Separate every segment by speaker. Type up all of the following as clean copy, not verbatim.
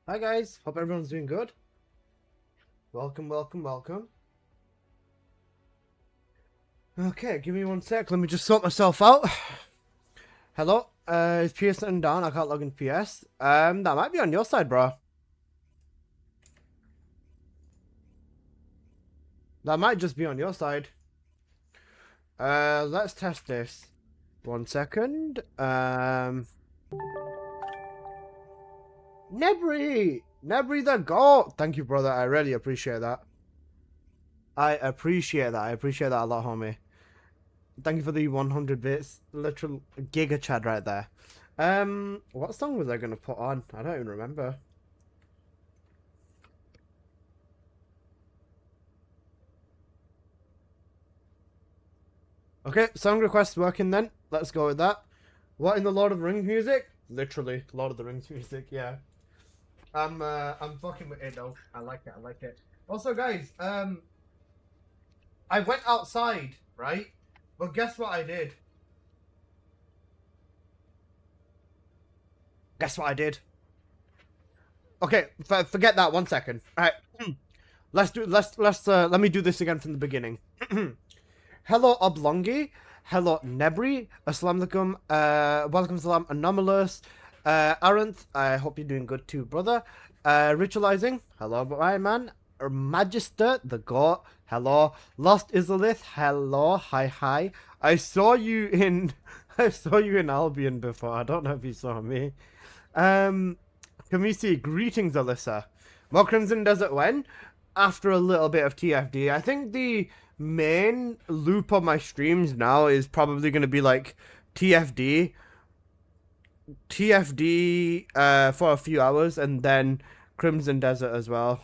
Speaker 1: Hi guys, hope everyone's doing good. Welcome. Okay, give me one sec. Let me just sort myself out. Hello, is PS sitting down? I can't log in PS. That might be on your side, bro. That might just be on your side. Let's test this. 1 second. Nebri the GOAT. Thank you, brother. I really appreciate that. I appreciate that a lot, homie. Thank you for the 100 bits. Literal giga chad right there. What song was I gonna put on? I don't even remember. Okay, song request working then. Let's go with that. What in the Lord of the Rings music? Literally, Lord of the Rings music, yeah. I'm fucking with it though. I like it. Also guys, I went outside, right? But guess what I did? Okay, forget that 1 second. Alright. Let me do this again from the beginning. Hello Oblongi. Hello Nebri. Assalamu alaikum. Welcome salam Anomalous. Arenth, I hope you're doing good too, brother. Ritualizing. Hello, my man. Magister, the God. Hello. Lost Isolith. Hello. Hi. I saw you in Albion before. I don't know if you saw me. Kamisi, greetings, Alyssa. More Crimson Desert when? After a little bit of TFD. I think the main loop on my streams now is probably going to be like TFD for a few hours and then Crimson Desert as well.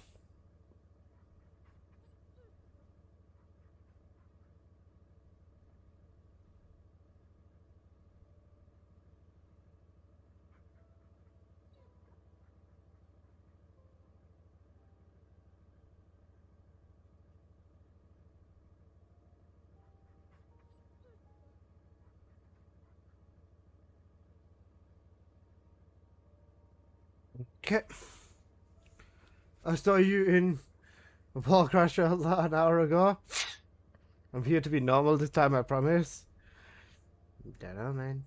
Speaker 1: Okay. I saw you in Ball Crasher an hour ago. I'm here to be normal this time, I promise. Don't know, man.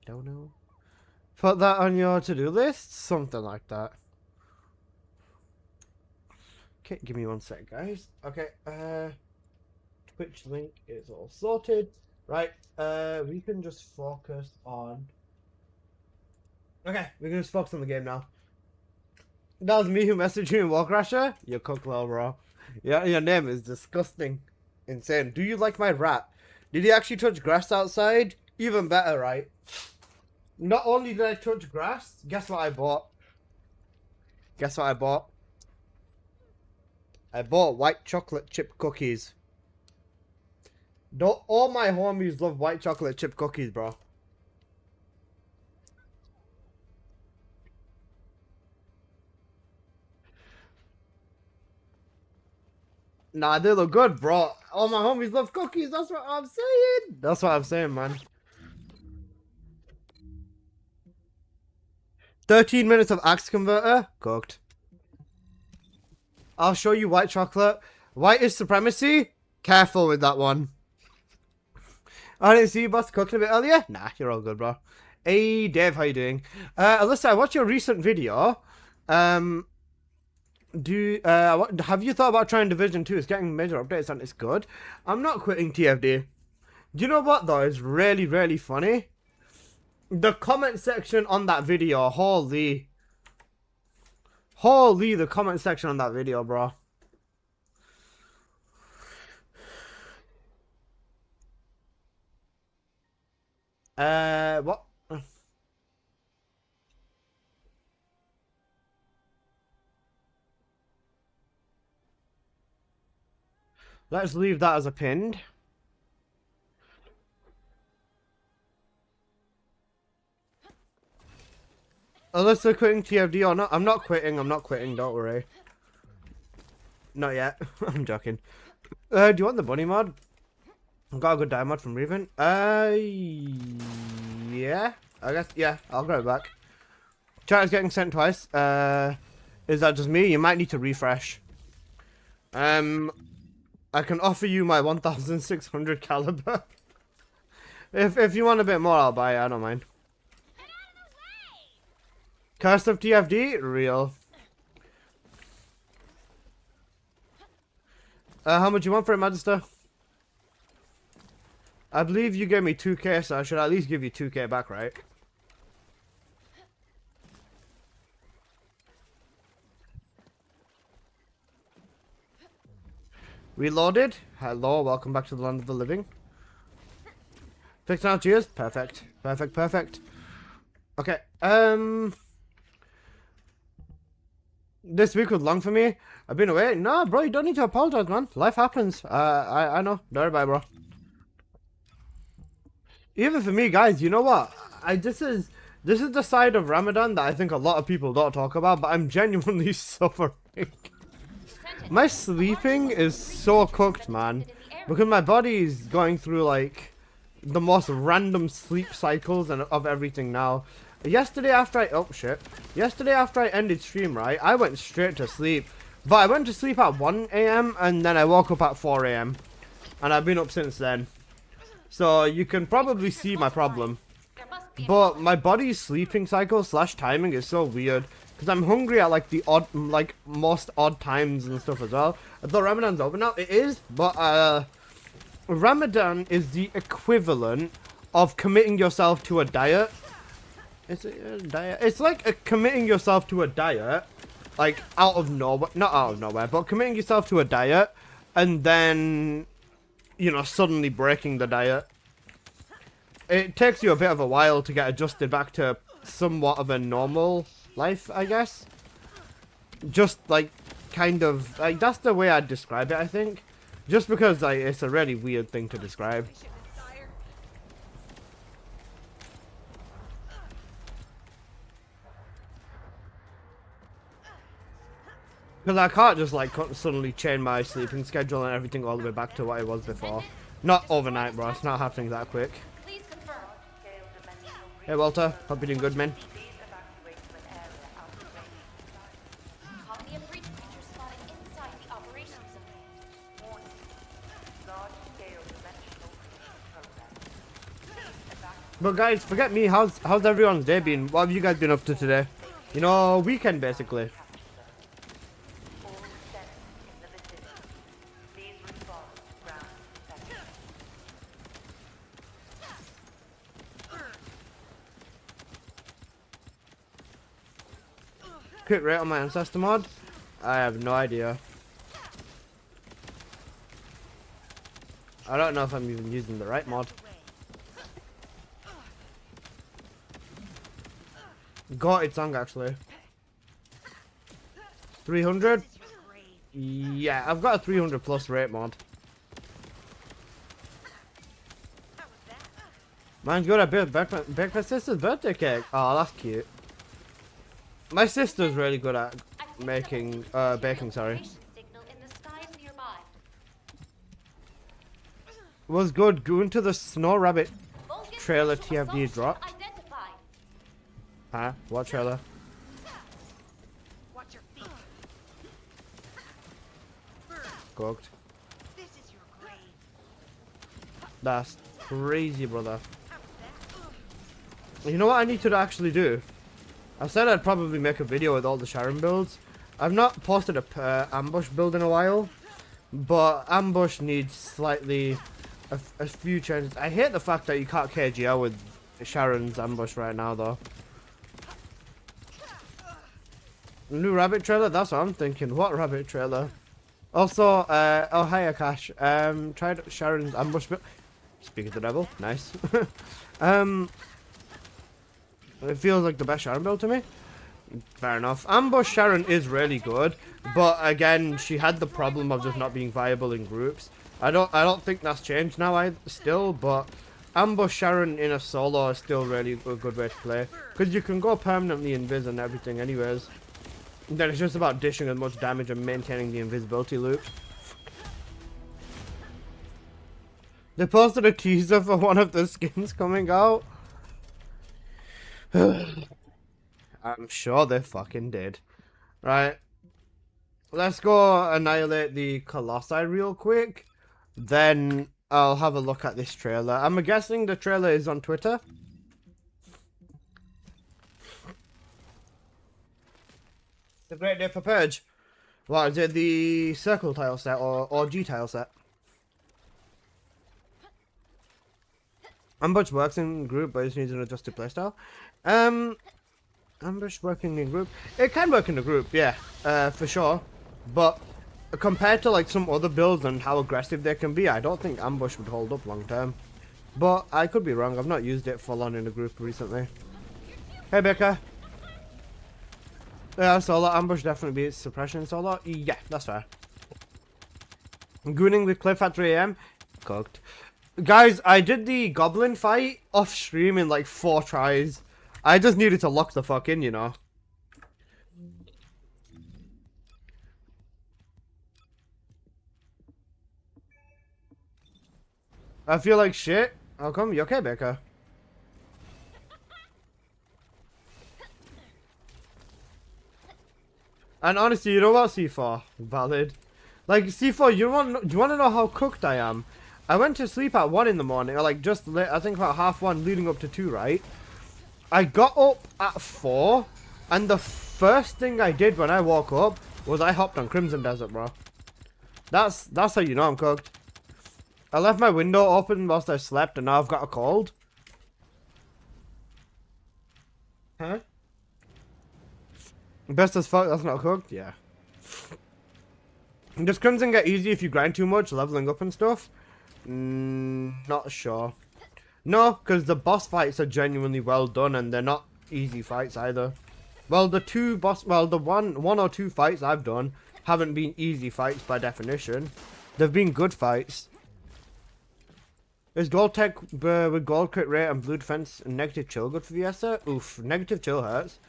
Speaker 1: Don't know. Put that on your to-do list? Something like that. Okay, give me 1 sec, guys. Okay, Twitch link is all sorted. Right, we can just focus on... Okay, we can just focus on the game now. That was me who messaged you in Warcrasher? You cook well, bro. Yeah, your name is disgusting. Insane. Do you like my rap? Did he actually touch grass outside? Even better, right? Not only did I touch grass, guess what I bought? I bought white chocolate chip cookies. Don't all my homies love white chocolate chip cookies, bro. Nah, they look good, bro. All my homies love cookies. That's what I'm saying, man. 13 minutes of Axe Converter. Cooked. I'll show you white chocolate. White is supremacy. Careful with that one. I didn't see you boss cooking a bit earlier. Nah, you're all good, bro. Hey, Dave, how you doing? Alyssa, I watched your recent video. Have you thought about trying Division 2? It's getting major updates and it's good. I'm not quitting TFD. Do you know what though? It's really, really funny. The comment section on that video, holy, the comment section on that video, bro. What? Let's leave that as a pinned. Alyssa quitting TFD or not? I'm not quitting, don't worry. Not yet. I'm joking. Do you want the bunny mod? I've got a good diamond from Raven. Yeah. I guess, yeah, I'll grab it back. Chat is getting sent twice. Is that just me? You might need to refresh. I can offer you my 1600 caliber. If you want a bit more, I'll buy it. I don't mind. Curse of TFD? Real. How much you want for it, Magister? I believe you gave me 2k, so I should at least give you 2k back, right? Reloaded. Hello, welcome back to the land of the living. Fixed now, cheers. Perfect. Perfect, perfect. Okay, this week was long for me. I've been away. No, bro, you don't need to apologize, man. Life happens. I know. Don't worry about it, bro. Even for me, guys, you know what? This is the side of Ramadan that I think a lot of people don't talk about, but I'm genuinely suffering. My sleeping is so cooked, man, because my body is going through like the most random sleep cycles and of everything now. Yesterday after I ended stream, right, I went straight to sleep, but I went to sleep at 1 AM and then I woke up at 4 AM, and I've been up since then. So you can probably see my problem. But my body's sleeping cycle / timing is so weird. Because I'm hungry at like the most odd times and stuff as well. I thought Ramadan's over now. It is, but Ramadan is the equivalent of committing yourself to a diet. Is it a diet? It's like committing yourself to a diet, like out of nowhere, not out of nowhere, but committing yourself to a diet and then, you know, suddenly breaking the diet. It takes you a bit of a while to get adjusted back to somewhat of a normal life, I guess. Just like kind of like that's the way I'd describe it, I think. Just because like it's a really weird thing to describe. Because I can't just like suddenly change my sleeping schedule and everything all the way back to what it was before. Not overnight, bro. It's not happening that quick. Hey Walter, hope you're doing good, man. But guys, forget me. How's everyone's day been? What have you guys been up to today? You know, weekend basically. Crit rate on my ancestor mod? I have no idea. I don't know if I'm even using the right mod. Got it song actually. 300? Yeah, I've got a 300 plus rate mod. Mine's good. I baked my sister's birthday cake. Oh, that's cute. My sister's really good at making, baking, sorry. Was good. Going to the Snow Rabbit trailer TFD dropped. Huh? What trailer? Cooked. That's crazy, brother. You know what I need to actually do? I said I'd probably make a video with all the Sharon builds. I've not posted a ambush build in a while, but ambush needs slightly a few changes. I hate the fact that you can't KGL with Sharon's ambush right now, though. New rabbit trailer? That's what I'm thinking. What rabbit trailer? Also, oh hi Akash. Tried Sharon's ambush build. Speak of the devil. Nice. It feels like the best Sharon build to me. Fair enough. Ambush Sharon is really good, but again, she had the problem of just not being viable in groups. I don't think that's changed now still, but Ambush Sharon in a solo is still really a good way to play, because you can go permanently invis and everything anyways. And then it's just about dishing as much damage and maintaining the invisibility loop. They posted a teaser for one of the skins coming out. I'm sure they fucking did. Right. Let's go annihilate the Colossi real quick. Then I'll have a look at this trailer. I'm guessing the trailer is on Twitter. It's a great day for Purge. What, is it the circle tile set or G tile set? Ambush works in group, but it needs an adjusted playstyle. Ambush working in group. It can work in a group, yeah, for sure. But compared to like some other builds and how aggressive they can be, I don't think ambush would hold up long term. But I could be wrong. I've not used it full on in a group recently. Hey, Baker. Yeah, solo ambush definitely beats suppression solo. Yeah, that's fair. Gooning with Cliff at 3 AM. Cooked. Guys, I did the goblin fight off stream in like 4 tries. I just needed to lock the fuck in, you know. I feel like shit. How come? You okay, Baker? And honestly, you know what, C4? Valid. Like, C4, do you want to know how cooked I am? I went to sleep at 1 in the morning, or like just late, I think about 1:30 leading up to 2, right? I got up at 4, and the first thing I did when I woke up was I hopped on Crimson Desert, bro. That's how you know I'm cooked. I left my window open whilst I slept, and now I've got a cold. Huh? Best as fuck, that's not cooked? Yeah. Does Crimson get easy if you grind too much, leveling up and stuff? Not sure. No, because the boss fights are genuinely well done, and they're not easy fights either. Well, the one or two fights I've done haven't been easy fights by definition. They've been good fights. Is gold tech with gold crit rate and blue defense and negative chill good for Viesa? Oof, negative chill hurts.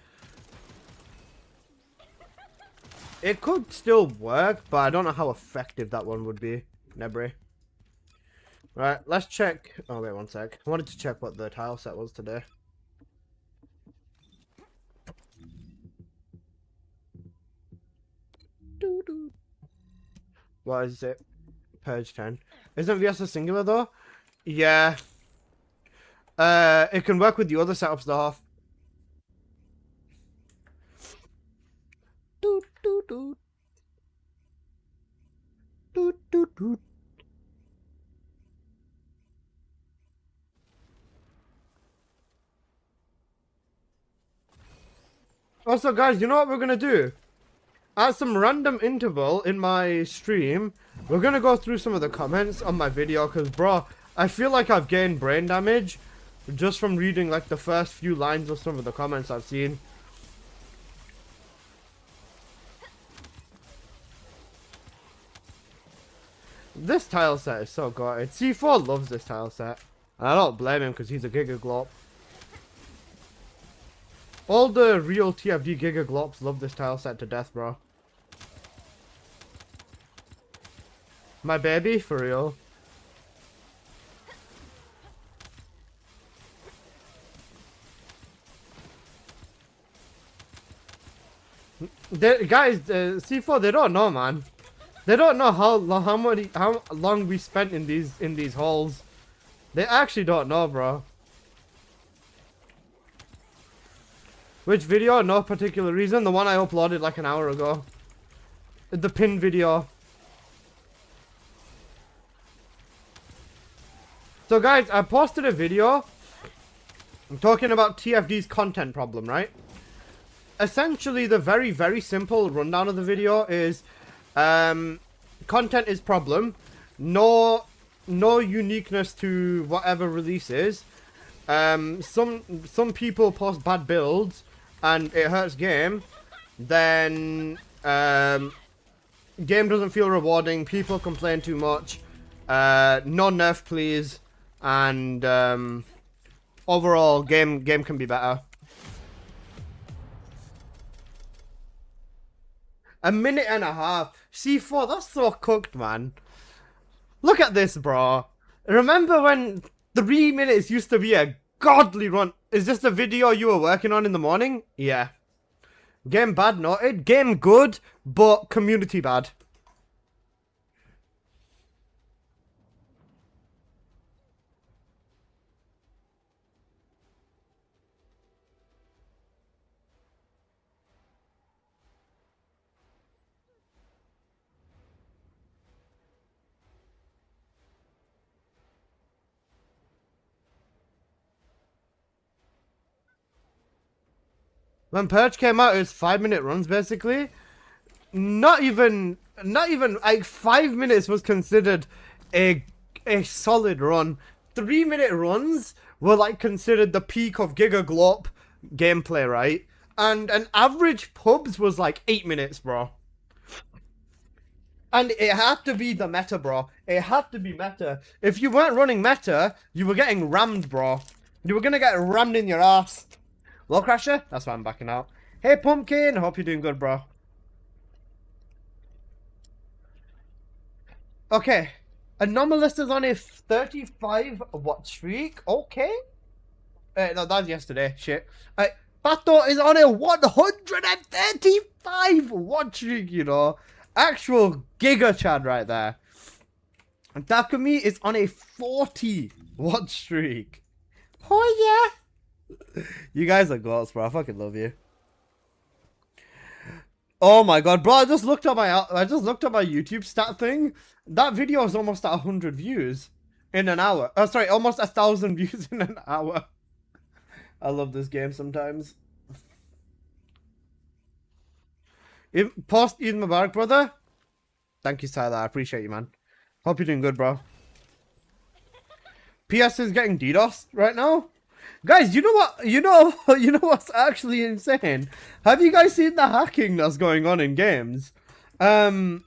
Speaker 1: It could still work, but I don't know how effective that one would be. Nebri. Right, let's check. Oh, wait 1 sec. I wanted to check what the tile set was today. What is it? Purge 10. Isn't Viesa singular though? Yeah. It can work with the other setups though. Doot doot doot. Doot doot doot. Also, guys, you know what we're gonna do? At some random interval in my stream, we're gonna go through some of the comments on my video, because, bro, I feel like I've gained brain damage just from reading, like, the first few lines of some of the comments I've seen. This tile set is so good. C4 loves this tile set. And I don't blame him, because he's a Giga Glop. All the real TFD Giga Glops love this tile set to death, bro. My baby, for real. Guys, C4, they don't know, man. They don't know how long we spent in these halls. They actually don't know, bro. Which video? No particular reason. The one I uploaded like an hour ago. The pin video. So guys, I posted a video. I'm talking about TFD's content problem, right? Essentially, the very, very simple rundown of the video is content is problem. No uniqueness to whatever release is. Some people post bad builds and it hurts game. Then game doesn't feel rewarding. People complain too much. No nerf, please. And overall, game can be better. A minute and a half. C4, that's so cooked, man. Look at this, bro. Remember when 3 minutes used to be a godly run? Is this the video you were working on in the morning? Yeah. Game bad, noted. Game good, but community bad. When Purge came out, it was 5-minute runs basically. Not even like 5 minutes was considered a solid run. 3-minute runs were like considered the peak of Giga Glop gameplay, right? And an average pubs was like 8 minutes, bro. And it had to be the meta, bro. It had to be meta. If you weren't running meta, you were getting rammed, bro. You were gonna get rammed in your ass. Low Crasher? That's why I'm backing out. Hey, Pumpkin. Hope you're doing good, bro. Okay. Anomalous is on a 35 watch streak. Okay. No, that was yesterday. Shit. Pato is on a 135 watch streak, you know. Actual Giga Chad right there. And Takumi is on a 40 watch streak. Oh, yeah. You guys are goats, bro. I fucking love you. Oh my god, bro! I just looked at my YouTube stat thing. That video is almost at 100 views in an hour. Oh, sorry, almost 1,000 views in an hour. I love this game sometimes. Post Eid Mubarak, brother. Thank you, Tyler. I appreciate you, man. Hope you're doing good, bro. PS is getting DDoS right now. Guys, you know what? You know what's actually insane? Have you guys seen the hacking that's going on in games? Duet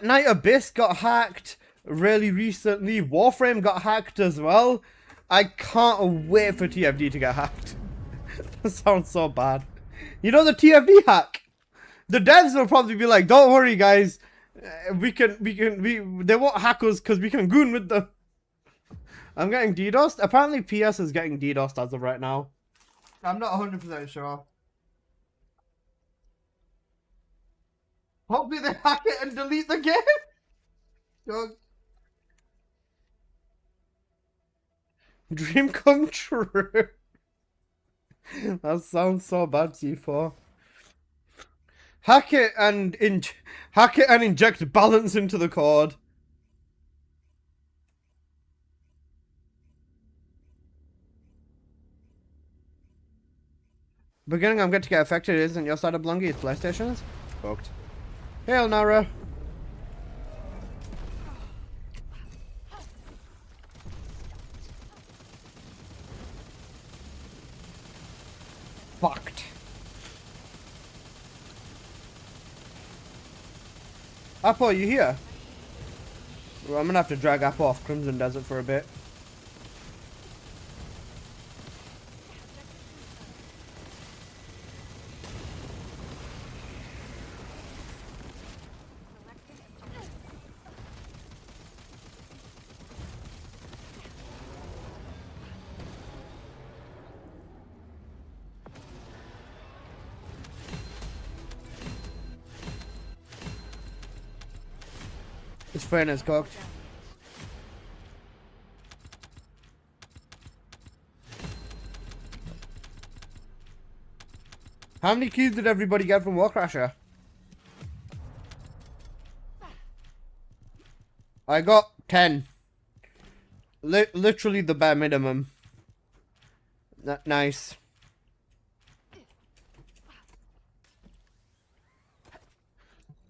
Speaker 1: Night Abyss got hacked really recently. Warframe got hacked as well. I can't wait for TFD to get hacked. That sounds so bad. You know the TFD hack? The devs will probably be like, "Don't worry, guys. They won't hack us because we can goon with them." I'm getting DDoSed. Apparently PS is getting DDoSed as of right now. I'm not 100% sure. Hopefully they hack it and delete the game. Dream come true. That sounds so bad, T4. Hack it and inject balance into the code. Beginning, I'm going to get affected. It isn't your side of Blungy, it's PlayStation's. Fucked. Hail, Nara. Fucked. Apple, are you here? Well, I'm gonna have to drag Apple off Crimson Desert for a bit. His friend is cooked. How many keys did everybody get from Warcrasher? I got 10. Literally the bare minimum. Nice.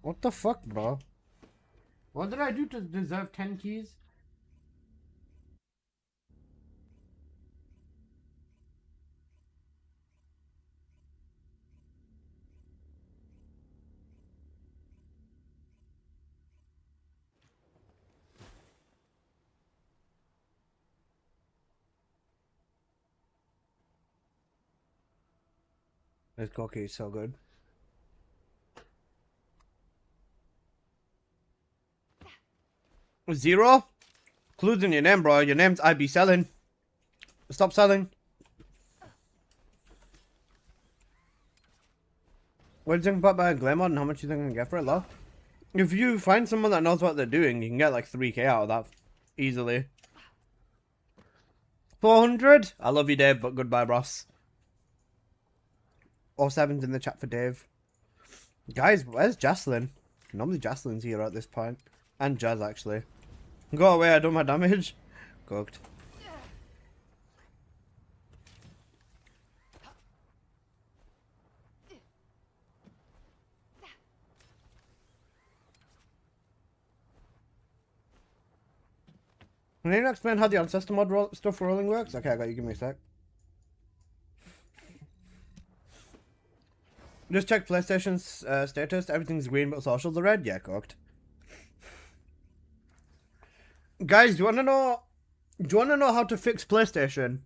Speaker 1: What the fuck, bro? What did I do to deserve 10 keys? This cookie is so good. Zero? Clues in your name, bro. Your name's I be selling. Stop selling. What do you think about buying Glamour and how much do you think I can get for it, though? If you find someone that knows what they're doing, you can get like 3k out of that easily. 400? I love you, Dave, but goodbye, Ross. Or 7's in the chat for Dave. Guys, where's Jaslyn? Normally Jaslyn's here at this point. And Jazz, actually. Go away, I done my damage. Cooked. Can you explain how the ancestor mod stuff rolling works? Okay, I got you. Give me a sec. Just check PlayStation's status. Everything's green, but socials are red. Yeah, cooked. Guys, do you wanna know? Do you wanna know how to fix PlayStation?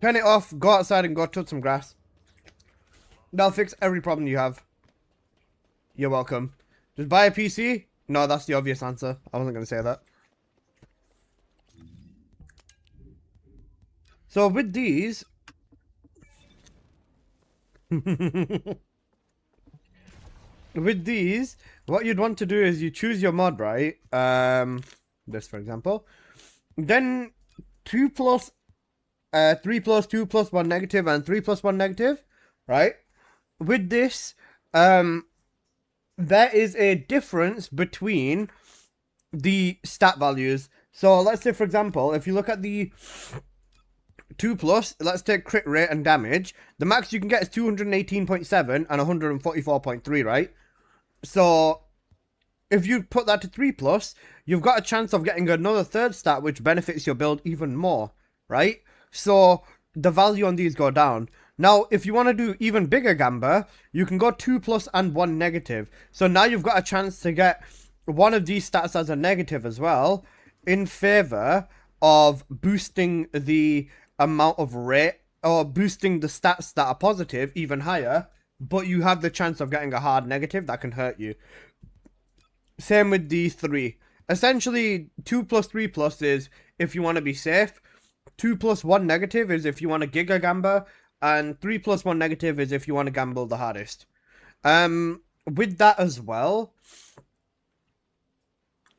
Speaker 1: Turn it off. Go outside and go touch some grass. That'll fix every problem you have. You're welcome. Just buy a PC? No, that's the obvious answer. I wasn't going to say that. So with these... with these, what you'd want to do is you choose your mod, right? This, for example. Then 2 plus... 3 plus 2 plus 1 negative and 3 plus 1 negative, right? With this, there is a difference between the stat values. So let's say, for example, if you look at the 2 plus, let's take crit rate and damage. The max you can get is 218.7 and 144.3, right? So if you put that to 3 plus, you've got a chance of getting another third stat which benefits your build even more, right? So the value on these go down. Now, if you want to do even bigger gamba, you can go 2 plus and 1 negative. So now you've got a chance to get one of these stats as a negative as well, in favor of boosting the amount of rate, or boosting the stats that are positive even higher, but you have the chance of getting a hard negative that can hurt you. Same with the 3. Essentially, 2 plus 3 plus is if you want to be safe. 2 plus 1 negative is if you want to giga gamba, and 3 plus 1 negative is if you want to gamble the hardest. With that as well,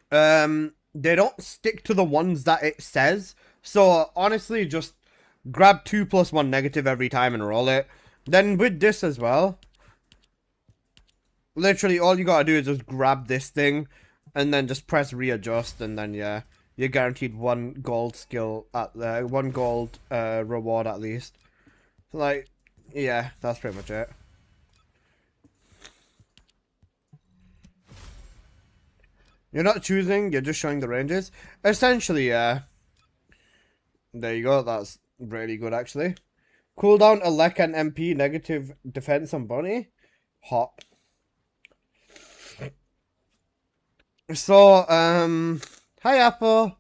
Speaker 1: they don't stick to the ones that it says. So honestly, just grab 2 plus 1 negative every time and roll it. Then with this as well, literally all you gotta do is just grab this thing and then just press readjust, and then yeah, you're guaranteed 1 gold skill at 1 gold reward at least. So like, yeah, that's pretty much it. You're not choosing, you're just showing the ranges. Essentially, yeah. There you go, that's really good actually. Cooldown, elect and MP, negative defense and bunny. Hot. So, hi Apple.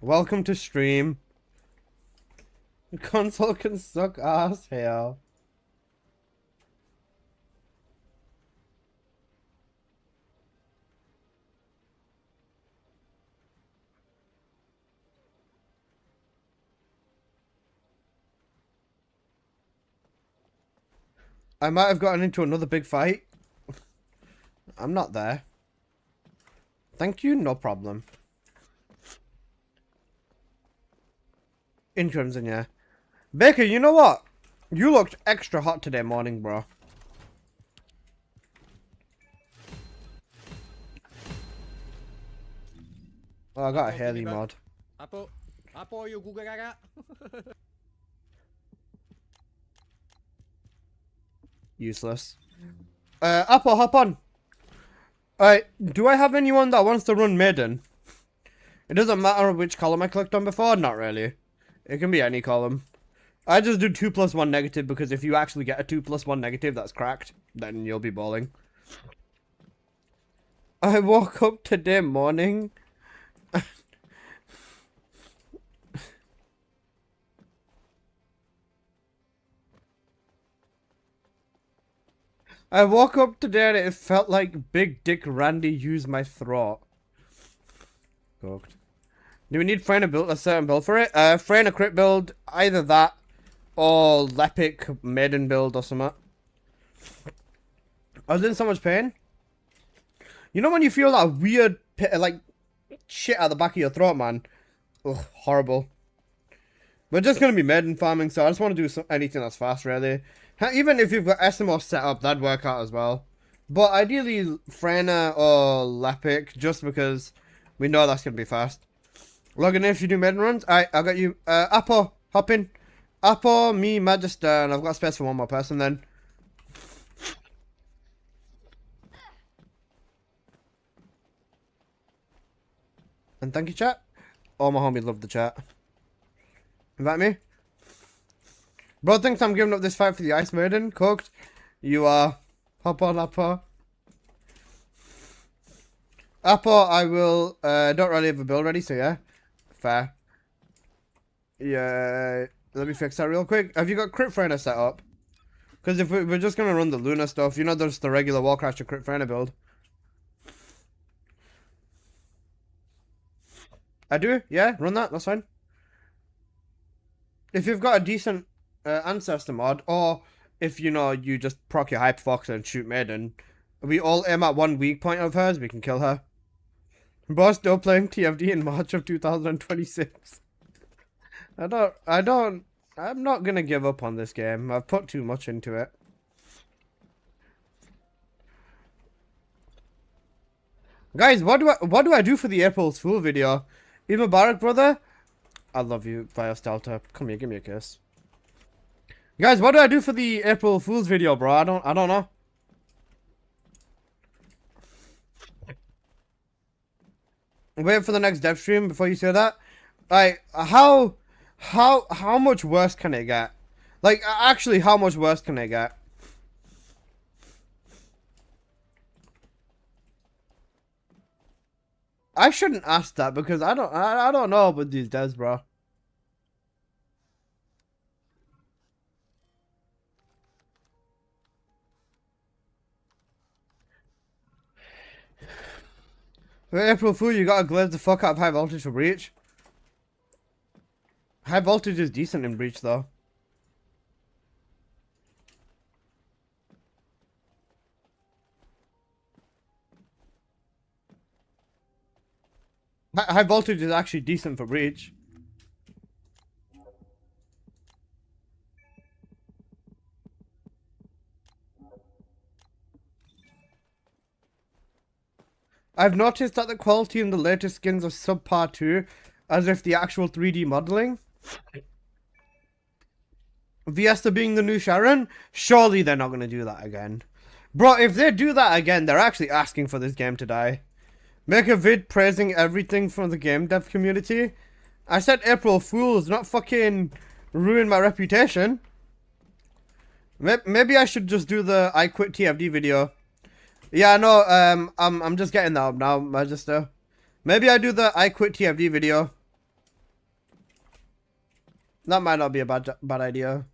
Speaker 1: Welcome to stream. Console can suck ass, hell. I might have gotten into another big fight. I'm not there. Thank you, no problem. In Crimson, yeah. Baker, you know what? You looked extra hot today morning, bro. Oh, I got a Haley mod. Useless. Apple, hop on. Alright, do I have anyone that wants to run Maiden? It doesn't matter which column I clicked on before, not really. It can be any column. I just do 2 plus 1 negative because if you actually get a 2 plus 1 negative that's cracked, then you'll be balling. I woke up today morning. I woke up today and it felt like Big Dick Randy used my throat. Cooked. Do we need Freyna build a certain build for it? Freyna crit build, either that or Lepic Maiden build or something. I was in so much pain. You know when you feel that weird, like, shit at the back of your throat, man? Ugh, horrible. We're just going to be Maiden farming, so I just want to do anything that's fast, really. Even if you've got SMO set up, that'd work out as well. But ideally, Freyna or Lepic, just because we know that's going to be fast. Logging in if you do Maiden runs. Alright, I got you. Apo, hop in. Apo, me, Magister, and I've got space for one more person then. And thank you, chat. All my homies love the chat. Invite me. Bro thinks I'm giving up this fight for the Ice Maiden. Cooked. You are. Hop on, Apo. Apo, I will. Don't really have a build ready, so yeah. Fair. Yeah. Let me fix that real quick. Have you got Crit Freyna set up? Because if we're just going to run the Luna stuff, you know there's the regular Warcrasher Crit Freyna build. I do? Yeah, run that. That's fine. If you've got a decent ancestor mod, or if, you know, you just proc your Hyperfox and shoot Maiden, we all aim at one weak point of hers, we can kill her. Bro, still playing TFD in March of 2026. I'm not gonna give up on this game. I've put too much into it. Guys, what do I do for the April's Fool video? Eva Barak, brother? I love you, via Stelter. Come here, give me a kiss. Guys, what do I do for the April Fool's video, bro? I don't know. Wait for the next dev stream before you say that. Like, how much worse can it get? Like, actually, how much worse can it get? I shouldn't ask that because I don't know about these devs, bro. Wait, April Fool, you gotta glaze the fuck out of high voltage for breach. High voltage is decent in breach though. High voltage is actually decent for breach. I've noticed that the quality in the latest skins are subpar too, as if the actual 3D modeling. Viesta being the new Sharon? Surely they're not going to do that again. Bro, if they do that again, they're actually asking for this game to die. Make a vid praising everything from the game dev community. I said April Fools, not fucking ruin my reputation. Maybe I should just do the I quit TFD video. Yeah, no, I'm just getting that up now, Magister. Maybe I do the I quit TFD video. That might not be a bad idea.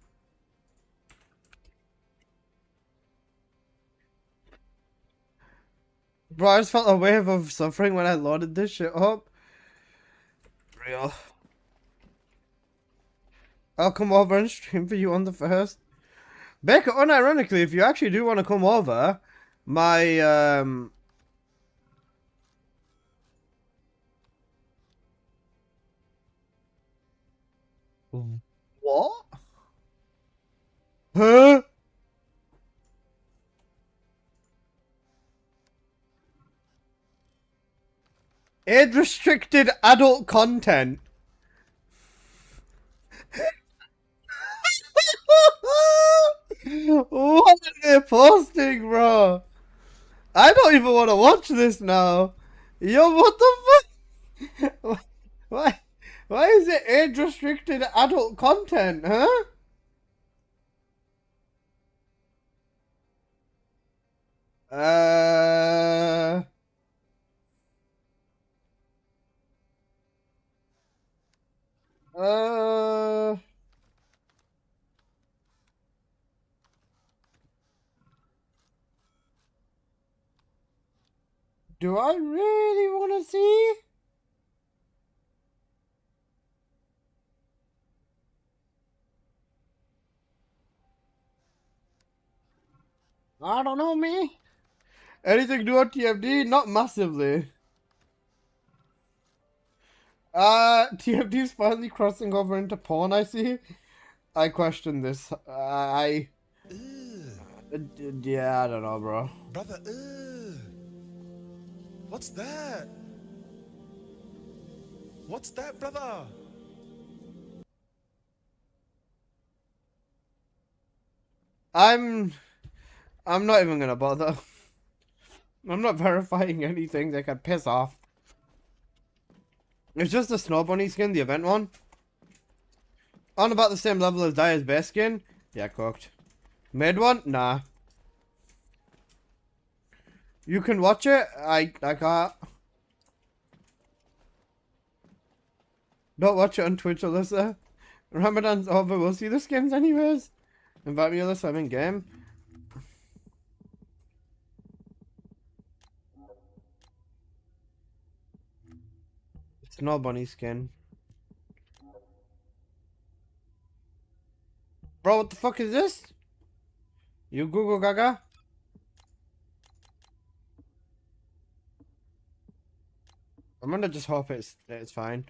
Speaker 1: Bro, I just felt a wave of suffering when I loaded this shit up. Real. I'll come over and stream for you on the first. Baker, unironically, if you actually do want to come over, my, What? Huh? Age-restricted adult content. What are they posting, bro? I don't even want to watch this now. Yo, what the fuck? Why? Why is it age-restricted adult content, huh? Uh... Uh... Do I really want to see? I don't know, me. Anything new on TFD? Not massively. TFD's finally crossing over into porn, I see. I question this. Yeah, I don't know, bro.
Speaker 2: Brother, what's that? What's that, brother?
Speaker 1: I'm not even gonna bother. I'm not verifying anything. They can piss off. It's just the Snow Bunny skin, the event one. On about the same level as Dire's base skin. Yeah, cooked. Mid one? Nah. You can watch it. I can't. Don't watch it on Twitch, Alyssa. Ramadan's over. We'll see the skins anyways. Invite me, Alyssa. I'm in game. Snow Bunny skin. Bro, what the fuck is this? You Google Gaga? I'm gonna just hope it's fine.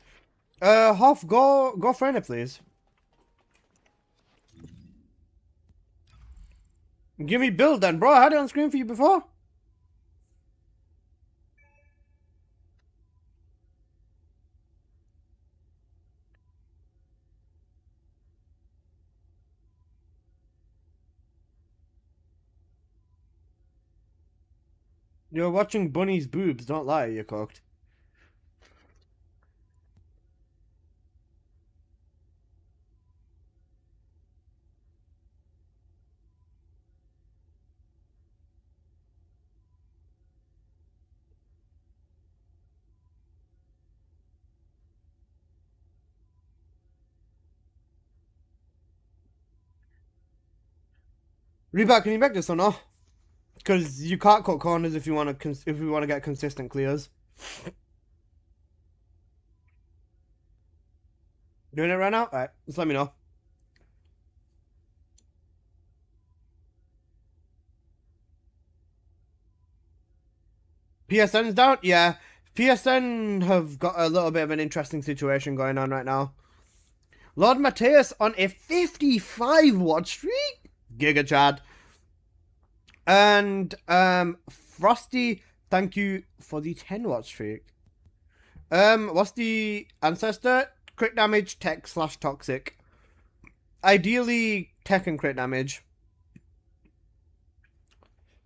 Speaker 1: Hoff, go friend it, please. Give me build then, bro. I had it on screen for you before. You're watching Bunny's boobs. Don't lie, you cooked. Reback, can you make this or not? Because you can't cut corners if you want to get consistent clears. Doing it right now? Alright, just let me know. PSN's down? Yeah. PSN have got a little bit of an interesting situation going on right now. Lord Mateus on a 55 watch streak? Giga Chad. And Frosty, thank you for the 10 watch streak. What's the ancestor? Crit damage, tech / toxic. Ideally, tech and crit damage.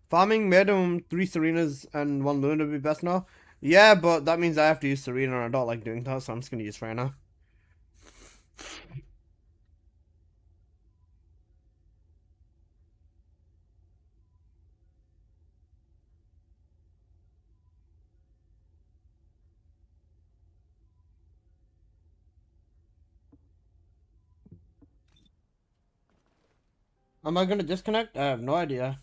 Speaker 1: Farming Maiden 3 Serenas and 1 Luna would be best now. Yeah, but that means I have to use Serena and I don't like doing that, so I'm just gonna use Freyna. Am I gonna disconnect? I have no idea.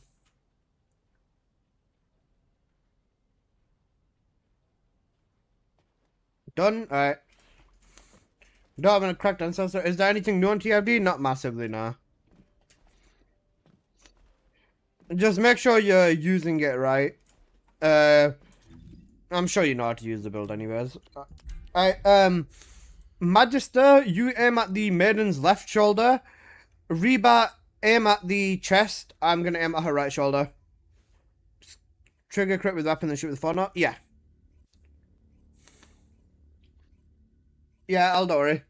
Speaker 1: Done? Alright. Don't have a cracked ancestor. Is there anything new on TFD? Not massively, nah. Just make sure you're using it right. I'm sure you know how to use the build anyways. Alright, Magister, you aim at the Maiden's left shoulder. Reba, aim at the chest. I'm gonna aim at her right shoulder. Trigger crit with weapon and shoot with foreknot. Yeah. Yeah, I'll don't worry.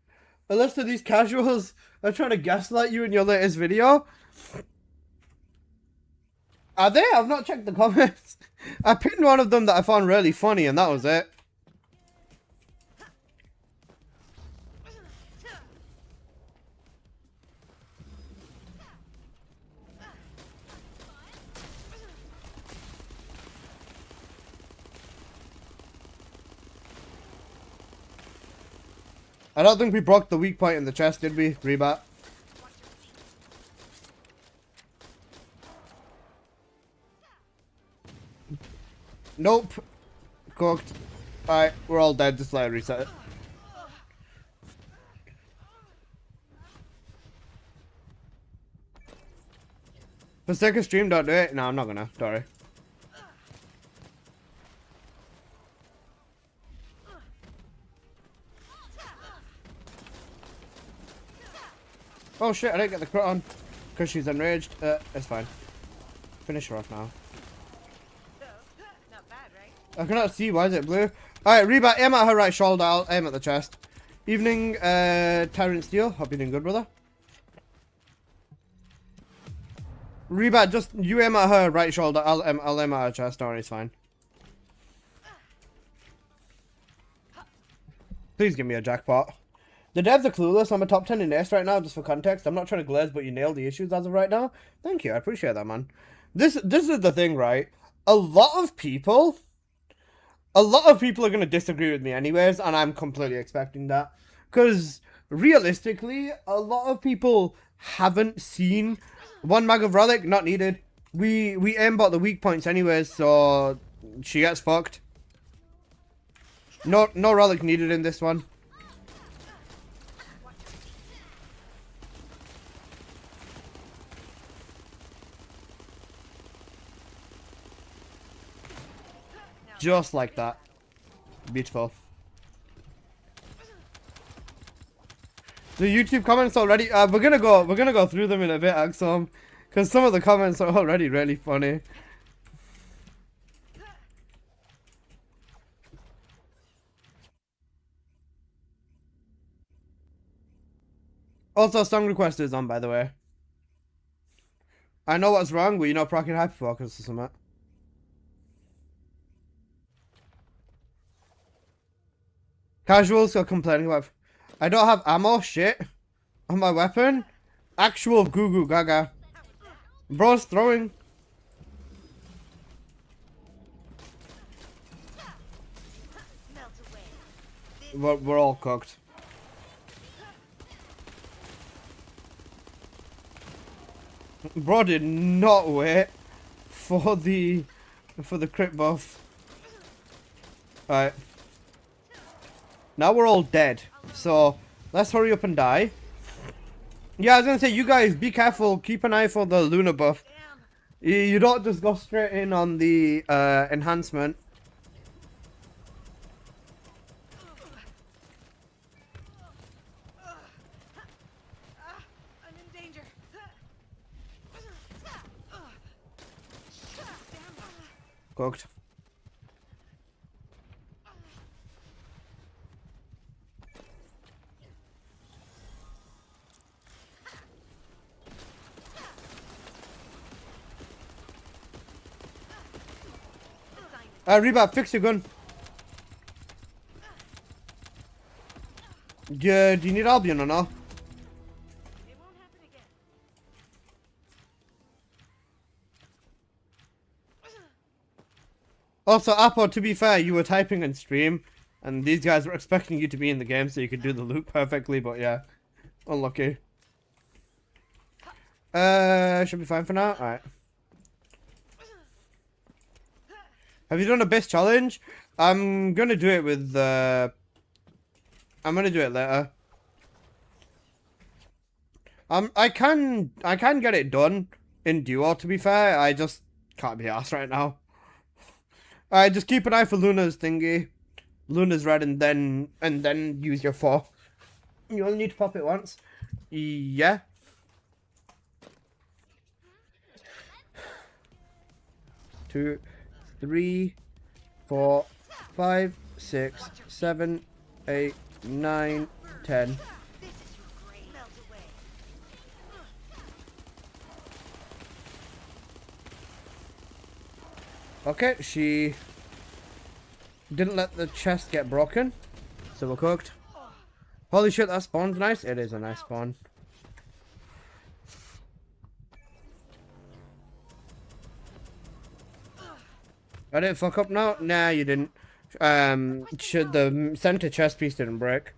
Speaker 1: A list of these casuals are trying to gaslight you in your latest video. Are they? I've not checked the comments. I pinned one of them that I found really funny and that was it. I don't think we broke the weak point in the chest, did we? Rebat. Nope. Cooked. Alright, we're all dead. Just let it reset it. For sake of stream, don't do it. No, I'm not gonna. Sorry. Oh shit, I didn't get the crit on. Because she's enraged. It's fine. Finish her off now.
Speaker 3: Not bad, right?
Speaker 1: I cannot see. Why is it blue? Alright, Reba, aim at her right shoulder. I'll aim at the chest. Evening, Tyrant Steel. Hope you're doing good, brother. Reba, just you aim at her right shoulder. I'll aim at her chest. Don't worry, it's fine. Please give me a jackpot. The devs are clueless. I'm a top 10 in Ace right now, just for context. I'm not trying to glaze, but you nailed the issues as of right now. Thank you. I appreciate that, man. This is the thing, right? A lot of people are going to disagree with me anyways, and I'm completely expecting that. Because, realistically, a lot of people haven't seen one mag of relic, not needed. We aimbot the weak points anyways, so she gets fucked. No relic needed in this one. Just like that. Beautiful. The YouTube comments already. We're gonna go through them in a bit, Axom, because some of the comments are already really funny. Also, song request is on, by the way. I know what's wrong, but you're not proccing hyperfocus or something. Casuals are complaining about. I don't have ammo, shit, on my weapon. Actual goo goo gaga. Bro's throwing. We're all cooked. Bro did not wait for the crit buff. Alright. Now we're all dead, so let's hurry up and die. Yeah, I was gonna say, you guys, be careful. Keep an eye for the Luna buff. You don't just go straight in on the enhancement.
Speaker 3: I'm in danger.
Speaker 1: Cooked. Reba, fix your gun. Yeah, do you need Albion or no?
Speaker 3: It won't happen again.
Speaker 1: Also, Apple, to be fair, you were typing in stream, and these guys were expecting you to be in the game so you could do the loop perfectly, but yeah. Unlucky. Should be fine for now? Alright. Have you done a best challenge? I'm gonna do it with I'm gonna do it later. I can get it done in duo, to be fair. I just can't be arsed right now. Alright, just keep an eye for Luna's thingy. Luna's red, and then use your 4. You only need to pop it once. Yeah. Two, 3, 4, 5, 6, 7, 8, 9, 10.
Speaker 3: This is your grave. Melt away.
Speaker 1: Okay, she didn't let the chest get broken, so we're cooked. Holy shit, that spawn's nice. It is a nice spawn. I didn't fuck up now? Nah, you didn't. Should the center chest piece didn't break.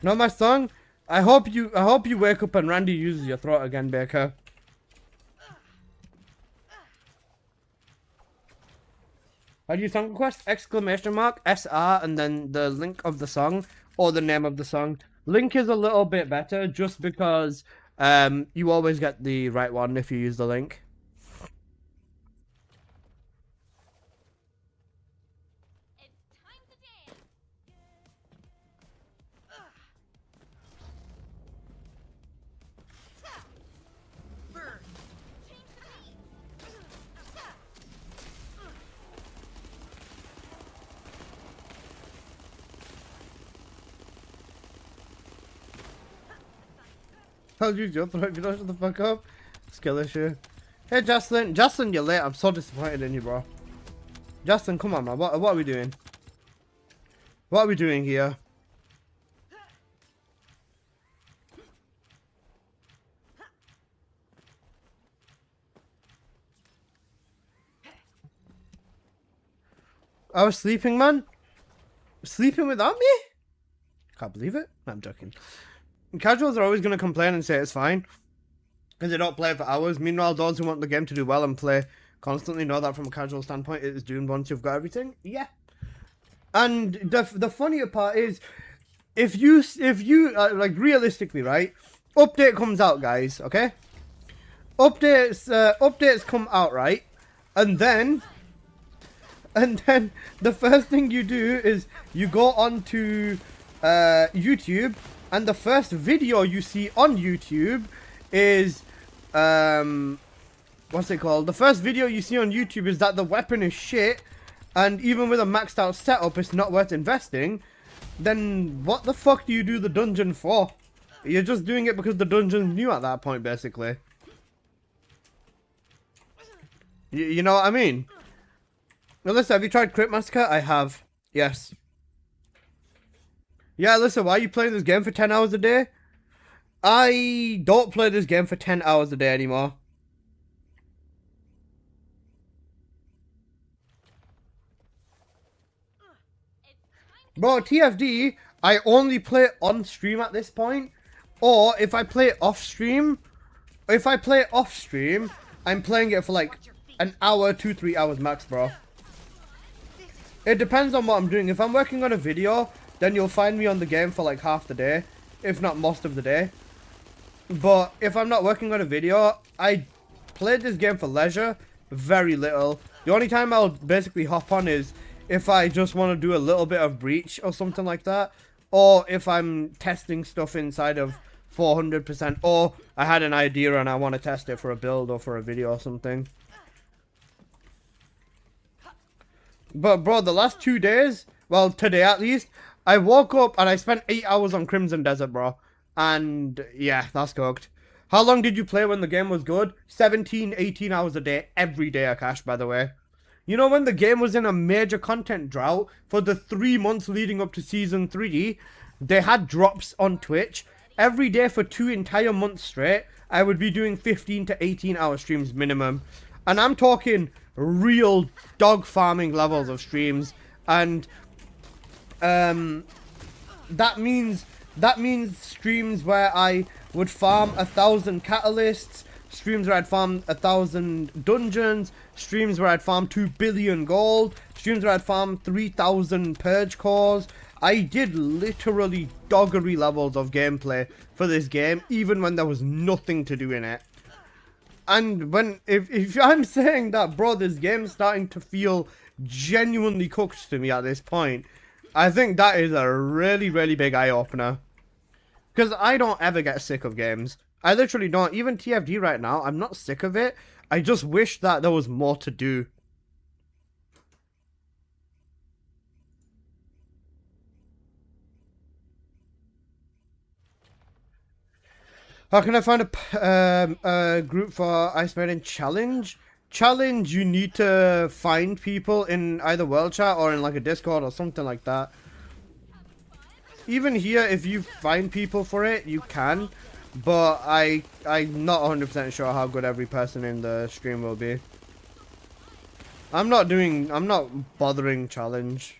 Speaker 1: No, my song. I hope you wake up and Randy uses your throat again, Baker. How do you song request? Exclamation mark, SR, and then the link of the song, or the name of the song. Link is a little bit better, just because you always get the right one if you use the link. Told you, Joe, if you don't shut the fuck up. Skill issue. Hey, Jocelyn. Jocelyn, you're late. I'm so disappointed in you, bro. Jocelyn, come on, man. What are we doing? What are we doing here? I was sleeping, man. Sleeping without me? Can't believe it. I'm joking. Casuals are always going to complain and say it's fine, because they don't play for hours. Meanwhile, those who want the game to do well and play constantly know that from a casual standpoint, it is doomed once you've got everything. Yeah. And the funnier part is, if you like, realistically, right? Update comes out, guys. Okay. Updates come out, right? And then the first thing you do is you go onto YouTube. And the first video you see on YouTube is, what's it called? The first video you see on YouTube is that the weapon is shit, and even with a maxed out setup, it's not worth investing. Then what the fuck do you do the dungeon for? You're just doing it because the dungeon's new at that point, basically. You know what I mean? Alyssa, have you tried Crit Massacre? I have. Yes. Yeah, listen, why are you playing this game for 10 hours a day? I don't play this game for 10 hours a day anymore. Bro, TFD, I only play on stream at this point. Or if I play off stream, I'm playing it for like an hour, 2-3 hours max, bro. It depends on what I'm doing. If I'm working on a video, then you'll find me on the game for like half the day, if not most of the day. But if I'm not working on a video, I play this game for leisure, very little. The only time I'll basically hop on is if I just want to do a little bit of breach or something like that. Or if I'm testing stuff inside of 400%, or I had an idea and I want to test it for a build or for a video or something. But bro, the last 2 days, well, today at least, I woke up and I spent 8 hours on Crimson Desert, bro. And yeah, that's cooked. How long did you play when the game was good? 17, 18 hours a day, every day, Akash, by the way. You know, when the game was in a major content drought for the 3 months leading up to Season 3, they had drops on Twitch. Every day for 2 entire months straight, I would be doing 15 to 18 hour streams minimum. And I'm talking real dog farming levels of streams. And that means streams where I would farm 1,000 catalysts, streams where I'd farm 1,000 dungeons, streams where I'd farm 2 billion gold, streams where I'd farm 3,000 purge cores. I did literally doggery levels of gameplay for this game, even when there was nothing to do in it. And if I'm saying that, bro, this game's starting to feel genuinely cooked to me at this point, I think that is a really, really big eye-opener. Because I don't ever get sick of games. I literally don't. Even TFD right now, I'm not sick of it. I just wish that there was more to do. How can I find a group for Ice Maiden Challenge? Challenge, you need to find people in either World Chat or in like a Discord or something like that. Even here, if you find people for it, you can. But I'm not 100% sure how good every person in the stream will be. I'm not bothering challenge.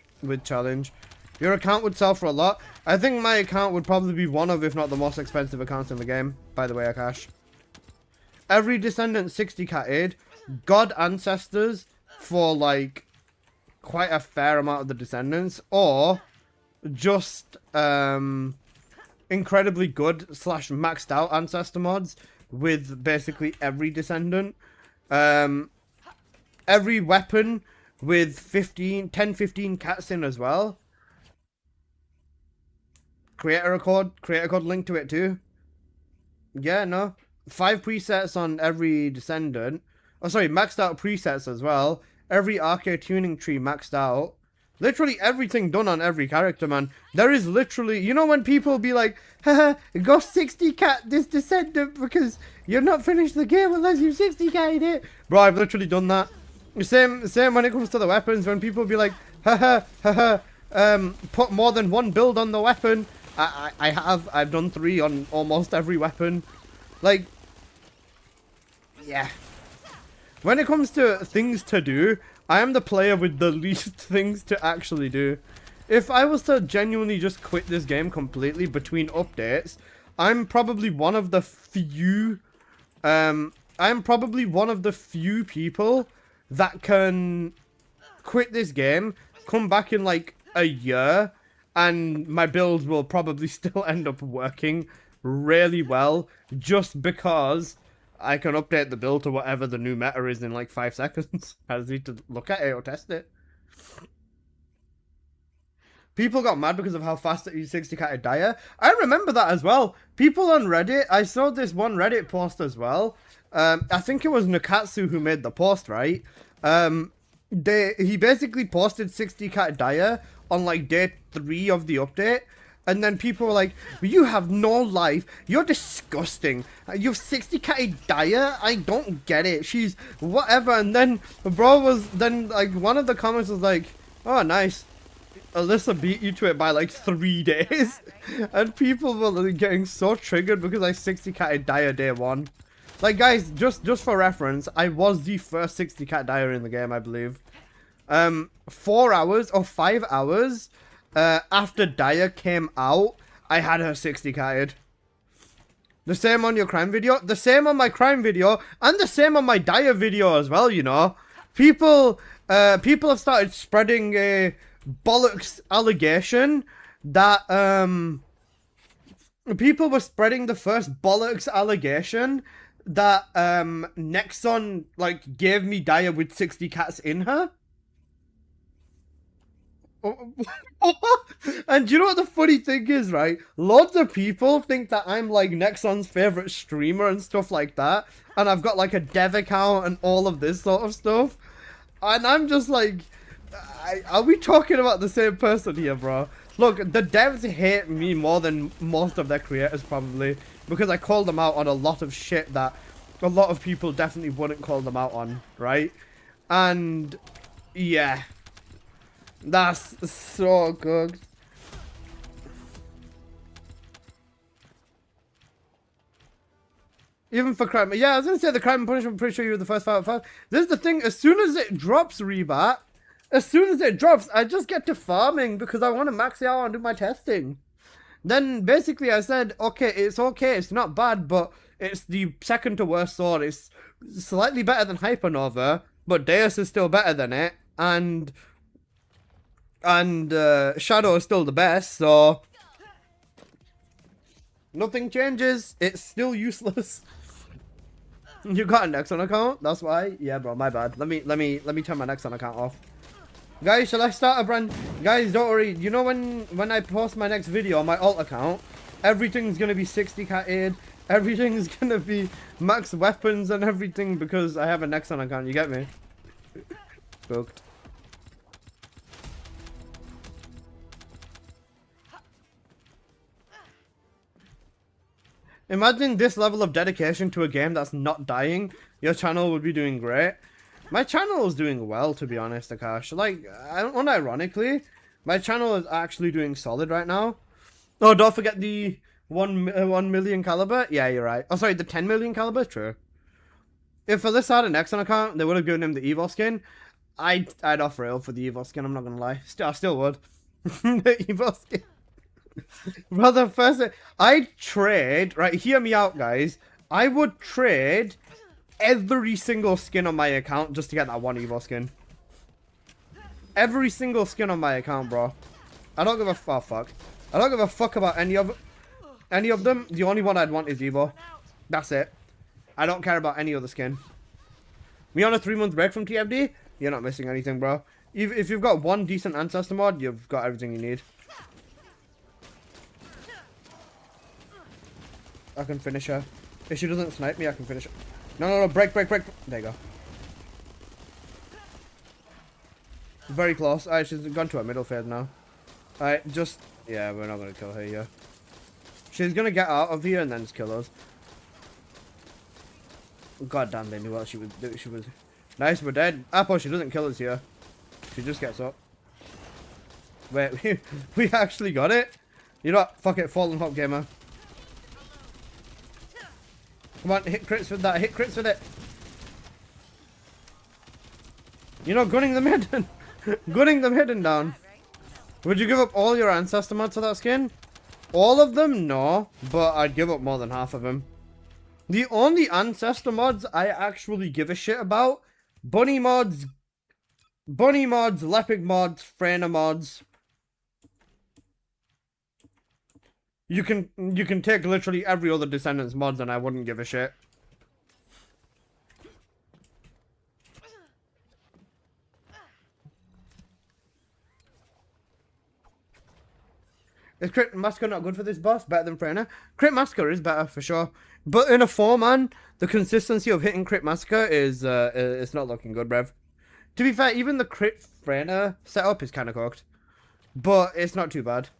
Speaker 1: Your account would sell for a lot. I think my account would probably be one of, if not the most expensive accounts in the game. By the way, Akash. Every Descendant 60 catted. God Ancestors for like quite a fair amount of the Descendants, or just incredibly good / maxed out ancestor mods with basically every Descendant. Every weapon with 10, 15 cats in as well. Creator code link to it too. Yeah, no. 5 presets on every Descendant. Oh, sorry, maxed out presets as well. Every arcade tuning tree maxed out. Literally everything done on every character, man. There is literally, you know when people be like, haha, go 60 cat this Descendant because you're not finished the game unless you 60 cat it. Bro, I've literally done that. Same when it comes to the weapons, when people be like, haha, put more than one build on the weapon. I've done 3 on almost every weapon. Like, yeah. When it comes to things to do, I am the player with the least things to actually do. If I was to genuinely just quit this game completely between updates, I'm probably one of the few people that can quit this game, come back in like a year, and my build will probably still end up working really well, just because I can update the build to whatever the new meta is in like 5 seconds. I just need to look at it or test it. People got mad because of how fast it used 60 catted Dire. I remember that as well. People on Reddit, I saw this one Reddit post as well. I think it was Nakatsu who made the post, right? He basically posted 60 catted Dire on like day 3 of the update. And then people were like, you have no life. You're disgusting. You have 60 catted Dire? I don't get it. She's whatever. And then like one of the comments was like, oh, nice. Alyssa beat you to it by like 3 days. And people were like, getting so triggered because I 60 catted Dire day 1. Like, guys, just for reference, I was the first 60 cat Dire in the game, I believe. 4 hours or 5 hours after Dire came out, I had her 60 catted. The same on your crime video, the same on my crime video, and the same on my Dire video as well, you know. People have started spreading a bollocks allegation that, people were spreading the first bollocks allegation that Nexon like gave me Dire with 60 cats in her. And you know what the funny thing is, right? Lots of people think that I'm like Nexon's favorite streamer and stuff like that, and I've got like a dev account and all of this sort of stuff, and I'm just like, are we talking about the same person here, bro? Look, the devs hate me more than most of their creators probably, because I call them out on a lot of shit that a lot of people definitely wouldn't call them out on, right? And yeah, that's so good. Even for crime, yeah, I was gonna say the crime and punishment. I'm pretty sure you were the first 5 out of 5. This is the thing. As soon as it drops, Rebat, I just get to farming because I want to max it out and do my testing. Then basically I said, okay, it's not bad, but it's the second to worst sword. It's slightly better than Hypernova, but Deus is still better than it, and Shadow is still the best, so nothing changes. It's still useless. You got a Nexon account? That's why? Yeah, bro, my bad. Let me turn my Nexon account off. Guys, shall I start a brand? Guys, don't worry. You know when I post my next video on my alt account, everything's gonna be 60 catted. Everything's gonna be max weapons and everything because I have a Nexon account. You get me? Booked. Imagine this level of dedication to a game that's not dying. Your channel would be doing great. My channel is doing well, to be honest, Akash. Like, unironically, my channel is actually doing solid right now. Oh, don't forget the 1 million caliber. Yeah, you're right. Oh, sorry, the 10 million caliber. True. If Alyssa had an Nexon account, they would have given him the Evo skin. I'd offer it up for the Evo skin. I'm not gonna lie. I still would. The Evo skin. Brother, first, I'd trade. Right, hear me out, guys. I would trade every single skin on my account just to get that one Evo skin. every single skin on my account, bro. I don't give a fuck. I don't give a fuck about any of them. The only one I'd want is Evo. That's it. I don't care about any other skin. We on a 3-month break from TFD? You're not missing anything, bro. If you've got one decent ancestor mod, you've got everything you need. I can finish her. If she doesn't snipe me, I can finish her. No, break. There you go. Very close. Alright, she's gone to her middle phase now. Alright, yeah, we're not gonna kill her here. She's gonna get out of here and then just kill us. God damn, they knew what she was. Nice, we're dead. Apple, she doesn't kill us here. She just gets up. Wait, we actually got it? You know what? Fuck it, fallen hop gamer. Come on, hit crits with that. Hit crits with it. You know, gunning them hidden. Gunning them hidden down. Would you give up all your ancestor mods for that skin? All of them? No. But I'd give up more than half of them. The only ancestor mods I actually give a shit about: bunny mods, leopard mods, Freyna mods. You can take literally every other Descendants mods and I wouldn't give a shit. Is Crit Massacre not good for this boss? Better than Freyna? Crit Massacre is better for sure. But in a 4-man, the consistency of hitting Crit Massacre is it's not looking good, bruv. To be fair, even the Crit Freyna setup is kind of cooked. But it's not too bad.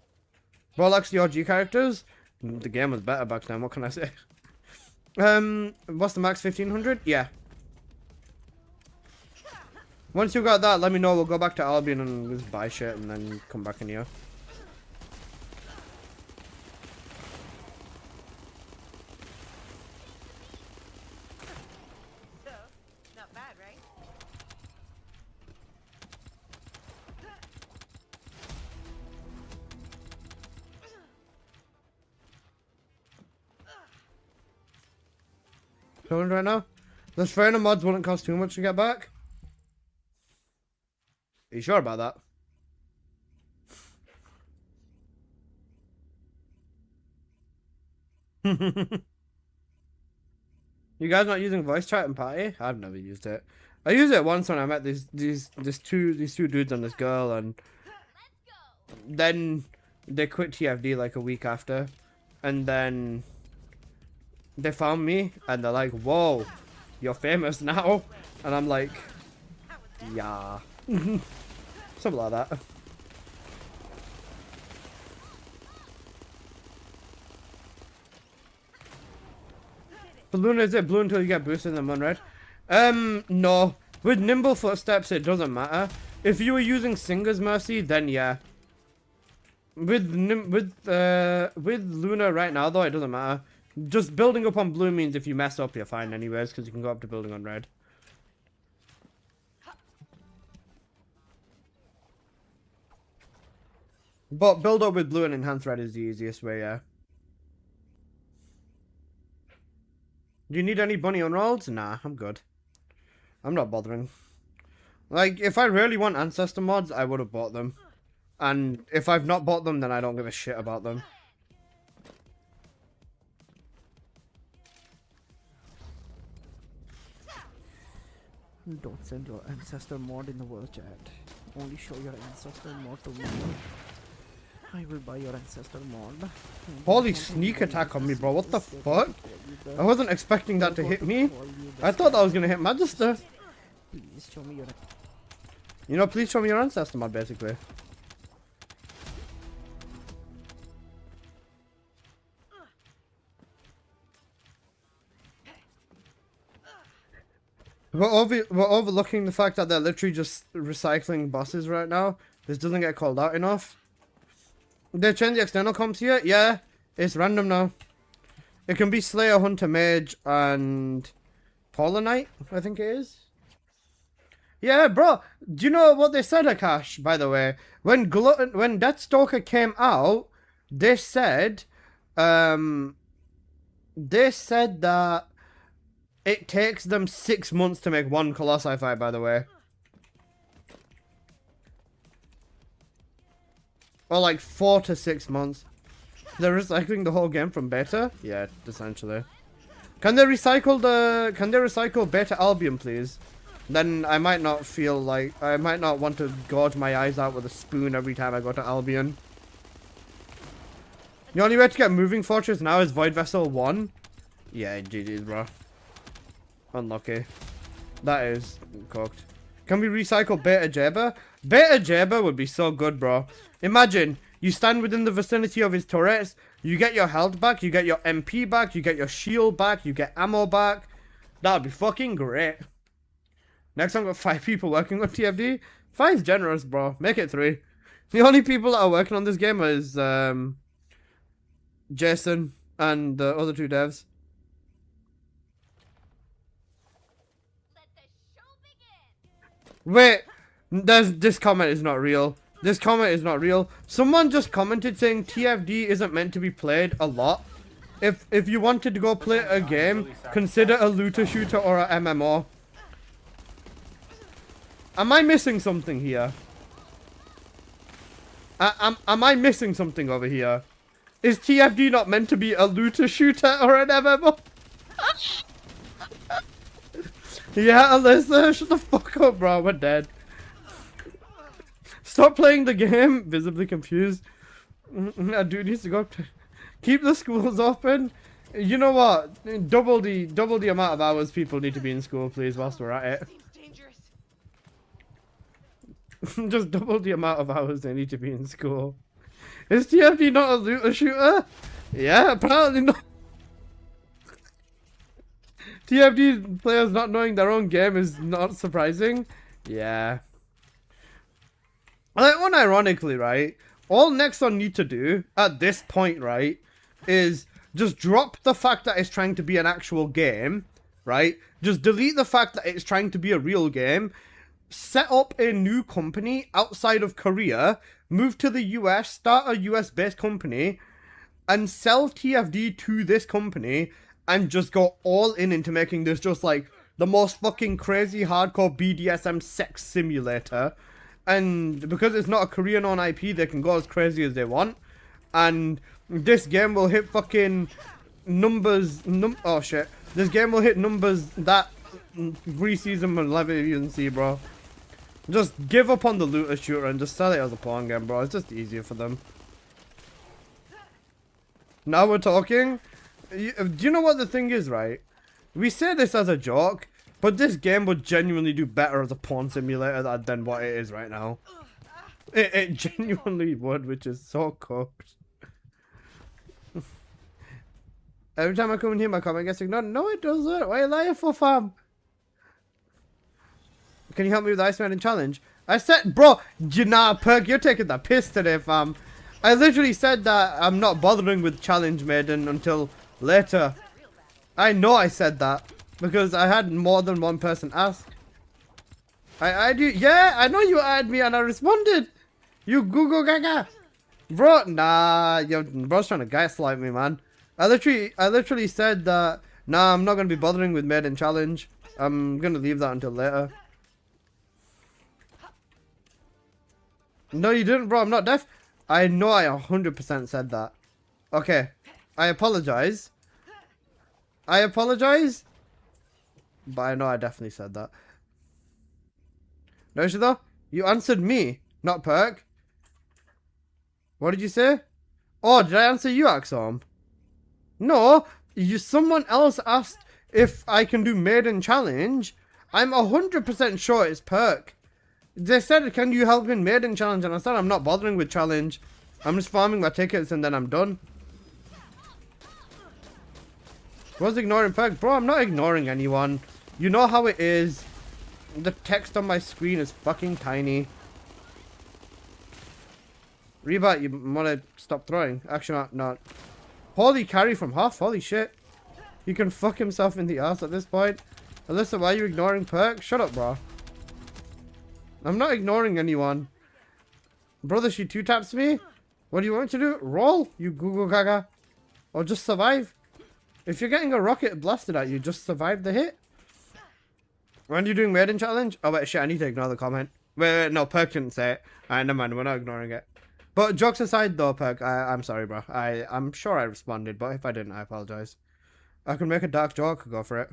Speaker 1: Rolex the OG characters, the game was better back then, what can I say? What's the max, 1500? Yeah. Once you got that, let me know, we'll go back to Albion and just buy shit and then come back in here.
Speaker 3: So, not bad, right?
Speaker 1: Going right now? Those Freyna mods wouldn't cost too much to get back? Are you sure about that? You guys not using voice chat in party? I've never used it. I used it once when I met these two dudes and this girl, and then they quit TFD like a week after, and then they found me and they're like, "Whoa, you're famous now," and I'm like, "Yeah," something like that. Balloon, is it blue until you get boosted in the Munred? No. With Nimble Footsteps, it doesn't matter. If you were using Singer's Mercy, then yeah. With Luna right now, though, it doesn't matter. Just building up on blue means if you mess up, you're fine anyways, because you can go up to building on red. But build up with blue and enhance red is the easiest way, yeah. Do you need any bunny unrolls? Nah, I'm good. I'm not bothering. Like, if I really want ancestor mods, I would have bought them. And if I've not bought them, then I don't give a shit about them.
Speaker 4: Don't send your ancestor mod in the world chat. Only show your ancestor mod to me. I will buy your ancestor mod.
Speaker 1: Holy sneak attack on me, bro. What the fuck? I wasn't expecting that to hit me. I thought that was gonna hit Magister.
Speaker 4: Please show me your...
Speaker 1: You know, please show me your ancestor mod, basically. We're overlooking the fact that they're literally just recycling bosses right now. This doesn't get called out enough. They changed the external comps here? Yeah, it's random now. It can be Slayer, Hunter, Mage, and Polonite, I think it is. Yeah, bro. Do you know what they said, Akash, by the way? When Deathstalker came out, they said that it takes them 6 months to make one Colossi fight, by the way. Or like 4 to 6 months. They're recycling the whole game from beta? Yeah, essentially. Can they recycle Beta Albion, please? Then I might not feel like... I might not want to gouge my eyes out with a spoon every time I go to Albion. The only way to get Moving Fortress now is Void Vessel 1. Yeah, GG's, bro. Unlucky. That is cooked. Can we recycle Beta Jaber? Beta Jaber would be so good, bro. Imagine, you stand within the vicinity of his turrets, you get your health back, you get your MP back, you get your shield back, you get ammo back. That would be fucking great. Next time, got 5 people working on TFD. 5's generous, bro. Make it 3. The only people that are working on this game is Jason and the other 2 devs. Wait, this comment is not real. This comment is not real. Someone just commented saying TFD isn't meant to be played a lot. If you wanted to go play a game, consider a looter shooter or a MMO. Am I missing something here? Am I missing something over here? Is TFD not meant to be a looter shooter or an MMO? Yeah, Alyssa, shut the fuck up, bro. We're dead. Stop playing the game. Visibly confused. A dude needs to go. Keep the schools open. You know what? Double the amount of hours people need to be in school, please, whilst we're at it.
Speaker 3: Seems dangerous.
Speaker 1: Just double the amount of hours they need to be in school. Is TFD not a looter shooter? Yeah, apparently not. TFD players not knowing their own game is not surprising. Yeah. Like, unironically, right? All Nexon need to do at this point, right, is just drop the fact that it's trying to be an actual game, right? Just delete the fact that it's trying to be a real game. Set up a new company outside of Korea, move to the US, start a US based company, and sell TFD to this company, and just go all in into making this just like the most fucking crazy hardcore BDSM sex simulator. And because it's not a Korean owned IP, they can go as crazy as they want. And this game will hit fucking numbers. Oh shit. This game will hit numbers that pre-season will never even see, bro. Just give up on the looter shooter and just sell it as a pawn game, bro. It's just easier for them. Now we're talking. Do you know what the thing is, right? We say this as a joke, but this game would genuinely do better as a pawn simulator than what it is right now. It genuinely would, which is so cooked. Every time I come in here, my comment gets ignored. No, it doesn't. Why are you lying for, fam? Can you help me with the Ice Maiden challenge? I said, bro, Perk, you're taking the piss today, fam. I literally said that I'm not bothering with Challenge Maiden until later. I know I said that because I had more than one person ask. I do. Yeah, I know you added me and I responded. You Google Gaga. Bro, nah, your bro's trying to gaslight me, man. I literally said that, nah, I'm not going to be bothering with Maiden Challenge. I'm going to leave that until later. No, you didn't, bro. I'm not deaf. I know I 100% said that. Okay. I apologize. I apologize. But I know I definitely said that. No, Shida? You answered me, not Perk. What did you say? Oh, did I answer you, Axom? No, someone else asked if I can do Maiden Challenge. I'm 100% sure it's Perk. They said, can you help in Maiden Challenge? And I said, I'm not bothering with Challenge. I'm just farming my tickets and then I'm done. Was ignoring Perk? Bro, I'm not ignoring anyone. You know how it is. The text on my screen is fucking tiny. Reba, you want to stop throwing? Actually, not. Holy carry from half. Holy shit. He can fuck himself in the ass at this point. Alyssa, why are you ignoring Perk? Shut up, bro. I'm not ignoring anyone. Brother, she two taps me? What do you want me to do? Roll, you Google Gaga. Or just survive. If you're getting a rocket blasted at you, just survive the hit. When are you doing Maiden Challenge? Oh, wait, shit, I need to ignore the comment. Wait, no, Perk didn't say it. Alright, never mind, we're not ignoring it. But jokes aside, though, Perk, I'm sorry, bro. I'm sure I responded, but if I didn't, I apologize. I can make a dark joke. Go for it.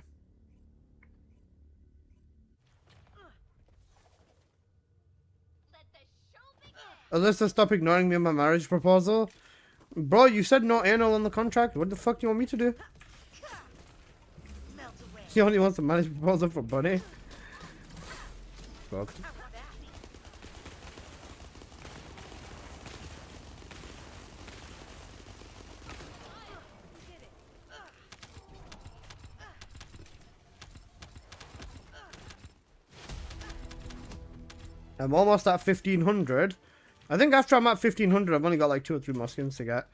Speaker 1: Alyssa, stop ignoring me on my marriage proposal. Bro, you said no anal on the contract. What the fuck do you want me to do?
Speaker 3: Melt away.
Speaker 1: He only wants a marriage proposal for Bunny. Fuck.
Speaker 3: How about that?
Speaker 1: I'm almost at 1500. I think after I'm at 1500, I've only got like 2 or 3 more skins to get.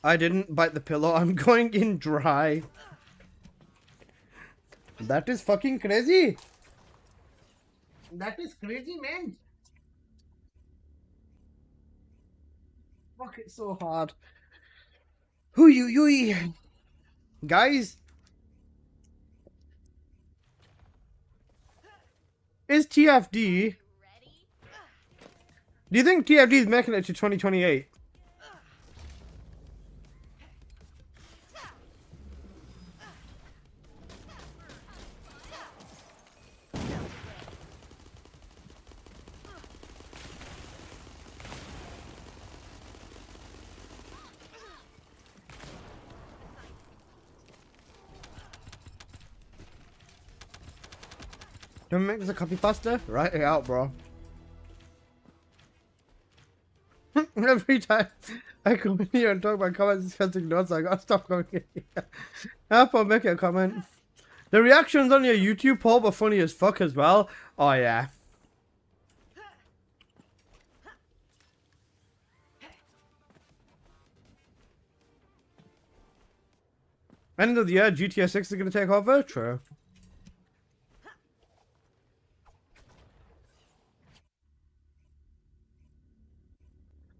Speaker 1: I didn't bite the pillow. I'm going in dry. That is fucking crazy. That is crazy, man. Fuck, it's so hard. Hoo-yoo-yoo. Guys. Is TFD... Do you think TFD is making it to 2028? Don't make this a copy pasta? Write it out, bro. Every time I come in here and talk about comments discussing notes, I gotta stop coming in here. I'll make a comment. The reactions on your YouTube poll were funny as fuck as well. Oh yeah. End of the year, GTA 6 is gonna take over? True.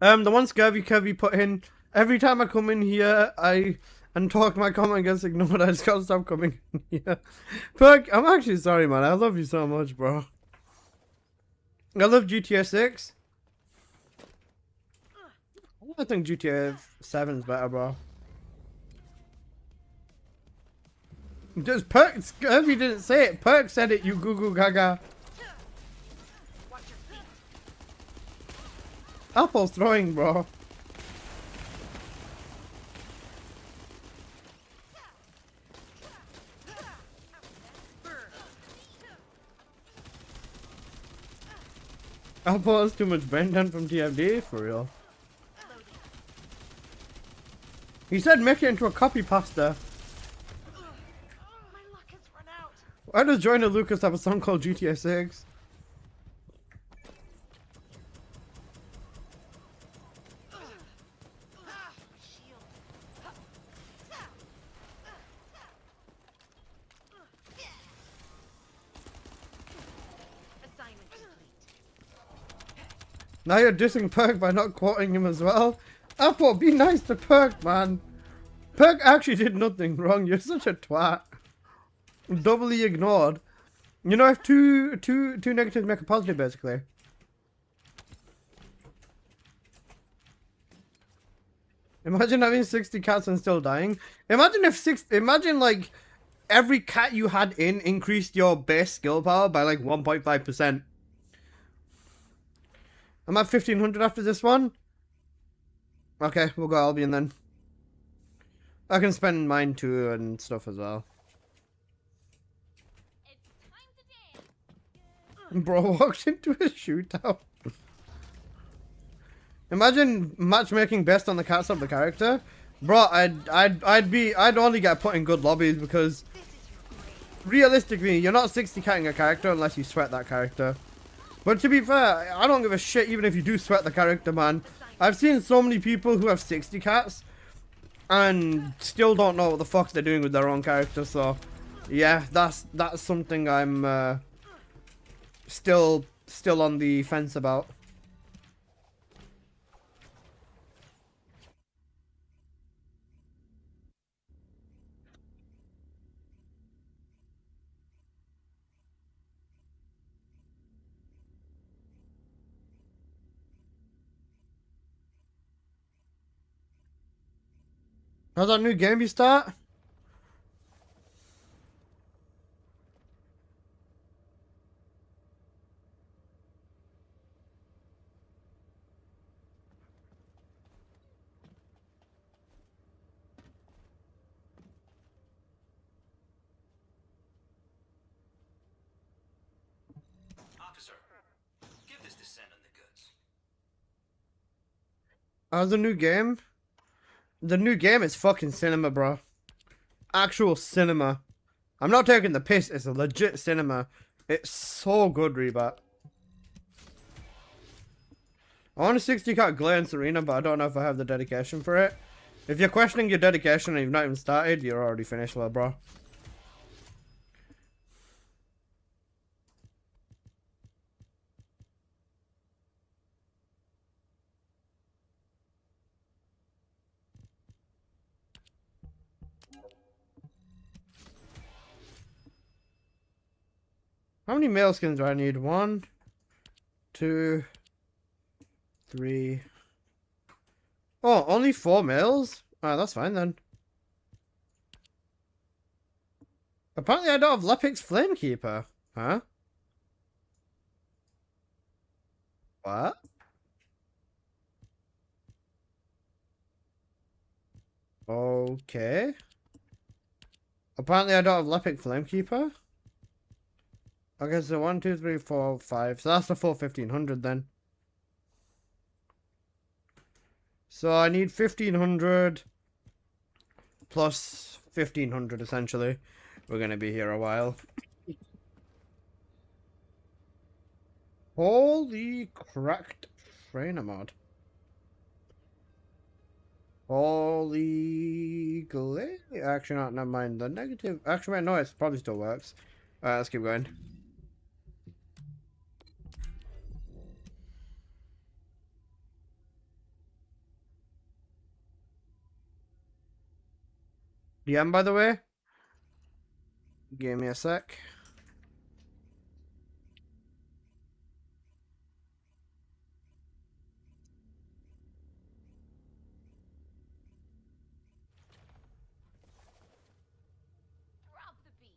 Speaker 1: The one Scurvy Curvy put in, every time I come in here, and talk, my comment gets ignored. I just gotta stop coming in here. Perk, I'm actually sorry, man. I love you so much, bro. I love GTA 6. I think GTA 7 is better, bro. Just Perk, Scurvy didn't say it. Perk said it, you goo goo gaga.
Speaker 3: Watch your feet.
Speaker 1: Apple's throwing, bro. Apple has too much brain done from TFD, for real. He said make it into a copy pasta.
Speaker 3: My luck has run out.
Speaker 1: Why does Joyner Lucas have a song called GTA 6?
Speaker 3: Shield. Assignment complete.
Speaker 1: Now you're dissing Perk by not quoting him as well. Apple, be nice to Perk, man. Perk actually did nothing wrong. You're such a twat. Doubly ignored. You know, if two negatives make a positive, basically. Imagine having 60 cats and still dying. Imagine like every cat you had in increased your base skill power by like 1.5%. I'm at 1500 after this one. Okay, we'll go Albion then. I can spend mine too and stuff as well.
Speaker 3: It's time to dance.
Speaker 1: Bro walked into a shootout. Imagine matchmaking based on the cats of the character. Bro, I'd only get put in good lobbies because
Speaker 3: This is your grave.
Speaker 1: realistically, you're not 60 catting a character unless you sweat that character. But to be fair, I don't give a shit even if you do sweat the character, man. I've seen so many people who have 60 cats and still don't know what the fuck they're doing with their own character, so yeah, that's something I'm still on the fence about. How's that new game you start?
Speaker 5: Officer, give this descendant the goods.
Speaker 1: How's the new game? The new game is fucking cinema, bro. Actual cinema. I'm not taking the piss. It's a legit cinema. It's so good, Rebat. I want a 60 cat Glance Arena, but I don't know if I have the dedication for it. If you're questioning your dedication and you've not even started, you're already finished, well, bro. How many male skins do I need? 1, 2, 3. Oh, only 4 males? Alright, that's fine then. Apparently I don't have Lepix Flamekeeper. Huh? What? Okay. Apparently I don't have Lepic Flamekeeper. Okay, so 1, 2, 3, 4, 5. So that's the full 1500 then. So I need 1500 plus 1500 essentially. We're gonna be here a while. Holy cracked trainer mod. Holy glitch. Actually, not, never mind. The negative. Actually, wait, no, it probably still works. Alright, let's keep going. DM, by the way. Give me a sec.
Speaker 3: Drop the beat.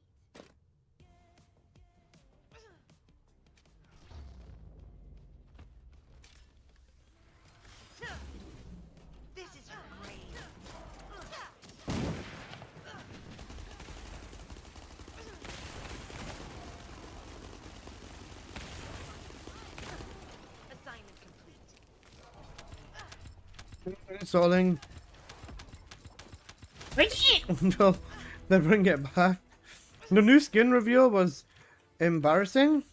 Speaker 3: This is your grave. Assignment complete.
Speaker 1: Installing. Until they bring it back. The new skin reveal was embarrassing.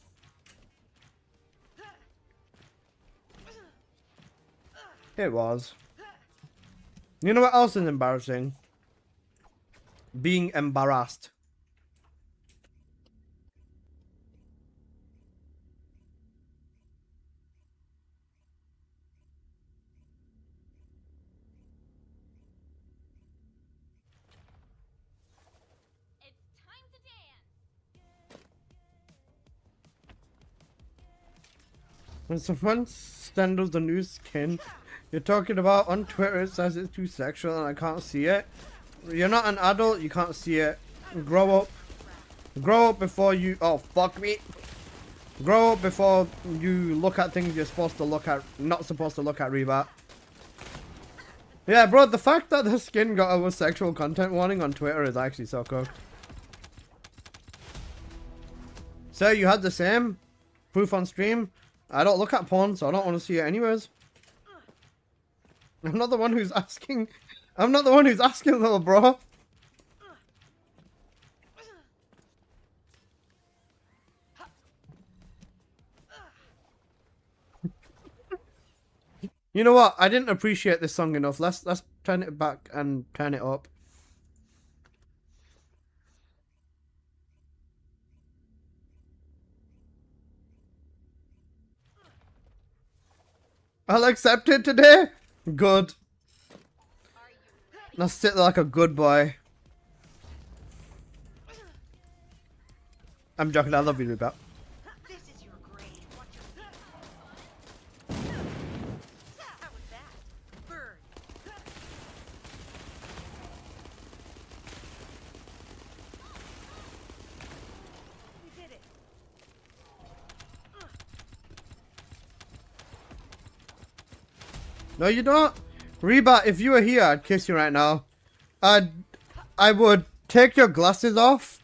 Speaker 1: It was. You know what else is embarrassing? Being embarrassed.
Speaker 3: It's time to dance.
Speaker 1: When someone sends us the new skin you're talking about on Twitter, it says it's too sexual and I can't see it. You're not an adult, you can't see it. Grow up. Grow up before you... Oh, fuck me. Grow up before you look at things you're supposed to look at... Not supposed to look at, Rebat. Yeah, bro, the fact that the skin got a sexual content warning on Twitter is actually so cool. So, you had the same proof on stream. I don't look at porn, so I don't want to see it anyways. I'm not the one who's asking. I'm not the one who's asking, little bro. You know what? I didn't appreciate this song enough. Let's turn it back and turn it up. I'll accept it today. Good. I'll sit there like a good boy. I'm joking. I love you, Reba.
Speaker 3: This is your grave. Watch your... How was that? Burn.
Speaker 1: No, you don't. Reba, if you were here, I'd kiss you right now. I would take your glasses off.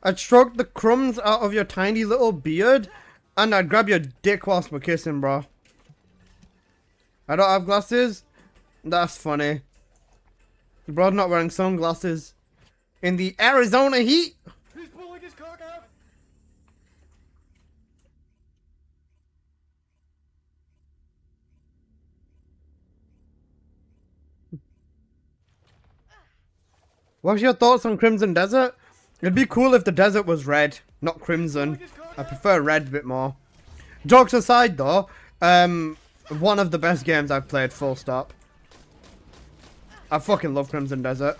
Speaker 1: I'd stroke the crumbs out of your tiny little beard. And I'd grab your dick whilst we're kissing, bro. I don't have glasses? That's funny. Bro's not wearing sunglasses. In the Arizona heat?
Speaker 2: He's pulling his cock out.
Speaker 1: What's your thoughts on Crimson Desert? It'd be cool if the desert was red, not crimson. I prefer red a bit more. Jokes aside though, one of the best games I've played, full stop. I fucking love Crimson Desert.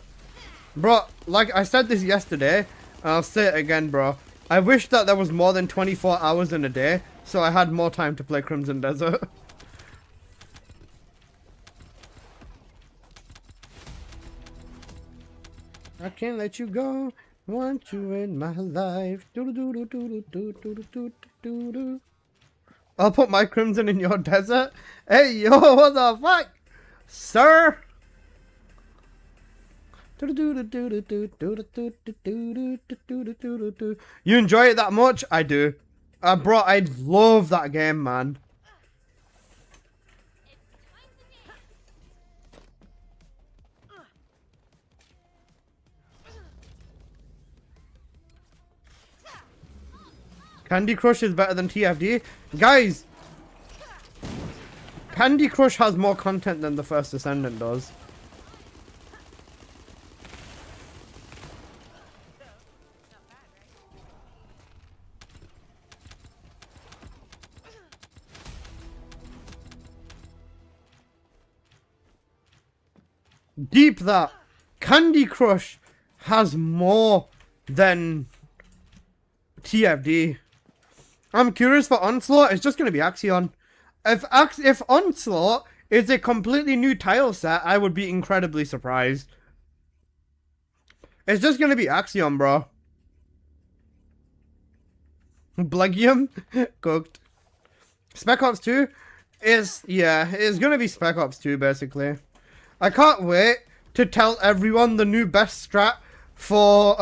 Speaker 1: Bro, like I said this yesterday, and I'll say it again, bro. I wish that there was more than 24 hours in a day, so I had more time to play Crimson Desert. I can't let you go. Want you in my life. I'll put my crimson in your desert. Hey, yo, what the fuck? Sir? You enjoy it that much? I do. Bro, I love that game, man. Candy Crush is better than TFD. Guys, Candy Crush has more content than the First Descendant does. Deep that. Candy Crush has more than TFD. I'm curious for Onslaught. It's just going to be Axion. If Onslaught is a completely new tile set, I would be incredibly surprised. It's just going to be Axion, bro. Blegium? Cooked. Spec Ops 2 is, yeah, it's going to be Spec Ops 2, basically. I can't wait to tell everyone the new best strat for,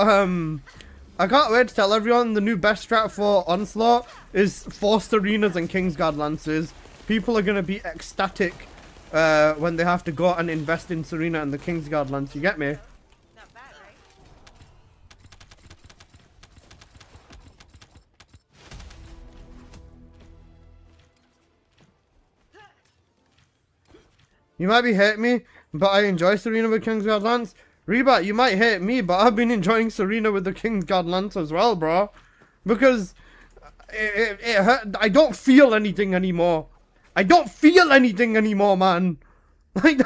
Speaker 1: I can't wait to tell everyone the new best strat for Onslaught is Forced Arenas and Kingsguard Lances. People are going to be ecstatic when they have to go and invest in Serena and the Kingsguard Lance. You get me?
Speaker 3: Not bad, right?
Speaker 1: You might be hating me, but I enjoy Serena with Kingsguard Lance. Reba, you might hate me, but I've been enjoying Serena with the Kingsguard Lance as well, bro. Because it hurt. I don't feel anything anymore. I don't feel anything anymore, man. Like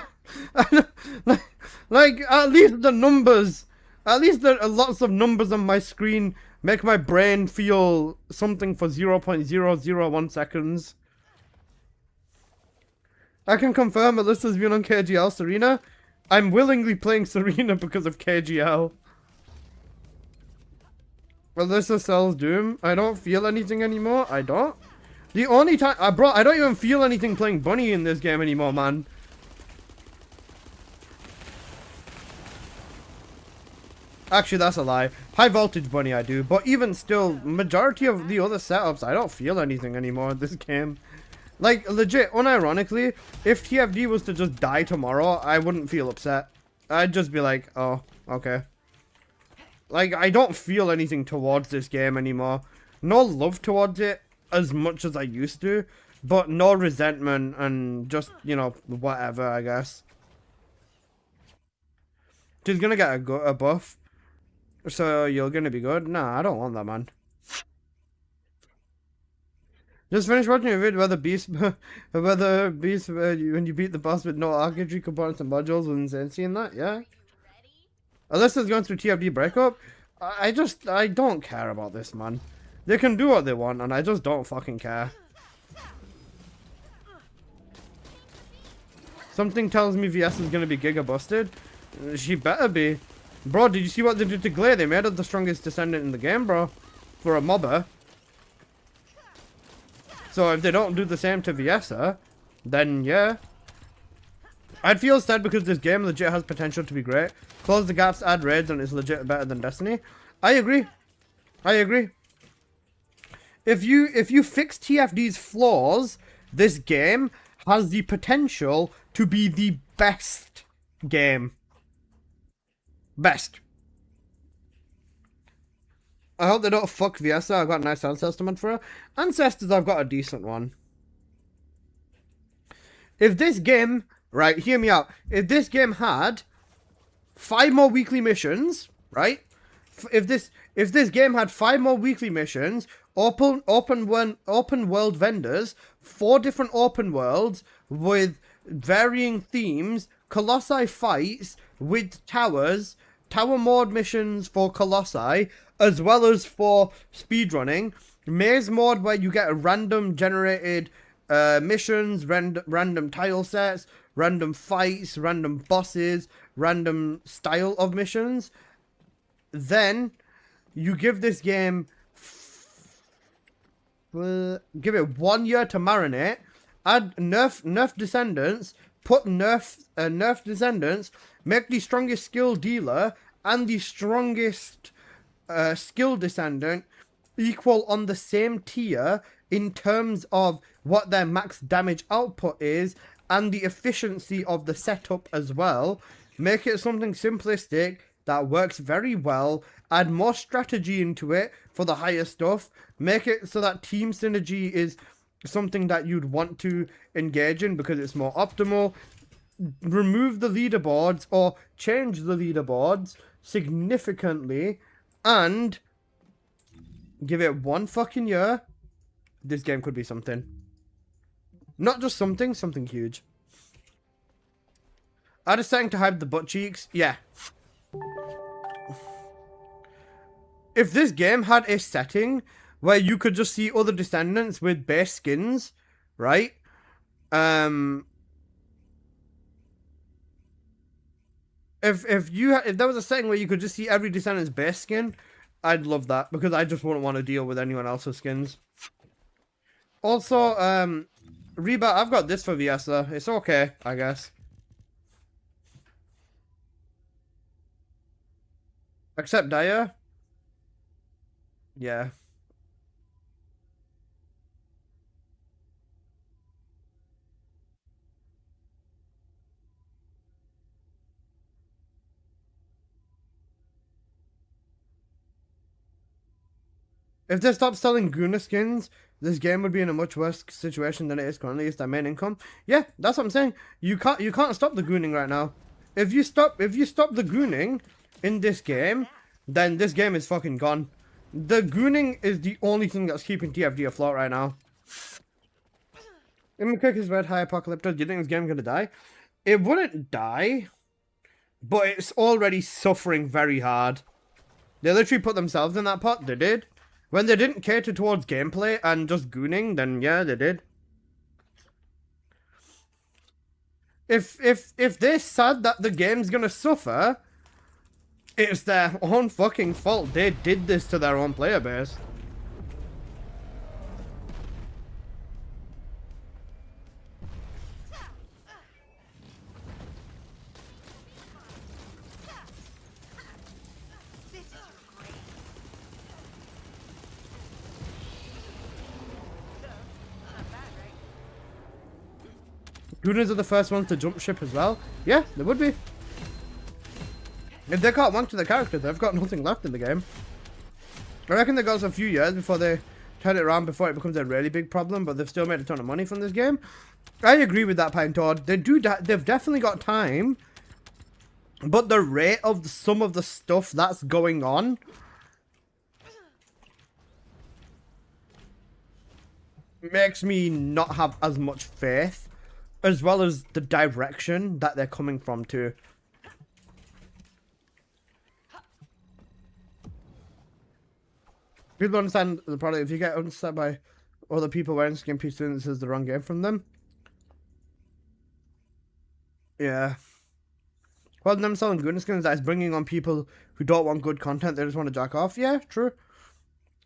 Speaker 1: at least the numbers, at least there are lots of numbers on my screen make my brain feel something for 0.001 seconds. I can confirm Alyssa's been on KGL Serena. I'm willingly playing Serena because of KGL. Alyssa sells Doom. I don't feel anything anymore. I don't. The only time... bro, I don't even feel anything playing Bunny in this game anymore, man. Actually, that's a lie. High Voltage Bunny I do. But even still, majority of the other setups, I don't feel anything anymore in this game. Like, legit, unironically, if TFD was to just die tomorrow, I wouldn't feel upset. I'd just be like, oh, okay. Like, I don't feel anything towards this game anymore. No love towards it as much as I used to, but no resentment and just, you know, whatever, I guess. She's gonna get a buff, so you're gonna be good? Nah, I don't want that, man. Just finished watching a video where the beast, when you beat the boss with no archery components and modules was insane. Seeing that, yeah. Alyssa's going through TFD breakup. I don't care about this, man. They can do what they want, and I just don't fucking care. Something tells me VS is gonna be giga busted. She better be. Bro, did you see what they did to Glare? They made her the strongest descendant in the game, bro. For a mobber. So if they don't do the same to Viessa, then yeah. I'd feel sad because this game legit has potential to be great. Close the gaps, add raids, and it's legit better than Destiny. I agree. I agree. If you fix TFD's flaws, this game has the potential to be the best game. Best. I hope they don't fuck Viessa. I've got a nice Ancestor mod for her. Ancestors, I've got a decent one. If this game, right, hear me out. If this game had 5 more weekly missions, right? If this game had 5 more weekly missions, open world vendors, 4 different open worlds with varying themes, Colossi fights with towers, tower mode missions for Colossi, as well as for speedrunning, maze mode where you get a random generated missions, random tile sets, random fights, random bosses, random style of missions. Then you give this game give it 1 year to marinate, add nerf descendants, put nerf descendants, make the strongest skill dealer and the strongest skill descendant equal on the same tier in terms of what their max damage output is and the efficiency of the setup as well. Make it something simplistic that works very well. Add more strategy into it for the higher stuff. Make it so that team synergy is something that you'd want to engage in because it's more optimal. Remove the leaderboards or change the leaderboards significantly and give it 1 fucking year. This game could be something. Not just something, something huge. Add a setting to hide the butt cheeks. Yeah. If this game had a setting where you could just see other descendants with base skins, right? If there was a setting where you could just see every descendant's base skin, I'd love that because I just wouldn't want to deal with anyone else's skins. Also, Reba, I've got this for Viessa. It's okay, I guess. Except Daya. Yeah. If they stopped selling Guna skins, this game would be in a much worse situation than it is currently. It's their main income. Yeah, that's what I'm saying. You can't stop the gooning right now. If you stop the gooning in this game, then this game is fucking gone. The gooning is the only thing that's keeping TFD afloat right now. Immicook is red high apocalyptic. Do you think this game's gonna die? It wouldn't die, but it's already suffering very hard. They literally put themselves in that pot. They did. When they didn't cater towards gameplay and just gooning, then yeah, they did. If they're sad that the game's gonna suffer, it's their own fucking fault. They did this to their own player base. Gooners are the first ones to jump ship as well. Yeah, they would be. If they can't wank to the character, they've got nothing left in the game. I reckon they got a few years before they turn it around before it becomes a really big problem, but they've still made a ton of money from this game. I agree with that, Pine Todd. They've definitely got time, but the rate of some of the stuff that's going on makes me not have as much faith, as well as the direction that they're coming from too. People understand the product. If you get understood by other people wearing skin piece, this is the wrong game from them. Yeah. Well, them selling goodness skins, that is bringing on people who don't want good content. They just want to jack off. Yeah, true.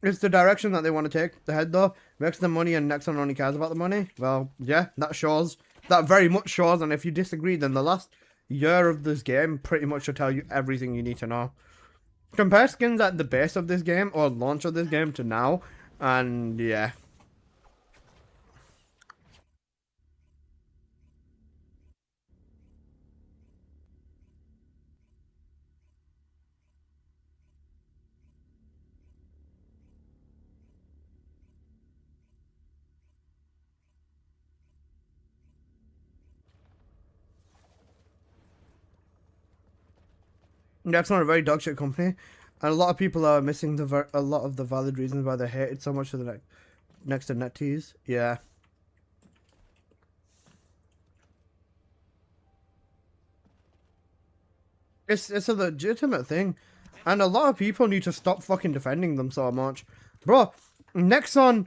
Speaker 1: It's the direction that they want to take the head, though. Makes the money and Nexon only cares about the money. Well, yeah, that shows. That very much shows, and if you disagree, then the last year of this game pretty much should tell you everything you need to know. Compare skins at the base of this game, or launch of this game, to now, and yeah. That's not a very dog shit company, and a lot of people are missing a lot of the valid reasons why they hate it so much for the next to net teas. Yeah. It's a legitimate thing, and a lot of people need to stop fucking defending them so much, bro. Nexon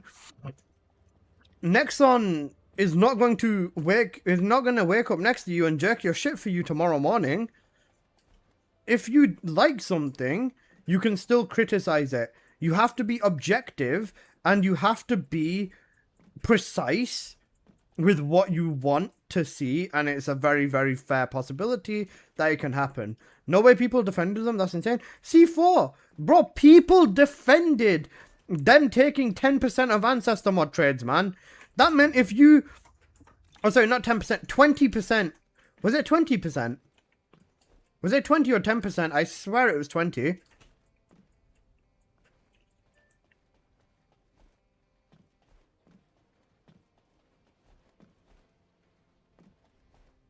Speaker 1: is not going to wake up next to you and jerk your shit for you tomorrow morning. If you like something, you can still criticize it. You have to be objective, and you have to be precise with what you want to see, and it's a very, very fair possibility that it can happen. No way people defended them, that's insane. C4, bro, people defended them taking 10% of ancestor mod trades, man. That meant if you, oh sorry, not 10%, 20%. Was it 20%? Was it 20 or 10%? I swear it was 20.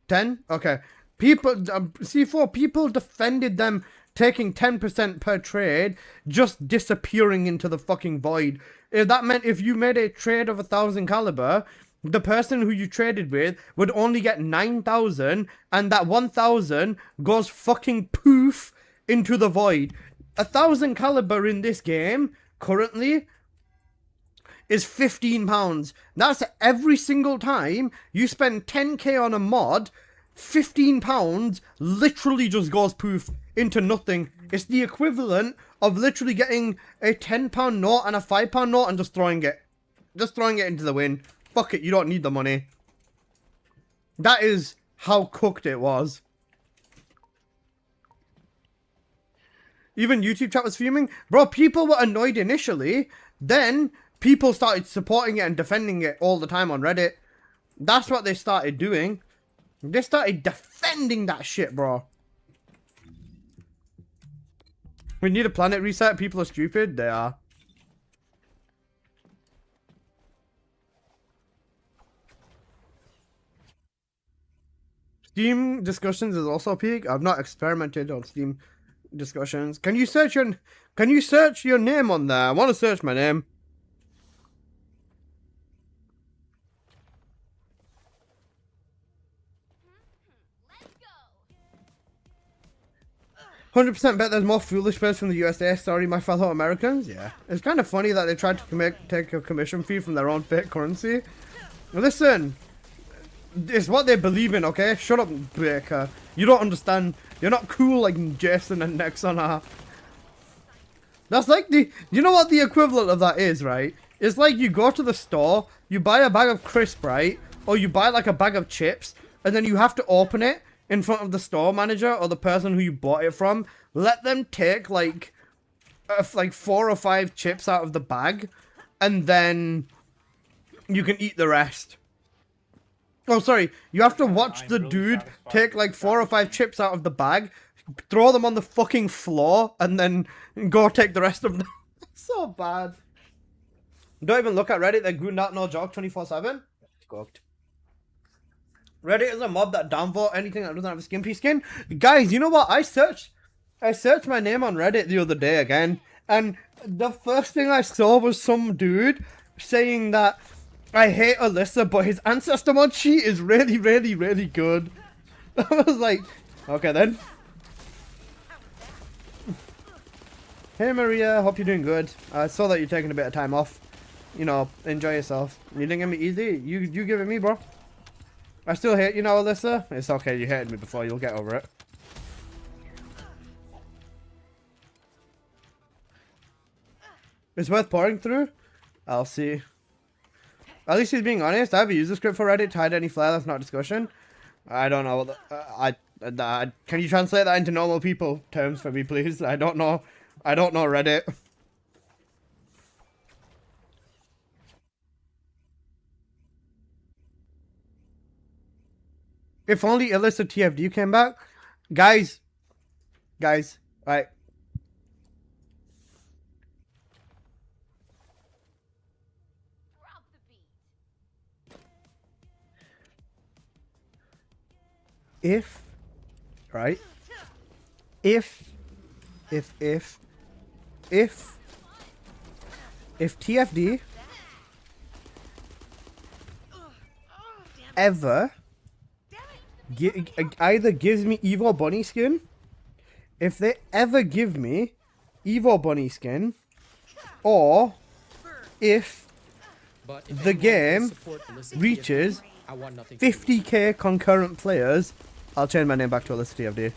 Speaker 1: 10? Okay. People, C4, people defended them taking 10% per trade, just disappearing into the fucking void. That meant if you made a trade of 1,000 caliber, the person who you traded with would only get 9,000, and that 1,000 goes fucking poof into the void. 1,000 caliber in this game, currently, is £15. That's every single time you spend 10k on a mod, £15 literally just goes poof into nothing. It's the equivalent of literally getting a £10 note and a £5 note and just throwing it into the wind. Fuck it, you don't need the money. That is how cooked it was. Even YouTube chat was fuming. Bro, people were annoyed initially. Then people started supporting it and defending it all the time on Reddit. That's what they started doing. They started defending that shit, bro. We need a planet reset. People are stupid. They are. Steam discussions is also peak. I've not experimented on Steam discussions. Can you search your name on there? I want to search my name.
Speaker 3: Let's go.
Speaker 1: 100% bet there's more foolish birds from the USA. Sorry, my fellow Americans. Yeah. It's kind of funny that they tried to take a commission fee from their own fake currency. Listen, it's what they believe in, okay? Shut up, Baker. You don't understand. You're not cool like Jason and Nexon are. That's like you know what the equivalent of that is, right? It's like you go to the store, you buy a bag of crisp, right? Or you buy like a bag of chips, and then you have to open it in front of the store manager or the person who you bought it from. Let them take like 4 or 5 chips out of the bag, and then you can eat the rest. Oh, sorry. You have to watch the dude take like 4 or 5 chips out of the bag, throw them on the fucking floor, and then go take the rest of them. So bad. Don't even look at Reddit. They're good, not no joke 24/7. Cooked. Reddit is a mob that downvote anything that doesn't have a skimpy skin. Guys, you know what? I searched my name on Reddit the other day again, and the first thing I saw was some dude saying that I hate Alyssa, but his ancestor mod sheet is really, really, really good. I was like, okay then. Hey Maria, hope you're doing good. I saw that you're taking a bit of time off. You know, enjoy yourself. You didn't get me easy. You give it me, bro. I still hate you now, Alyssa. It's okay, you hated me before. You'll get over it. It's worth pouring through. I'll see. At least he's being honest. I have a user script for Reddit to hide any flair that's not discussion. I don't know. What can you translate that into normal people terms for me, please? I don't know. I don't know Reddit. If only Illicit TFD came back. Guys, right.
Speaker 3: Drop the beat.
Speaker 1: If, right? If TFD ever either gives me Evo Bunny skin, if they ever give me Evo Bunny skin, or if the game reaches 50k concurrent players, I'll change my name back to Illicit TFD.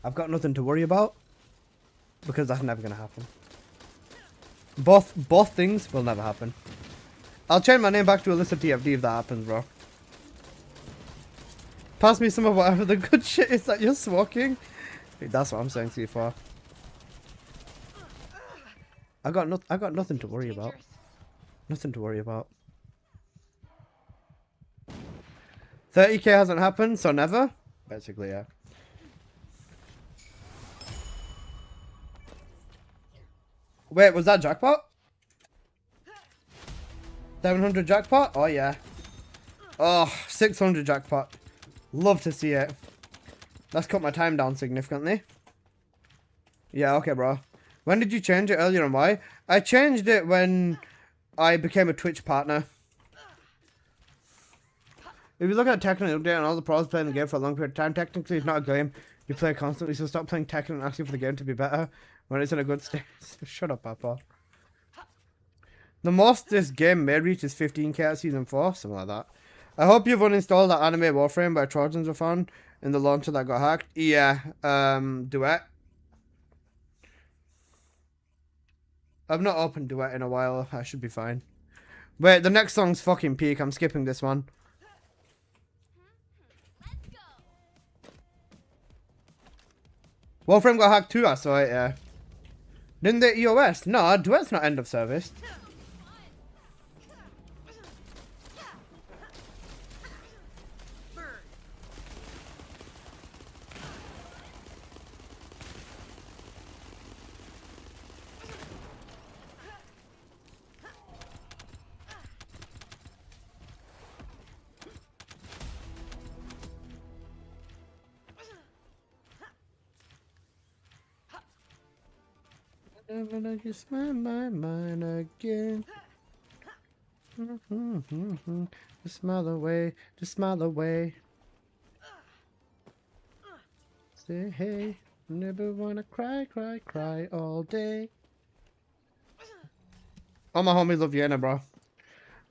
Speaker 1: I've got nothing to worry about because that's never gonna happen. Both things will never happen. I'll change my name back to Illicit TFD if that happens, bro. Pass me some of whatever the good shit is that you're smoking. Dude, that's what I'm saying to you for. I got nothing to worry about. Nothing to worry about. 30k hasn't happened, so never. Basically, yeah. Wait, was that jackpot? 700 jackpot? Oh yeah. Oh, 600 jackpot. Love to see it. Let's cut my time down significantly. Yeah, okay, bro. When did you change it earlier and why? I changed it when I became a Twitch partner. If you look at Tekken update and all the pros playing the game for a long period of time, technically it's not a game you play constantly, so stop playing Tekken and asking for the game to be better when it's in a good state. Shut up, Papa. The most this game may reach is 15k at season 4, something like that. I hope you've uninstalled that anime Warframe by Trojans were found in the launcher that got hacked. Yeah, Duet. I've not opened Duet in a while. I should be fine. Wait, the next song's fucking peak. I'm skipping this one. Warframe got hacked too, I saw it, yeah. Didn't they EOS? No, Duet's not end of service. Never let you smile my mind again. Just smile away, just smile away. Say hey, never wanna cry, cry, cry all day. Oh, my homies love Vienna, bro.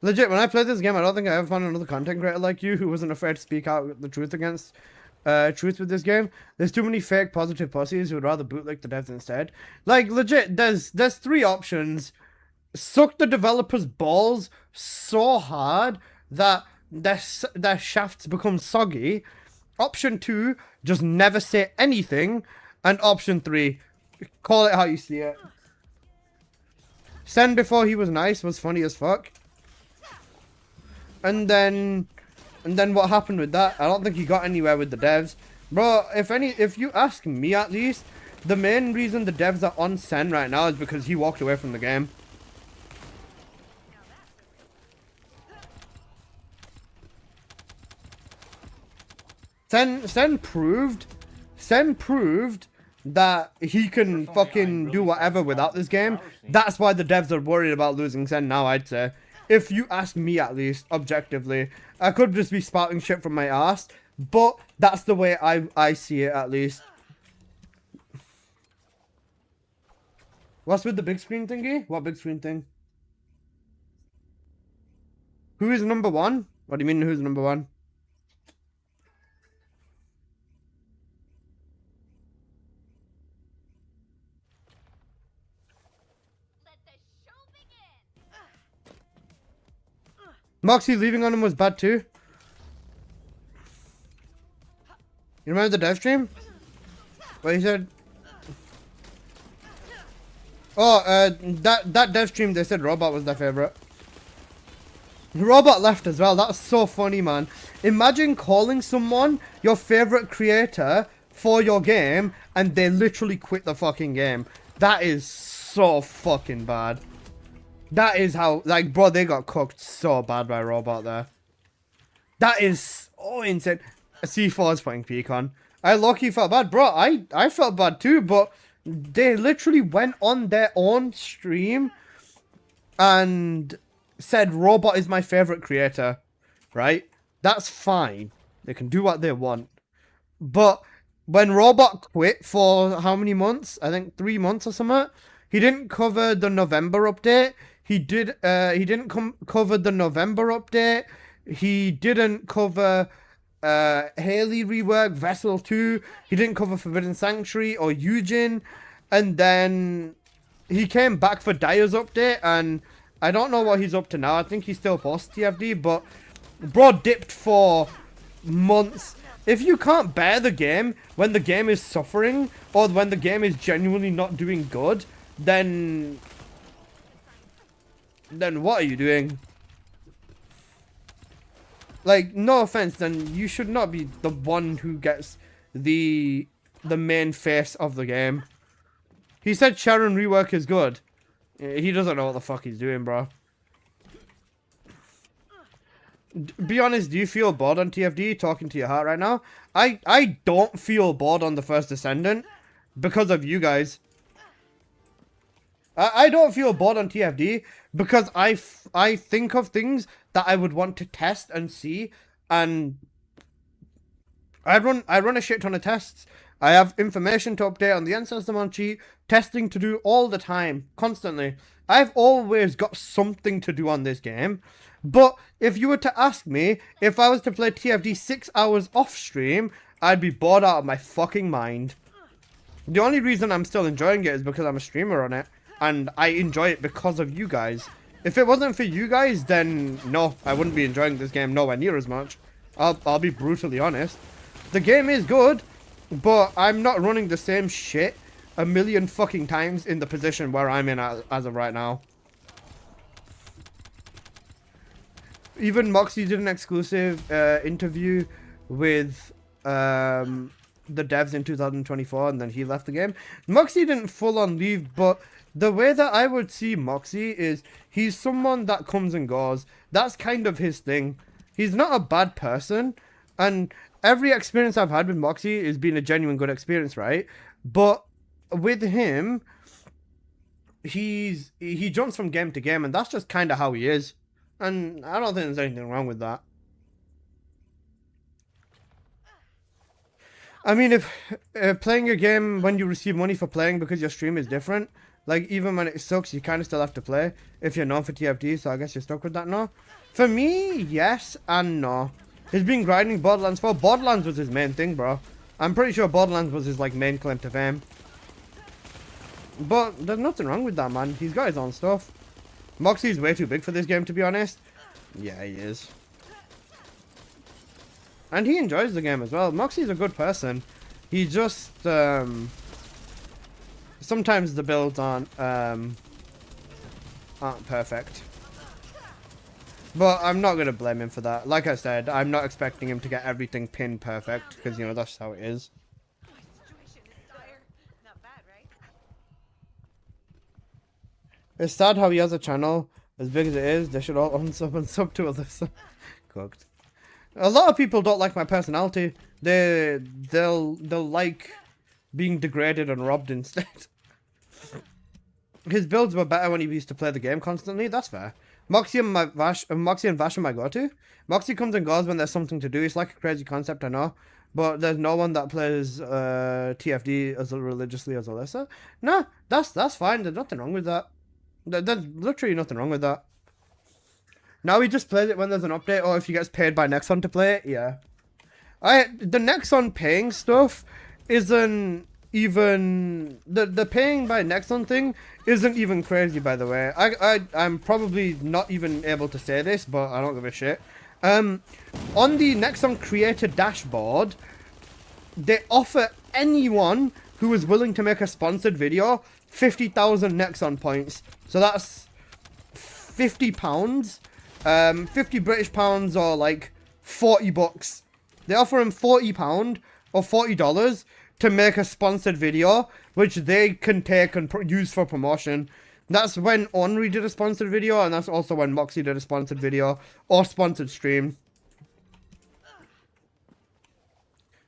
Speaker 1: Legit, when I played this game, I don't think I ever found another content creator like you who wasn't afraid to speak out the truth against truth with this game. There's too many fake positive pussies who would rather bootleg the devs instead. Like, legit, there's 3 options. Suck the developers' balls so hard that their shafts become soggy. Option 2, just never say anything. And option 3, call it how you see it. Sen before he was nice was funny as fuck. And then what happened with that? I don't think he got anywhere with the devs. Bro, if you ask me at least, the main reason the devs are on Sen right now is because he walked away from the game. Sen proved that he can fucking do whatever without this game. That's why the devs are worried about losing Sen now, I'd say. If you ask me at least, objectively. I could just be spouting shit from my ass, but that's the way I see it at least. What's with the big screen thingy? What big screen thing? Who is number 1? What do you mean who's number 1? Moxie leaving on him was bad too. You remember the dev stream? What he said? Oh, that dev stream, they said Robot was their favorite. Robot left as well. That's so funny, man. Imagine calling someone your favorite creator for your game and they literally quit the fucking game. That is so fucking bad. That is how, like, bro, they got cooked so bad by Robot there. That is so insane. C4 is putting peak on. I low-key felt bad. Bro, I felt bad too, but they literally went on their own stream and said Robot is my favorite creator, right? That's fine. They can do what they want. But when Robot quit for how many months? I think 3 months or something. He didn't cover the November update. He didn't cover the November update. He didn't cover Haley rework, Vessel 2. He didn't cover Forbidden Sanctuary or Eugen. And then he came back for Dyer's update, and I don't know what he's up to now. I think he's still post TFD, but bro dipped for months. If you can't bear the game when the game is suffering or when the game is genuinely not doing good, then what are you doing? Like, no offense, then you should not be the one who gets the main face of the game. He said Sharon rework is good. He doesn't know what the fuck he's doing, bro. Be honest, do you feel bored on TFD, talking to your heart right now? I don't feel bored on the First Descendant because of you guys. I don't feel bored on TFD because I think of things that I would want to test and see, and I run a shit ton of tests. I have information to update on the ancestor mon cheat, testing to do all the time, constantly. I've always got something to do on this game. But if you were to ask me if I was to play TFD 6 hours off stream, I'd be bored out of my fucking mind. The only reason I'm still enjoying it is because I'm a streamer on it, and I enjoy it because of you guys. If it wasn't for you guys, then no, I wouldn't be enjoying this game nowhere near as much. I'll be brutally honest. The game is good, but I'm not running the same shit a million fucking times in the position where I'm in as of right now. Even Moxie did an exclusive interview with the devs in 2024, and then he left the game. Moxie didn't full on leave, but the way that I would see Moxie is he's someone that comes and goes. That's kind of his thing. He's not a bad person, and every experience I've had with Moxie has been a genuine good experience, right? But with him, he jumps from game to game, and that's just kind of how he is. And I don't think there's anything wrong with that. I mean, if playing a game when you receive money for playing because your stream is different, like even when it sucks, you kind of still have to play if you're known for TFD, so I guess you're stuck with that now. For me, yes and no. He's been grinding Borderlands 4. Borderlands was his main thing, bro. I'm pretty sure Borderlands was his like main claim to fame. But there's nothing wrong with that, man. He's got his own stuff. Moxie's way too big for this game, to be honest. Yeah, he is. And he enjoys the game as well. Moxie's a good person. He just, sometimes the builds aren't perfect. But I'm not going to blame him for that. Like I said, I'm not expecting him to get everything pinned perfect, because, you know, that's how it is.
Speaker 3: My situation is dire. Not bad, right?
Speaker 1: It's sad how he has a channel as big as it is. They should all unsub and sub to others. Cooked. A lot of people don't like my personality. They'll like being degraded and robbed instead. His builds were better when he used to play the game constantly. That's fair. Moxie and Vash are my go-to. Moxie comes and goes when there's something to do. It's like a crazy concept, I know. But there's no one that plays TFD as religiously as Alyssa. No, that's fine. There's nothing wrong with that. There's literally nothing wrong with that. Now he just plays it when there's an update, or if he gets paid by Nexon to play it, yeah. The Nexon paying stuff isn't even the paying by Nexon thing isn't even crazy, by the way. I'm probably not even able to say this, but I don't give a shit. On the Nexon creator dashboard, they offer anyone who is willing to make a sponsored video 50,000 Nexon points. So that's £50, 50 British pounds, or like $40. They offer him £40 or $40 to make a sponsored video, which they can take and use for promotion. That's when Ornery did a sponsored video, and that's also when Moxie did a sponsored video or sponsored stream.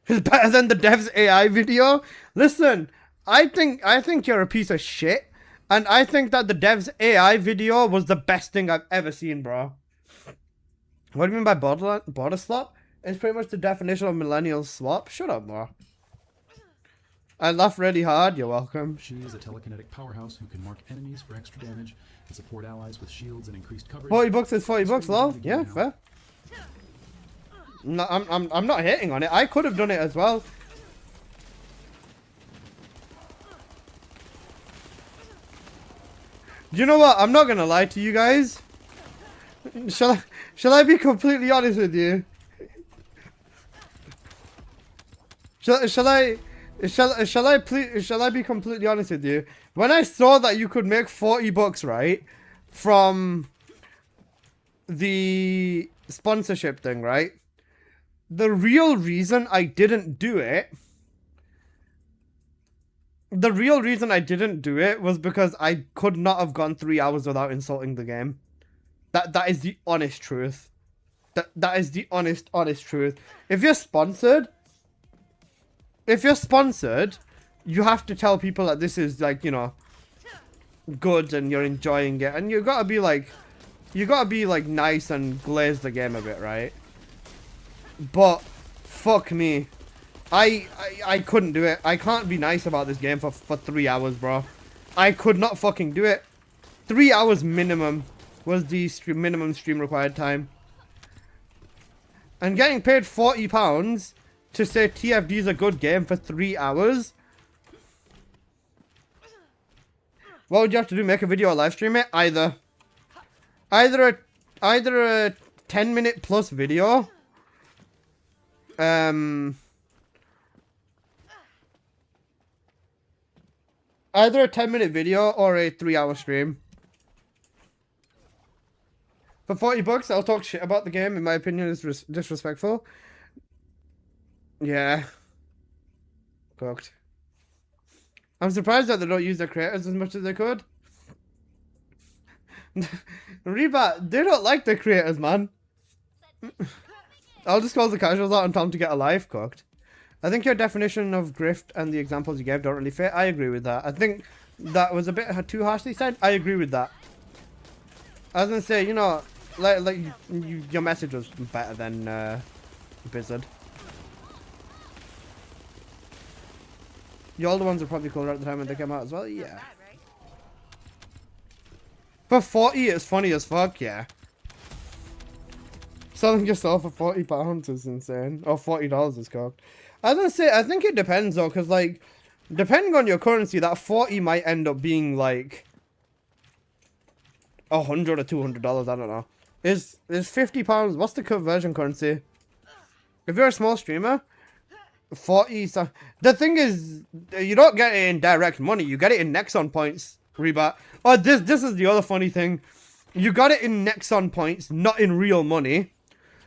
Speaker 1: It's better than the dev's AI video. Listen, I think you're a piece of shit, and I think that the dev's AI video was the best thing I've ever seen, bro. What do you mean by border slop? It's pretty much the definition of millennial swap. Shut up, bro. I laughed really hard. You're welcome.
Speaker 6: She is a telekinetic powerhouse who can mark enemies for extra damage and support allies with shields and increased coverage.
Speaker 1: $40 is $40, lol. Yeah, fair. No, I'm not hating on it. I could have done it as well. You know what? I'm not gonna lie to you guys. Shall I be completely honest with you? Shall I be completely honest with you? When I saw that you could make $40, right, from the sponsorship thing, right? The real reason I didn't do it was because I could not have gone 3 hours without insulting the game. That is the honest truth. That is the honest truth. If you're sponsored, you have to tell people that this is, like, you know, good and you're enjoying it, and you gotta be like nice and glaze the game a bit, right? But fuck me, I couldn't do it. I can't be nice about this game for 3 hours, bro. I could not fucking do it. 3 hours minimum was the minimum stream required time. And getting paid £40 to say TFD is a good game for 3 hours. What would you have to do? Make a video or live stream it? Either a 10-minute plus video. Either a 10-minute video or a 3-hour stream. For $40, I'll talk shit about the game. In my opinion, it's disrespectful. Yeah. Cooked. I'm surprised that they don't use their creators as much as they could. Reba, they don't like their creators, man. I'll just call the casuals out and tell them to get a life. Cooked. I think your definition of grift and the examples you gave don't really fit. I agree with that. I think that was a bit too harshly said. I agree with that. I was gonna say, you know, your message was better than Blizzard. The older ones are probably cooler at the time when they came out as well. Yeah. For 40, it's funny as fuck. Yeah. Selling yourself for £40 is insane. Or $40 is cocked. I was gonna say, I think it depends though, because like, depending on your currency, that 40 might end up being like $100 or $200. I don't know. Is £50? What's the conversion currency? If you're a small streamer, 40. So the thing is, you don't get it in direct money. You get it in Nexon points, Reba. Oh, this is the other funny thing. You got it in Nexon points, not in real money.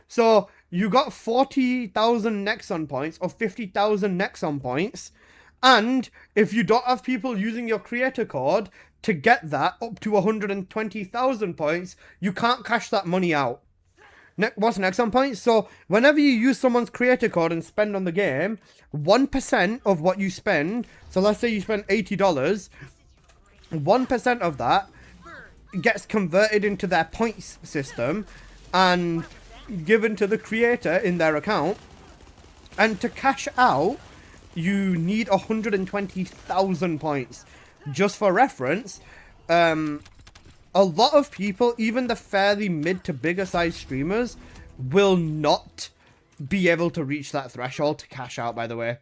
Speaker 1: So you got 40,000 Nexon points or 50,000 Nexon points, and if you don't have people using your creator code to get that up to 120,000 points, you can't cash that money out. What's Nexon points? So whenever you use someone's creator code and spend on the game, 1% of what you spend, so let's say you spend $80, 1% of that gets converted into their points system and given to the creator in their account. And to cash out, you need 120,000 points. Just for reference, a lot of people, even the fairly mid to bigger size streamers, will not be able to reach that threshold to cash out, by the way.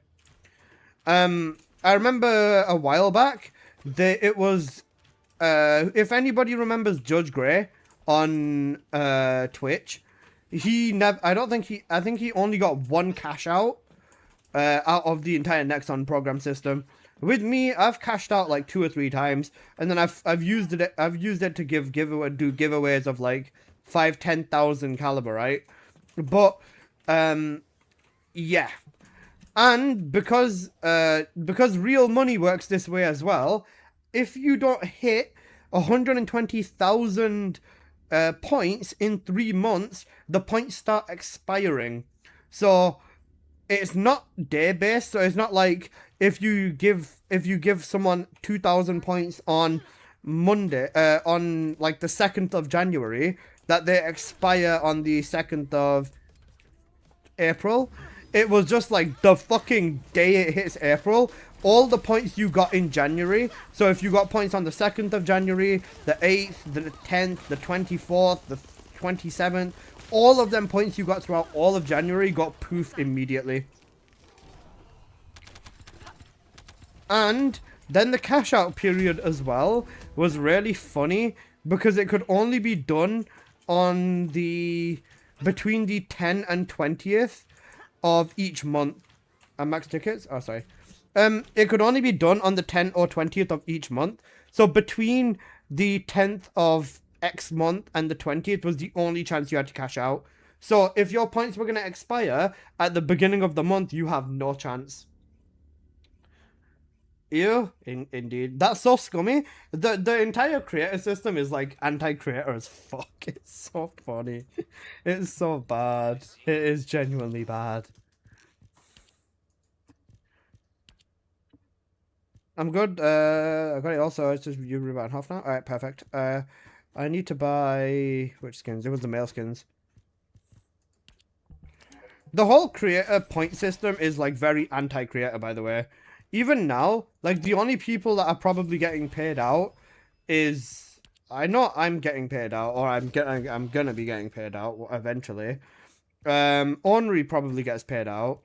Speaker 1: I remember a while back that it was, if anybody remembers Judge Grey on Twitch, he never. I think he only got one cash out out of the entire Nexon program system. With me, I've cashed out like 2 or 3 times, and then I've used it. I've used it to do giveaways of like 5,000-10,000 caliber, right? But yeah, and because real money works this way as well, if you don't hit 120,000 points in 3 months, the points start expiring. So it's not day based, so it's not like if you give someone 2,000 points on Monday, on like the 2nd of January, that they expire on the 2nd of April. It was just like the fucking day it hits April, all the points you got in January. So if you got points on the 2nd of January, the 8th, the 10th, the 24th, the 27th, all of them points you got throughout all of January got poof immediately. And then the cash out period as well was really funny because it could only be done on between the 10th and 20th of each month. And max tickets? Oh, sorry. It could only be done on the 10th or 20th of each month. So between the 10th of X month and the 20th was the only chance you had to cash out. So if your points were going to expire at the beginning of the month, you have no chance. Ew, indeed. That's so scummy. The entire creator system is like anti-creator as fuck. It's so funny. It's so bad. It is genuinely bad. I'm good. I got it also. It's just you about half now. Alright, perfect. I need to buy which skins? It was the male skins. The whole creator point system is like very anti-creator, by the way. Even now, like the only people that are probably getting paid out is I know I'm getting paid out, or I'm gonna be getting paid out eventually. Ornery probably gets paid out.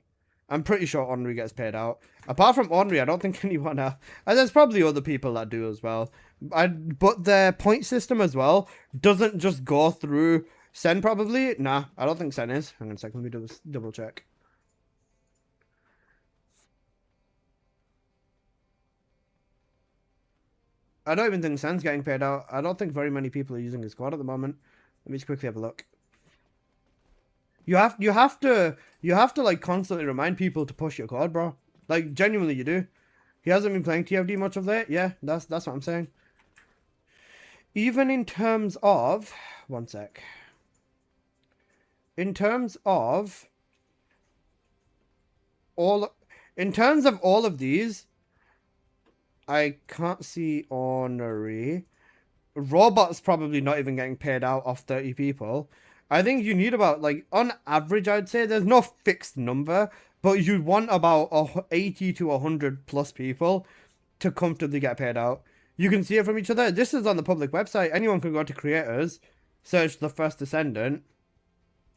Speaker 1: I'm pretty sure Ornery gets paid out. Apart from Ornery, I don't think anyone else. And there's probably other people that do as well. But their point system as well doesn't just go through Sen probably. Nah, I don't think Sen is. Hang on a second, let me double check. I don't even think Sen's getting paid out. I don't think very many people are using his squad at the moment. Let me just quickly have a look. You have to like constantly remind people to push your code, bro. Like genuinely you do. He hasn't been playing TFD much of late. Yeah, that's what I'm saying. Even in terms of one sec. In terms of all of these, I can't see Ornery. Robot's probably not even getting paid out off 30 people. I think you need about, like, on average, I'd say, there's no fixed number, but you'd want about 80 to 100 plus people to comfortably get paid out. You can see it from each other. This is on the public website. Anyone can go to creators, search the first descendant,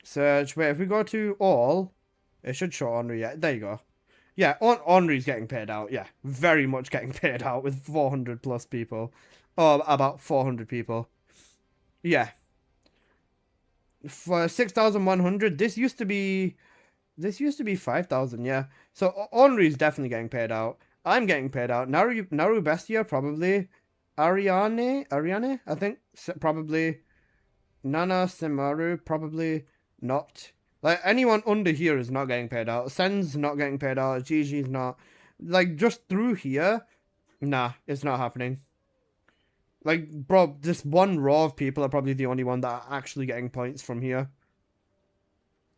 Speaker 1: search, wait, if we go to all, it should show Ornery. Yeah, there you go. Yeah, Ornery's getting paid out. Yeah, very much getting paid out with 400 plus people. Or about 400 people. Yeah. For 6,100, this used to be 5,000, yeah. So Ornery's definitely getting paid out. I'm getting paid out. Naru Bestia, probably. Ariane, I think. Probably. Nana Simaru, probably not. Like, anyone under here is not getting paid out. Sen's not getting paid out. Gigi's not. Like, just through here, nah, it's not happening. Like, bro, this one row of people are probably the only one that are actually getting points from here.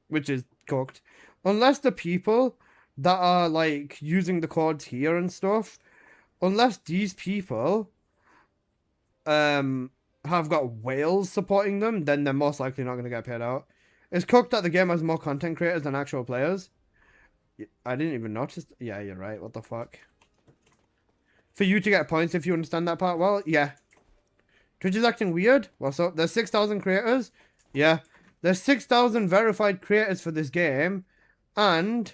Speaker 1: Which is cooked. Unless the people that are, like, using the codes here and stuff, unless these people have got whales supporting them, then they're most likely not going to get paid out. It's cooked that the game has more content creators than actual players. I didn't even notice. Yeah, you're right. What the fuck? For you to get points, if you understand that part well, yeah. Twitch is acting weird. What's up? There's 6,000 creators. Yeah. There's 6,000 verified creators for this game. And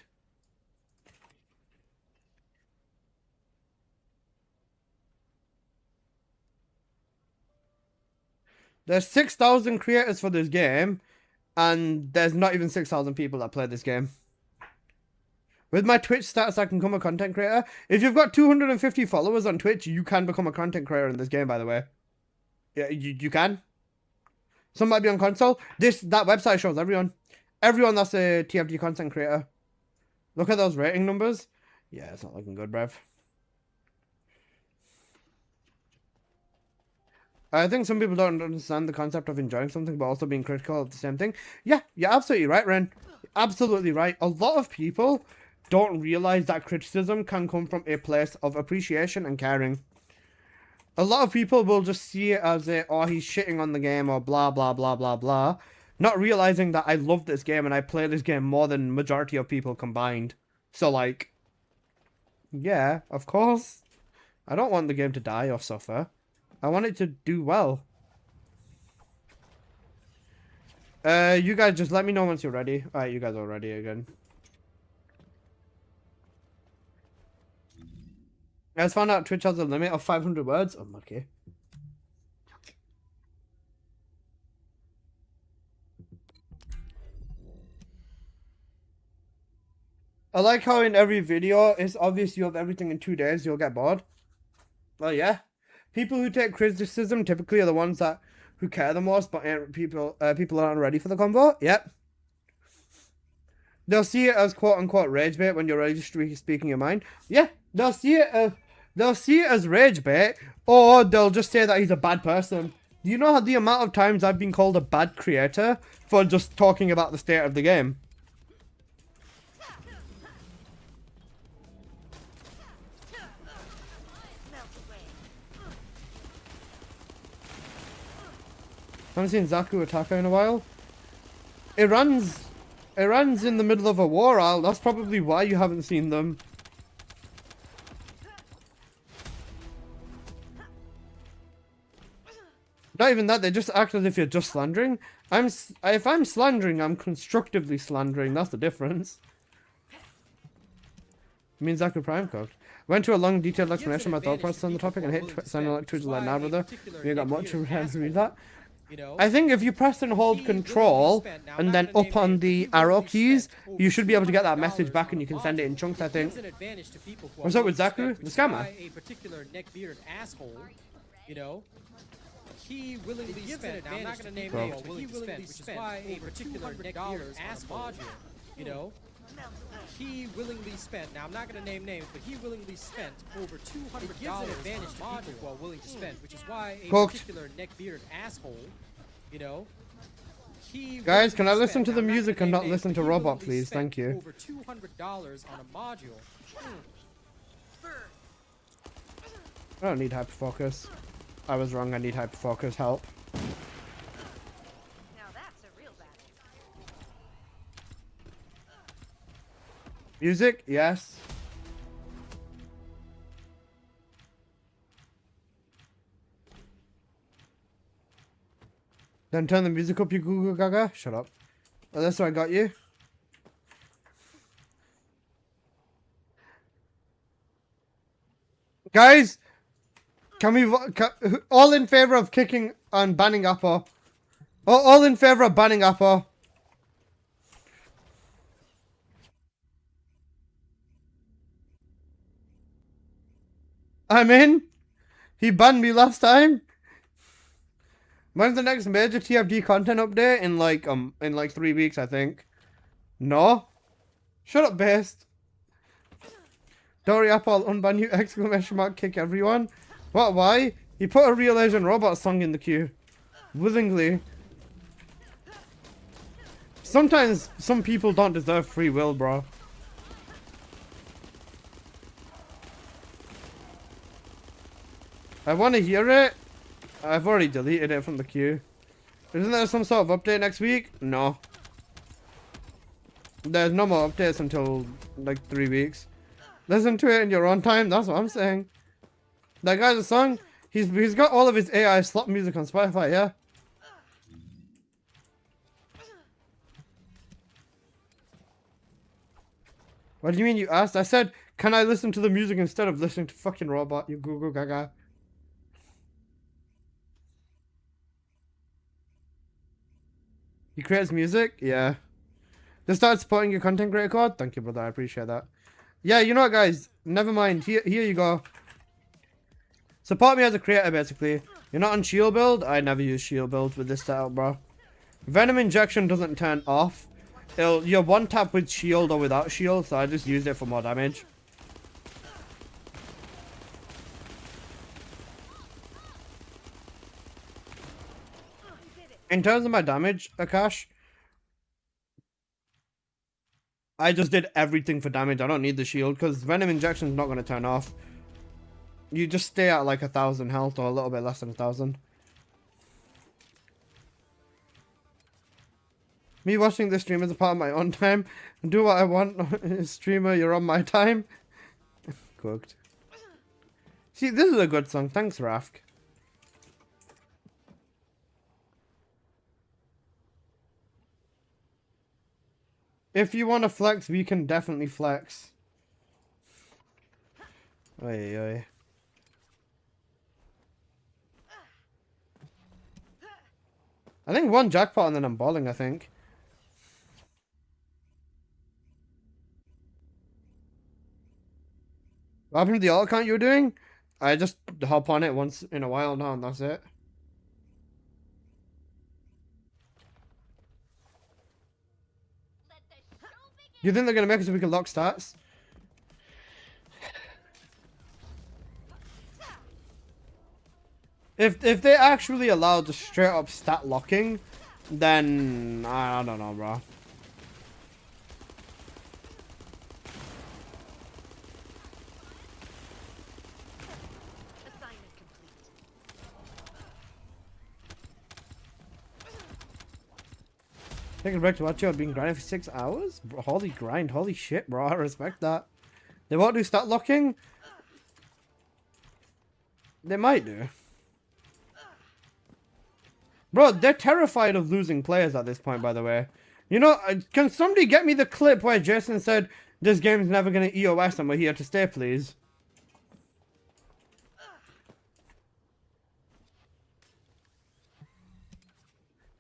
Speaker 1: There's 6,000 creators for this game, and there's not even 6,000 people that play this game. With my Twitch stats, I can become a content creator. If you've got 250 followers on Twitch, you can become a content creator in this game, by the way. Yeah, you can. Some might be on console. That website shows everyone. Everyone that's a TFD content creator. Look at those rating numbers. Yeah, it's not looking good, bruv. I think some people don't understand the concept of enjoying something but also being critical of the same thing. Yeah, you're absolutely right, Ren. Absolutely right. A lot of people don't realize that criticism can come from a place of appreciation and caring. A lot of people will just see it as oh, he's shitting on the game or blah, blah, blah, blah, blah. Not realizing that I love this game and I play this game more than majority of people combined. So, like, yeah, of course. I don't want the game to die or suffer. I want it to do well. You guys just let me know once you're ready. Alright, you guys are ready again. I just found out Twitch has a limit of 500 words. Unlucky. I like how in every video, it's obvious you have everything in 2 days, you'll get bored. Well, yeah. People who take criticism typically are the ones who care the most, but people aren't ready for the convo. Yep. They'll see it as quote-unquote rage bait when you're ready to speaking your mind. Yeah, they'll see it as rage bait, or they'll just say that he's a bad person. Do you know the amount of times I've been called a bad creator for just talking about the state of the game? Haven't seen Zaku Ataka in a while. Iran's in the middle of a war, Al. That's probably why you haven't seen them. Not even that, they just act as if you're just slandering. If I'm slandering, I'm constructively slandering. That's the difference. Me and Zaku Prime cooked. Went to a long, detailed explanation of my thought process on the topic and hit sounding like Twitch like now, brother. You got much to read that. I think if you press and hold control and then up on the arrow keys, you should be able to get that message back and you can send it in chunks, I think. What's up with Zaku? The scammer?
Speaker 2: A particular neck-bearded asshole, you know, he willingly spent, now I'm not going to name names, but he willingly spent, why a particular neck-bearded asshole, you know, he willingly spent, now I'm not going to name names, but he willingly spent over $200 advantage to people who are willing to spend, which is why a particular neck-bearded asshole, you know,
Speaker 1: guys, can I listen to the music and not listen to Robot, please? Thank you.
Speaker 2: Over $200 on a module.
Speaker 1: I don't need hyperfocus. I was wrong, I need hyperfocus help.
Speaker 3: Now that's a real battle.
Speaker 1: Music? Yes. Then turn the music up, you Google Gaga. Shut up. Oh, that's what I got you. Guys, can we all in favor of kicking and banning Apple? All in favor of banning Apple? I'm in. He banned me last time. When's the next major TFD content update? In like 3 weeks, I think. No. Shut up, Based. Don't worry, Apple, unban you! Exclamation mark! Kick everyone. What? Why? He put a Real Asian Robot song in the queue. Willingly. Sometimes some people don't deserve free will, bro. I want to hear it. I've already deleted it from the queue. Isn't there some sort of update next week? No. There's no more updates until like 3 weeks. Listen to it in your own time. That's what I'm saying. That guy's a song. He's got all of his AI slot music on Spotify. Yeah. What do you mean you asked? I said, can I listen to the music instead of listening to fucking Robot? You Google Gaga. He creates music? Yeah. Just started supporting your content creator code? Thank you, brother. I appreciate that. Yeah, you know what, guys? Never mind. Here you go. Support me as a creator, basically. You're not on shield build? I never use shield build with this setup, bro. Venom injection doesn't turn off. You're one tap with shield or without shield, so I just use it for more damage. In terms of my damage, Akash, I just did everything for damage. I don't need the shield because Venom injection is not going to turn off. You just stay at like 1,000 health or a little bit less than 1,000. Me watching this stream is a part of my own time. Do what I want. Streamer, you're on my time. Cooked. See, this is a good song. Thanks, Rafk. If you want to flex, we can definitely flex. Oi, oi. I think one jackpot and then I'm balling, I think. What happened to the alt account you were doing? I just hop on it once in a while now and that's it. You think they're going to make it so we can lock stats? If they actually allow the straight up stat locking, then I don't know, bro.
Speaker 3: Assignment complete.
Speaker 1: Take a break to watch you. I've been grinding for 6 hours? Bro, holy grind, holy shit, bro. I respect that. They won't do stat locking? They might do. Bro, they're terrified of losing players at this point, by the way. You know, can somebody get me the clip where Jason said, this game's never going to EOS and we're here to stay, please?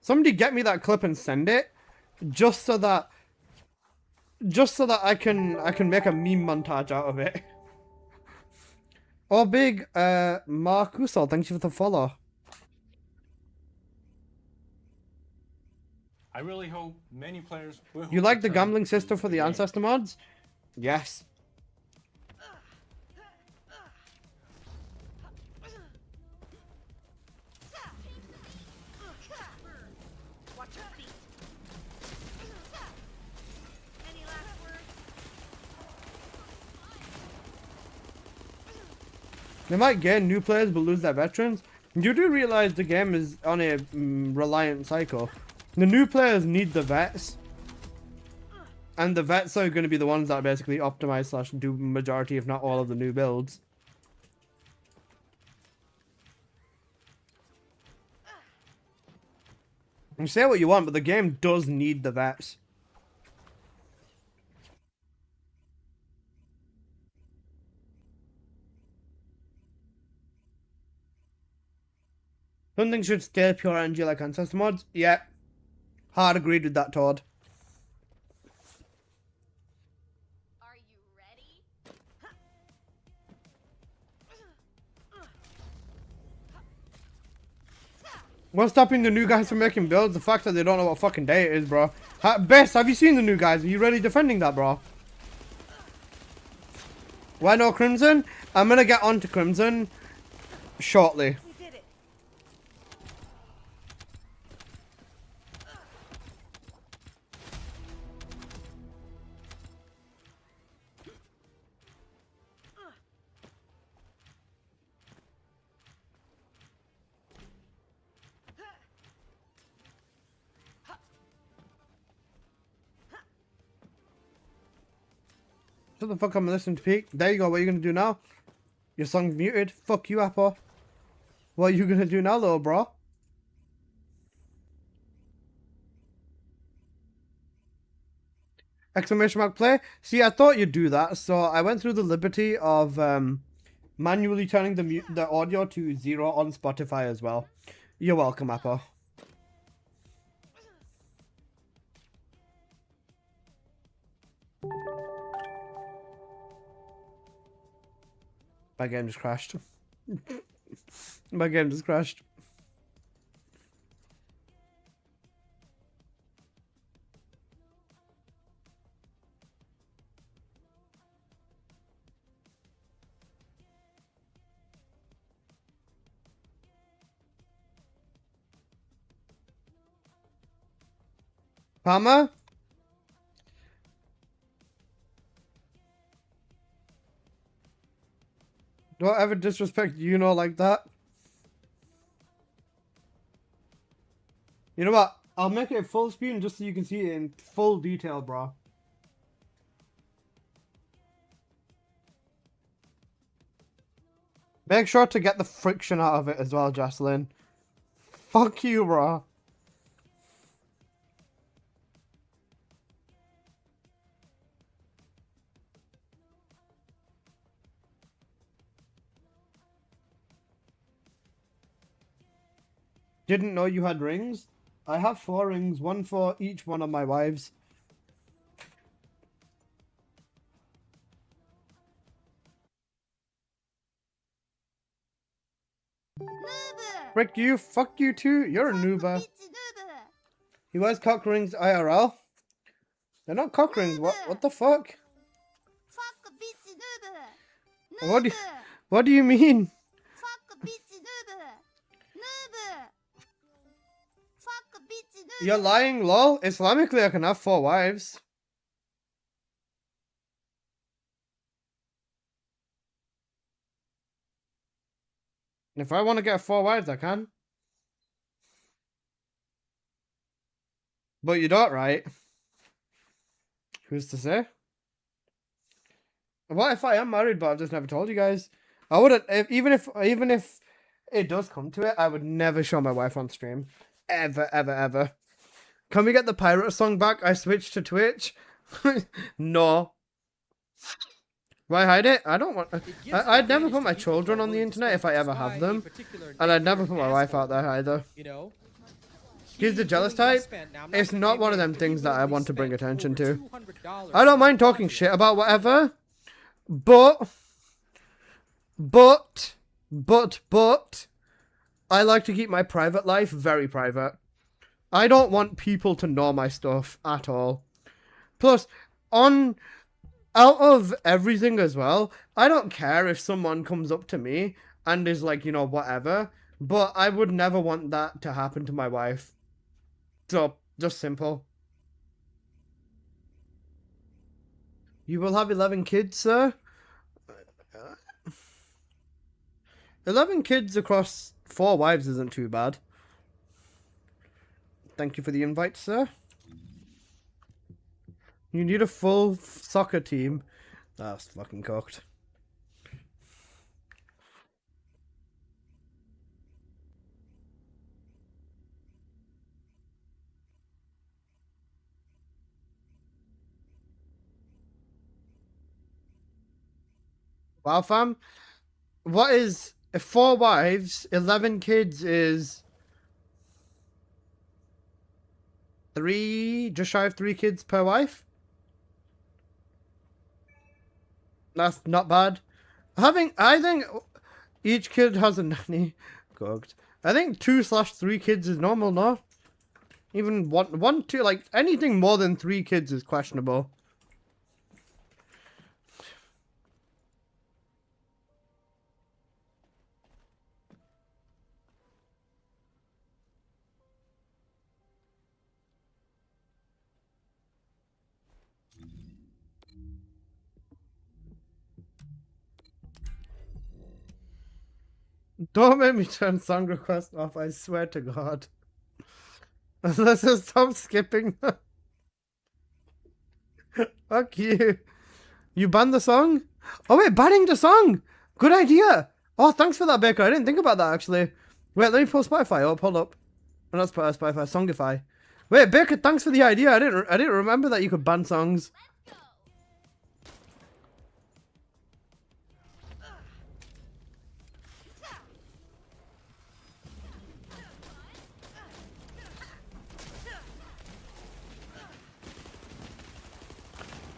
Speaker 1: Somebody get me that clip and send it. Just so that I can make a meme montage out of it. Oh, big, Mark Usol, thanks for the follow.
Speaker 7: I really hope many players will.
Speaker 1: You like the gambling system for the ancestor mods? Yes.
Speaker 3: Watch your feet. Any last words?
Speaker 1: They might gain new players but lose their veterans. You do realize the game is on a reliant cycle. The new players need the vets. And the vets are going to be the ones that basically optimize / do majority if not all of the new builds. You say what you want, but the game does need the vets. Something should stay pure energy like ancestor mods. Yeah. Hard agreed with that, Todd.
Speaker 3: Are you ready?
Speaker 1: What's stopping the new guys from making builds? The fact that they don't know what fucking day it is, bro. Best, have you seen the new guys? Are you really defending that, bro? Why no Crimson? I'm gonna get on to Crimson shortly.
Speaker 3: We did it.
Speaker 1: Shut the fuck up and listen to Peak. There you go, what are you gonna do now? Your song's muted. Fuck you, Apple. What are you gonna do now, little bro? Exclamation mark play. See, I thought you'd do that, so I went through the liberty of manually turning the audio to 0 on Spotify as well. You're welcome, Apple. My game just crashed. My game just crashed. Palmer? Don't ever disrespect Yuno like that. You know what? I'll make it full screen just so you can see it in full detail, bro. Make sure to get the friction out of it as well, Jocelyn. Fuck you, bro. Didn't know you had rings? I have 4 rings, one for each one of my wives. Frick you, fuck you too, you're a noober. He wears cock rings IRL? They're not cock rings, what the fuck? What do you mean? You're lying, lol. Islamically, I can have 4 wives. If I want to get 4 wives, I can. But you don't, right? Who's to say? What if I am married, but I've just never told you guys? I wouldn't, even if it does come to it, I would never show my wife on stream. Ever, ever, ever. Can we get the pirate song back? I switched to Twitch. No. Why hide it? I don't want... I'd never put my children on the internet if I ever have them. And I'd never put my wife out there either.
Speaker 2: You know,
Speaker 1: He's the jealous type. It's not one of them things that I want to bring attention to. I don't mind talking shit about whatever. But... I like to keep my private life very private. I don't want people to know my stuff at all. Plus, out of everything as well, I don't care if someone comes up to me and is like, you know, whatever. But I would never want that to happen to my wife. So, just simple. You will have 11 kids, sir? 11 kids across 4 wives isn't too bad. Thank you for the invite, sir. You need a full soccer team. That's fucking cooked. Wow, fam. What is 4 wives, 11 kids is 3, just shy of 3 kids per wife? That's not bad. I think each kid has a nanny. Cooked. I think 2/3 kids is normal, no? Even 1, 2, like anything more than 3 kids is questionable. Don't make me turn song request off, I swear to God. Let's just stop skipping them. Fuck you. You banned the song? Oh wait, banning the song! Good idea! Oh, thanks for that, Baker. I didn't think about that, actually. Wait, let me pull Spotify up. Hold up. Oh, not Spotify, Songify. Wait, Baker, thanks for the idea. I didn't remember that you could ban songs.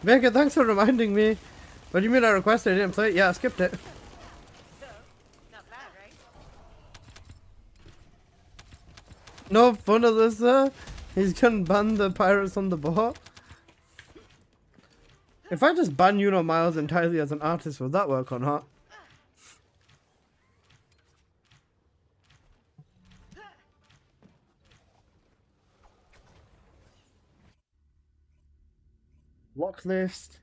Speaker 1: Baker, thanks for reminding me. What do you mean I requested? I didn't play it? Yeah, I skipped it. No fun, Alyssa. He's gonna ban the pirates on the boat. If I just ban Miles entirely as an artist, will that work or not? Block list.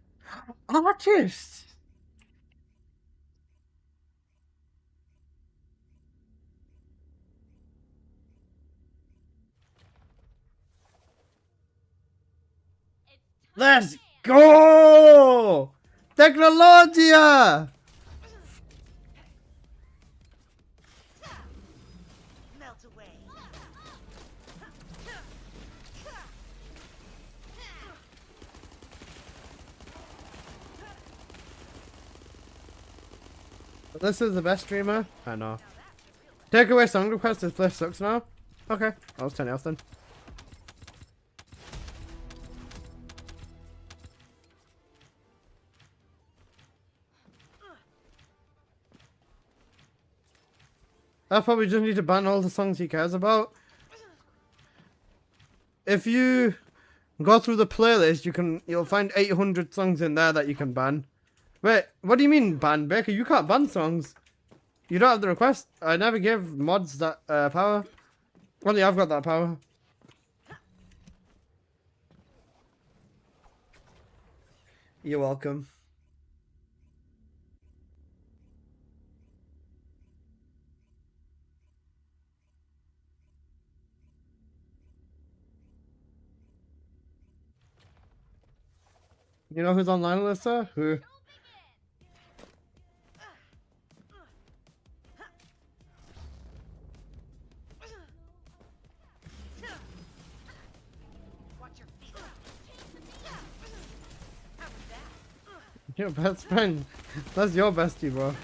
Speaker 1: Artist! Let's go! Tecnologia!
Speaker 3: Melt away.
Speaker 1: This is the best streamer? I know. Take away song requests, this place sucks now? Okay, I'll turn it off then. I probably just need to ban all the songs he cares about. If you go through the playlist, you'll find 800 songs in there that you can ban. Wait, what do you mean ban, Baker? You can't ban songs. You don't have the request. I never gave mods that power. Only I've got that power. You're welcome. You know who's online, Alyssa? Who?
Speaker 3: Watch your feet. How was that?
Speaker 1: Your best friend. That's your bestie, bro.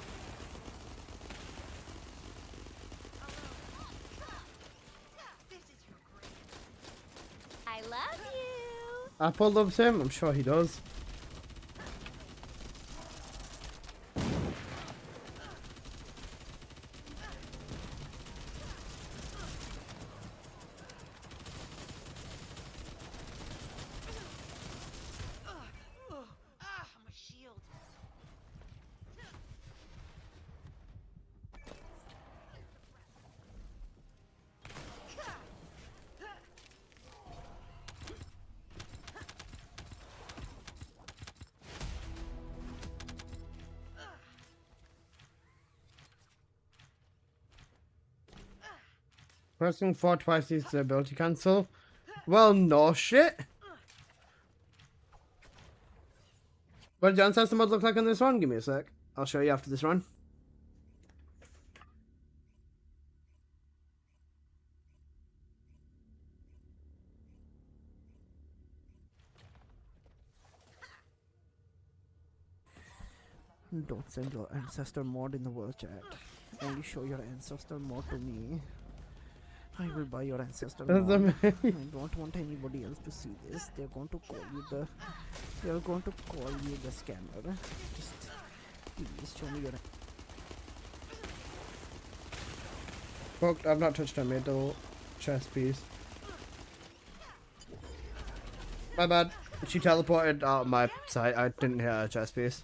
Speaker 3: This is your grave.
Speaker 8: I love you.
Speaker 1: Apple loves him. I'm sure he does.
Speaker 3: I'm a shield.
Speaker 1: Pressing 4 twice is the ability cancel. Well, no shit. What did the ancestor mod look like in this one? Give me a sec. I'll show you after this run.
Speaker 4: Don't send your ancestor mod in the world chat. Only show your ancestor mod to me. I will buy your ancestor
Speaker 1: That's
Speaker 4: mod. I
Speaker 1: amazing.
Speaker 4: don't want anybody else to see this. They're going to call you the scammer. Just please show me your
Speaker 1: Fuck, I've not touched a middle chest piece. My bad. She teleported out of my sight. I didn't hit a chest piece.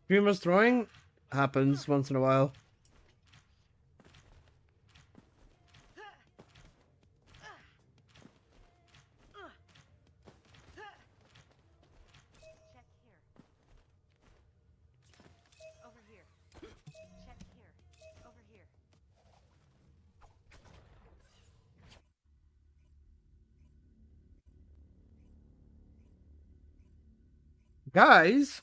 Speaker 1: Streamers throwing happens once in a while.
Speaker 3: Check here. Over here. Check here. Over here.
Speaker 1: Guys,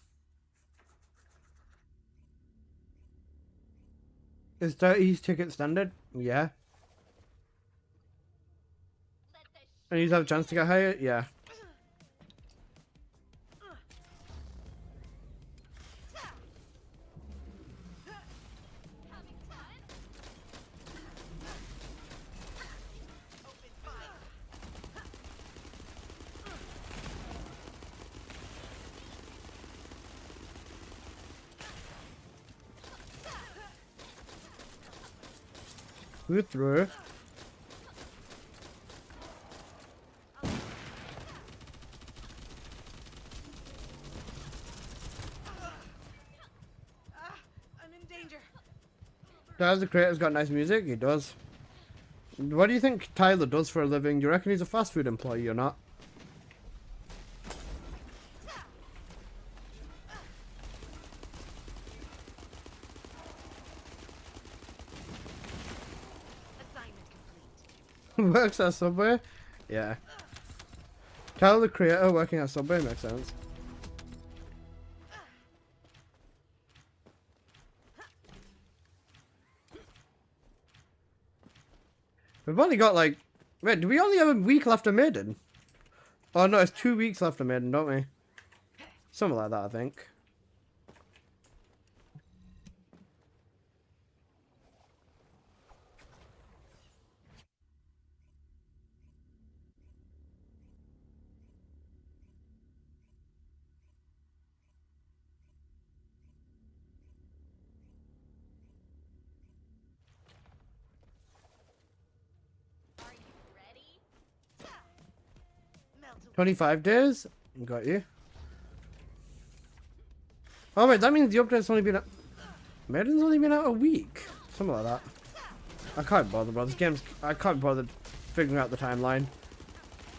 Speaker 1: is 30's ticket standard? Yeah. And you have a chance to get higher? Yeah. Good through.
Speaker 3: I'm in danger.
Speaker 1: Does the creator's got nice music? He does. What do you think Tyler does for a living? Do you reckon he's a fast food employee or not?
Speaker 3: Assignment complete.
Speaker 1: Works at Subway? Yeah. Tyler the creator working at Subway makes sense. We've only got like... Wait, do we only have a week left of Maiden? Oh no, it's 2 weeks left of Maiden, don't we? Something like that, I think.
Speaker 3: Are you ready? Melt away.
Speaker 1: 25 days? Got you. Oh wait, that means the update's only been out... Maiden's only been out a week. Something like that. I can't bother, bro. This game's... I can't bother figuring out the timeline.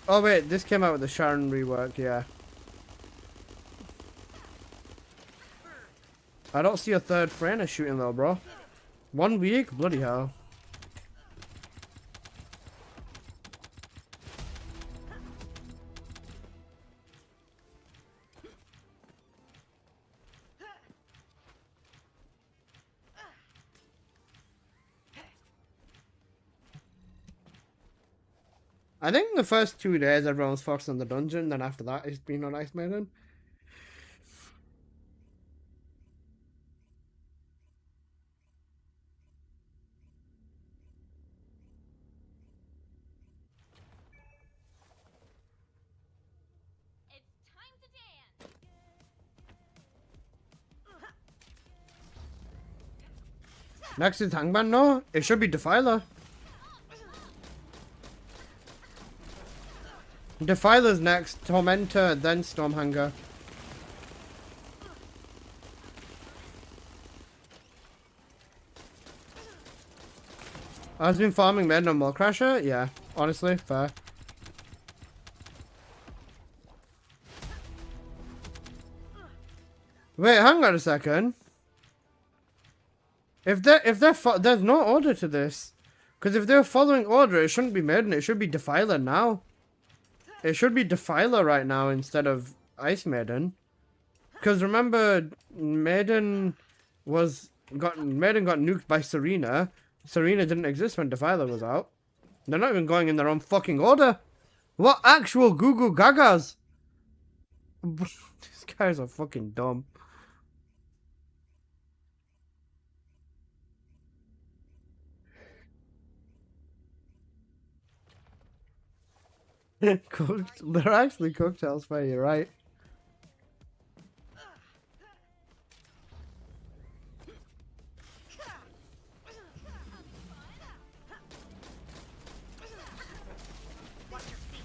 Speaker 1: Oh wait, this came out with the Sharon rework, yeah. I don't see a third Freyna shooting though, bro. 1 week? Bloody hell. I think the first 2 days everyone's focused on the dungeon, then after that it's been on Ice Maiden.
Speaker 3: It's time to dance.
Speaker 1: Next is Hangman, no? It should be Defiler. Defiler's next, Tormentor, then Stormhanger. I've been farming Maiden on Mole Crasher? Yeah, honestly, fair. Wait, hang on a second. If there's no order to this. Because if they're following order, it shouldn't be Maiden, it should be Defiler now. It should be Defiler right now instead of Ice Maiden. Because remember, Maiden got nuked by Serena. Serena didn't exist when Defiler was out. They're not even going in their own fucking order. What actual goo goo gagas? These guys are fucking dumb. Cooked. They're actually cocktails for you, right?
Speaker 3: Watch your feet.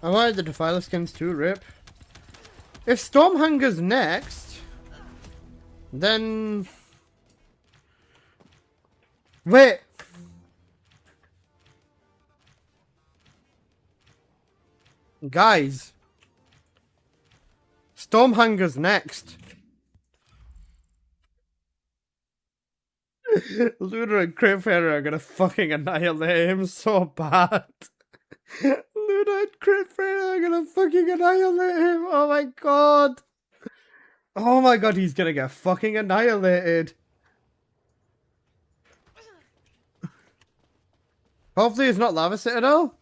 Speaker 1: I wanted the Defiler skins too, rip. If Stormhanger's next, then... Wait! Guys! Stormhanger's next. Luna and Cryptfarer are gonna fucking annihilate him so bad. Luna and Cryptfarer are gonna fucking annihilate him. Oh my god. Oh my god, he's gonna get fucking annihilated. Hopefully it's not Lava Citadel.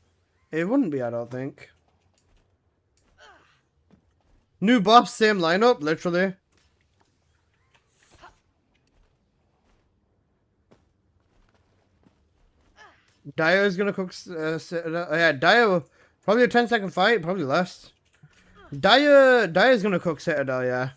Speaker 1: It wouldn't be, I don't think. New boss, same lineup, literally. Dio is gonna cook Citadel. Yeah, Dio, probably a 10-second fight, probably less. Dyer's gonna cook Citadel, yeah.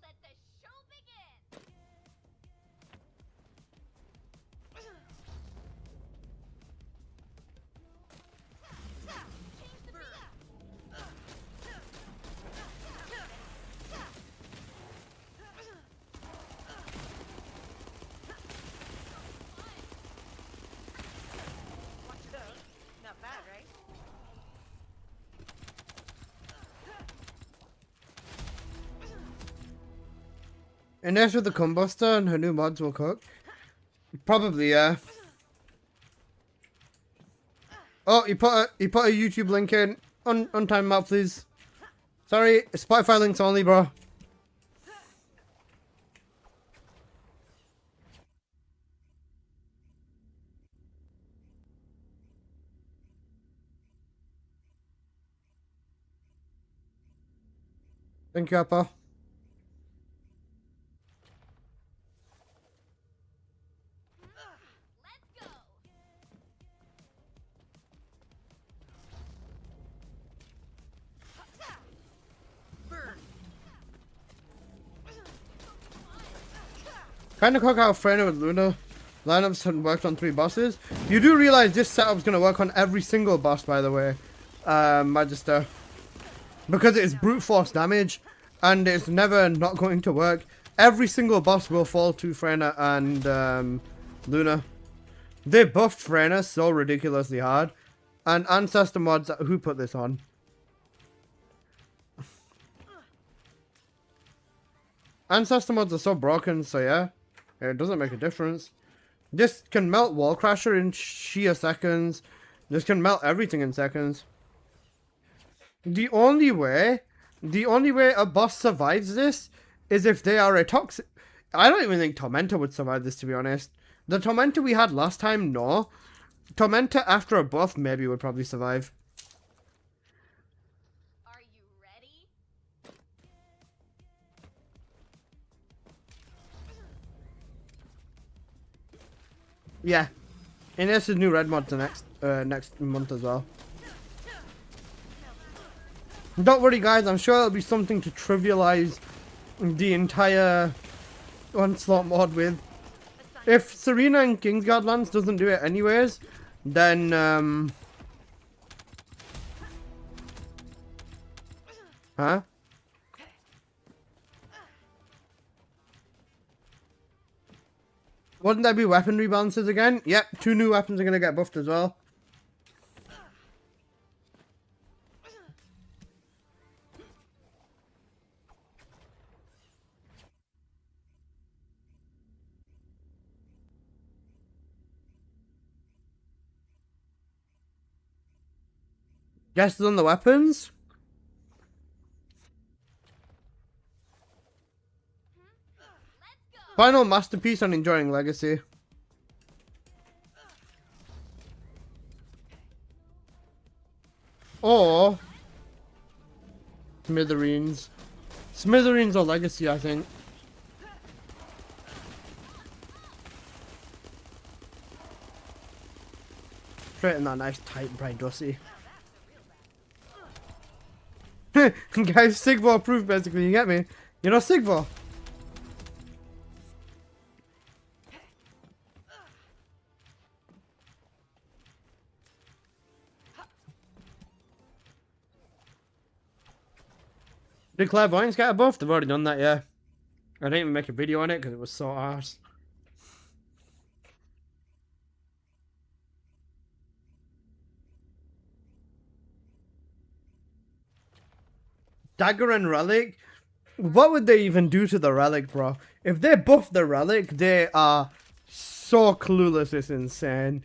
Speaker 3: Let the show begin. Change the beat. Watch those. Not bad, right?
Speaker 1: And as with the Combuster and her new mods will cook. Probably, yeah. Oh, you put a YouTube link in. On time out, please. Sorry, Spotify links only, bro. Thank you, Appa.
Speaker 3: Let's go.
Speaker 1: Kind of cook out Freyna with Luna. Lineups had worked on 3 bosses. You do realize this setup's going to work on every single boss, by the way, Magister. Because it is brute force damage, and it's never not going to work. Every single boss will fall to Freyna and Luna. They buffed Freyna so ridiculously hard. And Ancestor mods, who put this on? Ancestor mods are so broken, so yeah. It doesn't make a difference. This can melt Wall Crasher in sheer seconds. This can melt everything in seconds. The only way a boss survives this is if they are a toxic. I don't even think Tormentor would survive this, to be honest. The Tormentor we had last time, no. Tormentor after a buff maybe would probably survive.
Speaker 3: Are you ready?
Speaker 1: Yeah. And this is new red mod the next month as well. Don't worry, guys. I'm sure it'll be something to trivialize the entire Onslaught mod with. If Serena and Kingsguard Lance doesn't do it anyways, then huh? Wouldn't there be weapon rebalances again? Yep, 2 new weapons are gonna get buffed as well. Guesses on the weapons? Final masterpiece on Enduring Legacy. Or Smithereens. Smithereens or Legacy, I think. Straight in that nice tight bright dusty. Guys, Sigvar proof basically, you get me? You know Sigvar? Did Clairvoyance get a buff? They've already done that, yeah. I didn't even make a video on it because it was so arse. Dagger and Relic? What would they even do to the Relic, bro? If they buff the Relic, they are so clueless, it's insane.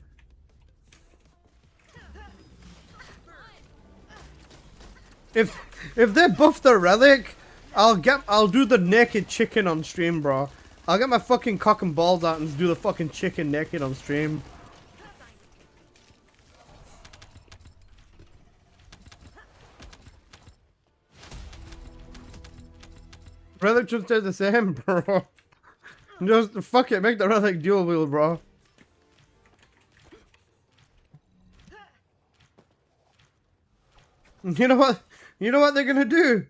Speaker 1: If they buff the Relic, I'll do the naked chicken on stream, bro. I'll get my fucking cock and balls out and do the fucking chicken naked on stream. Relic should stay the same, bro. Just fuck it, make the relic dual wield, bro. You know what? You know what they're gonna do?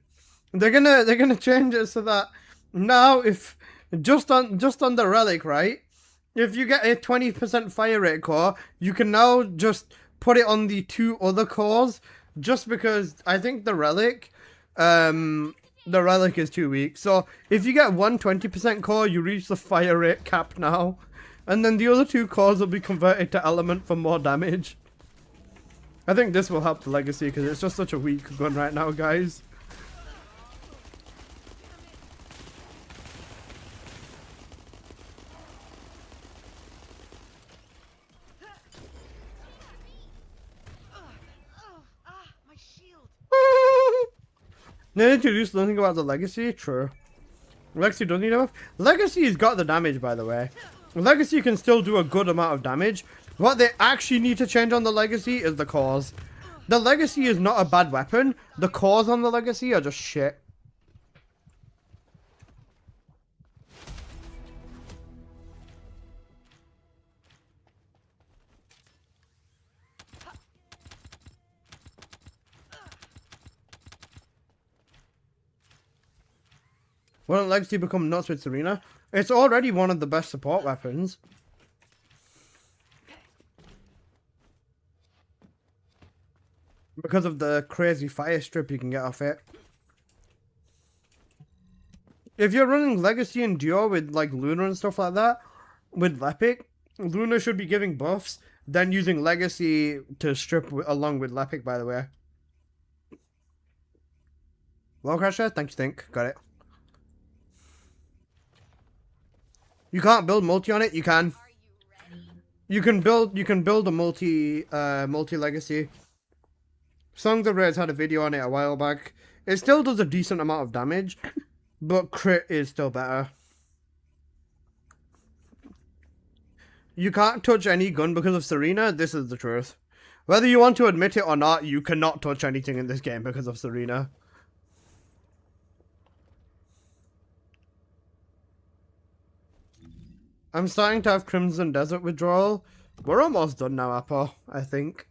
Speaker 1: They're gonna change it so that now if just on the relic, right? If you get a 20% fire rate core, you can now just put it on the 2 other cores, just because I think the relic is too weak. So if you get 120% core, you reach the fire rate cap now, and then the other 2 cores will be converted to element for more damage. I think this will help the legacy because it's just such a weak gun right now, guys.
Speaker 3: My shield.
Speaker 1: They introduced nothing about the legacy? True. Legacy doesn't need enough. Legacy's got the damage, by the way. Legacy can still do a good amount of damage. What they actually need to change on the legacy is the cores. The legacy is not a bad weapon. The cores on the legacy are just shit. Won't Legacy become nuts with Serena? It's already one of the best support weapons. Because of the crazy fire strip you can get off it. If you're running Legacy and Duo with like Luna and stuff like that, with Lepic, Luna should be giving buffs, then using Legacy to strip along with Lepic, by the way. Well, Crasher, thank you, Think. Got it. You can't build multi on it. You can. You can build a multi legacy. Songs of Raids had a video on it a while back. It still does a decent amount of damage, but crit is still better. You can't touch any gun because of Serena. This is the truth. Whether you want to admit it or not, you cannot touch anything in this game because of Serena. I'm starting to have Crimson Desert withdrawal. We're almost done now, Apple, I think.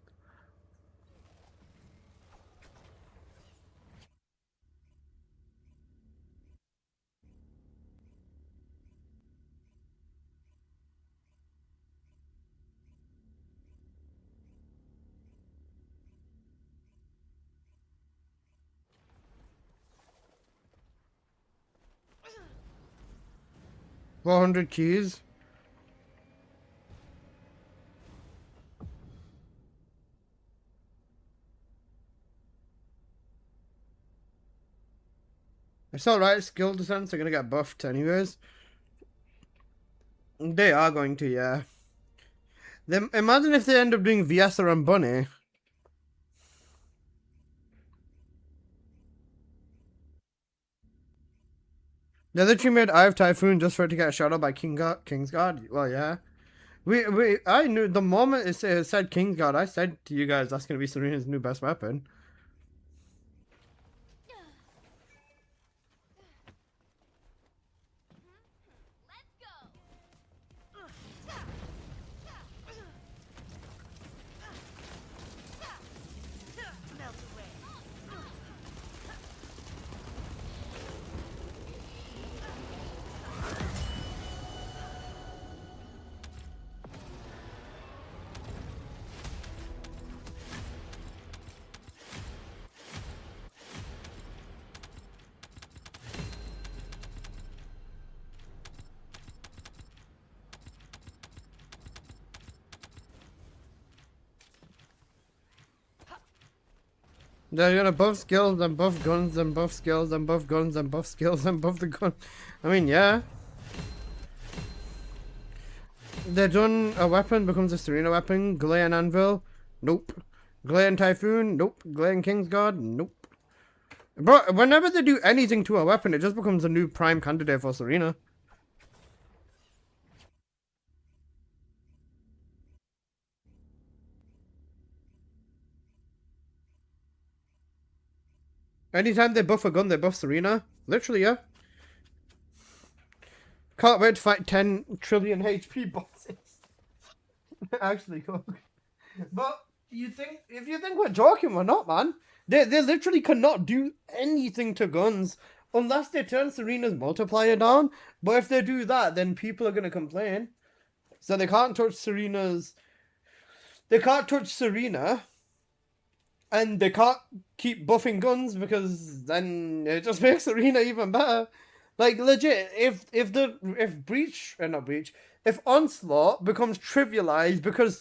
Speaker 1: $400 keys. It's alright, skill descents are gonna get buffed anyways. They are going to, yeah. Then imagine if they end up doing Viesa and Bunny. They literally made Eye of Typhoon just for it to get shot up by Kingsguard. Well, yeah. I knew the moment it said Kingsguard, I said to you guys that's gonna be Serena's new best weapon.
Speaker 3: Melt away.
Speaker 1: They're gonna buff skills and buff guns and buff skills and buff guns and buff skills and buff the gun. I mean, yeah. They're done. A weapon becomes a Serena weapon. Glay and Anvil. Nope. Glay and Typhoon. Nope. Glay and Kingsguard. Nope. But whenever they do anything to a weapon, it just becomes a new prime candidate for Serena. Anytime they buff a gun, they buff Serena. Literally, yeah. Can't wait to fight 10 trillion HP bosses. Actually, cool. But if you think we're joking, we're not, man. They literally cannot do anything to guns unless they turn Serena's multiplier down. But if they do that, then people are gonna complain. So they can't touch Serena's. They can't touch Serena, and they can't keep buffing guns because then it just makes Serena even better. Like legit, if Onslaught becomes trivialized because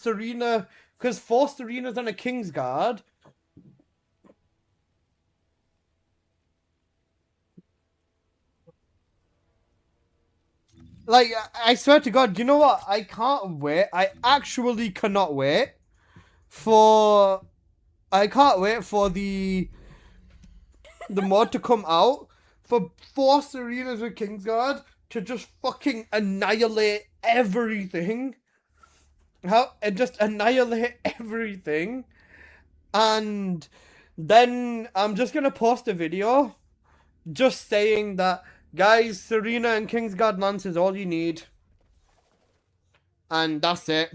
Speaker 1: four Serenas and a Kingsguard. Like, I swear to God, you know what? I can't wait. I actually cannot wait for the mod to come out for four Serenas with Kingsguard to just fucking annihilate everything. Just annihilate everything. And then I'm just gonna post a video just saying that, guys, Serena and Kingsguard Lance is all you need. And that's it.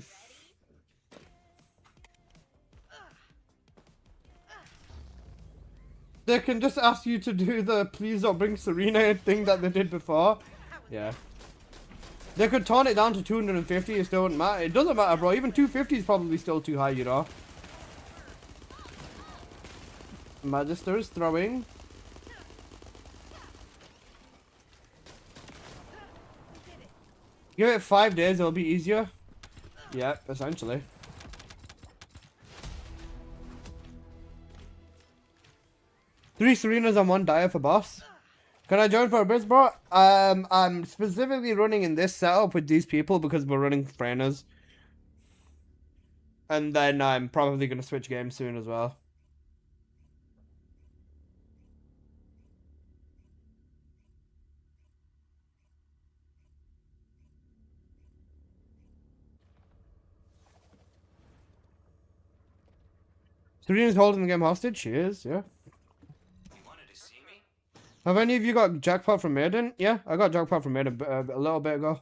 Speaker 1: They can just ask you to do the please don't bring Serena thing that they did before. Yeah. They could tone it down to 250, it still wouldn't matter. It doesn't matter, bro. Even 250 is probably still too high, you know. Magister is throwing. Give it 5 days, it'll be easier. Yep, essentially. Three Serenas and one Dire for boss. Can I join for a bit, bro? I'm specifically running in this setup with these people because we're running Frainers. And then I'm probably going to switch games soon as well. Serena's holding the game hostage. She is, yeah. Have any of you got jackpot from Maiden? Yeah, I got jackpot from Maiden a little bit ago.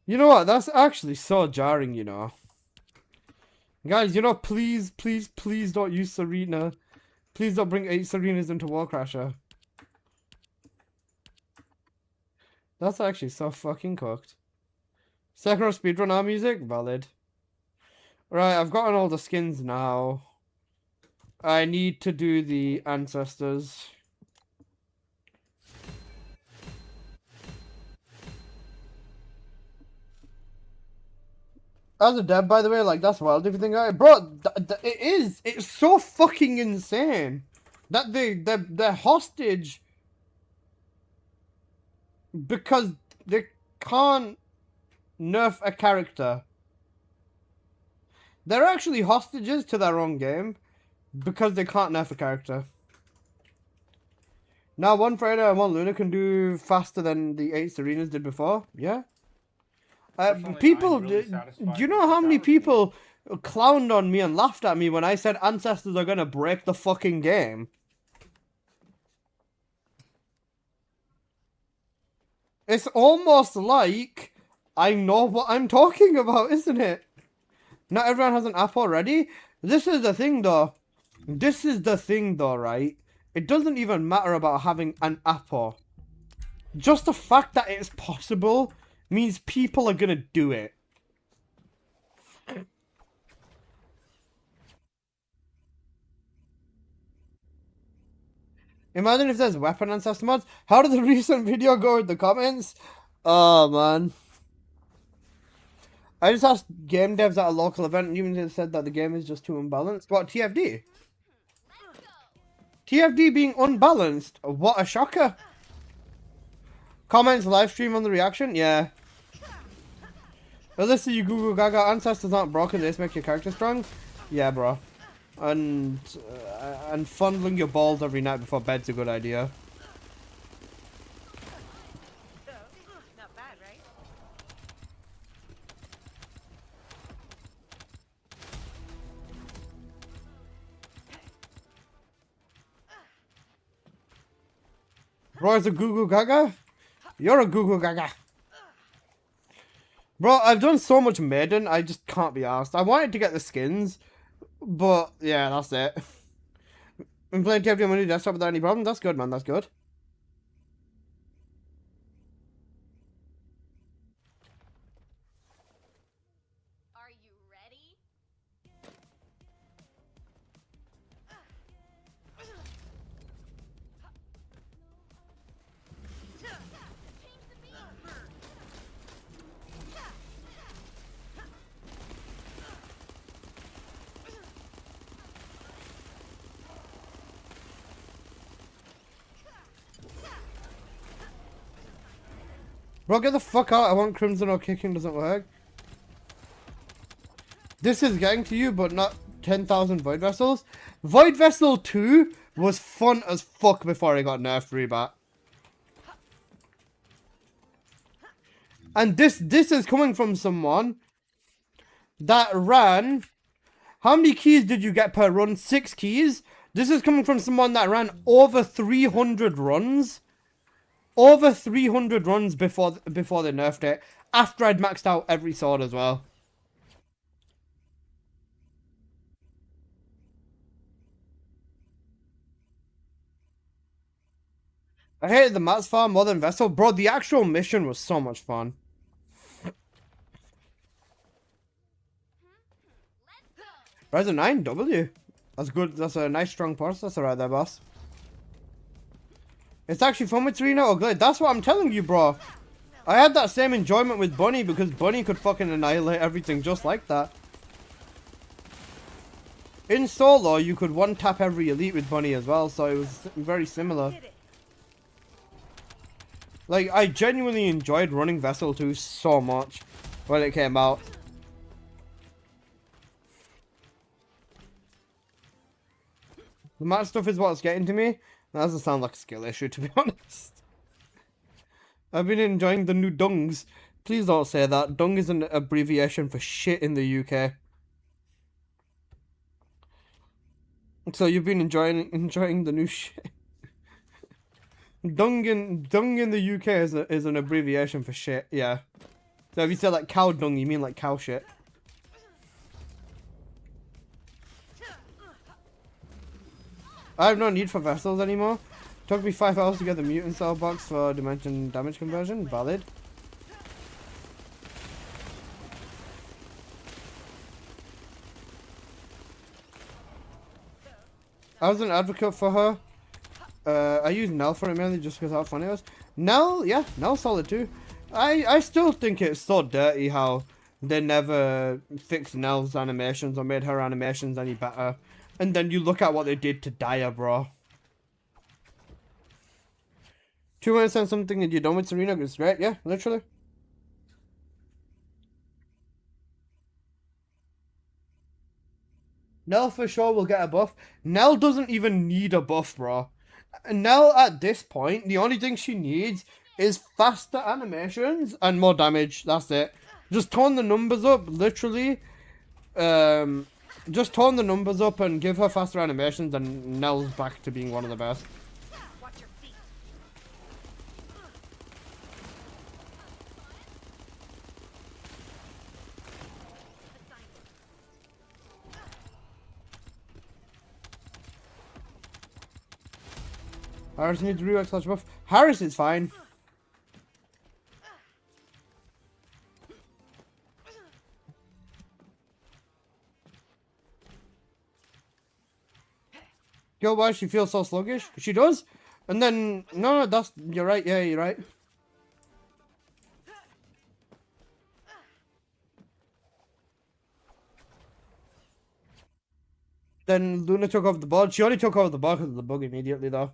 Speaker 1: You know what? That's actually so jarring, you know. Guys, you know, please, please, please don't use Serena. Please don't bring 8 Serenas into Warcrasher. That's actually so fucking cooked. Second speedrun our music? Valid. Right, I've gotten all the skins now. I need to do the ancestors. As a dev, by the way, like, that's wild if you think about it. Bro, it is. It's so fucking insane. That they're hostage. Because they can't nerf a character. They're actually hostages to their own game because they can't nerf a character. Now one Friday and one Luna can do faster than the 8 Serenas did before. Yeah. People, do you know how many people clowned on me and laughed at me when I said ancestors are gonna break the fucking game? It's almost like I know what I'm talking about, isn't it? Not everyone has an app already. This is the thing, though. This is the thing, though, right? It doesn't even matter about having an app. Just the fact that it's possible means people are gonna do it. Imagine if there's weapon ancestor mods. How did the recent video go with the comments? Oh, man. I just asked game devs at a local event and even said that the game is just too unbalanced. What, TFD? TFD being unbalanced? What a shocker. Comments, live stream on the reaction? Yeah. Alyssa, you Google Gaga, ancestors aren't broken, they just make your character strong? Yeah, bro. And fondling your balls every night before bed's a good idea.
Speaker 3: So, not bad, right?
Speaker 1: Bro, it's a Goo Goo Gaga? You're a Goo Goo Gaga. Bro, I've done so much Maiden, I just can't be asked. I wanted to get the skins, but yeah, that's it. I'm playing TFT on my new desktop without any problem. That's good, man. That's good.
Speaker 3: Are you ready?
Speaker 1: Bro, get the fuck out. I want Crimson or kicking doesn't work. This is getting to you, but not 10,000 Void Vessels. Void Vessel 2 was fun as fuck before it got nerfed rebat. And this is coming from someone that ran... How many keys did you get per run? 6 keys? This is coming from someone that ran over 300 runs. Over 300 runs before they nerfed it. After I'd maxed out every sword as well. I hated the mats farm more than Vessel. Bro, the actual mission was so much fun. Ryzen 9 W. That's good. That's a nice strong processor right there, boss. It's actually fun with Serena or Glade. That's what I'm telling you, bro. I had that same enjoyment with Bunny because Bunny could fucking annihilate everything just like that. In solo, you could one-tap every elite with Bunny as well, so it was very similar. Like, I genuinely enjoyed running Vessel 2 so much when it came out. The mat stuff is what's getting to me. That doesn't sound like a skill issue, to be honest. I've been enjoying the new dungs. Please don't say that. Dung is an abbreviation for shit in the UK. So you've been enjoying the new shit. Dung in the UK is an abbreviation for shit, yeah. So if you say like cow dung, you mean like cow shit. I have no need for vessels anymore. Took me 5 hours to get the mutant cell box for dimension damage conversion. Valid. I was an advocate for her. I used Nell for it mainly just because how fun it was. Nell, yeah, Nell's solid too. I still think it's so dirty how they never fixed Nell's animations or made her animations any better. And then you look at what they did to Daya, bro. 2 minutes and something and you're done with Serena. It's great, yeah, literally. Nell for sure will get a buff. Nell doesn't even need a buff, bro. Nell at this point, the only thing she needs is faster animations and more damage. That's it. Just tone the numbers up, literally. Just tone the numbers up and give her faster animations and Nell's back to being one of the best.
Speaker 3: Watch your feet.
Speaker 1: Harris needs Rework slash buff. Harris is fine. Yo, why she feels so sluggish? She does. And then, no, that's, you're right. Yeah, you're right. Then Luna took over the board. She only took over the board because of the bug immediately, though.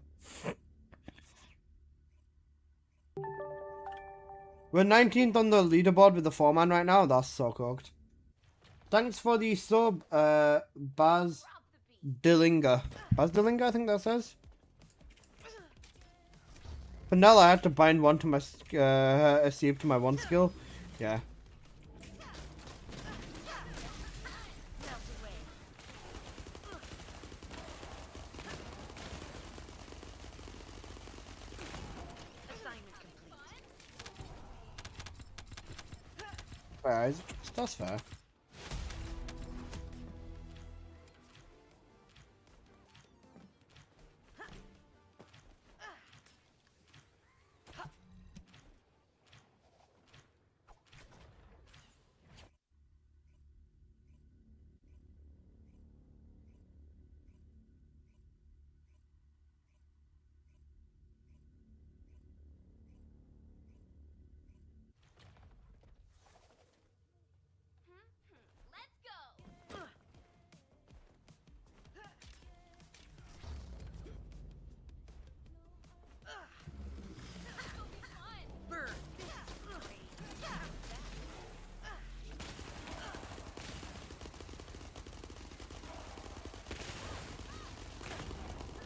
Speaker 1: We're 19th on the leaderboard with the 4-man right now. That's so cooked. Thanks for the sub, Baz Dillinger. Baz Dillinger, I think that says. But now I have to bind one to my, Steve to my one skill. Yeah. Fair, that's fair.
Speaker 3: Let's go. This'll be fun. Burn.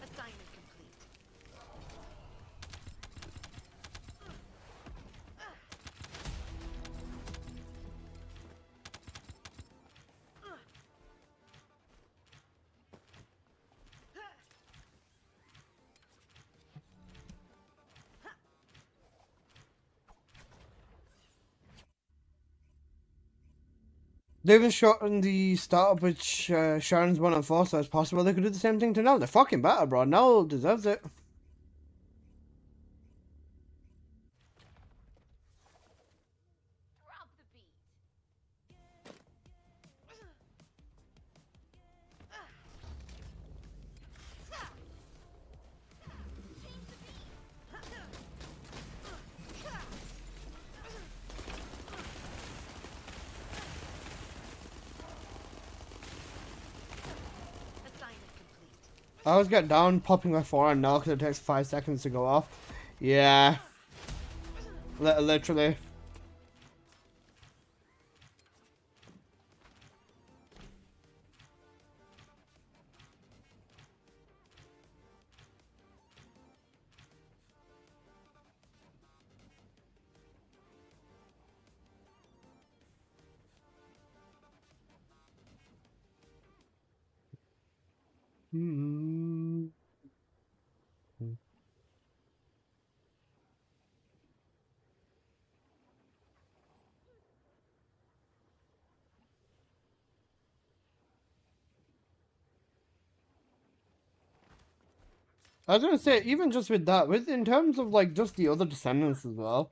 Speaker 3: Assignment complete.
Speaker 1: They even shot in the startup with Sharon's 1 and 4, so it's possible they could do the same thing to Nell. They're fucking better, bro. Nell deserves it.
Speaker 3: Drop the beat. Assignment complete.
Speaker 1: I always get down popping my forearm now because it takes 5 seconds to go off. Yeah. Literally. Hmm. I was gonna say, even just with that, with in terms of like just the other descendants as well,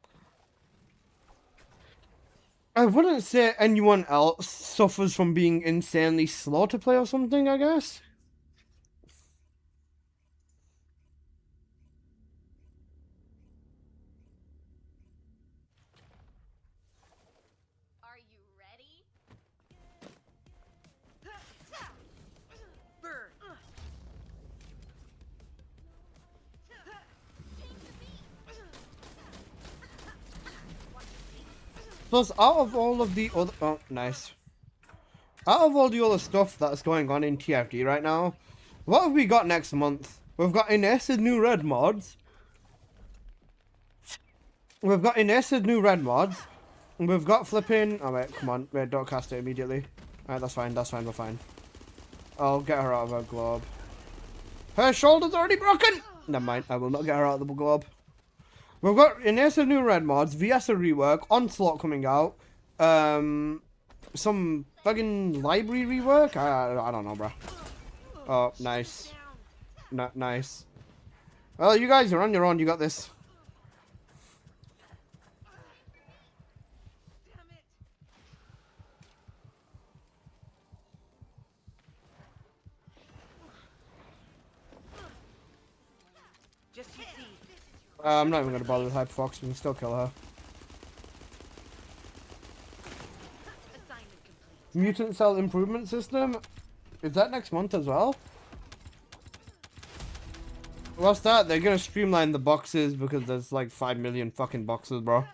Speaker 1: I wouldn't say anyone else suffers from being insanely slow to play or something, I guess.
Speaker 3: Are you ready? Burn.
Speaker 1: Plus, out of all of the other... Oh, nice. Out of all the other stuff that's going on in TFD right now, what have we got next month? We've got Inessa's new red mods. We've got Inessa's new red mods. We've got flipping... Oh, wait, come on. Wait, don't cast it immediately. Alright, that's fine, we're fine. I'll get her out of her globe. Her shoulder's already broken! Never mind, I will not get her out of the globe. We've got Inessa's new red mods, VS a rework, Onslaught coming out, some fucking library rework? I don't know, bro. Oh, nice. Nice. Well, you guys are on your own, you got this.
Speaker 3: Damn it. Just you see.
Speaker 1: I'm not even going to bother with Hyperfox, we can still kill her.
Speaker 3: Assignment complete.
Speaker 1: Mutant Cell Improvement System? Is that next month as well? What's that? They're gonna streamline the boxes because there's like 5 million fucking boxes, bro.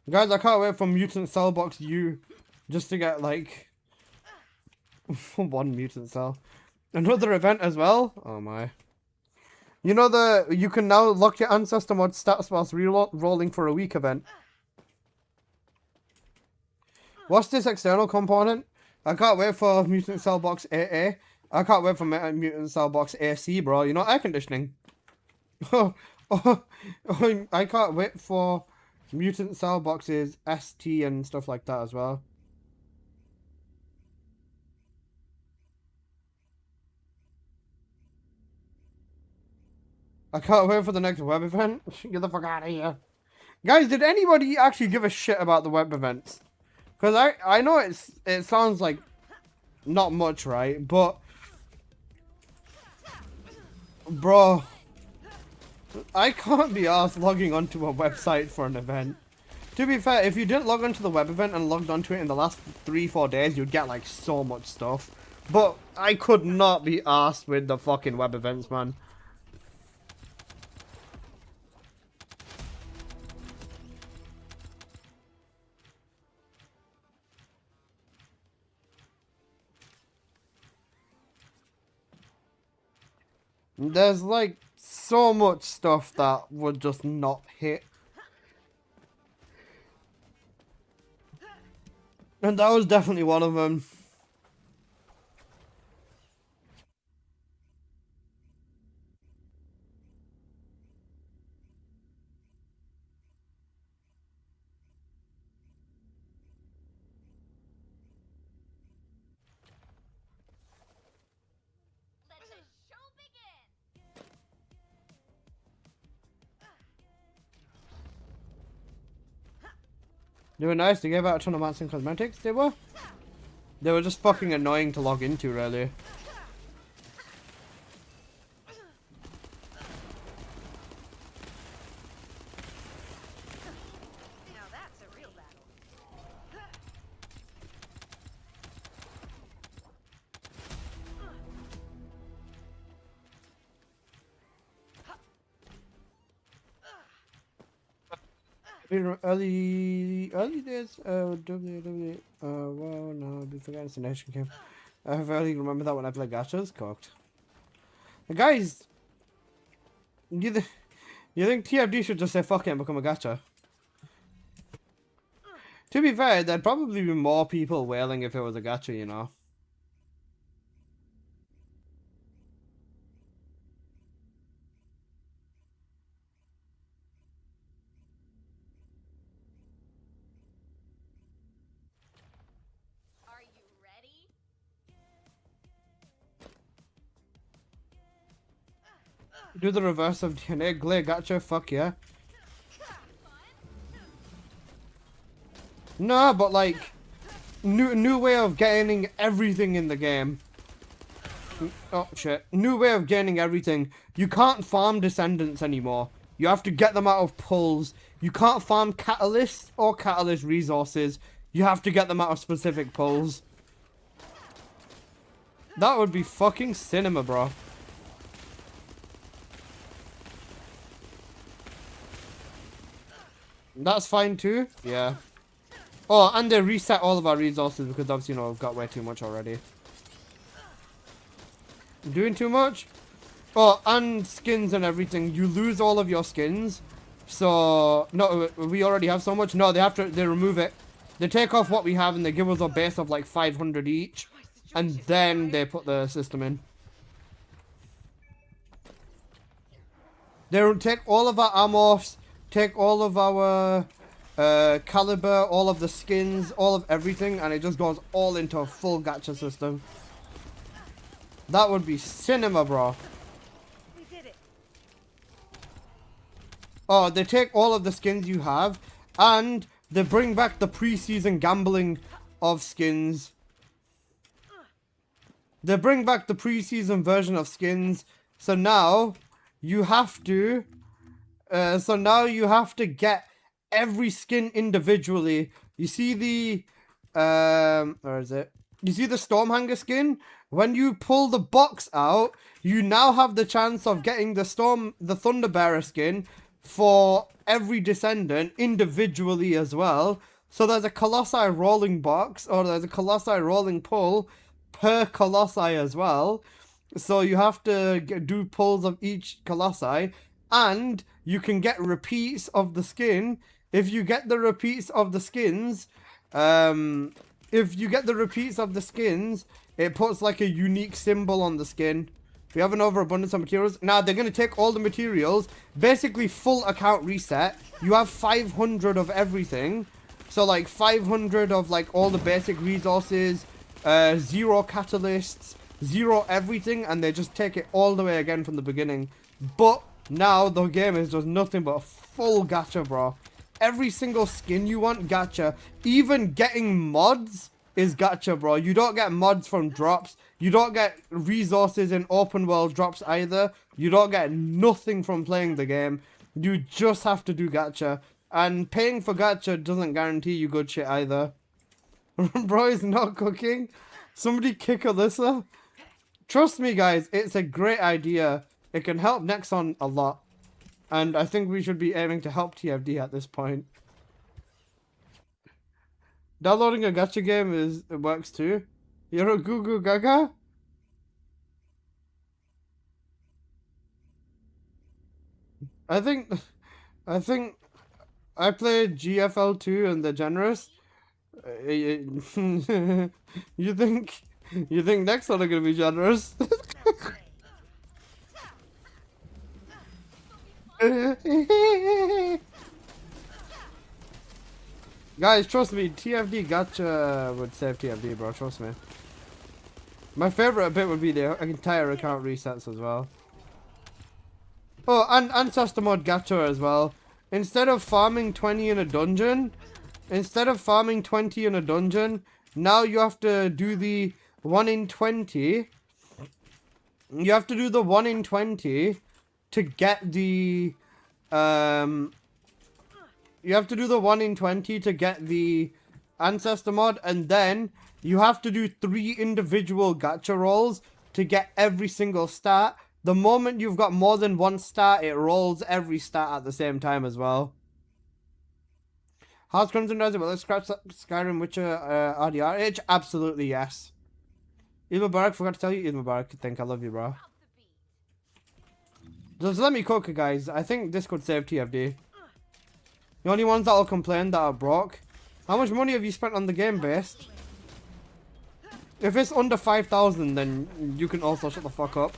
Speaker 1: Guys, I can't wait for Mutant Cell Box U just to get like one Mutant Cell. Another event as well? Oh my. You know you can now lock your ancestor mod stats whilst rolling for a week event. What's this external component? I can't wait for Mutant Cell Box AA. I can't wait for Mutant Cell Box AC, bro. You know, air conditioning. I can't wait for Mutant cell boxes, ST and stuff like that as well. I can't wait for the next web event. Get the fuck out of here. Guys, did anybody actually give a shit about the web events? Because I know it sounds like not much, right? But, bro, I can't be arsed logging onto a website for an event. To be fair, if you didn't log onto the web event and logged onto it in the last 3-4 days, you'd get like so much stuff. But I could not be arsed with the fucking web events, man. There's like so much stuff that would just not hit. And that was definitely one of them.
Speaker 3: Let the show begin.
Speaker 1: They were nice, they gave out a ton of mats and cosmetics, they were. They were just fucking annoying to log into, really.
Speaker 3: Now that's a real battle.
Speaker 1: Early days, WW, well, no, before the nation came. I barely remember that when I played gachas, cocked. The guys, you think TFD should just say fuck it and become a gacha? To be fair, there'd probably be more people wailing if it was a gacha, you know.
Speaker 3: Are you ready?
Speaker 1: Do the reverse of DNA, glare gacha, fuck yeah. No, but like, new way of gaining everything in the game. Oh shit. New way of gaining everything. You can't farm descendants anymore. You have to get them out of pulls. You can't farm catalysts or catalyst resources. You have to get them out of specific pulls. That would be fucking cinema, bro. That's fine too. Yeah. Oh, and they reset all of our resources because obviously, you know, we've got way too much already. Doing too much? Oh, and skins and everything. You lose all of your skins. So, no, we already have so much. No, they remove it. They take off what we have and they give us a base of like 500 each. And then they put the system in. They take all of our amorphs, take all of our caliber, all of the skins, all of everything, and it just goes all into a full gacha system. That would be cinema, bro.
Speaker 3: We did it.
Speaker 1: Oh, they take all of the skins you have, and they bring back the pre-season gambling of skins. They bring back the pre-season version of skins, so now you have to get every skin individually. You see the where is it? You see the Stormhanger skin? When you pull the box out, you now have the chance of getting the Thunderbearer skin for every descendant individually as well. So there's a Colossi rolling box, or there's a Colossi rolling pull per Colossi as well. So you have to do pulls of each Colossi, and you can get repeats of the skin. If you get the repeats of the skins, it puts like a unique symbol on the skin. We have an overabundance of materials. Now, they're going to take all the materials. Basically, full account reset. You have 500 of everything. So, like, 500 of, like, all the basic resources. 0 catalysts. 0 everything. And they just take it all the way again from the beginning. But now, the game is just nothing but a full gacha, bro. Every single skin you want, gacha. Even getting mods is gacha, bro. You don't get mods from drops. You don't get resources in open world drops either. You don't get nothing from playing the game. You just have to do gacha. And paying for gacha doesn't guarantee you good shit either. Bro is not cooking. Somebody kick Alyssa. Trust me, guys. It's a great idea. It can help Nexon a lot. And I think we should be aiming to help TFD at this point. Downloading a gacha game it works too. You're a goo goo gaga? I think I played GFL2 and the Generous. You think next one are gonna be generous? Guys, trust me, TFD gacha would save TFD, bro. Trust me. My favorite bit would be the entire account resets as well. Oh, and ancestor mod gacha as well. Instead of farming 20 in a dungeon, now you have to do the 1 in 20. You have to do the 1 in 20 to get the you have to do the 1 in 20 to get the ancestor mod, and then you have to do 3 individual gacha rolls to get every single stat. The moment you've got more than 1 stat, it rolls every stat at the same time as well. How's Crimson does it? Well, let's scratch Skyrim, Witcher, RDRH? Absolutely, yes. Eid Mubarak, forgot to tell you. Eid Mubarak, I love you, bro. Just let me cook, guys. I think this could save TFD. The only ones that will complain that are broke. How much money have you spent on the game, based? If it's under 5,000, then you can also shut the fuck up.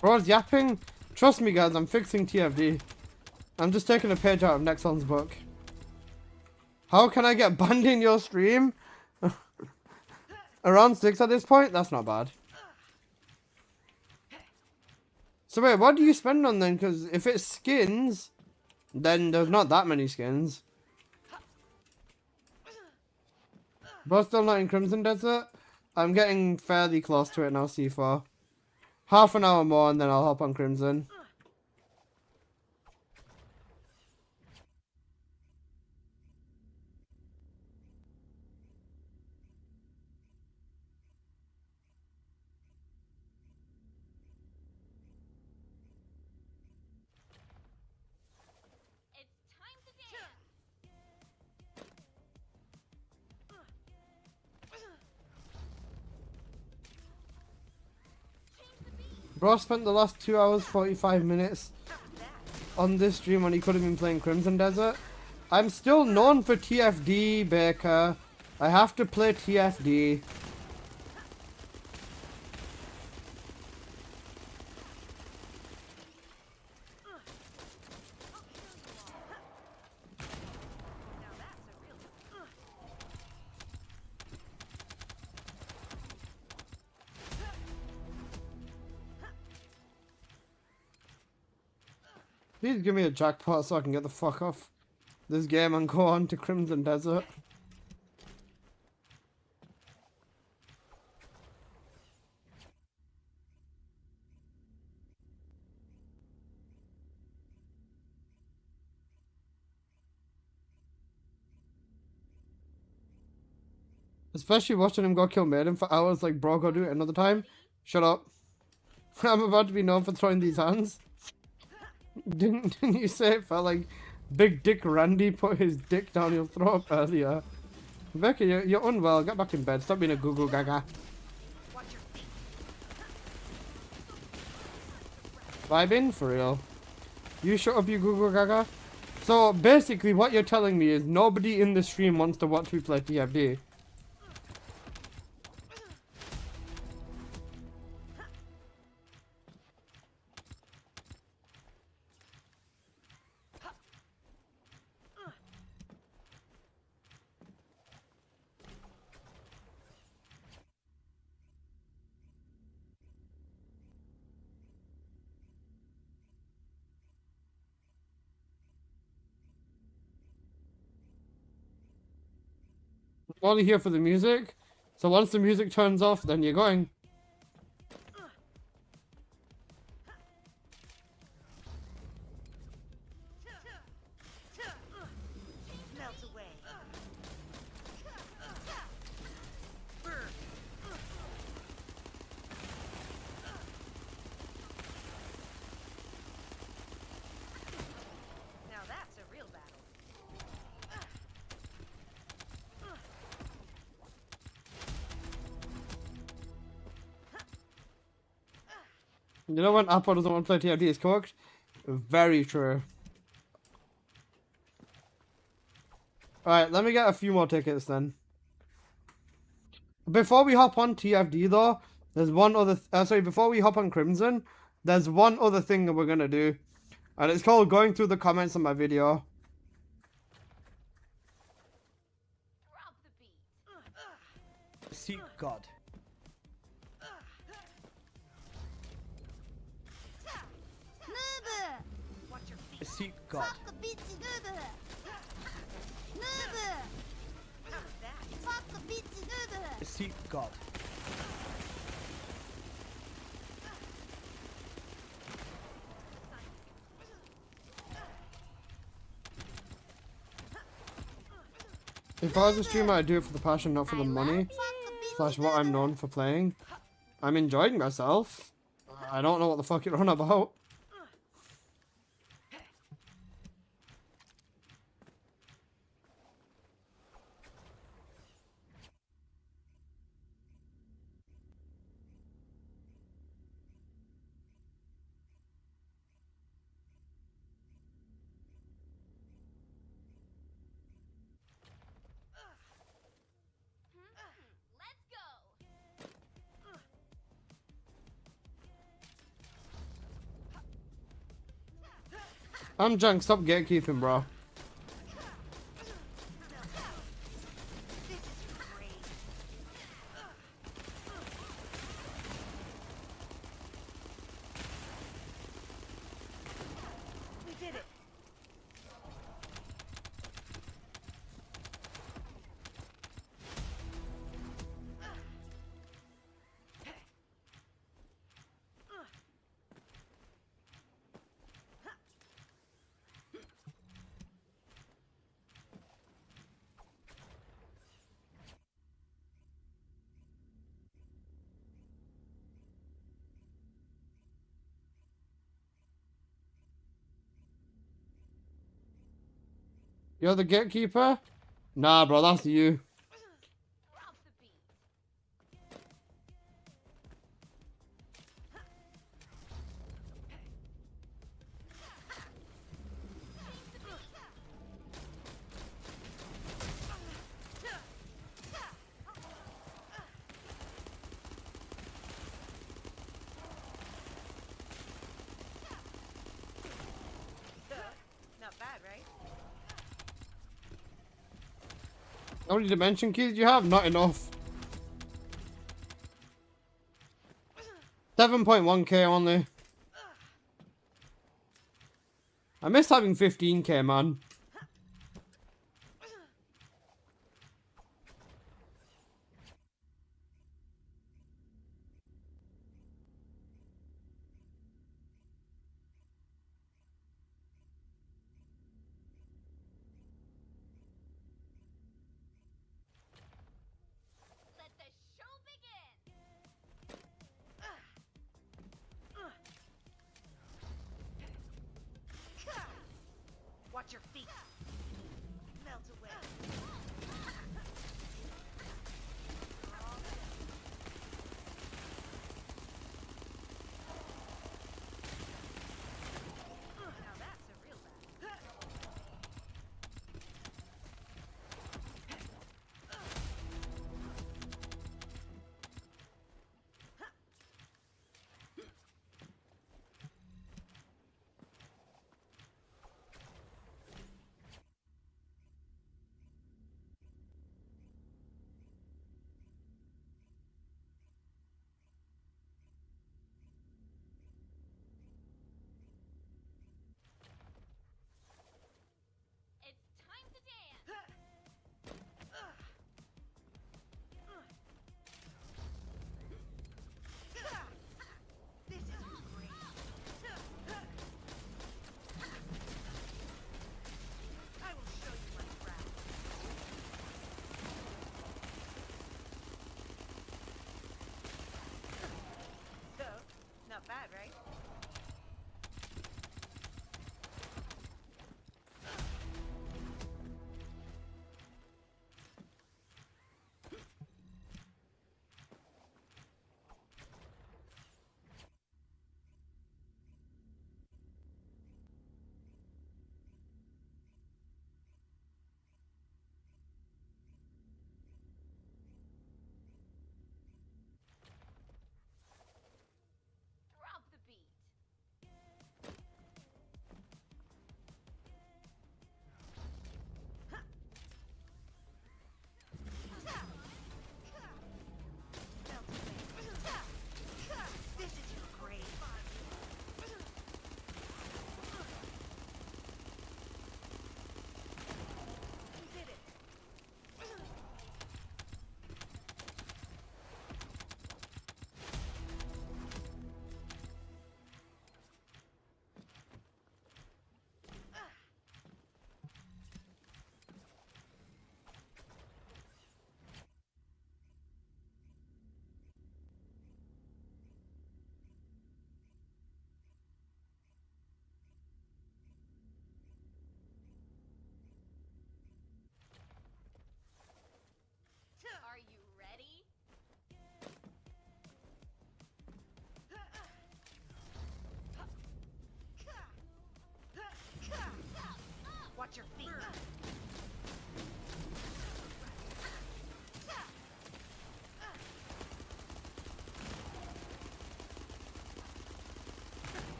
Speaker 1: Bro's yapping? Trust me, guys, I'm fixing TFD. I'm just taking a page out of Nexon's book. How can I get banned in your stream? Around 6 at this point? That's not bad. So wait, what do you spend on then? Because if it's skins, then there's not that many skins. But still not in Crimson Desert? I'm getting fairly close to it now, C4. Half an hour more and then I'll hop on Crimson. Bro spent the last 2 hours 45 minutes on this stream when he could have been playing Crimson Desert. I'm still known for TFD, Baker. I have to play TFD. Please give me a jackpot so I can get the fuck off this game and go on to Crimson Desert. Especially watching him go kill Maiden for hours like, bro, go do it another time. Shut up. I'm about to be known for throwing these hands. Didn't you say it felt like Big Dick Randy put his dick down your throat earlier? Becky, you're unwell. Get back in bed. Stop being a goo-goo gaga. Vibing? For real. You shut up, you Google Gaga. So basically what you're telling me is nobody in the stream wants to watch me play TFD. I'm only here for the music. So once the music turns off, then you're going.
Speaker 3: Melt away. Now that's a real battle.
Speaker 1: You know when Apple doesn't want to play TFD, it's cooked? Very true. Alright, let me get a few more tickets then. Before we hop on TFD though, there's one other... sorry, before we hop on Crimson, there's one other thing that we're going to do. And it's called going through the comments on my video.
Speaker 3: Drop the beat.
Speaker 1: Seek God.
Speaker 3: Watch your feet.
Speaker 1: Seek God.
Speaker 3: How's that?
Speaker 1: Seek God. If I was a streamer, I'd do it for the passion, not for the money. Slash what I'm known for playing. I'm enjoying myself. I don't know what the fuck you're on about.
Speaker 3: Let's go.
Speaker 1: I'm junk, stop gatekeeping, bro.
Speaker 3: This is great. We did it.
Speaker 1: You're the gatekeeper? Nah, bro, that's you.
Speaker 3: Drop the beat. Not bad, right?
Speaker 1: How many dimension keys do you have? Not enough. 7.1k only. I miss having 15k, man.
Speaker 3: Let the show begin. Watch your feet.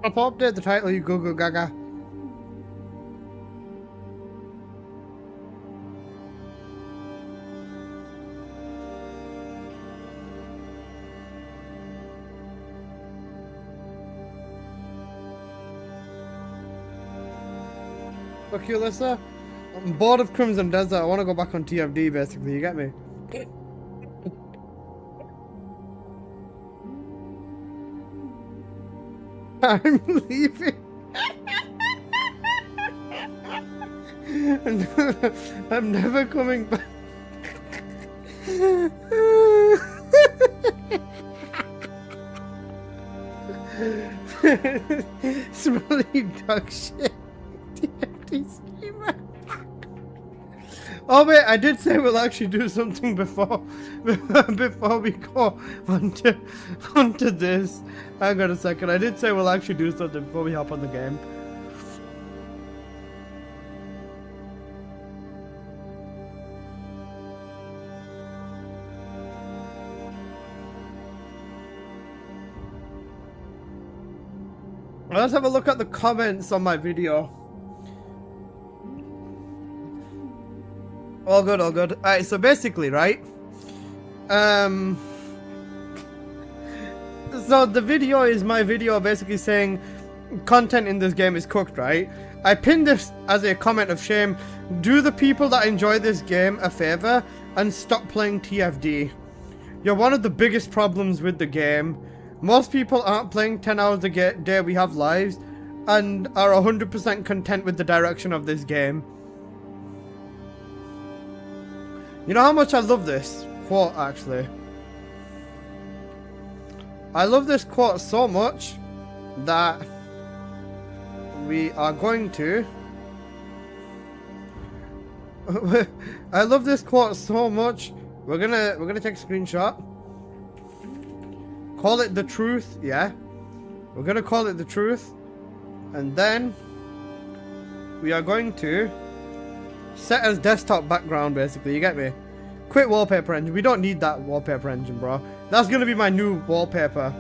Speaker 1: I'll update the title, you Google Gaga. Fuck you, Alyssa. I'm bored of Crimson Desert. I want to go back on TFD, basically. You get me? I'm leaving. I'm never coming back. Smelly dog shit. TFT streamer. Oh wait, I did say we'll actually do something before we go onto this. Hang on a second. I did say we'll actually do something before we hop on the game. Let's have a look at the comments on my video. All good, all good. Alright, so basically, right? So the video is my video basically saying content in this game is cooked, right? I pinned this as a comment of shame. Do the people that enjoy this game a favor and stop playing TFD. You're one of the biggest problems with the game. Most people aren't playing 10 hours a day we have lives and are 100% content with the direction of this game. You know how much I love this quote, actually? I love this quote so much that we are going to... I love this quote so much. We're gonna take a screenshot. Call it the truth, yeah. We're gonna call it the truth. And then we are going to set as desktop background, basically, you get me? Quit wallpaper engine. We don't need that wallpaper engine, bro. That's gonna be my new wallpaper.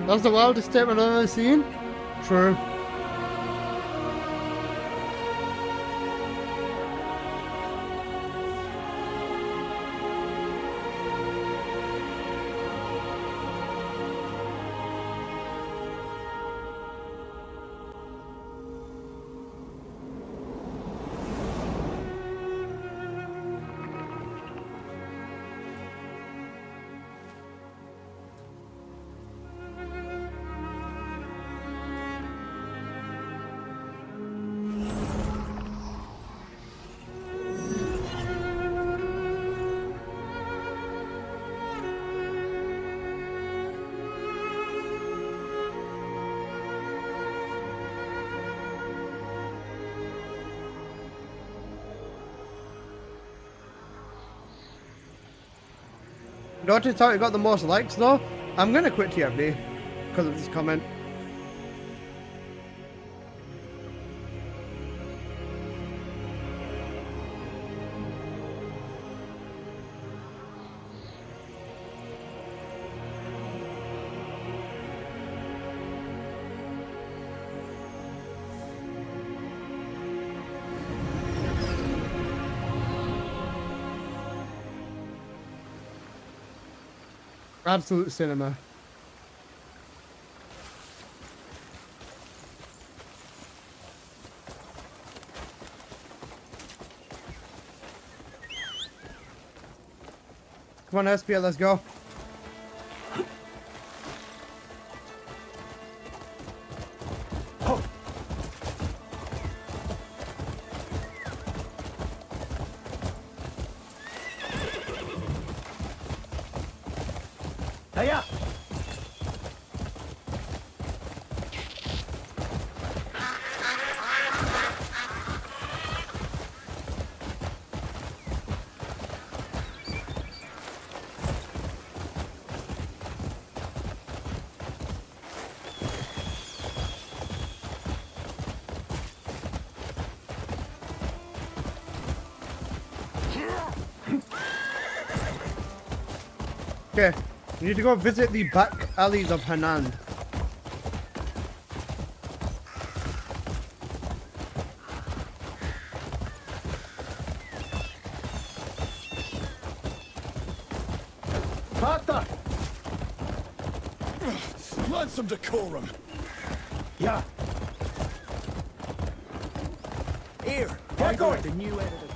Speaker 1: That's the wildest statement I've ever seen. True. Notice how it got the most likes though? I'm gonna quit TFD because of this comment. Absolute cinema. Come on, SPL, let's go.
Speaker 8: Hiya!
Speaker 1: Okay, we need to go visit the back alleys of Hanan.
Speaker 8: Partner!
Speaker 9: Learn some decorum.
Speaker 8: Yeah.
Speaker 9: Here,
Speaker 8: Get going!
Speaker 4: The new editor.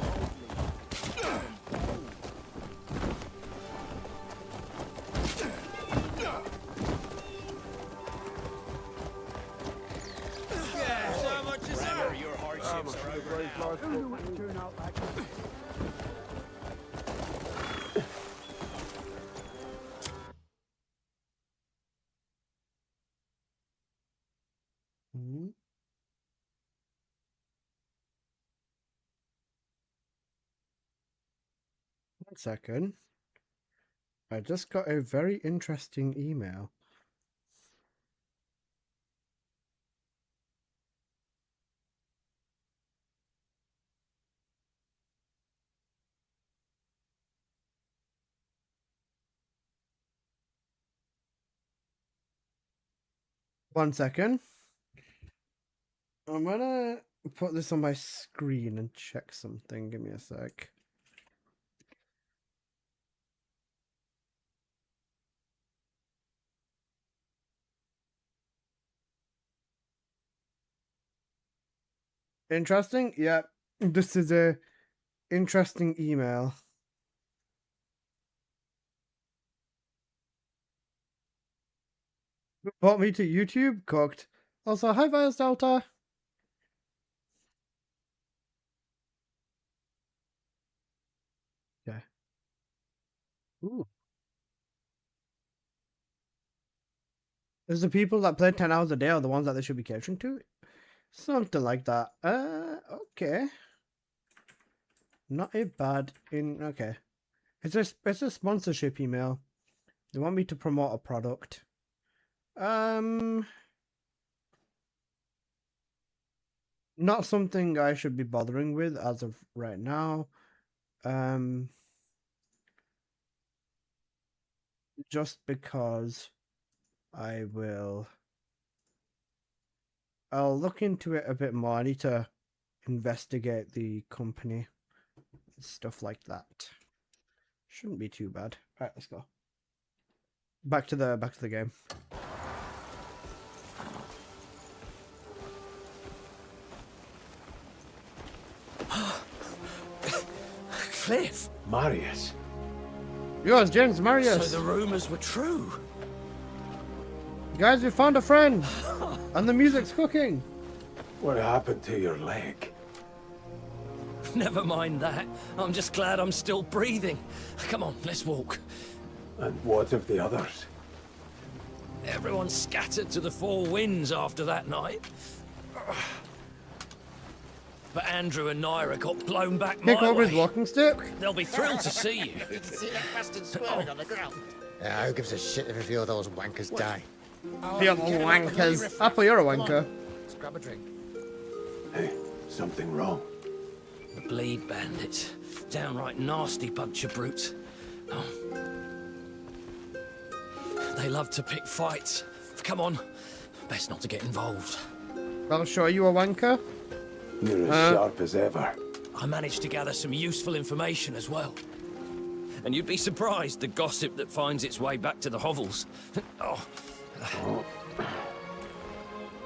Speaker 9: so much is that? Your hardships are over now.
Speaker 1: Mhm. One second. I just got a very interesting email. One second. I'm gonna put this on my screen and check something. Give me a sec. Interesting? Yeah. This is a interesting email. Who brought me to YouTube? Cooked. Also, hi Virus Delta. Yeah. Ooh. There's the people that play 10 hours a day are the ones that they should be catering to. Something like that. Okay. Not a bad okay. It's a sponsorship email. They want me to promote a product. Not something I should be bothering with as of right now. Just because I'll look into it a bit more. I need to investigate the company. Stuff like that. Shouldn't be too bad. Alright, let's go. Back to the game.
Speaker 9: Cliff. Marius.
Speaker 1: Yours, James Marius.
Speaker 9: So the rumors were true.
Speaker 1: Guys, we found a friend. And the music's cooking.
Speaker 9: What happened to your leg?
Speaker 10: Never mind that. I'm just glad I'm still breathing. Come on, let's walk.
Speaker 9: And what of the others?
Speaker 10: Everyone scattered to the four winds after that night. But Andrew and Naira got blown back my
Speaker 1: Kick over
Speaker 10: way.
Speaker 1: his walking stick.
Speaker 10: They'll be thrilled to see you.
Speaker 3: Did you see that bastard squirming on the ground?
Speaker 11: Yeah, who gives a shit if a few of those wankers die?
Speaker 1: Feel wankers. Apple, you're a wanker.
Speaker 11: Let's grab a drink.
Speaker 9: Hey, something wrong?
Speaker 10: The bleed bandits. Downright nasty bunch of brutes. Oh. They love to pick fights. Come on. Best not to get involved.
Speaker 1: I'll show you a wanker.
Speaker 9: You're as sharp as ever.
Speaker 10: I managed to gather some useful information as well. and you'd be surprised the gossip that finds its way back to the hovels. Oh,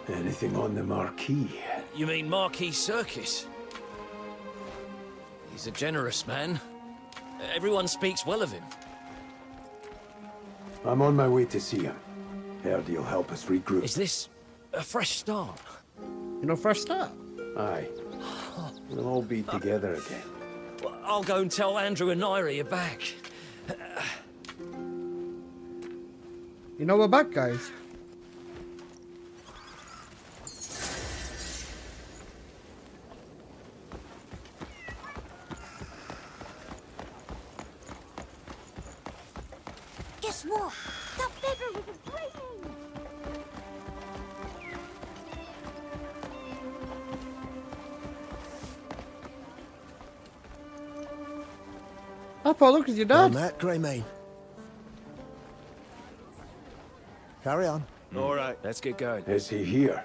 Speaker 9: Anything on the Marquis?
Speaker 10: you mean Marquis Circus? He's a generous man. Everyone speaks well of him.
Speaker 9: I'm on my way to see him. Heard he'll help us regroup.
Speaker 10: Is this a fresh start?
Speaker 1: You know, first start.
Speaker 9: Aye. We'll all be together again.
Speaker 10: Well, I'll go and tell Andrew and Naira you're back.
Speaker 1: You know we're back, guys.
Speaker 3: Guess what? That beggar was a dream!
Speaker 1: Oh, Paul, look, it's your
Speaker 11: Well
Speaker 1: dad.
Speaker 11: met, Greymane. Carry on.
Speaker 10: All right, let's get going.
Speaker 9: Is he here?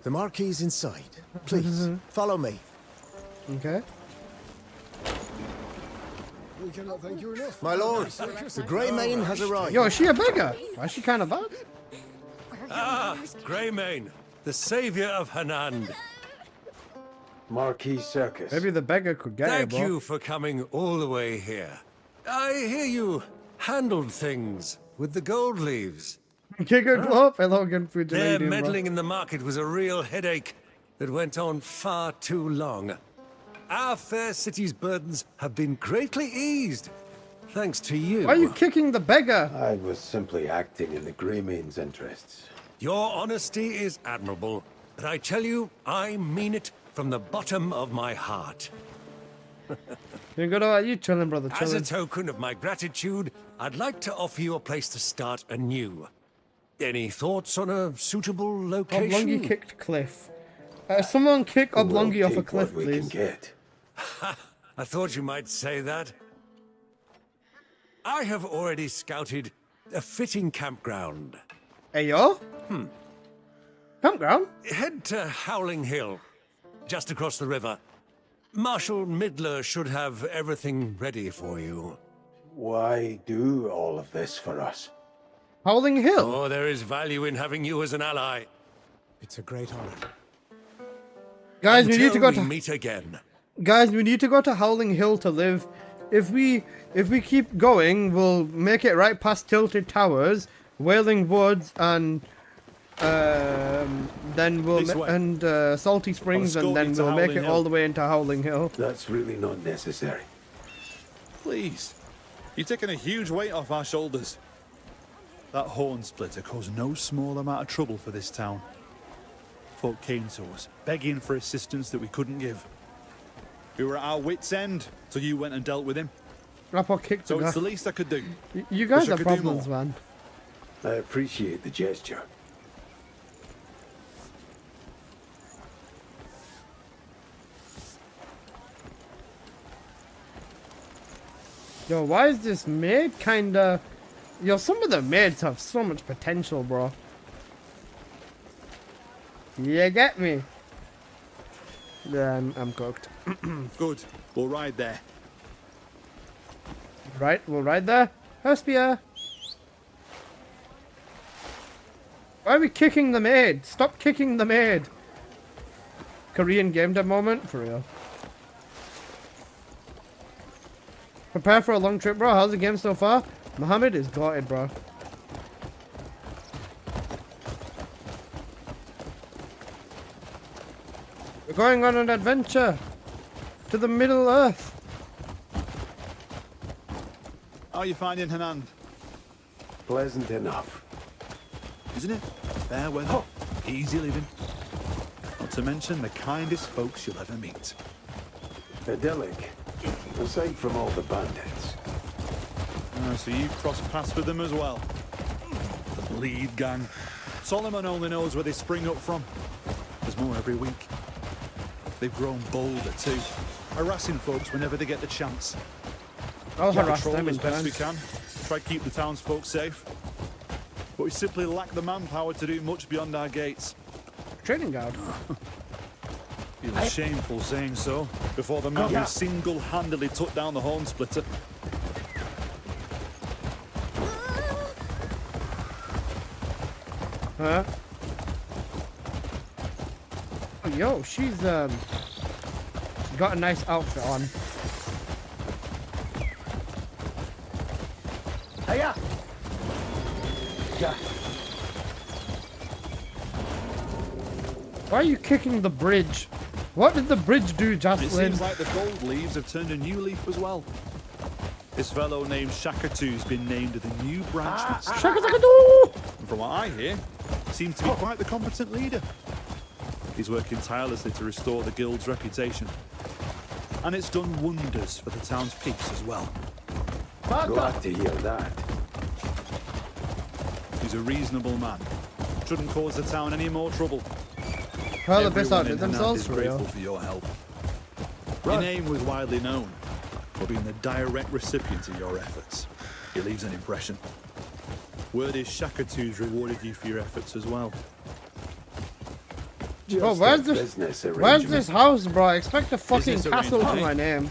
Speaker 11: The Marquis inside. Please, follow me.
Speaker 1: Okay.
Speaker 11: We cannot thank you enough. My lord, the Greymane has arrived.
Speaker 1: Yo, is she a beggar? Why is she kind of bad?
Speaker 8: Greymane, the savior of Hanand.
Speaker 9: Marquis Circus.
Speaker 1: Maybe the beggar could get her,
Speaker 8: Thank
Speaker 1: bro.
Speaker 8: you for coming all the way here. I hear you handled things with the gold leaves.
Speaker 1: Kick her glove. Hello again,
Speaker 8: Their
Speaker 1: Canadian, bro.
Speaker 8: meddling in the market was a real headache that went on far too long. Our fair city's burdens have been greatly eased, thanks to you.
Speaker 1: Why are you kicking the beggar?
Speaker 9: I was simply acting in the Greymane's interests.
Speaker 8: Your honesty is admirable, but I tell you, I mean it from the bottom of my heart.
Speaker 1: You're good about you chilling, brother,
Speaker 8: As a
Speaker 1: chilling.
Speaker 8: token of my gratitude, I'd like to offer you a place to start anew. Any thoughts on a suitable location?
Speaker 1: Oblongi kicked cliff. Someone kick Oblongi
Speaker 9: We'll
Speaker 1: off a
Speaker 9: take
Speaker 1: cliff,
Speaker 9: what we can
Speaker 1: please.
Speaker 9: get.
Speaker 8: I thought you might say that. I have already scouted a fitting campground.
Speaker 1: Hey, yo? Campground?
Speaker 8: Head to Howling Hill, just across the river. Marshal Midler should have everything ready for you.
Speaker 9: Why do all of this for us?
Speaker 1: Howling Hill?
Speaker 8: Oh, there is value in having you as an ally.
Speaker 11: It's a great honor.
Speaker 1: Guys, we need to go
Speaker 8: Until we
Speaker 1: to...
Speaker 8: meet again.
Speaker 1: Guys, we need to go to Howling Hill to live. If we keep going, we'll make it right past Tilted Towers, Wailing Woods, and then we'll
Speaker 7: This way.
Speaker 1: Salty Springs, and
Speaker 7: escort
Speaker 1: then
Speaker 7: you to
Speaker 1: we'll make
Speaker 7: Howling
Speaker 1: it
Speaker 7: Hill.
Speaker 1: all the way into Howling Hill.
Speaker 9: That's really not necessary.
Speaker 7: Please. You're taking a huge weight off our shoulders. That horn splitter caused no small amount of trouble for this town. Folk came to us, begging for assistance that we couldn't give. We were at our wits' end, so you went and dealt with him.
Speaker 1: Rapper kicked
Speaker 7: So
Speaker 1: the
Speaker 7: it's
Speaker 1: guy.
Speaker 7: the least I could do.
Speaker 1: You guys
Speaker 7: Wish I
Speaker 1: have
Speaker 7: could do
Speaker 1: problems,
Speaker 7: more.
Speaker 1: man.
Speaker 9: I appreciate the gesture.
Speaker 1: Yo, why is this maid kinda... Yo, some of the maids have so much potential, bro. You get me? Yeah, I'm cooked.
Speaker 7: Good. We'll ride there.
Speaker 1: Right, we'll ride there. Hespia! Why are we kicking the maid? Stop kicking the maid! Korean game dev moment? For real. Prepare for a long trip, bro. How's the game so far? Mohammed is gutted, bro. We're going on an adventure to the Middle Earth.
Speaker 7: How are you finding Hanand?
Speaker 9: Pleasant enough.
Speaker 7: Isn't it? Fair weather, easy living. Not to mention the kindest folks you'll ever meet.
Speaker 9: Idyllic. Aside from all the bandits.
Speaker 7: So you cross paths with them as well. The Bleed Gang. Solomon only knows where they spring up from. There's more every week. They've grown bolder too, harassing folks whenever they get the chance.
Speaker 1: I'll
Speaker 7: We
Speaker 1: harass
Speaker 7: patrol
Speaker 1: them in
Speaker 7: as best we
Speaker 1: turn.
Speaker 7: can, try to keep the townsfolk safe. But we simply lack the manpower to do much beyond our gates.
Speaker 1: Trading guard.
Speaker 7: Feels shameful saying so, before the man who single-handedly took down the horn splitter.
Speaker 4: Huh? Oh, yo, she's got a nice outfit on.
Speaker 8: Hiya! Yeah.
Speaker 4: Why are you kicking the bridge? What did the bridge do,
Speaker 7: It
Speaker 4: Jocelyn?
Speaker 7: seems like the gold leaves have turned a new leaf as well. This fellow named Shakatu's been named the new branch master.
Speaker 4: Shakazakadu!
Speaker 7: And from what I hear, seems to be quite the competent leader. He's working tirelessly to restore the guild's reputation. And it's done wonders for the town's peace as well.
Speaker 8: Glad to hear that.
Speaker 7: He's a reasonable man. Shouldn't cause the town any more trouble.
Speaker 4: Well, the best
Speaker 7: Everyone
Speaker 4: out
Speaker 7: in
Speaker 4: of
Speaker 7: Hanand
Speaker 4: themselves
Speaker 7: is
Speaker 4: for
Speaker 7: grateful
Speaker 4: real.
Speaker 7: for your help. Your name was widely known for being the direct recipient of your efforts. It leaves an impression. Word is Shakatu's rewarded you for your efforts as well.
Speaker 4: Bro, where's this house, bro? I expect a fucking
Speaker 7: Business
Speaker 4: castle to
Speaker 7: arrangement,
Speaker 4: my name.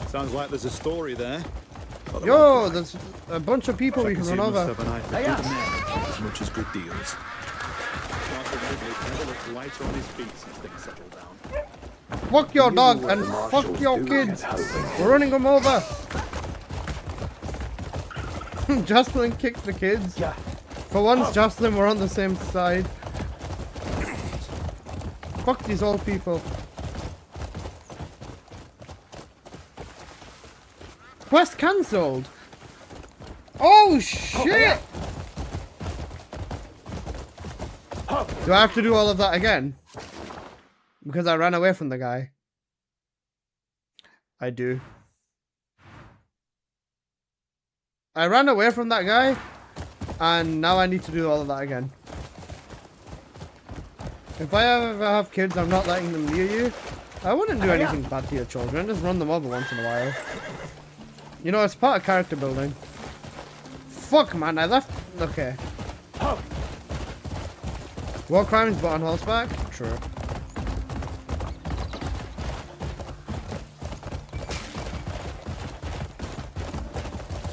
Speaker 7: Sounds like there's a story there.
Speaker 4: Yo, there's a bunch of people we can run
Speaker 7: Shakatu must
Speaker 4: over.
Speaker 7: have an eye for good men as much as good deals. Marshal Ridley's never looked lighter on his feet since things settled down.
Speaker 4: Fuck your dog and fuck your kids. We're running them over. Jocelyn kicked the kids. For once, Jocelyn, we're on the same side. Fuck these old people. Quest cancelled. Oh shit! Do I have to do all of that again? Because I ran away from the guy. I do. I ran away from that guy, and now I need to do all of that again. If I ever have kids, I'm not letting them near you. I wouldn't do anything bad to your children, just run them over once in a while. You know, it's part of character building. Fuck, man, I left... Okay. War crimes but on horseback? True.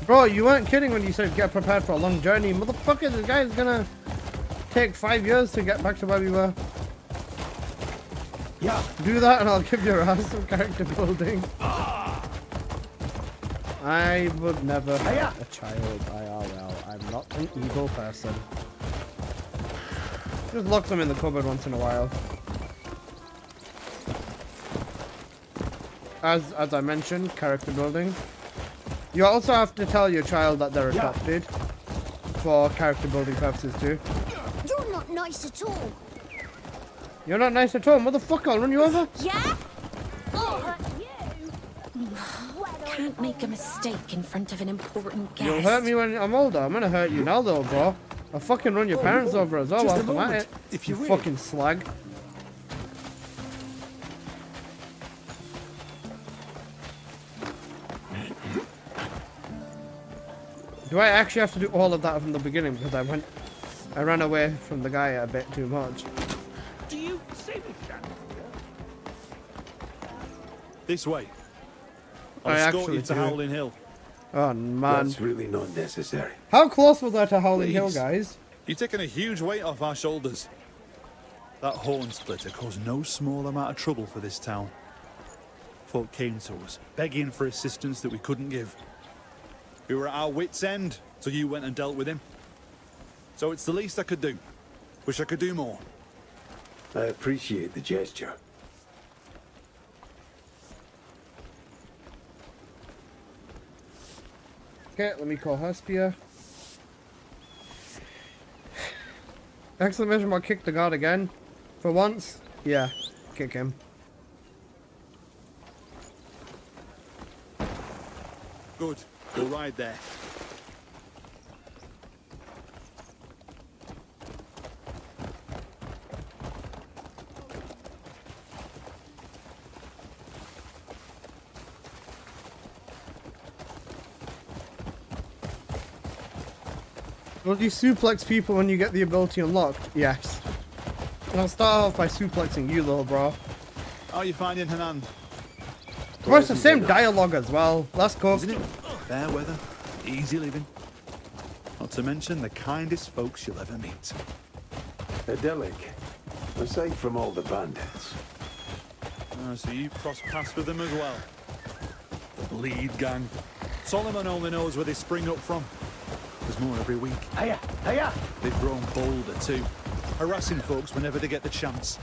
Speaker 4: Bro, you weren't kidding when you said get prepared for a long journey. Motherfucker, this guy's gonna take 5 years to get back to where we were.
Speaker 8: Yeah.
Speaker 4: Do that and I'll give your ass some character building. I would never hurt a child IRL. I'm not an evil person. Just lock them in the cupboard once in a while. As I mentioned, character building. You also have to tell your child that they're adopted for character building purposes too.
Speaker 12: You're not nice at all.
Speaker 4: You're not nice at all, motherfucker. I'll run you over.
Speaker 12: Yeah? Oh, you. Can't make a mistake in front of an important guest.
Speaker 4: You'll hurt me when I'm older. I'm gonna hurt you now though, bro. I'll fucking run your parents over as well whilst I'm at it.
Speaker 8: If
Speaker 4: you
Speaker 8: you
Speaker 4: fucking slag. Do I actually have to do all of that from the beginning because I ran away from the guy a bit too much?
Speaker 9: Do you see me, Jack?
Speaker 7: This way.
Speaker 4: I
Speaker 7: I'll escort
Speaker 4: actually
Speaker 7: you to
Speaker 4: do.
Speaker 7: Howling Hill.
Speaker 4: Oh man.
Speaker 8: That's really not necessary.
Speaker 4: How close was I to Howling Hill,
Speaker 7: Please.
Speaker 4: guys?
Speaker 7: You're taking a huge weight off our shoulders. That horn splitter caused no small amount of trouble for this town. Folk came to us, begging for assistance that we couldn't give. We were at our wits' end, so you went and dealt with him. So it's the least I could do. Wish I could do more.
Speaker 8: I appreciate the gesture.
Speaker 4: Okay, let me call Hespia. Exclamation mark, kick the guard again. For once. Yeah, kick him.
Speaker 7: Good. Go right there.
Speaker 4: Will you suplex people when you get the ability unlocked? Yes. And I'll start off by suplexing you, little bro.
Speaker 7: How are you finding Hanand?
Speaker 4: Bro, it's the same dialogue as well. Let's go.
Speaker 7: Isn't it? Fair weather, easy living. Not to mention the kindest folks you'll ever meet.
Speaker 13: Idyllic. Aside from all the bandits.
Speaker 7: So you cross paths with them as well. The Bleed Gang. Solomon only knows where they spring up from. There's more every week.
Speaker 9: Hiya! Hiya!
Speaker 7: They've grown bolder too, harassing folks whenever they get the chance.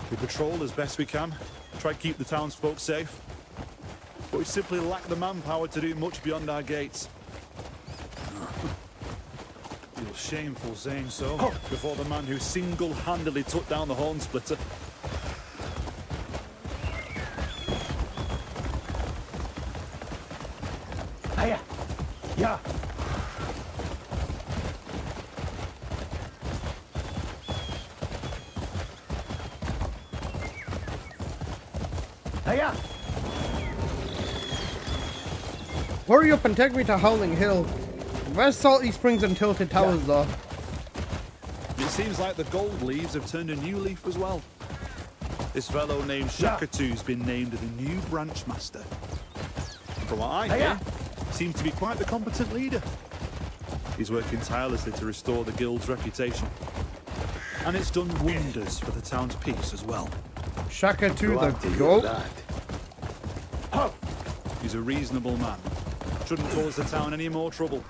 Speaker 7: We patrol as best we can, try to keep the townsfolk safe. But we simply lack the manpower to do much beyond our gates. Feels shameful saying so, before the man who single-handedly took down the Horn Splitter.
Speaker 9: Hiya! Yeah! Hiya!
Speaker 4: Hurry up and take me to Howling Hill. Where's Salty Springs and Tilted Towers, though?
Speaker 7: It seems like the gold leaves have turned a new leaf as well. This fellow named Shakatu's been named the new branch master. From what I hear, seems to be quite the competent leader. He's working tirelessly to restore the guild's reputation. And it's done wonders for the town's peace as well.
Speaker 4: Shakatu the goat?
Speaker 7: He's a reasonable man. Shouldn't cause the town any more trouble.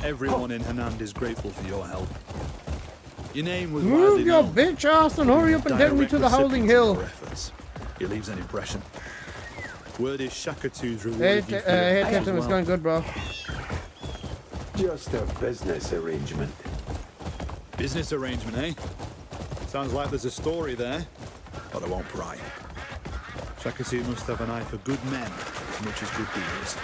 Speaker 7: Everyone in Hanand is grateful for your help. Your name was widely
Speaker 4: Move your
Speaker 7: known.
Speaker 4: bitch ass and hurry up and take me to the Howling Hill.
Speaker 7: He leaves an impression. Word is Shakatu's
Speaker 4: Hey,
Speaker 7: rewarded you for your
Speaker 4: hey,
Speaker 7: efforts
Speaker 4: Captain,
Speaker 7: as
Speaker 4: it's
Speaker 7: well.
Speaker 4: going good, bro.
Speaker 13: Just a business arrangement.
Speaker 7: Business arrangement, eh? Sounds like there's a story there, but I won't pry. Shakatu must have an eye for good men as much as good dealers.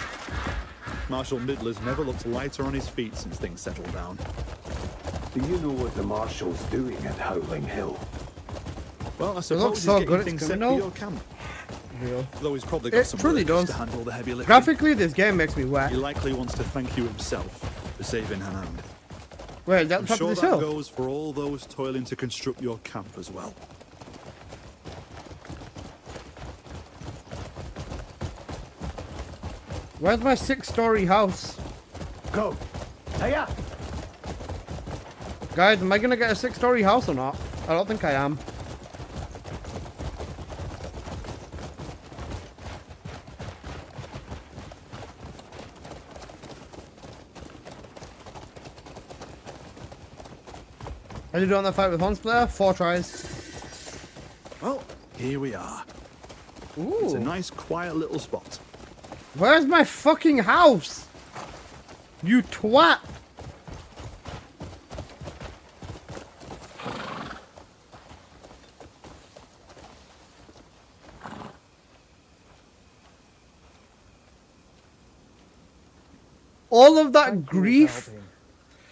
Speaker 7: Marshal Midler's never looked lighter on his feet since things settled down.
Speaker 13: Do you know what the Marshal's doing at Howling Hill?
Speaker 7: Well, I
Speaker 4: looks
Speaker 7: suppose he's
Speaker 4: so
Speaker 7: getting
Speaker 4: good it's
Speaker 7: things set for
Speaker 4: criminal.
Speaker 7: your camp.
Speaker 4: Real.
Speaker 7: Though he's probably got
Speaker 4: It
Speaker 7: some
Speaker 4: truly
Speaker 7: workers
Speaker 4: does.
Speaker 7: to handle the heavy lifting.
Speaker 4: Graphically, this game makes me wet.
Speaker 7: He likely wants to thank you himself for saving Hanand.
Speaker 4: Wait, is that
Speaker 7: I'm
Speaker 4: the top
Speaker 7: sure
Speaker 4: of this
Speaker 7: that
Speaker 4: hill?
Speaker 7: goes for all those toiling to construct your camp as well.
Speaker 4: Where's my 6-story house?
Speaker 9: Go! Hiya!
Speaker 4: Guys, am I gonna get a 6-story house or not? I don't think I am. How you doing that fight with Hornsplitter? 4 tries.
Speaker 7: Well, here we are.
Speaker 4: Ooh.
Speaker 7: It's a nice, quiet little spot.
Speaker 4: Where's my fucking house? You twat! All of that grief.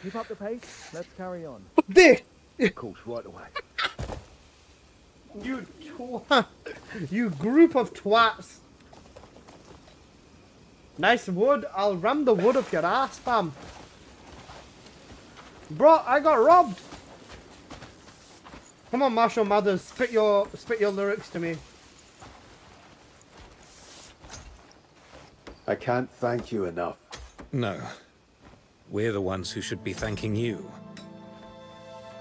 Speaker 9: Keep up the pace. Let's carry on.
Speaker 4: This.
Speaker 9: Of course, right away.
Speaker 4: You twat. You group of twats. Nice wood. I'll ram the wood up your ass, fam. Bro, I got robbed. Come on, Marshall Mathers, spit your lyrics to me.
Speaker 13: I can't thank you enough.
Speaker 10: No. We're the ones who should be thanking you.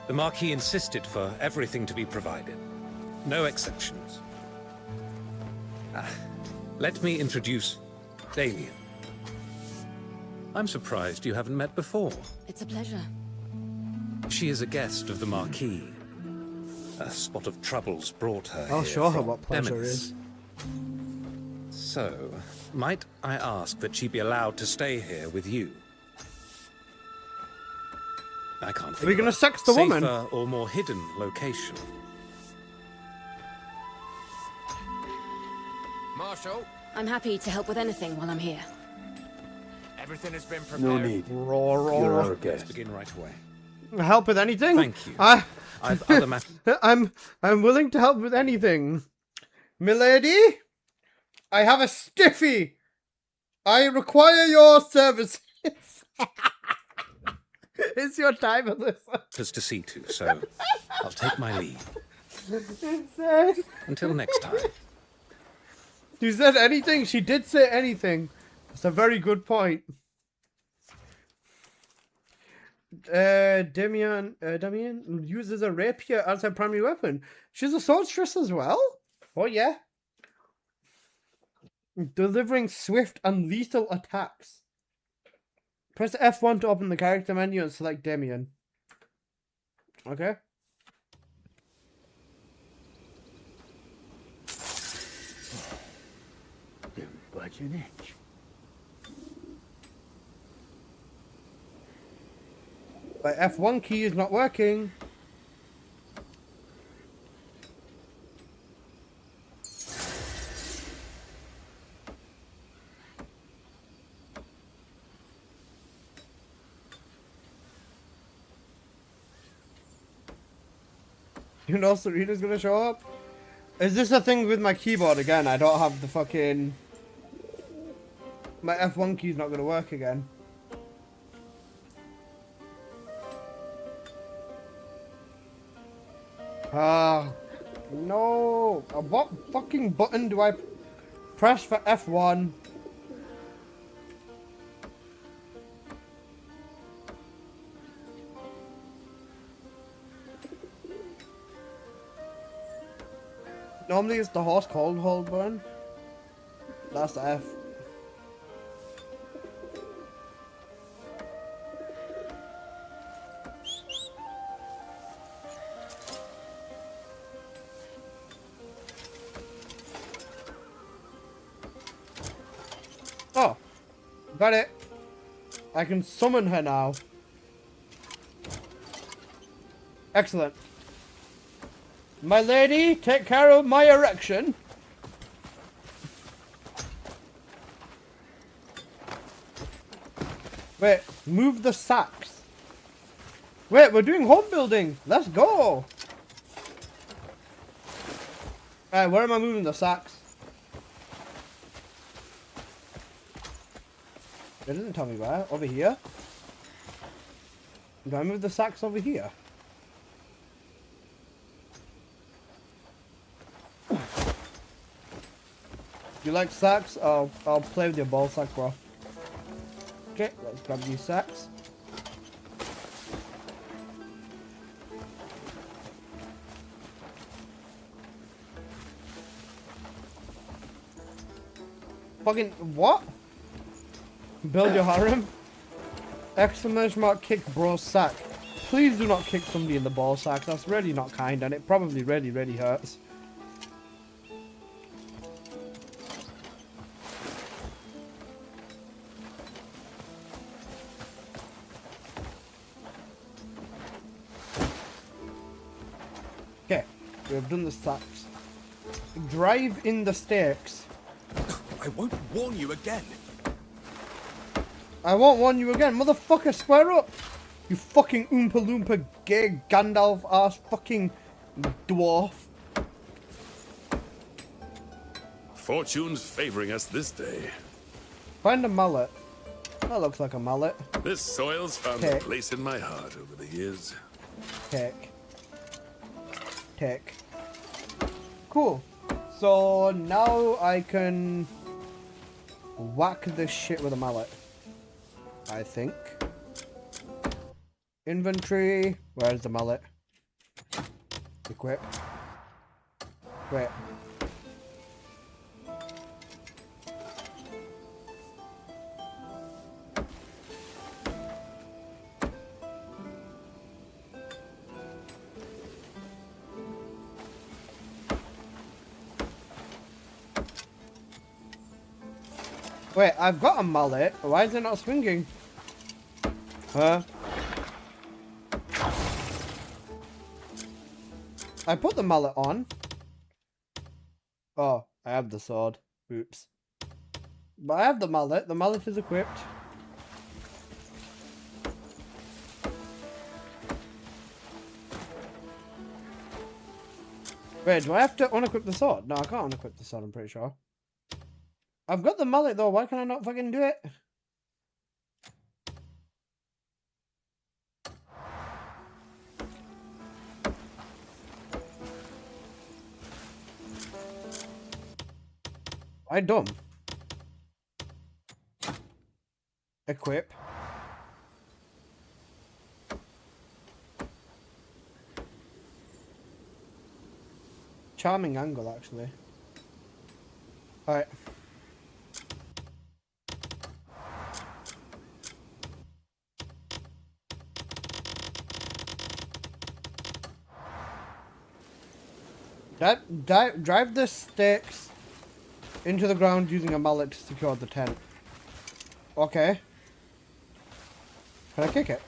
Speaker 10: The Marquis insisted for everything to be provided. No exceptions. Let me introduce Damien. I'm surprised you haven't met before.
Speaker 12: It's a pleasure.
Speaker 10: She is a guest of the Marquis. A spot of troubles brought her
Speaker 4: I'll
Speaker 10: here
Speaker 4: show her
Speaker 10: from
Speaker 4: what pleasure
Speaker 10: Demenis.
Speaker 4: is.
Speaker 10: So, might I ask that she be allowed to stay here with you? I can't think
Speaker 4: Are we gonna
Speaker 10: of a
Speaker 4: sex the woman?
Speaker 10: safer or more hidden location.
Speaker 3: Marshal,
Speaker 12: I'm happy to help with anything while I'm here.
Speaker 3: everything has been prepared.
Speaker 13: No need.
Speaker 4: Roar,
Speaker 13: You're
Speaker 4: roar.
Speaker 13: our guest.
Speaker 10: Begin right away.
Speaker 4: Help with anything?
Speaker 10: Thank you.
Speaker 4: I've
Speaker 10: other matters.
Speaker 4: I'm willing to help with anything. Milady, I have a stiffy. I require your services. It's your time, Alyssa.
Speaker 10: There's to see to, so I'll take my leave.
Speaker 4: Insane.
Speaker 10: Until next time.
Speaker 4: You said anything? She did say anything. That's a very good point. Damien uses a rapier as her primary weapon. She's a sorceress as well? Oh yeah. Delivering swift and lethal attacks. Press F1 to open the character menu and select Damien. Okay.
Speaker 14: Don't budge an inch.
Speaker 4: My F1 key is not working. You know Serena's gonna show up? Is this a thing with my keyboard again? I don't have the fucking... My F1 key's not gonna work again. Ah, no. What fucking button do I press for F1? Normally it's the horse cold hold button. That's the F. Oh, got it. I can summon her now. Excellent. My lady, take care of my erection. Wait, move the sacks. Wait, we're doing home building. Let's go. Alright, where am I moving the sacks? It doesn't tell me where. Over here? Do I move the sacks over here? You like sacks? I'll play with your ball sack, bro. Okay, let's grab these sacks. Fucking what? Build your harem? Exclamation mark kick bro sack. Please do not kick somebody in the ball sack. That's really not kind and it probably really, really hurts. Okay, we have done the sacks. Drive in the stakes.
Speaker 9: I won't warn you again.
Speaker 4: I won't warn you again. Motherfucker, square up. You fucking Oompa Loompa gay Gandalf ass fucking dwarf.
Speaker 15: Fortune's favoring us this day.
Speaker 4: Find a mallet. That looks like a mallet.
Speaker 15: This soil's found
Speaker 4: Okay.
Speaker 15: a place in my heart over the years.
Speaker 4: Take. Take. Cool. So now I can whack this shit with a mallet. I think. Inventory. Where's the mallet? Equip. Wait. Wait, I've got a mallet. Why is it not swinging? Huh? I put the mallet on. Oh, I have the sword. Oops. But I have the mallet. The mallet is equipped. Wait, do I have to unequip the sword? No, I can't unequip the sword, I'm pretty sure. I've got the mallet though, why can I not fucking do it? I dumb. Equip. charming angle, actually. Alright. Drive the stakes into the ground using a mallet to secure the tent. Okay. Can I kick it?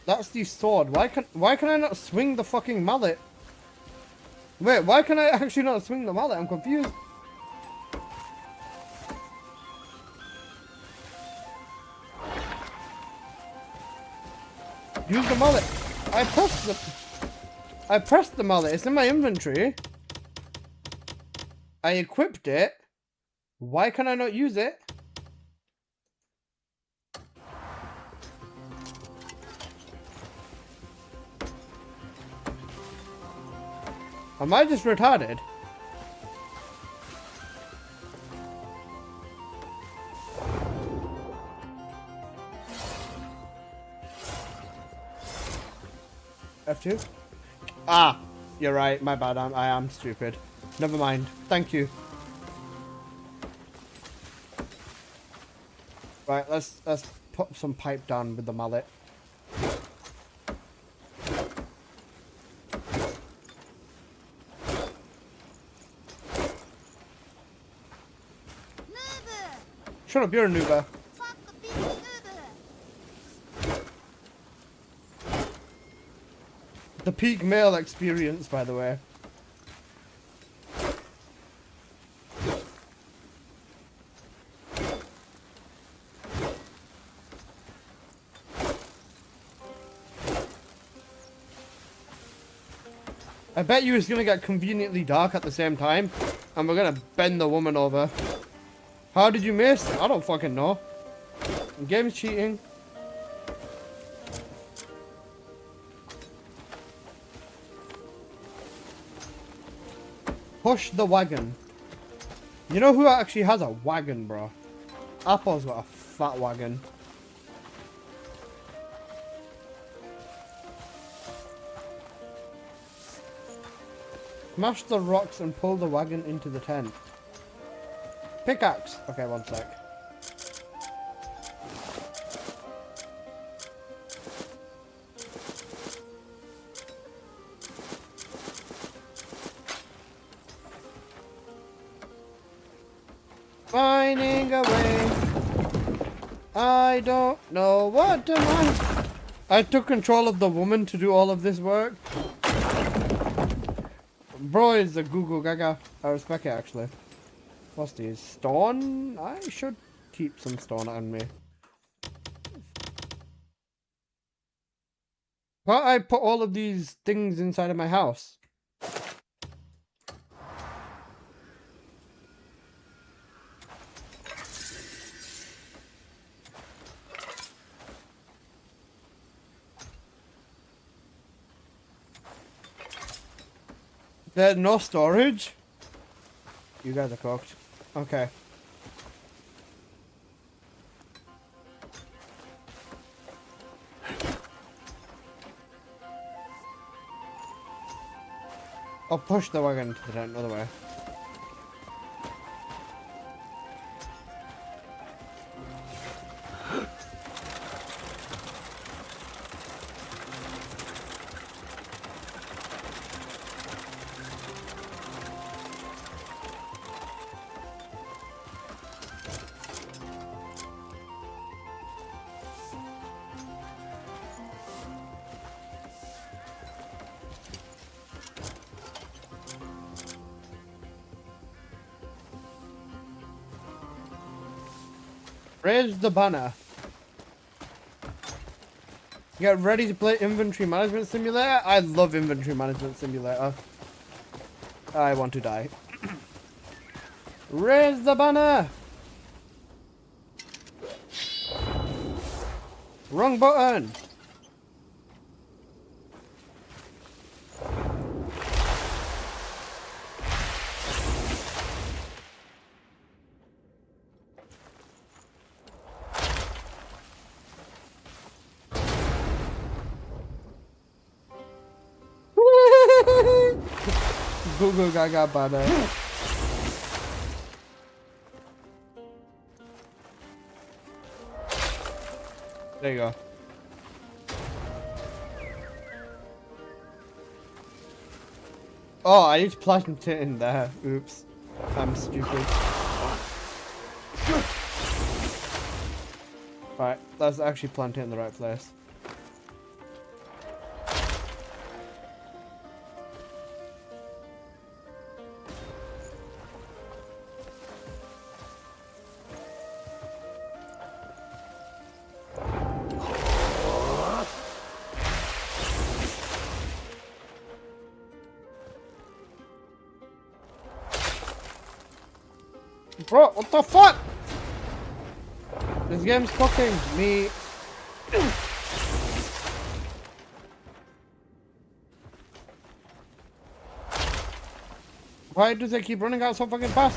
Speaker 4: That's the sword. Why can I not swing the fucking mallet? Wait, why can I actually not swing the mallet? I'm confused. Use the mallet. I pressed the mallet. It's in my inventory. I equipped it. Why can I not use it? Am I just retarded? F2? Ah, you're right. My bad. I am stupid. Never mind. Thank you. Right, let's put some pipe down with the mallet. Shut up, you're a noober. The peak male experience, by the way. I bet you it's gonna get conveniently dark at the same time, and we're gonna bend the woman over. How did you miss? I don't fucking know. The game's cheating. Push the wagon. You know who actually has a wagon, bro? Apple's got a fat wagon. Smash the rocks and pull the wagon into the tent. Pickaxe. Okay, one sec. Finding a way. I don't know what to mind. I took control of the woman to do all of this work. Bro is a Google Gaga. I respect it, actually. What's these? Stone? I should keep some stone on me. Can't I put all of these things inside of my house? There's no storage? You guys are cooked. Okay. I'll push the wagon into the tent, another way. Raise the banner. Get ready to play Inventory Management Simulator. I love Inventory Management Simulator. I want to die. Raise the banner. Wrong button. Goo goo gaga bada. There you go. Oh, I just planted it in there. Oops. I'm stupid. Right, let's actually plant it in the right place. Bro, what the fuck? This game's cooking me. Why does it keep running out so fucking fast?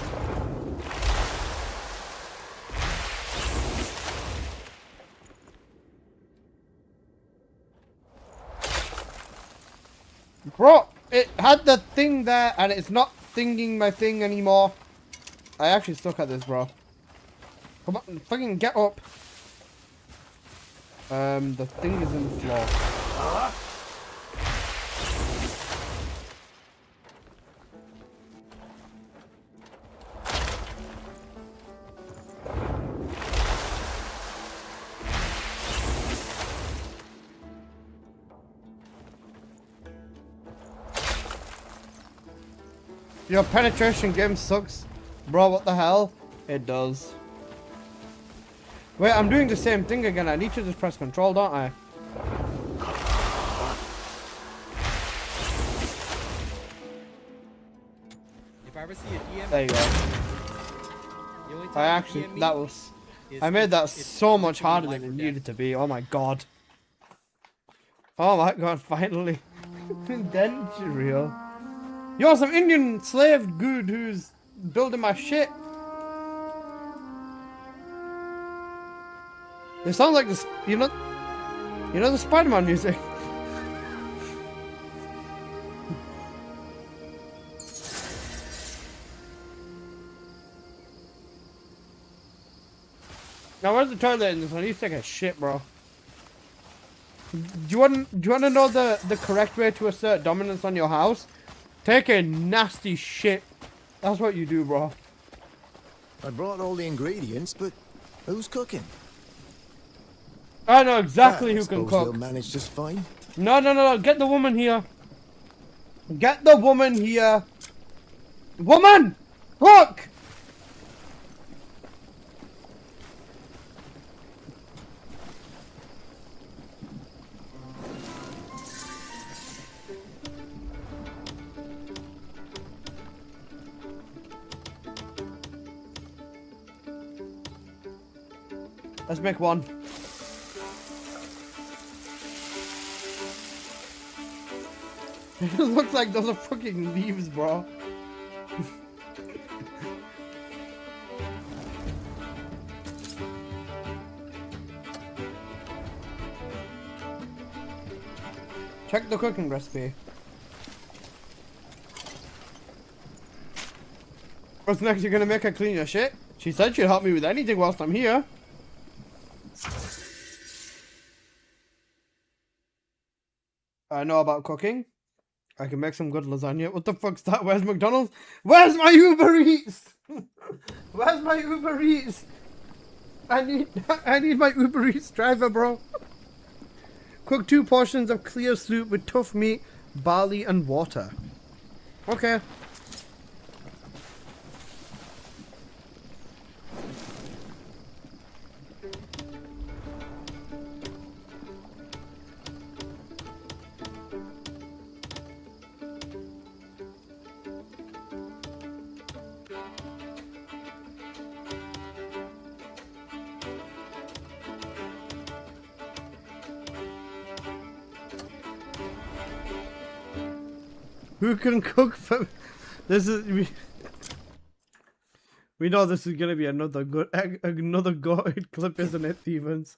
Speaker 4: Bro, it had the thing there and it's not thinking my thing anymore. I actually suck at this, bro. Come on, fucking get up. The thing is in the floor. Your penetration game sucks. Bro, what the hell? It does. Wait, I'm doing the same thing again. I need to just press control, don't I?
Speaker 2: If I ever see a DM,
Speaker 4: there you go. I actually, that was... I made that so much harder than it needed to be. Oh my god. Oh my god, finally. Then it's real. You're some Indian slave dude who's building my shit. It sounds like this, you know the Spider-Man music. Now where's the toilet in this one? I need to take a shit, bro. Do you want to know the correct way to assert dominance on your house? Take a nasty shit. That's what you do, bro.
Speaker 11: I brought all the ingredients, but who's cooking?
Speaker 4: I know exactly who can cook.
Speaker 11: They'll manage just fine.
Speaker 4: No. Get the woman here. Get the woman here. Woman! Cook! Let's make one. It looks like those are fucking leaves, bro. Check the cooking recipe. What's next? You're gonna make her clean your shit? She said she'd help me with anything whilst I'm here. I know about cooking. I can make some good lasagna. What the fuck's that? Where's McDonald's? Where's my Uber Eats? Where's my Uber Eats? I need my Uber Eats driver, bro. Cook 2 portions of clear soup with tough meat, barley, and water. Okay. Who can cook for... This is... We know this is gonna be another goated clip, isn't it, Stevens?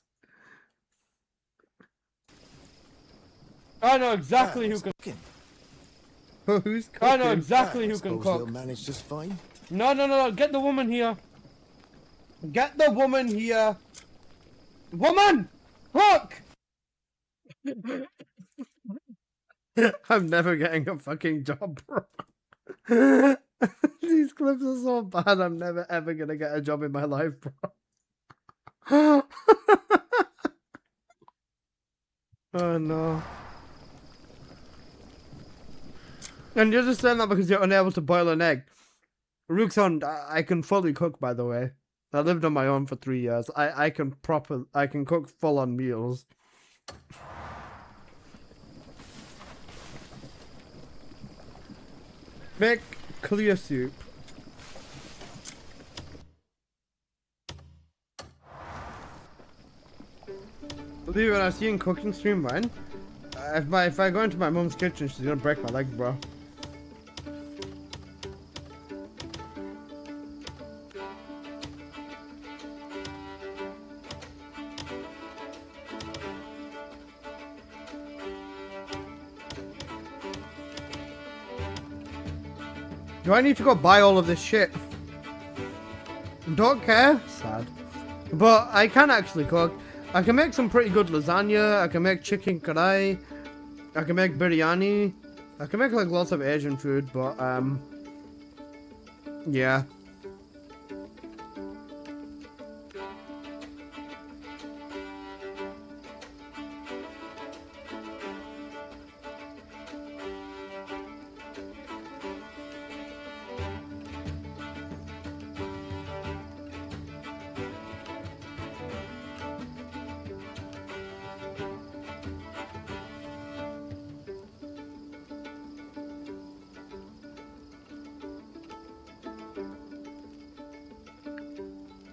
Speaker 4: I know exactly who can... Who's cooking? I know exactly who
Speaker 11: Suppose
Speaker 4: can cook.
Speaker 11: they'll manage just fine.
Speaker 4: No. Get the woman here. Get the woman here. Woman! Cook! I'm never getting a fucking job, bro. These clips are so bad. I'm never ever gonna get a job in my life, bro. Oh no. And you're just saying that because you're unable to boil an egg. Rookson, I can fully cook, by the way. I lived on my own for 3 years. I can cook full on meals. Make clear soup. Believe it, I've seen cooking stream mine. If I go into my mom's kitchen, she's gonna break my leg, bro. Do I need to go buy all of this shit? Don't care. Sad. But I can actually cook. I can make some pretty good lasagna. I can make chicken kadai. I can make biryani. I can make like lots of Asian food, but yeah.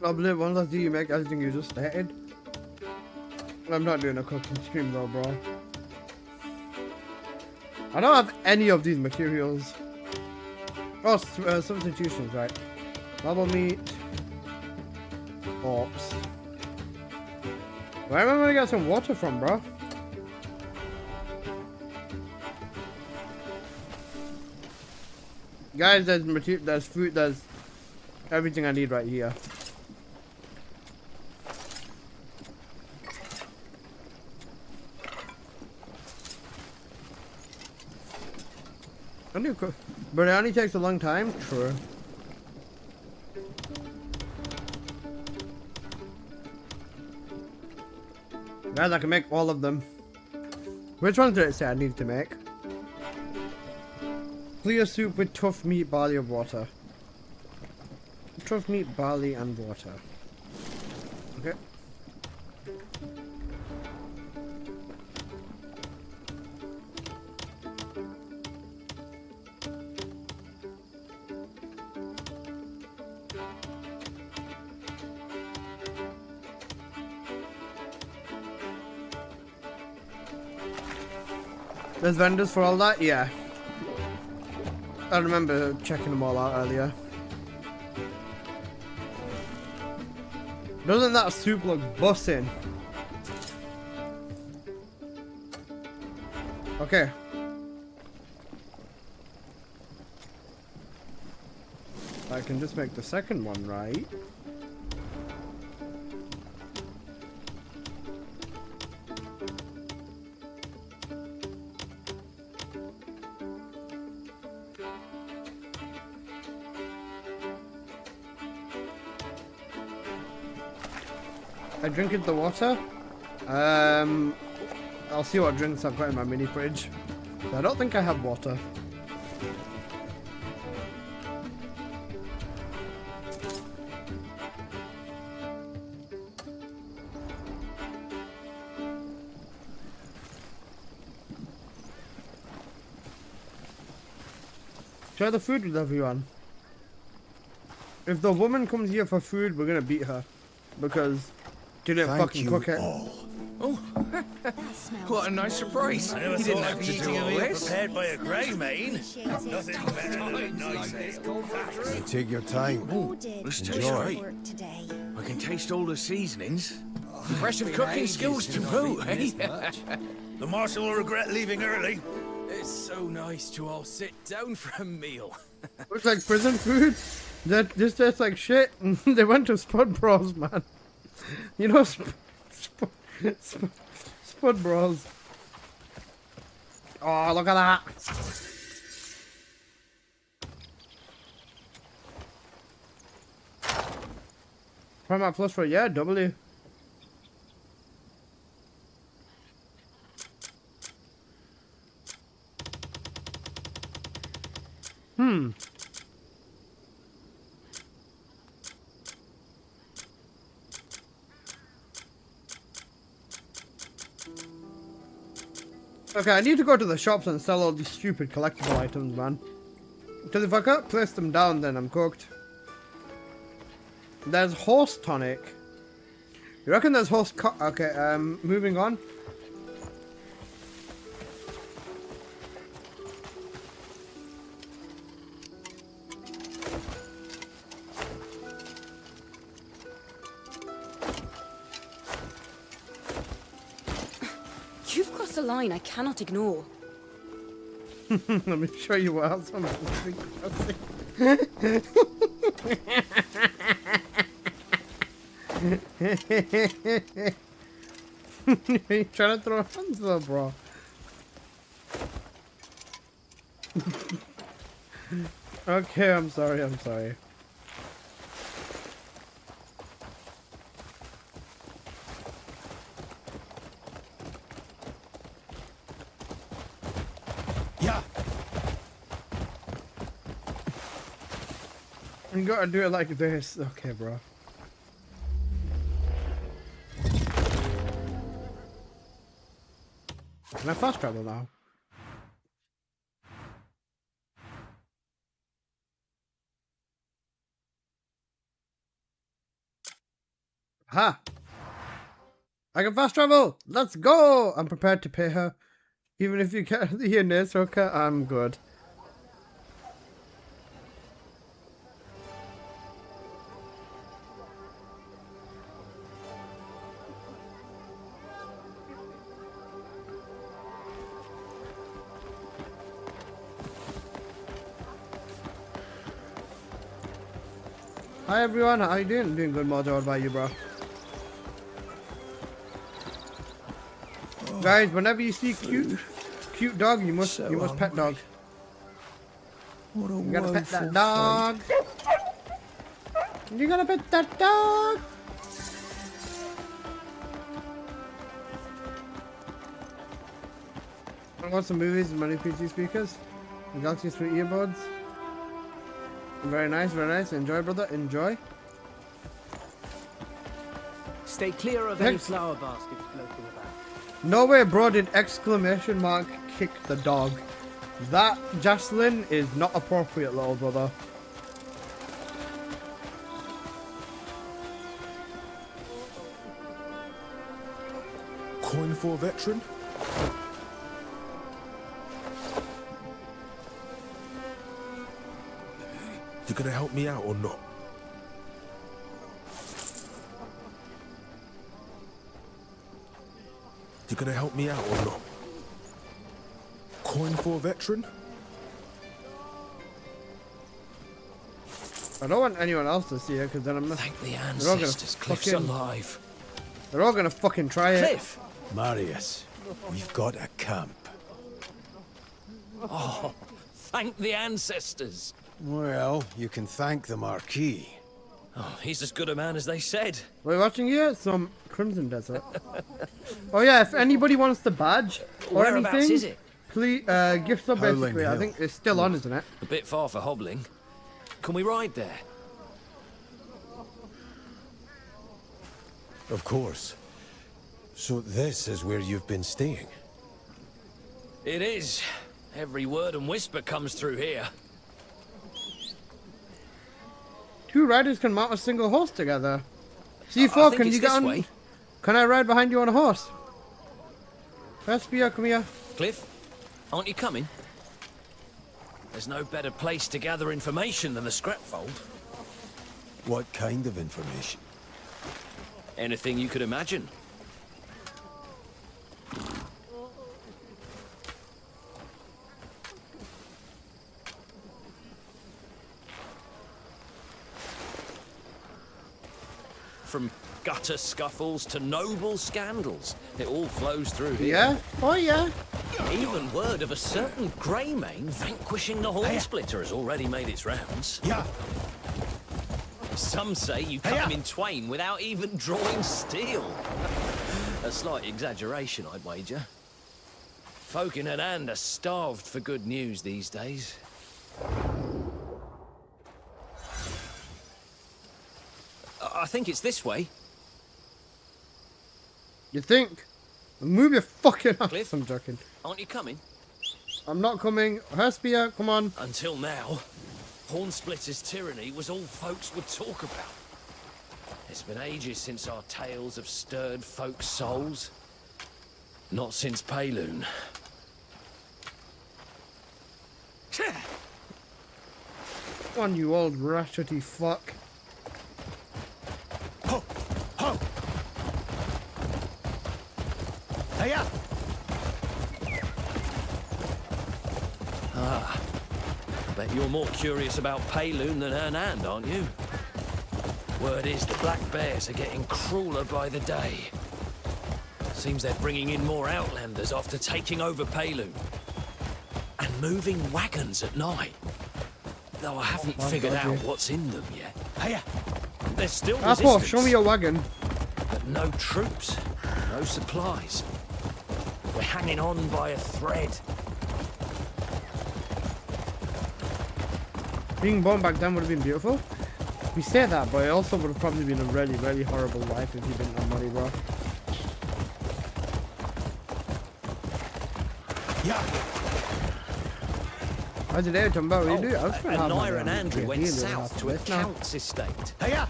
Speaker 4: I believe one last you make everything you just stated. I'm not doing a cooking stream though, bro. I don't have any of these materials. Oh, substitutions, right. Bubble meat. Ops. Where am I gonna get some water from, bro? Guys, there's food, there's everything I need right here. Biryani takes a long time? True. Guys, I can make all of them. Which ones did it say I need to make? Clear soup with tough meat, barley, and water. Tough meat, barley, and water. Okay. There's vendors for all that? Yeah. I remember checking them all out earlier. Doesn't that soup look bussin'? Okay. I can just make the second one, right? I drink the water. I'll see what drinks I've got in my mini fridge. I don't think I have water. Share the food with everyone. If the woman comes here for food, we're gonna beat her. Because she didn't fucking cook it.
Speaker 9: Oh, what a nice surprise.
Speaker 16: I never
Speaker 9: You didn't
Speaker 16: thought
Speaker 9: have
Speaker 16: I'd
Speaker 9: to
Speaker 16: eat
Speaker 9: do
Speaker 16: a
Speaker 9: all
Speaker 16: meal
Speaker 9: this.
Speaker 16: prepared by a grey Maiden. Nothing better than a nice ale.
Speaker 11: Take your time.
Speaker 9: Let's
Speaker 11: Enjoy.
Speaker 9: taste right. I can taste all the seasonings. Impressive cooking skills to boot, eh?
Speaker 16: The Marshal will regret leaving early.
Speaker 9: It's so nice to all sit down for a meal.
Speaker 4: Looks like prison food. That just tastes like shit. They went to Spud Bros, man. You know, Spud Bros. Oh, look at that. Primark Plus for, yeah, W. Okay, I need to go to the shops and sell all these stupid collectible items, man. Because if I can't place them down, then I'm cooked. There's horse tonic. You reckon there's horse okay, moving on.
Speaker 12: You've crossed a line I cannot ignore.
Speaker 4: Let me show you what else I'm You trying to throw hands though, bro? Okay, I'm sorry, I'm sorry. You gotta do it like this. Okay, bro. Can I fast travel now? Ha! I can fast travel! Let's go! I'm prepared to pay her. Even if you can't hear Nesoka, I'm good. Hi everyone, how you doing? Doing good, Mojo. What about you, bro? Guys, whenever you see cute dog, you must pet dog. You gotta pet that dog. You gotta pet that dog. I want some movies and money PC speakers. Galaxy Suite earbuds. Very nice, very nice. Enjoy, brother. Enjoy.
Speaker 14: Stay clear of any flower baskets floating about.
Speaker 4: No way, bro, did exclamation mark kick the dog. That, Jocelyn, is not appropriate, little brother.
Speaker 17: Coin for a veteran? You gonna help me out or not? You gonna help me out or not? Coin for a veteran?
Speaker 4: I don't want anyone else to see it, because then I'm not.
Speaker 8: Thank the ancestors, Cliff's alive.
Speaker 4: They're all gonna fucking try it.
Speaker 8: Cliff! Marius, we've got a camp. Oh, thank the ancestors.
Speaker 11: Well, you can thank the Marquis.
Speaker 8: Oh, he's as good a man as they said.
Speaker 4: We're watching here some Crimson Desert. Oh yeah, if anybody wants the badge or
Speaker 8: Whereabouts
Speaker 4: anything,
Speaker 8: is it?
Speaker 4: please gift sub
Speaker 11: Howling
Speaker 4: basically. I
Speaker 11: Hill.
Speaker 4: think it's still on, isn't it?
Speaker 8: A bit far for hobbling. Can we ride there?
Speaker 11: Of course. So this is where you've been staying?
Speaker 8: It is. Every word and whisper comes through here.
Speaker 4: Two riders can mount a single horse together. C4, can you get on?
Speaker 8: Way.
Speaker 4: Can I ride behind you on a horse? Vespia, come here.
Speaker 8: Cliff, aren't you coming? There's no better place to gather information than the scrapfold.
Speaker 11: What kind of information?
Speaker 8: Anything you could imagine.
Speaker 18: from gutter scuffles to noble scandals. It all flows through here.
Speaker 4: Yeah? Oh, yeah.
Speaker 18: Even word of a certain Greymane vanquishing the Hornsplitter has already made its rounds.
Speaker 7: Yeah.
Speaker 18: Some say you cut him in twain without even drawing steel. A slight exaggeration, I'd wager. Folk in Anand are starved for good news these days. I think it's this way.
Speaker 4: You think? Move your fucking ass.
Speaker 18: Cliff?
Speaker 4: I'm joking.
Speaker 18: Aren't you coming?
Speaker 4: I'm not coming. Hespia, come on.
Speaker 18: Until now, Hornsplitter's tyranny was all folks would talk about. It's been ages since our tales have stirred folks' souls. Not since Payloon.
Speaker 4: Come on, you old ratchety fuck.
Speaker 7: Ho! Ho! Hiya!
Speaker 18: Ah, I bet you're more curious about Payloon than Anand, aren't you? Word is the Black Bears are getting crueler by the day. Seems they're bringing in more Outlanders after taking over Payloon. And moving wagons at night. Though I haven't figured out what's in them yet. Hiya! There's still
Speaker 4: Apple,
Speaker 18: resistance.
Speaker 4: show me your wagon.
Speaker 18: But no troops, no supplies. We're hanging on by a thread.
Speaker 4: Being born back then would have been beautiful. We say that, but it also would have probably been a really, really horrible life if you didn't have money, bro.
Speaker 7: Yeah.
Speaker 4: How's your day, Jumbo? What are you doing? I was gonna have my
Speaker 18: Naira and Andrew went
Speaker 4: healing
Speaker 18: south
Speaker 4: after
Speaker 18: to a
Speaker 4: this now.
Speaker 18: count's estate.
Speaker 7: Hiya!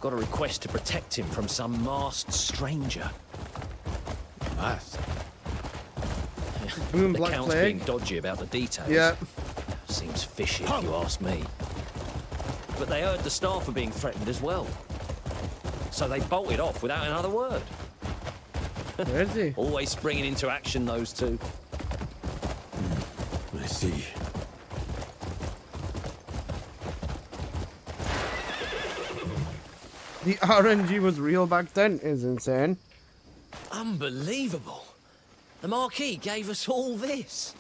Speaker 18: Got a request to protect him from some masked stranger.
Speaker 7: Nice.
Speaker 4: Boom,
Speaker 18: The
Speaker 4: Black
Speaker 18: count's
Speaker 4: Plague.
Speaker 18: being dodgy about the details.
Speaker 4: Yeah.
Speaker 18: Seems fishy if you ask me. But they heard the staff were being threatened as well. So they bolted off without another word.
Speaker 4: Where is he?
Speaker 18: Always springing into action, those two.
Speaker 7: I see.
Speaker 4: The RNG was real back then is insane.
Speaker 18: Unbelievable. The Marquis gave us all this.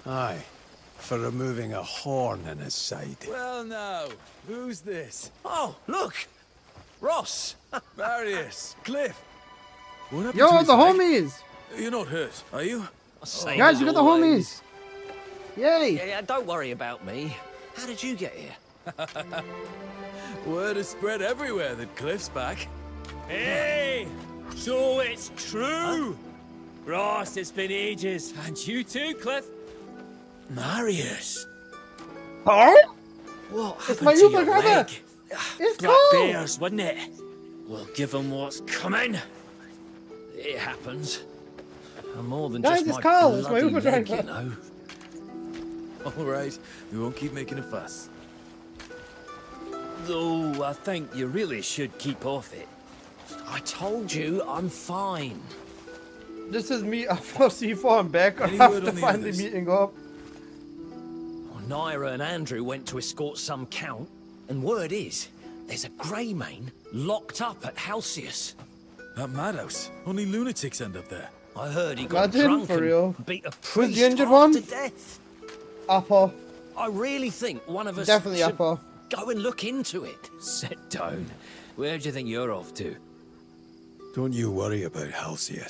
Speaker 8: Aye, for removing a horn in his side.
Speaker 9: Well, now, who's this?
Speaker 18: Oh, look! Ross!
Speaker 9: Marius, Cliff. What happened
Speaker 4: Yo,
Speaker 9: to his
Speaker 4: the
Speaker 9: leg?
Speaker 4: homies!
Speaker 9: You're not hurt, are you?
Speaker 18: Same
Speaker 4: Guys,
Speaker 18: as
Speaker 4: you got the
Speaker 18: always.
Speaker 4: homies! Yay!
Speaker 18: Yeah, don't worry about me. How did you get here?
Speaker 9: Word has spread everywhere that Cliff's back.
Speaker 19: Hey! So it's true! Ross, it's been ages. And you too, Cliff.
Speaker 9: Marius.
Speaker 4: Huh?
Speaker 19: What
Speaker 4: It's
Speaker 19: happened
Speaker 4: my
Speaker 19: to
Speaker 4: younger
Speaker 19: your
Speaker 4: brother!
Speaker 19: leg?
Speaker 4: It's
Speaker 19: Black
Speaker 4: cool!
Speaker 19: bears, wasn't it? We'll give them what's coming.
Speaker 18: It happens. And more than
Speaker 4: Guys,
Speaker 18: just
Speaker 4: it's
Speaker 18: my
Speaker 4: Carl, it's my
Speaker 18: bloody
Speaker 4: Uber
Speaker 18: leg,
Speaker 4: driver.
Speaker 18: you know.
Speaker 9: All right, we won't keep making a fuss.
Speaker 19: Though I think you really should keep off it.
Speaker 18: I told you I'm fine.
Speaker 4: This is me after C4 and back. I
Speaker 9: Any
Speaker 4: have
Speaker 9: word
Speaker 4: to
Speaker 9: on the
Speaker 4: find the
Speaker 9: others?
Speaker 4: meeting up.
Speaker 18: Naira and Andrew went to escort some count, and word is, there's a Greymane locked up at Halcyon.
Speaker 9: That madhouse. Only lunatics end up there.
Speaker 18: I heard he got
Speaker 4: Imagine,
Speaker 18: drunk
Speaker 4: for real.
Speaker 18: and beat a
Speaker 4: Who's
Speaker 18: priest
Speaker 4: the injured
Speaker 18: half
Speaker 4: one?
Speaker 18: to death.
Speaker 4: Apple.
Speaker 18: I really think one of us
Speaker 4: Definitely
Speaker 18: should
Speaker 4: Apple.
Speaker 18: go and look into it.
Speaker 19: Sit down. Where do you think you're off to?
Speaker 8: Don't you worry about Halcyon.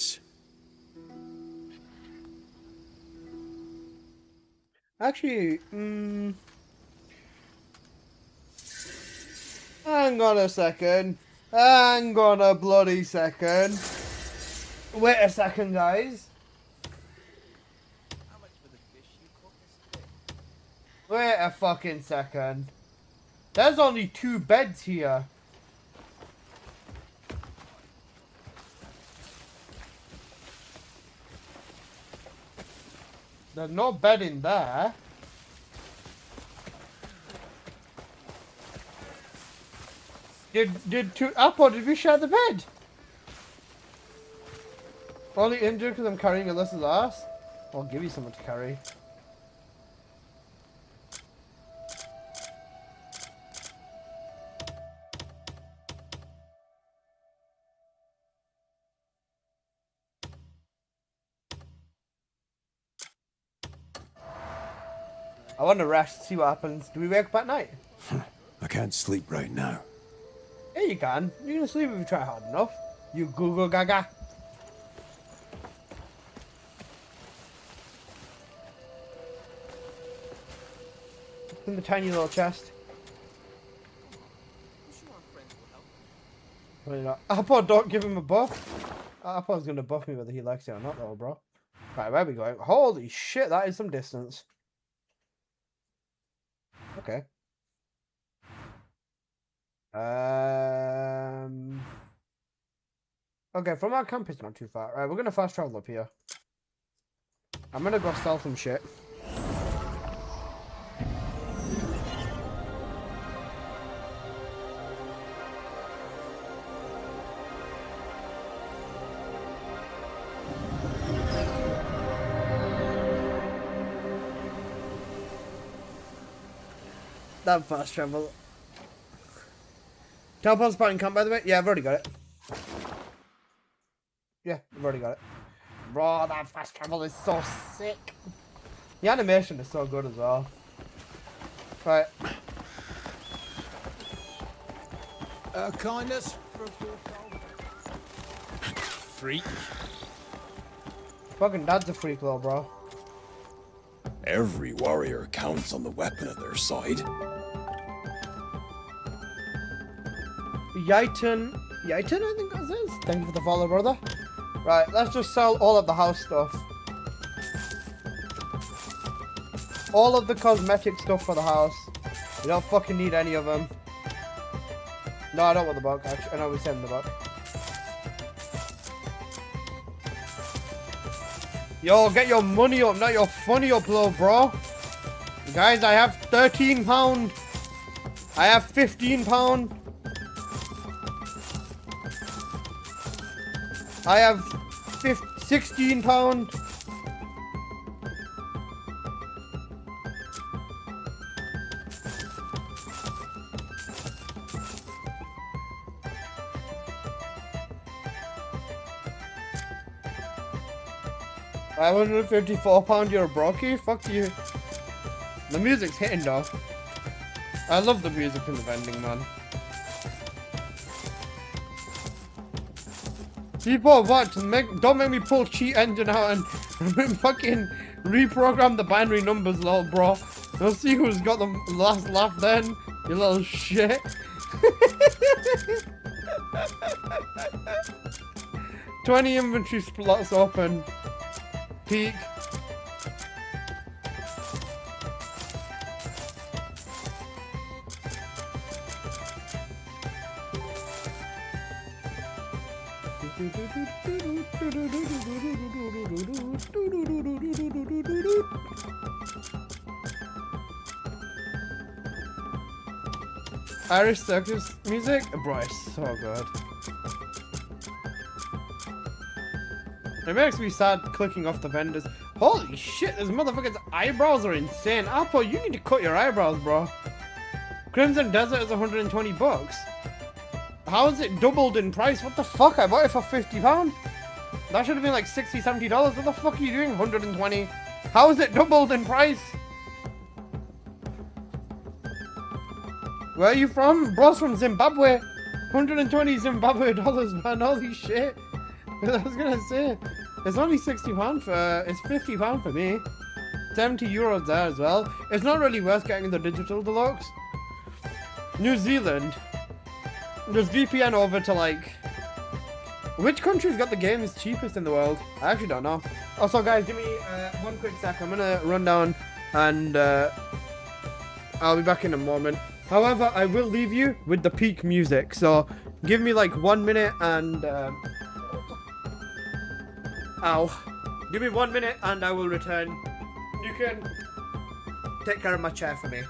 Speaker 4: Actually, hang on a second. Hang on a bloody second. Wait a second, guys. Wait a fucking second. There's only 2 beds here. There's no bed in there. Did Apple, did we share the bed? Only injured because I'm carrying Alyssa's ass? I'll give you something to carry. I want to rest, see what happens. Do we wake up at night?
Speaker 8: I can't sleep right now.
Speaker 4: Yeah, you can. You can sleep if you try hard enough. You Google Gaga. In the tiny little chest. Really not. Apple, don't give him a buff. Apple's gonna buff me whether he likes it or not, though, bro. Right, where are we going? Holy shit, that is some distance. Okay. Okay, from our camp it's not too far. Right, we're gonna fast travel up here. I'm gonna go sell some shit. That fast travel. Teleport spot in camp, by the way. Yeah, I've already got it. Yeah, I've already got it. Bro, that fast travel is so sick. The animation is so good as well. Right.
Speaker 9: Kindness. Freak.
Speaker 4: Fucking dad's a freak though, bro.
Speaker 15: Every warrior counts on the weapon at their side.
Speaker 4: Yighton, I think that's it. Thank you for the follow, brother. Right, let's just sell all of the house stuff. All of the cosmetic stuff for the house. We don't fucking need any of them. No, I don't want the book, actually. I know we send the book. Yo, get your money up, not your funny up, though, bro. Guys, I have £13. I have £15. I have £16. £554, you're a brokey? Fuck you. The music's hitting though. I love the music in the vending, man. People, what? Don't make me pull cheat engine out and fucking reprogram the binary numbers, little bro. We'll see who's got the last laugh then, you little shit. 20 inventory slots open. Peak. Irish circus music? Bro, it's so good. It makes me sad clicking off the vendors. Holy shit, this motherfucker's eyebrows are insane. Apple, you need to cut your eyebrows, bro. Crimson Desert is 120 bucks. How is it doubled in price? What the fuck? I bought it for £50. That should have been like $60, $70. What the fuck are you doing? 120. How is it doubled in price? Where are you from? Bro's from Zimbabwe. 120 Zimbabwe dollars, man. Holy shit. I was gonna say, it's only £60 for, it's £50 for me. 70 euros there as well. It's not really worth getting the digital deluxe. New Zealand. Just VPN over to like, which country's got the games cheapest in the world? I actually don't know. Also guys, give me one quick sec. I'm gonna run down and I'll be back in a moment. However, I will leave you with the peak music. So give me like 1 minute and give me 1 minute and I will return. You can take care of my chair for me.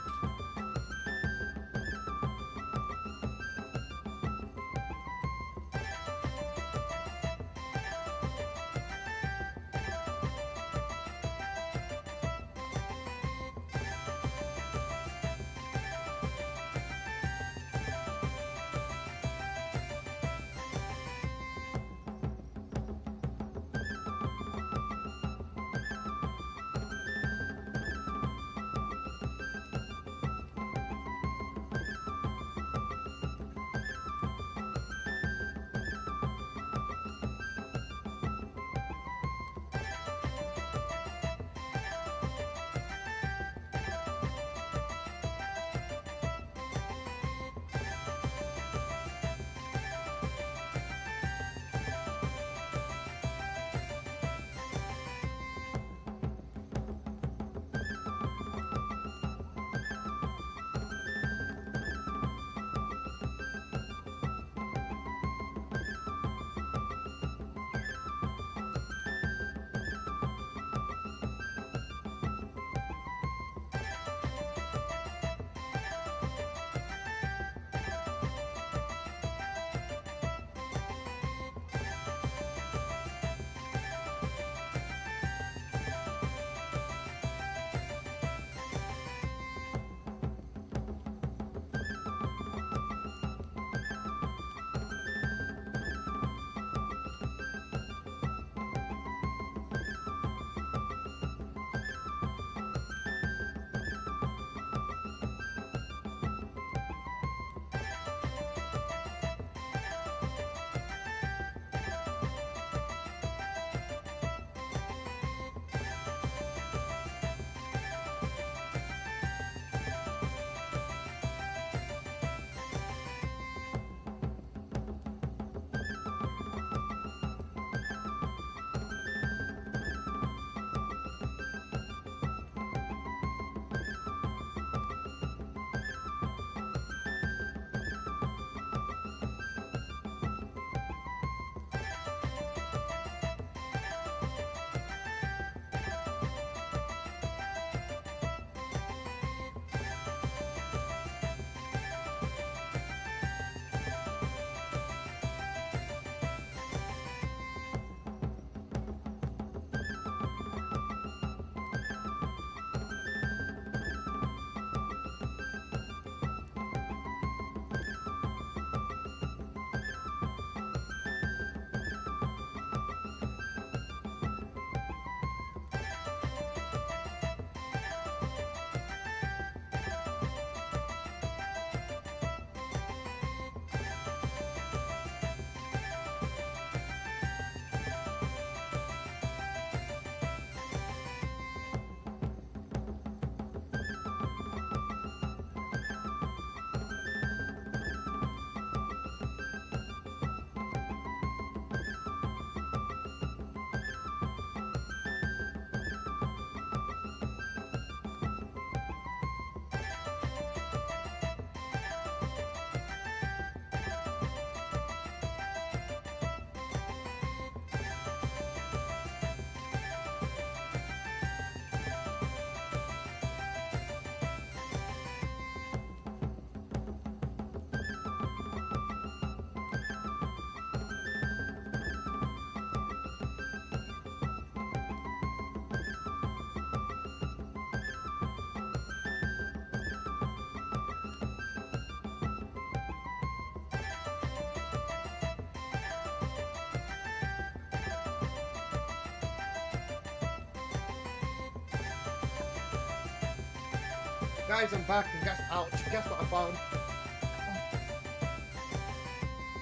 Speaker 4: Guys, I'm back and ouch, guess what I found?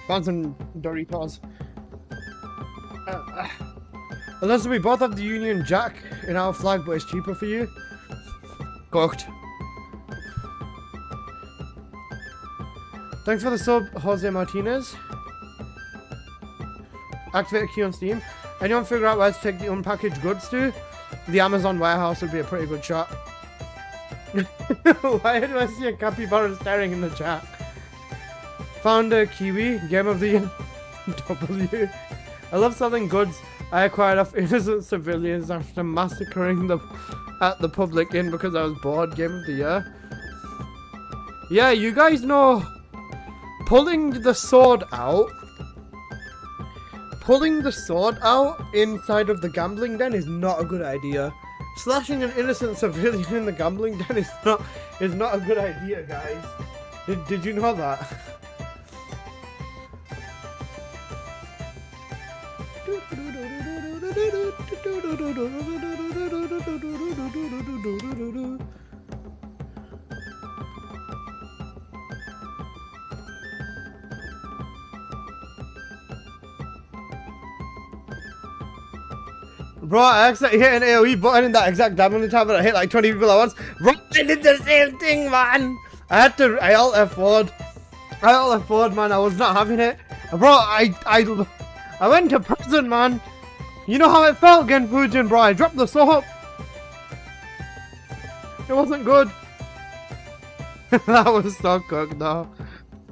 Speaker 4: Found some Doritos. Unless we both have the Union Jack in our flag, but it's cheaper for you. Cooked. Thanks for the sub, Jose Martinez. Activate a key on Steam. Anyone figure out where to take the unpackaged goods to? The Amazon warehouse would be a pretty good shot. Why do I see a capybara staring in the chat? Found a Kiwi, Game of the Year. W. I love selling goods I acquired off innocent civilians after massacring them at the Public Inn because I was bored. Game of the Year. Yeah, you guys know pulling the sword out inside of the gambling den is not a good idea. Slashing an innocent civilian in the gambling den is not a good idea, guys. Did you know that? Bro, I accidentally hit an AoE button in that exact damage time, but I hit like 20 people at once. Bro, I did the same thing, man. I alt F4'd, man. I was not having it. Bro, I went to prison, man. You know how it felt getting Fujin, bro. I dropped the soap. It wasn't good. That was so cooked, though.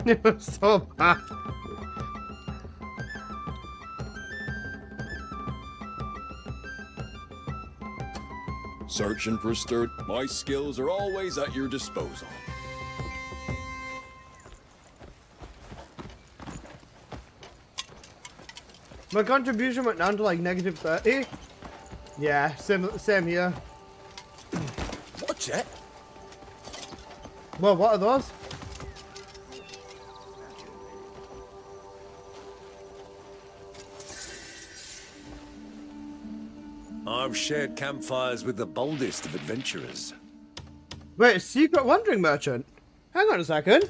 Speaker 4: It was so bad.
Speaker 15: Searching for sturdy. My skills are always at your disposal.
Speaker 4: My contribution went down to like -30. Yeah, same here.
Speaker 16: What's that?
Speaker 4: Well, what are those?
Speaker 8: I've shared campfires with the boldest of adventurers.
Speaker 4: Wait, secret wandering merchant? Hang on a second.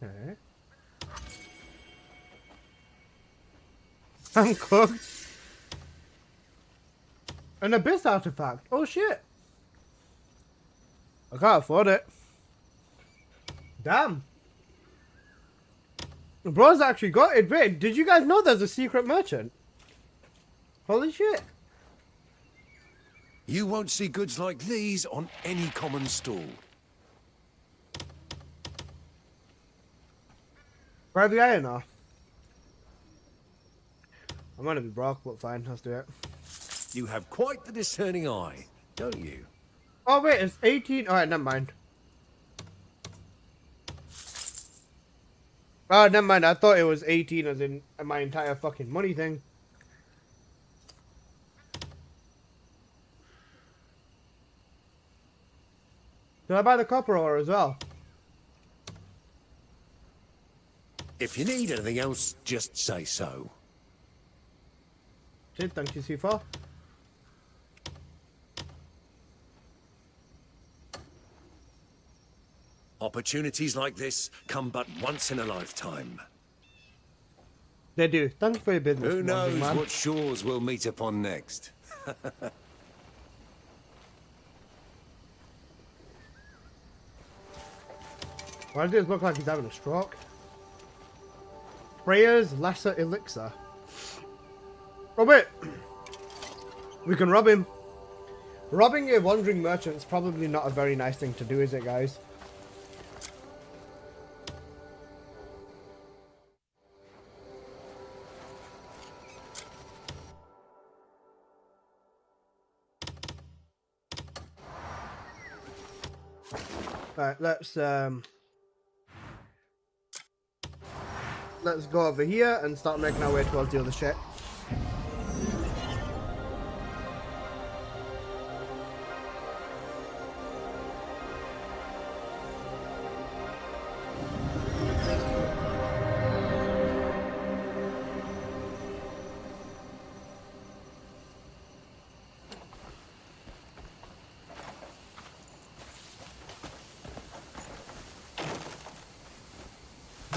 Speaker 4: Okay. I'm cooked. An abyss artifact. Oh shit. I can't afford it. Damn. Bro's actually got it. Wait, did you guys know there's a secret merchant? Holy shit.
Speaker 8: You won't see goods like these on any common stall.
Speaker 4: Grab the iron off. I'm gonna be broke, but fine, let's do it.
Speaker 8: You have quite the discerning eye, don't you?
Speaker 4: Oh wait, it's 18. Alright, never mind. Oh, never mind. I thought it was 18 as in my entire fucking money thing. Did I buy the copper ore as well?
Speaker 8: If you need anything else, just say so.
Speaker 4: Thank you, C4.
Speaker 8: Opportunities like this come but once in a lifetime.
Speaker 4: They do. Thank you for your business.
Speaker 8: Who knows
Speaker 4: man.
Speaker 8: what shores we'll meet upon next?
Speaker 4: Why does this look like he's having a stroke? Freya's Lesser Elixir. Oh wait! We can rob him. Robbing a wandering merchant is probably not a very nice thing to do, is it, guys? Right, let's go over here and start making our way towards the other shit.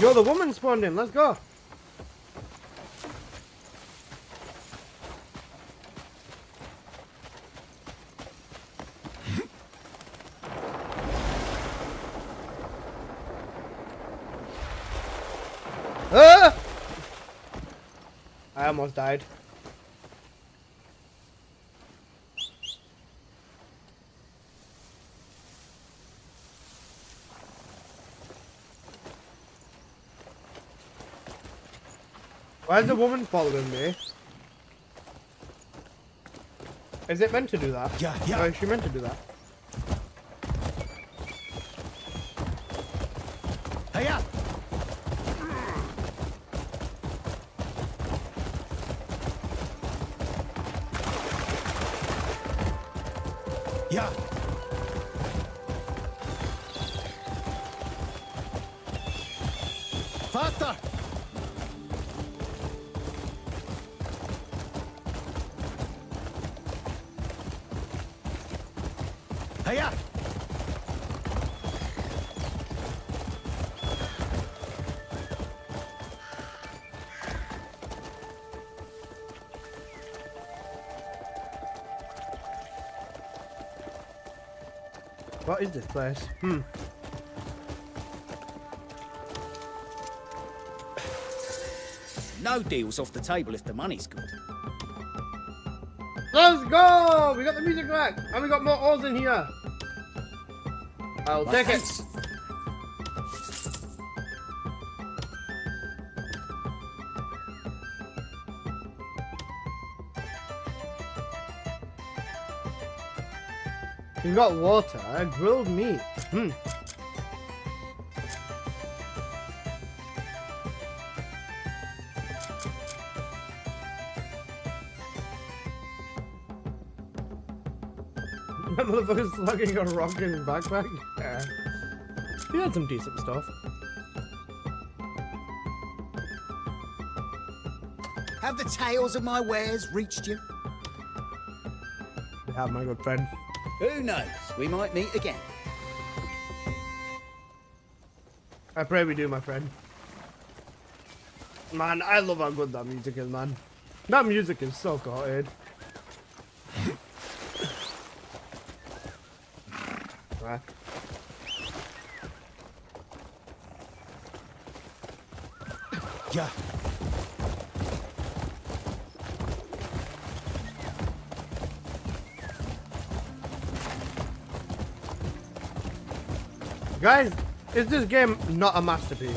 Speaker 4: Yo, the woman spawned in. Let's go. Ah! I almost died. Why is the woman following me? Is it meant to do that?
Speaker 16: Yeah.
Speaker 4: Or is she meant to do that?
Speaker 16: Hiya! Yeah. Faster! Hiya!
Speaker 4: What is this place?
Speaker 9: No deal's off the table if the money's good.
Speaker 4: Let's go! We got the music back! And we got more ores in here! I'll take it! We got water, grilled meat. That motherfucker's slugging a rock in his backpack. Yeah. He had some decent stuff.
Speaker 9: Have the tales of my wares reached you?
Speaker 4: They have, my good friend.
Speaker 9: Who knows? We might meet again.
Speaker 4: I pray we do, my friend. Man, I love how good that music is, man. That music is so goated. Right.
Speaker 16: Yeah.
Speaker 4: Guys, is this game not a masterpiece?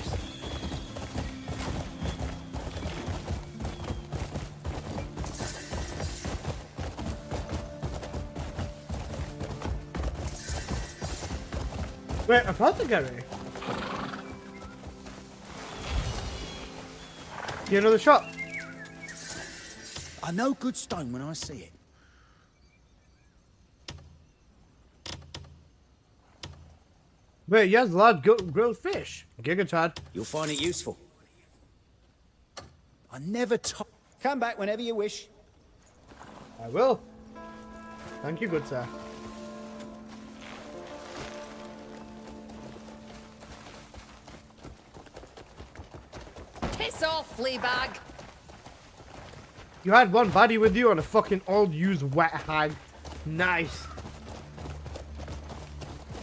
Speaker 4: Wait, apothecary? Get another shot.
Speaker 9: I know good stone when I see it.
Speaker 4: Wait, yes, lad, grilled fish. Giga Chad.
Speaker 9: You'll find it useful. I never come back whenever you wish.
Speaker 4: I will. Thank you, good sir.
Speaker 12: Piss off, Fleabag!
Speaker 4: You had one baddie with you on a fucking old used wet hag. Nice.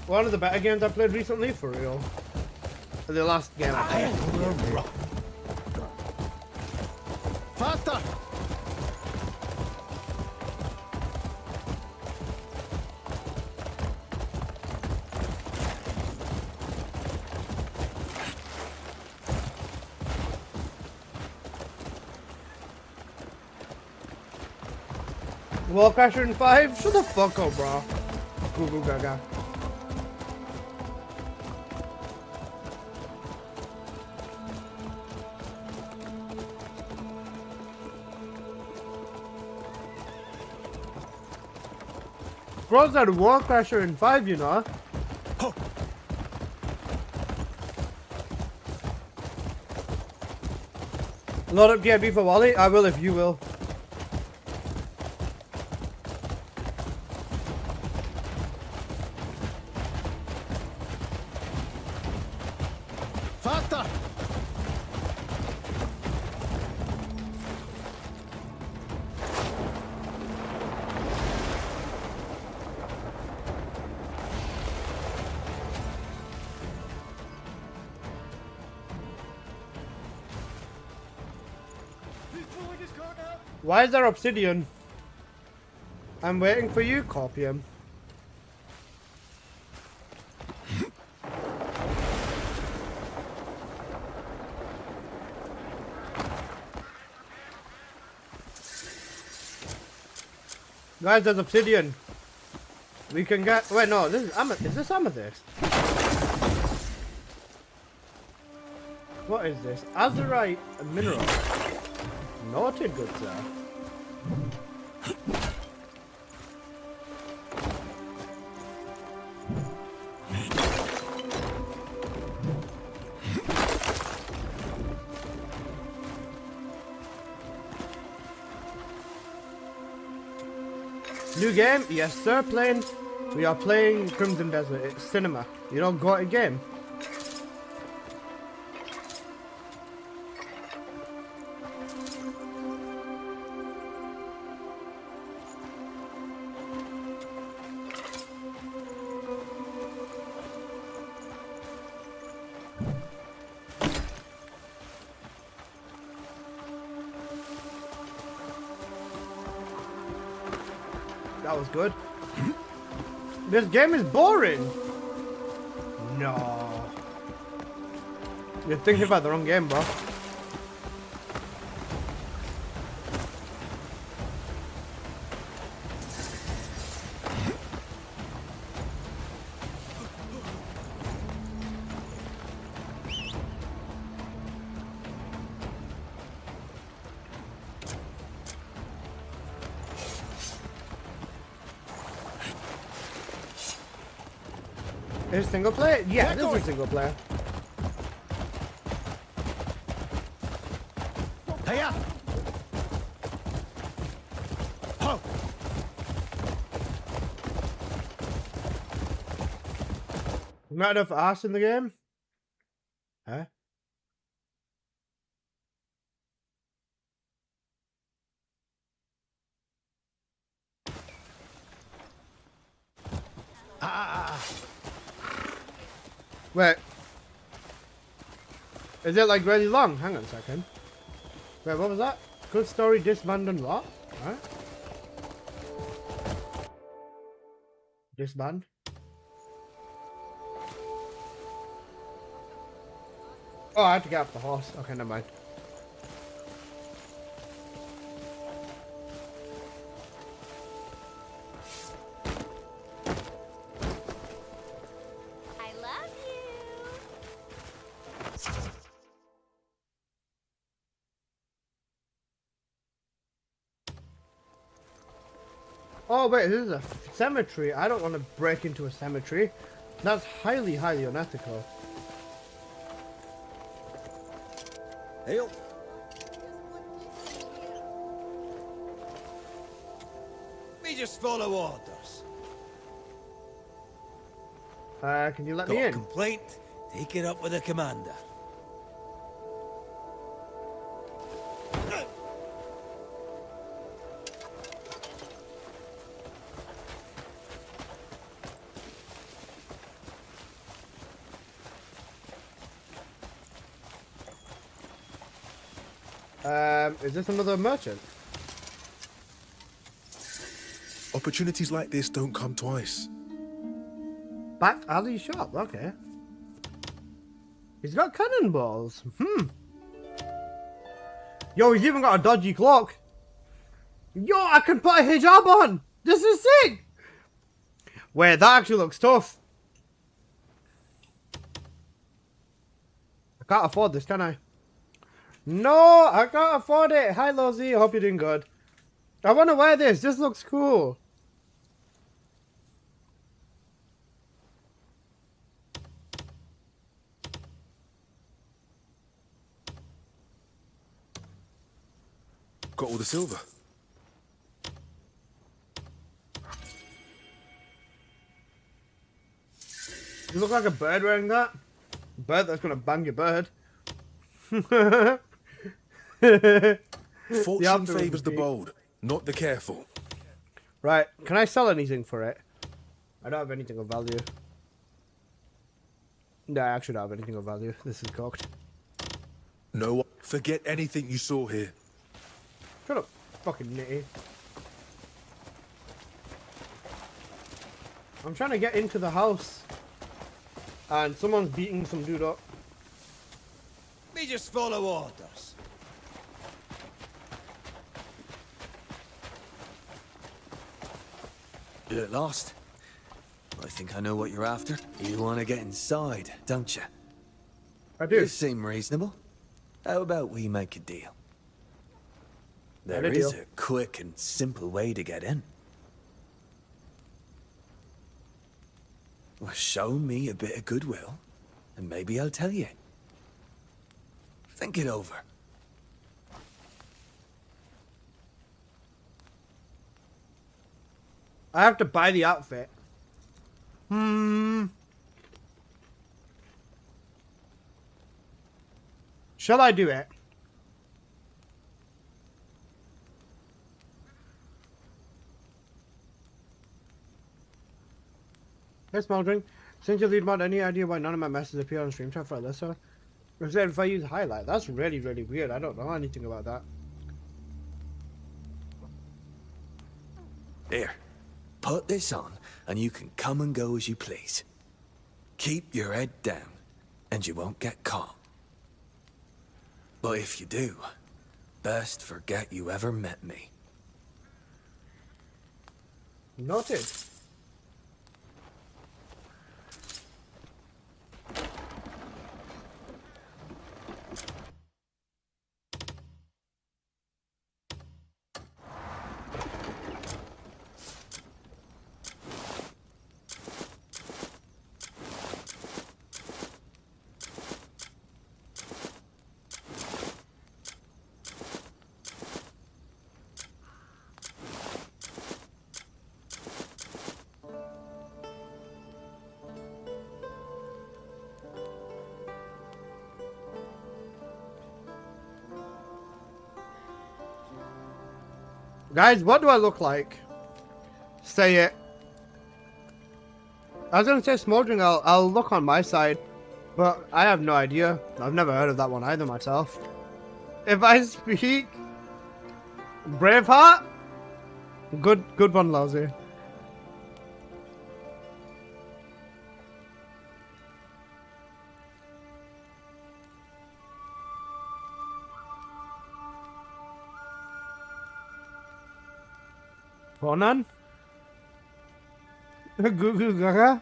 Speaker 4: One of the better games I played recently, for real. The last game I played.
Speaker 16: Faster!
Speaker 4: Wall Crasher in 5? Shut the fuck up, bro. Goo goo gaga. Bros had Wall Crasher in 5, you know. Load up GIB for Wally? I will if you will.
Speaker 16: Faster!
Speaker 4: Why is there obsidian? I'm waiting for you, Corpium. Guys, there's obsidian. We can get. Wait, no, this is Is this amethyst? What is this? Azurite mineral. Noted, good sir. New game? Yes, sir. We are playing Crimson Desert. It's cinema. You don't go to game. That was good. This game is boring. No. You're thinking about the wrong game, bro. Is it single player? Yeah, this is single player.
Speaker 11: Hiya! Ho!
Speaker 4: Not enough ass in the game? Huh? Wait. Is it like really long? Hang on a second. Wait, what was that? Good story disbanded what? Huh? Disband? Oh, I had to get off the horse. Okay, never mind. Oh wait, this is a cemetery. I don't want to break into a cemetery. That's highly, highly unethical.
Speaker 11: Hail. We just follow orders.
Speaker 4: Can you let
Speaker 11: Got
Speaker 4: me
Speaker 11: a
Speaker 4: in?
Speaker 11: complaint? Take it up with the commander.
Speaker 4: Is this another merchant?
Speaker 17: Opportunities like this don't come twice.
Speaker 4: Back alley shop, okay. He's got cannonballs. Yo, he's even got a dodgy cloak. Yo, I can put a hijab on. This is sick. Wait, that actually looks tough. I can't afford this, can I? No, I can't afford it. Hi, Lozzie. I hope you're doing good. I want to wear this. This looks cool.
Speaker 17: Got all the silver.
Speaker 4: You look like a bird wearing that. A bird that's gonna bang your bird.
Speaker 17: Fortune favors the bold, not the careful.
Speaker 4: Right, can I sell anything for it? I don't have anything of value. No, I actually don't have anything of value. This is cocked.
Speaker 17: No, forget anything you saw here.
Speaker 4: Shut up. Fucking nitty. I'm trying to get into the house. And someone's beating some dude up.
Speaker 16: Me just follow orders.
Speaker 20: You look lost. I think I know what you're after. You want to get inside, don't you?
Speaker 4: I do.
Speaker 20: You seem reasonable. How about we make a deal? There is a quick and simple way to get in. Well, show me a bit of goodwill, and maybe I'll tell you. Think it over.
Speaker 4: I have to buy the outfit. Shall I do it? Hey, Smoldering. Since you lead mod, any idea why none of my messages appear on stream chat for Alyssa? Instead, if I use highlight, that's really, really weird. I don't know anything about that.
Speaker 20: Here, put this on, and you can come and go as you please. Keep your head down, and you won't get caught. But if you do, best forget you ever met me.
Speaker 4: Noted. Guys, what do I look like? Say it. I was gonna say Smoldering, I'll look on my side, but I have no idea. I've never heard of that one either myself. If I speak Braveheart, good one, Lousy. Conan? Goo Gaga?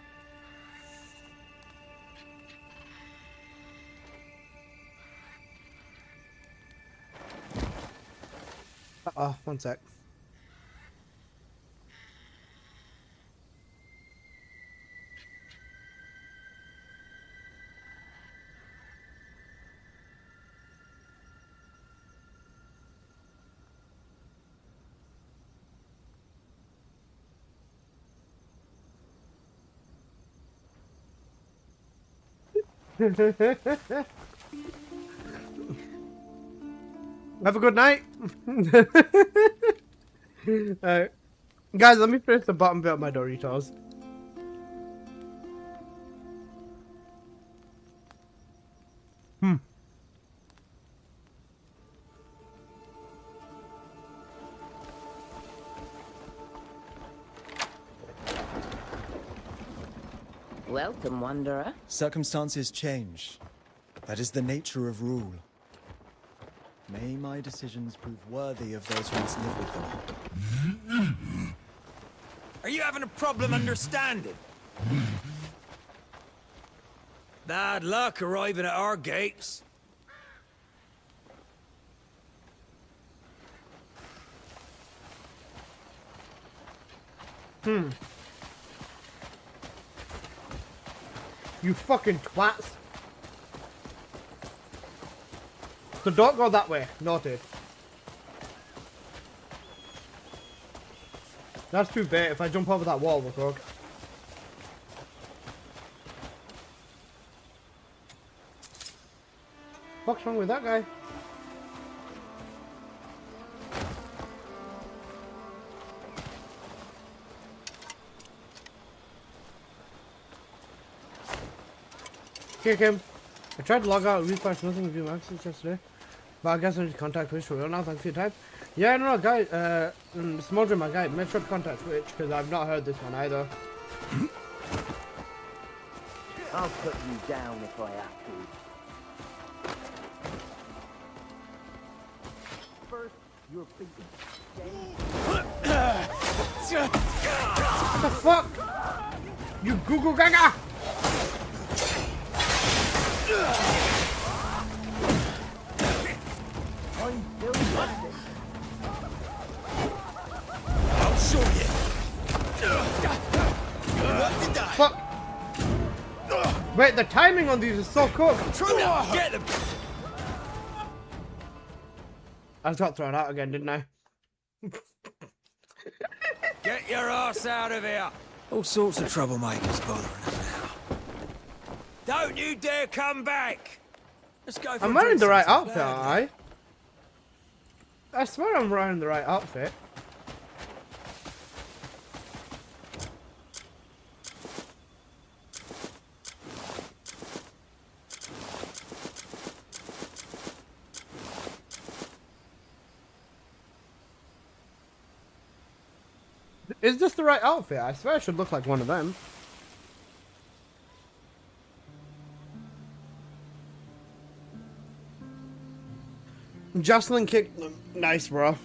Speaker 4: One sec. Have a good night. Guys, let me finish the bottom bit of my Doritos.
Speaker 21: Welcome, Wanderer.
Speaker 22: Circumstances change. That is the nature of rule. May my decisions prove worthy of those who must live with them.
Speaker 16: Are you having a problem understanding? Bad luck arriving at our gates.
Speaker 4: You fucking twats. So don't go that way. Noted. That's too bait. If I jump over that wall, we'll talk. What's wrong with that guy? Kick him. I tried to log out and refresh nothing view access yesterday. But I guess I need to contact Twitch for real now. Thanks for your time. Yeah, no, guys. Smoldering, my guy. Make sure to contact Twitch because I've not heard this one either.
Speaker 14: I'll put you down if I have to. First, you're beaten.
Speaker 4: What the fuck? You Google Gaga!
Speaker 14: I'm still busted.
Speaker 16: I'll show you.
Speaker 4: Fuck! Wait, the timing on these is so cool.
Speaker 16: Get him.
Speaker 4: I just got thrown out again, didn't I?
Speaker 18: Get your ass out of here!
Speaker 20: All sorts of troublemakers bothering us now.
Speaker 18: Don't you dare come back! Let's go for
Speaker 4: I'm
Speaker 18: a
Speaker 4: wearing
Speaker 18: drink
Speaker 4: the right
Speaker 18: sometime.
Speaker 4: outfit, aren't I swear I'm wearing the right outfit. Is this the right outfit? I swear I should look like one of them. Jocelyn kicked them. Nice, bro.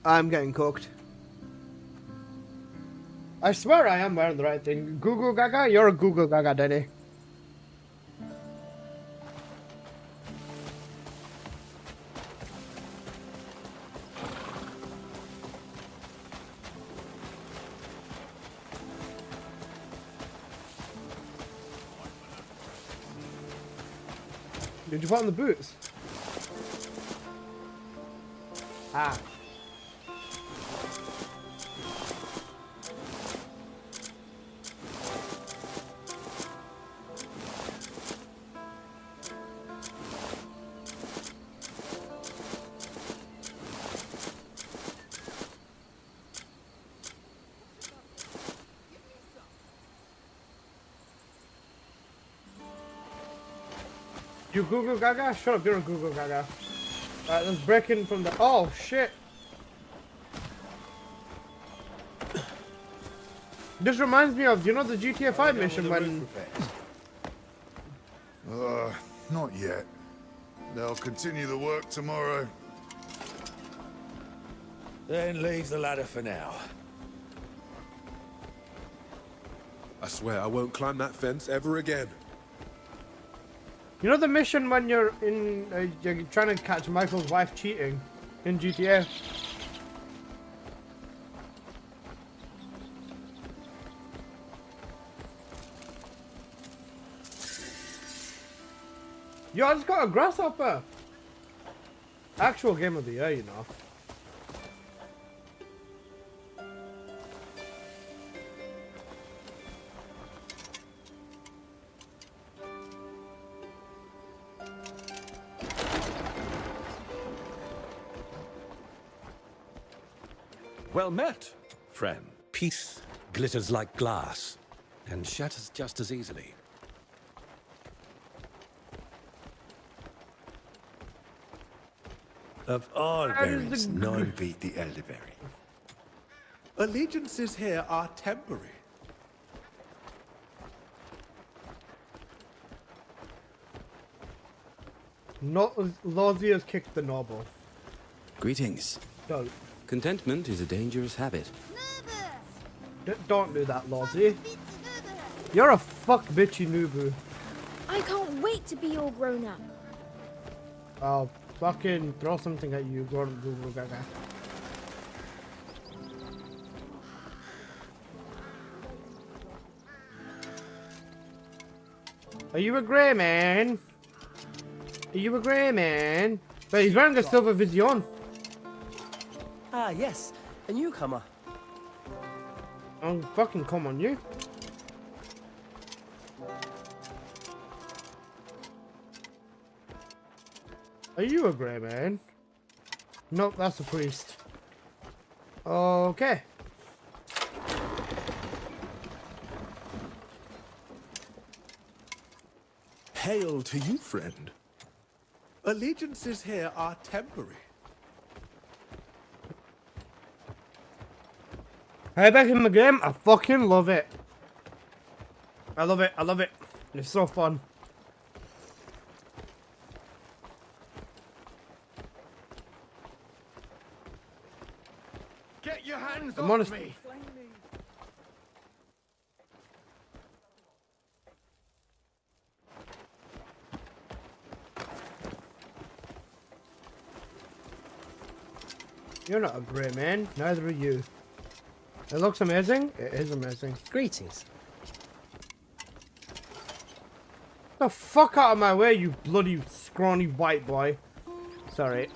Speaker 4: I'm getting cooked. I swear I am wearing the right thing. Google Gaga? You're a Google Gaga, Daddy. Did you put on the boots? Ah. You Google Gaga? Shut up, you're a Google Gaga. Alright, let's break in from the... Oh, shit! This reminds me of, you know, the GTA 5 mission when...
Speaker 5: Not yet. They'll continue the work tomorrow.
Speaker 19: Then leave the ladder for now.
Speaker 17: I swear I won't climb that fence ever again.
Speaker 4: You know the mission when you're in... you're trying to catch Michael's wife cheating in GTA? Yo, I just got a grasshopper! Actual game of the year, you know.
Speaker 10: Well met, friend. Peace glitters like glass and shatters just as easily.
Speaker 17: Of all variants, none beat the elderberry. Allegiances here are temporary.
Speaker 4: Not Lozzie has kicked the noble.
Speaker 20: Greetings.
Speaker 4: Don't.
Speaker 20: Contentment is a dangerous habit.
Speaker 4: Don't do that, Lozzie. You're a fuck bitchy noobu.
Speaker 6: I can't wait to be all grown up.
Speaker 4: I'll fucking throw something at you, Google Gaga. Are you a grey man? Are you a grey man? But he's wearing a silver vision.
Speaker 14: Ah, yes. A newcomer.
Speaker 4: Oh, fucking come on, you. Are you a grey man? Nope, that's a priest. Okay.
Speaker 17: Hail to you, friend. Allegiances here are temporary.
Speaker 4: Hey, back in the game, I fucking love it. I love it, I love it. It's so fun.
Speaker 16: Get your hands
Speaker 4: I'm
Speaker 16: off
Speaker 4: honest.
Speaker 16: me!
Speaker 4: You're not a grey man, neither are you. It looks amazing. It is amazing.
Speaker 1: Greetings.
Speaker 4: The fuck out of my way, you bloody scrawny white boy. Sorry.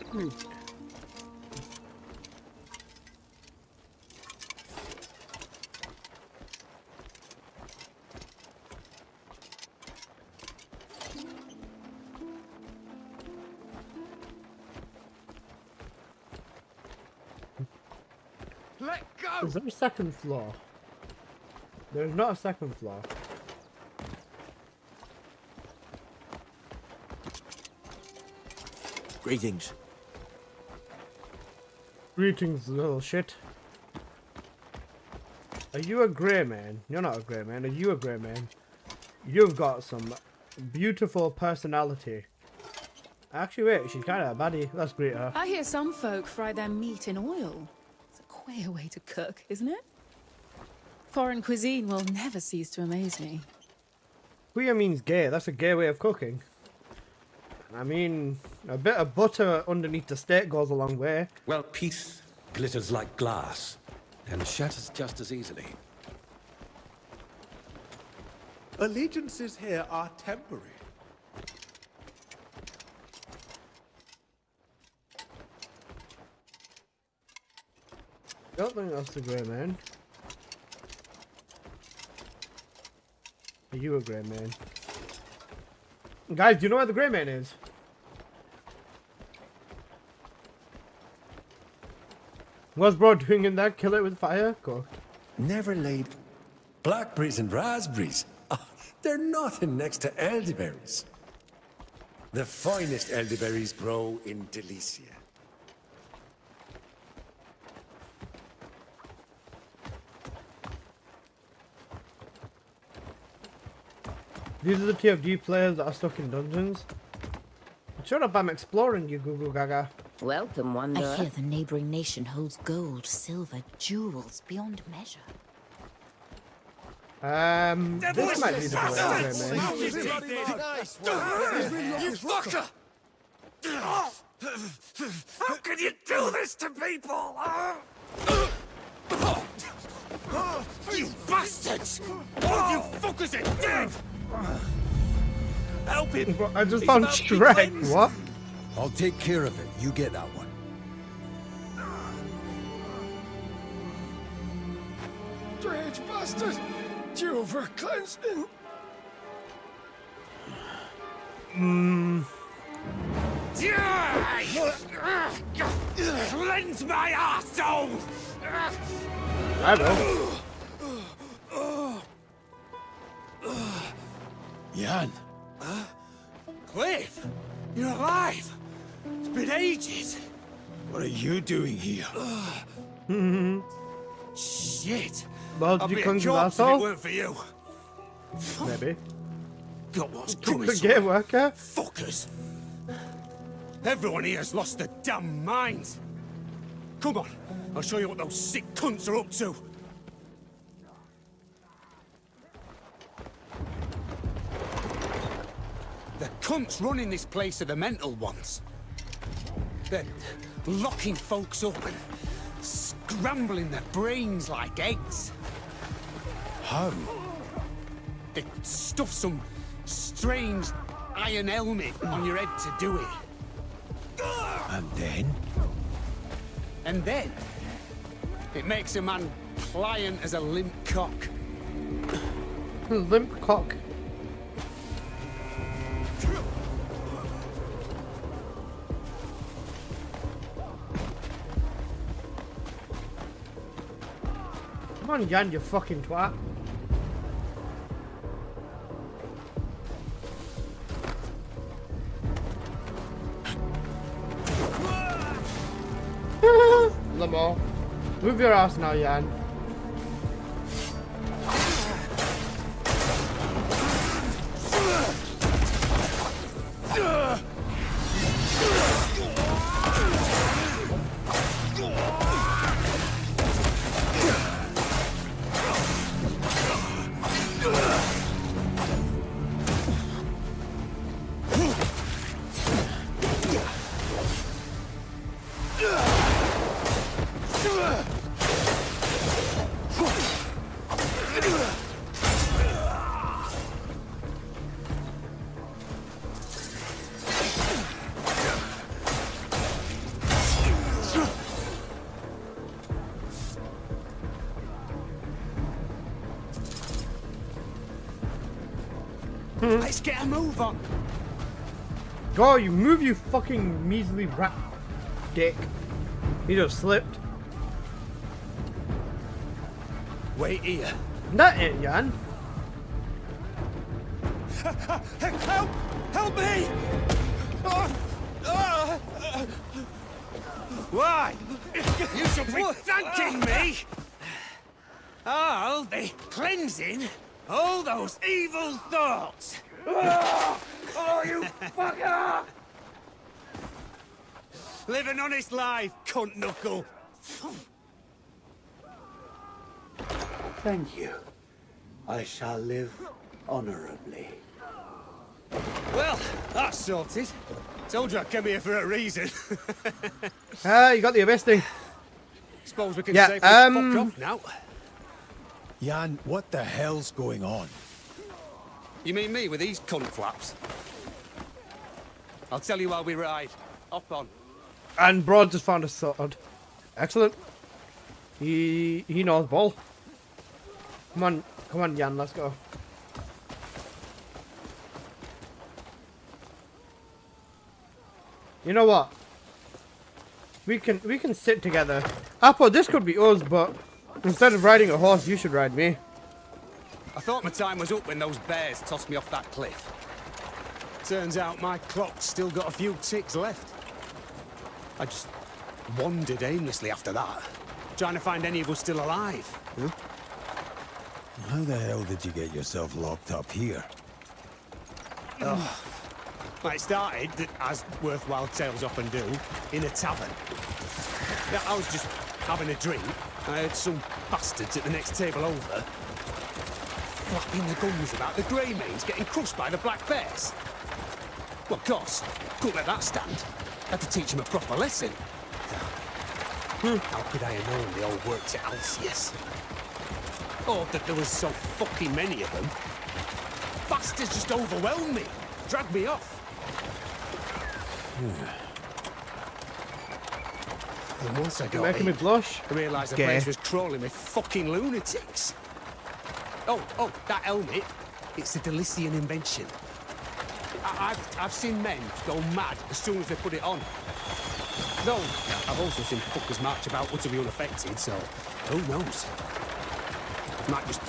Speaker 16: Let go!
Speaker 4: Is there a second floor? There's not a second floor.
Speaker 20: Greetings.
Speaker 4: Greetings, little shit. Are you a grey man? You're not a grey man. Are you a grey man? You've got some beautiful personality. Actually, wait, she's kind of a baddie. Let's greet her.
Speaker 12: I hear some folk fry their meat in oil. It's a queer way to cook, isn't it? Foreign cuisine will never cease to amaze me.
Speaker 4: Queer means gay. That's a gay way of cooking. I mean, a bit of butter underneath the steak goes a long way.
Speaker 10: Well, peace glitters like glass and shatters just as easily.
Speaker 17: Allegiances here are temporary.
Speaker 4: Don't think that's the grey man. Are you a grey man? Guys, do you know where the grey man is? What's bro doing in that? Kill it with fire? Go.
Speaker 8: Never laid blackberries and raspberries. Oh, they're nothing next to elderberries. The finest elderberries grow in Delicia.
Speaker 4: These are the TFD players that are stuck in dungeons. Shut up, I'm exploring you, Google Gaga.
Speaker 21: Welcome, Wanderer.
Speaker 12: I hear the neighboring nation holds gold, silver, jewels beyond measure.
Speaker 4: This might be the grey man.
Speaker 16: You fucker! How can you do this to people? You bastards! All you fuckers are dead!
Speaker 17: Help him!
Speaker 4: I just found Shrek. What?
Speaker 8: I'll take care of it. You get that one.
Speaker 16: Strange bastard! Due for cleansing! Cleanse my arsehole!
Speaker 4: I will.
Speaker 16: Jan. Cliff! You're alive! It's been ages! What are you doing here? Shit!
Speaker 4: Well,
Speaker 16: I'd
Speaker 4: did you
Speaker 16: be a
Speaker 4: conquer
Speaker 16: corpse
Speaker 4: that
Speaker 16: if it
Speaker 4: all?
Speaker 16: weren't for you.
Speaker 4: Maybe.
Speaker 16: Got what's
Speaker 4: Kick
Speaker 16: coming,
Speaker 4: the
Speaker 16: son.
Speaker 4: gay worker.
Speaker 16: Fuckers! Everyone here's lost their damn minds! Come on, I'll show you what those sick cunts are up to! The cunts running this place are the mental ones. They're locking folks up and scrambling their brains like eggs.
Speaker 8: How?
Speaker 16: They stuff some strange iron helmet on your head to do it.
Speaker 8: And then?
Speaker 16: And then, it makes a man pliant as a limp cock.
Speaker 4: Limp cock. Come on, Jan, you fucking twat. more. Move your ass now, Jan.
Speaker 16: Let's get a move on.
Speaker 4: Go, you move, you fucking measly rat dick. He just slipped.
Speaker 16: Wait here.
Speaker 4: That it, Jan.
Speaker 16: Help! Help me! Why? You should be thanking me! I'll be cleansing all those evil thoughts! Oh, you fucker! Live an honest life, cunt knuckle!
Speaker 13: Thank you. I shall live honorably.
Speaker 16: Well, that's sorted. Told you I came here for a reason.
Speaker 4: You got the investing.
Speaker 16: Suppose we can safely fuck off now.
Speaker 22: Jan, what the hell's going on?
Speaker 16: You mean me with these cunt flaps? I'll tell you while we ride. Hop on.
Speaker 4: And Broad just found a sword. Excellent. He knows ball. Come on, Jan, let's go. You know what? We can sit together. Apple, this could be us, but instead of riding a horse, you should ride me.
Speaker 16: I thought my time was up when those bears tossed me off that cliff. Turns out my clock's still got a few ticks left. I just wandered aimlessly after that, trying to find any of us still alive.
Speaker 22: How the hell did you get yourself locked up here?
Speaker 16: Well, it started, as worthwhile tales often do, in a tavern. Yeah, I was just having a drink. I heard some bastards at the next table over flapping the gums about the grey mains getting crushed by the black bears. Well, of course, couldn't let that stand. Had to teach them a proper lesson. How could I have known they all worked at Alcius? Or that there was so fucking many of them. Bastards just overwhelmed me, dragged me off. And once I got
Speaker 4: making me blush.
Speaker 16: I realised the place was crawling with fucking lunatics. Oh, that helmet. It's a Delician invention. I've seen men go mad as soon as they put it on. Though, I've also seen fuckers march about utterly unaffected, so who knows? Might just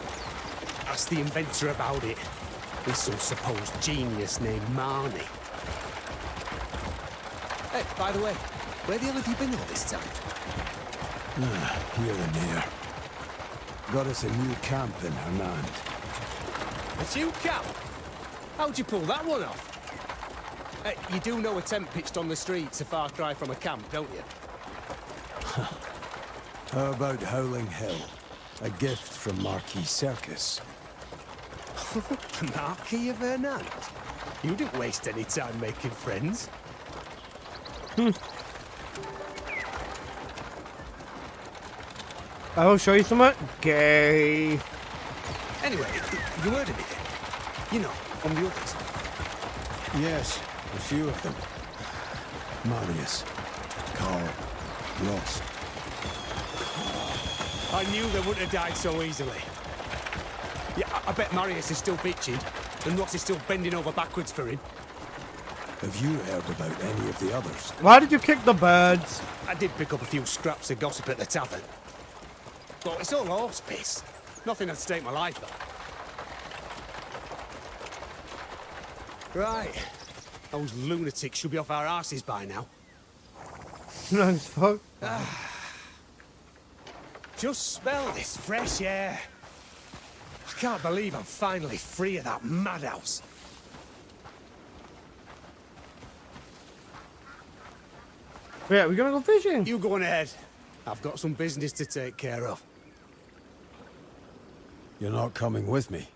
Speaker 16: ask the inventor about it. He's some supposed genius named Marnie. Hey, by the way, where the hell have you been all this time?
Speaker 22: Here and there. Got us a new camp in Hernand.
Speaker 16: A new camp? How'd you pull that one off? You do know a tent pitched on the street's a far cry from a camp, don't you?
Speaker 22: How about Howling Hill? A gift from Marquis Circus.
Speaker 16: Marquis of Hernand? You didn't waste any time making friends.
Speaker 4: I'll show you something. Gay.
Speaker 16: Anyway, you heard anything? You know, from the others.
Speaker 22: Yes, a few of them. Marius, Carl, Ross.
Speaker 16: I knew they wouldn't have died so easily. Yeah, I bet Marius is still bitching, and Ross is still bending over backwards for him.
Speaker 22: Have you heard about any of the others?
Speaker 4: Why did you kick the birds?
Speaker 16: I did pick up a few scraps of gossip at the tavern. But it's all horse piss. Nothing that'd stake my life on. Right. Those lunatics should be off our asses by now.
Speaker 4: Nice fuck.
Speaker 16: Just smell this fresh air. I can't believe I'm finally free of that madhouse.
Speaker 4: Yeah, we're gonna go fishing.
Speaker 16: You go on ahead. I've got some business to take care of.
Speaker 22: You're not coming with me.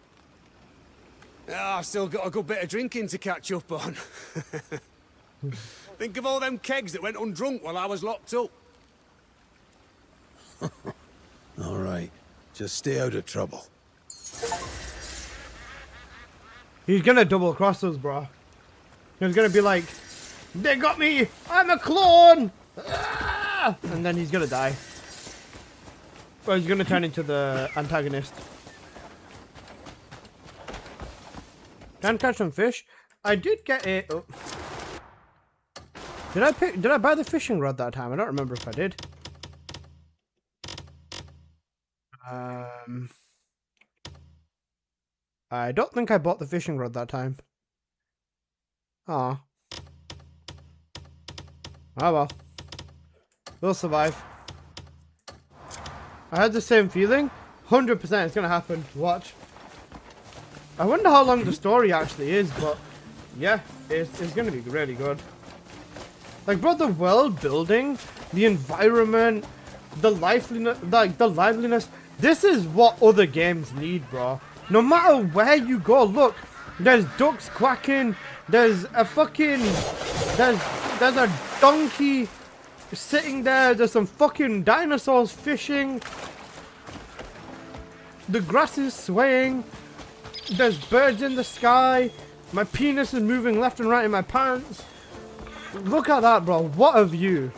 Speaker 16: I've still got a good bit of drinking to catch up on. Think of all them kegs that went undrunk while I was locked up.
Speaker 22: All right. Just stay out of trouble.
Speaker 4: He's gonna double cross us, bro. He's gonna be like, they got me! I'm a clone! Ah! And then he's gonna die. Or he's gonna turn into the antagonist. Can catch some fish. I did get it. Oh. Did I buy the fishing rod that time? I don't remember if I did. I don't think I bought the fishing rod that time. Aw. Oh well. We'll survive. I had the same feeling. 100% it's gonna happen. Watch. I wonder how long the story actually is, but yeah, it's gonna be really good. Like, bro, the world building, the environment, the liveliness, this is what other games need, bro. No matter where you go, look, there's ducks quacking, there's a fucking, there's a donkey sitting there, there's some fucking dinosaurs fishing, the grass is swaying, there's birds in the sky, my penis is moving left and right in my pants. Look at that, bro. What a view.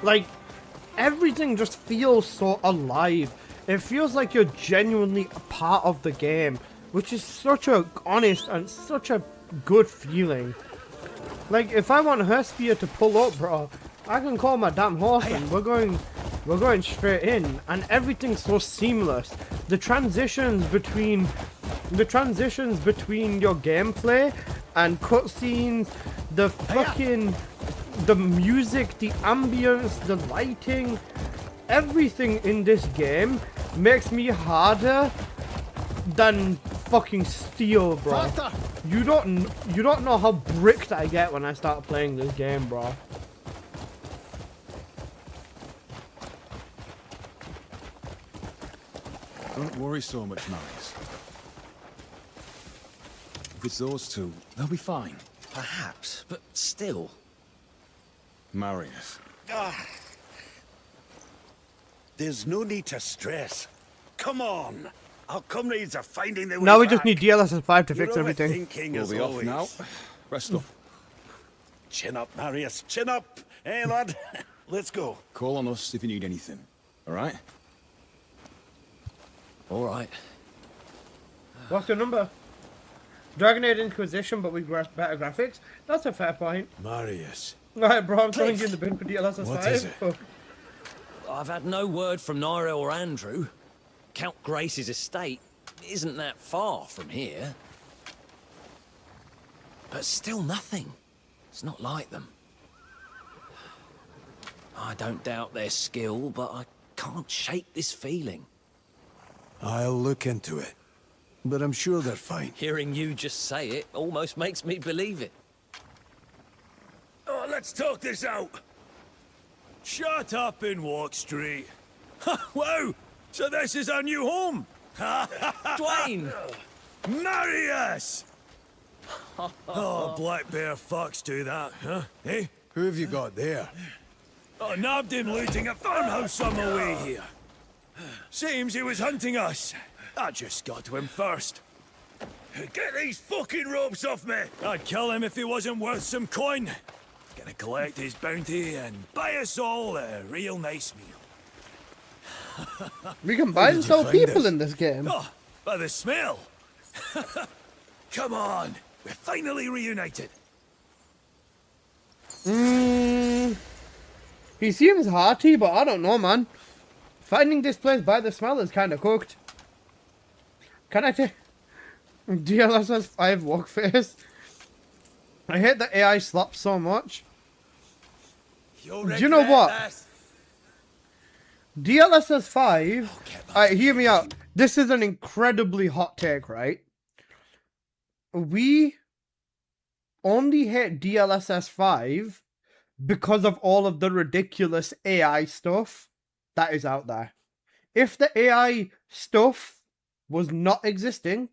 Speaker 4: Like, everything just feels so alive. It feels like you're genuinely a part of the game, which is such a honest and such a good feeling. Like, if I want Hersphere to pull up, bro, I can call my damn horse and we're going straight in, and everything's so seamless. The transitions between your gameplay and cutscenes, the fucking, the music, the ambience, the lighting, everything in this game makes me harder than fucking steel, bro. You don't know how bricked I get when I start playing this game, bro.
Speaker 17: Don't worry so much, Marius. If it's those two, they'll be fine.
Speaker 18: Perhaps, but still.
Speaker 17: Marius.
Speaker 1: There's no need to stress. Come on. Our comrades are finding their way
Speaker 4: Now we
Speaker 1: back.
Speaker 4: just need DLSS 5 to fix everything.
Speaker 17: We'll be off now. Rest up.
Speaker 1: Chin up, Marius. Chin up. Hey, lad. Let's go.
Speaker 17: Call on us if you need anything. All right?
Speaker 18: All right.
Speaker 4: What's your number? Dragon Age Inquisition, but with better graphics? That's a fair point.
Speaker 1: Marius.
Speaker 4: Alright, bro, I'm throwing you in the bin for DLSS 5.
Speaker 1: What is it?
Speaker 4: Oh.
Speaker 18: I've had no word from Naira or Andrew. Count Grace's estate isn't that far from here. But still nothing. It's not like them. I don't doubt their skill, but I can't shake this feeling.
Speaker 1: I'll look into it. But I'm sure they're fine.
Speaker 18: Hearing you just say it almost makes me believe it.
Speaker 19: Oh, let's talk this out. Shut up and walk straight. Wow! So this is our new home!
Speaker 18: Dwayne!
Speaker 19: Marius! Oh, black bear fucks do that, huh? Eh?
Speaker 1: Who have you got there?
Speaker 19: Oh, nabbed him looting a farmhouse on the way here. Seems he was hunting us. I just got to him first. Get these fucking ropes off me! I'd kill him if he wasn't worth some coin. Gonna collect his bounty and buy us all a real nice meal.
Speaker 4: We can buy and sell people in this game.
Speaker 19: Oh, by the smell. Come on, we're finally reunited.
Speaker 4: He seems hearty, but I don't know, man. Finding this place by the smell is kind of cooked. Can I take DLSS 5 walk face? I hate the AI slaps so much. Do you know what? DLSS 5, hear me out. This is an incredibly hot take, right? We only hit DLSS 5 because of all of the ridiculous AI stuff that is out there. If the AI stuff was not existing,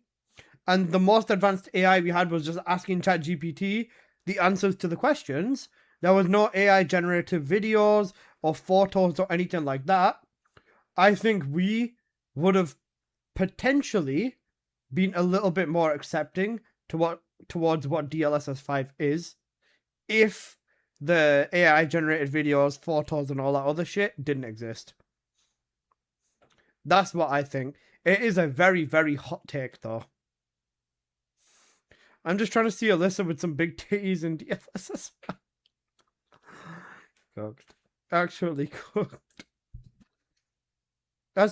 Speaker 4: and the most advanced AI we had was just asking ChatGPT the answers to the questions, there was no AI generative videos or photos or anything like that, I think we would have potentially been a little bit more accepting towards what DLSS 5 is if the AI generated videos, photos, and all that other shit didn't exist. That's what I think. It is a very, very hot take, though. I'm just trying to see Alyssa with some big titties in DLSS 5. Cooked. Actually cooked. I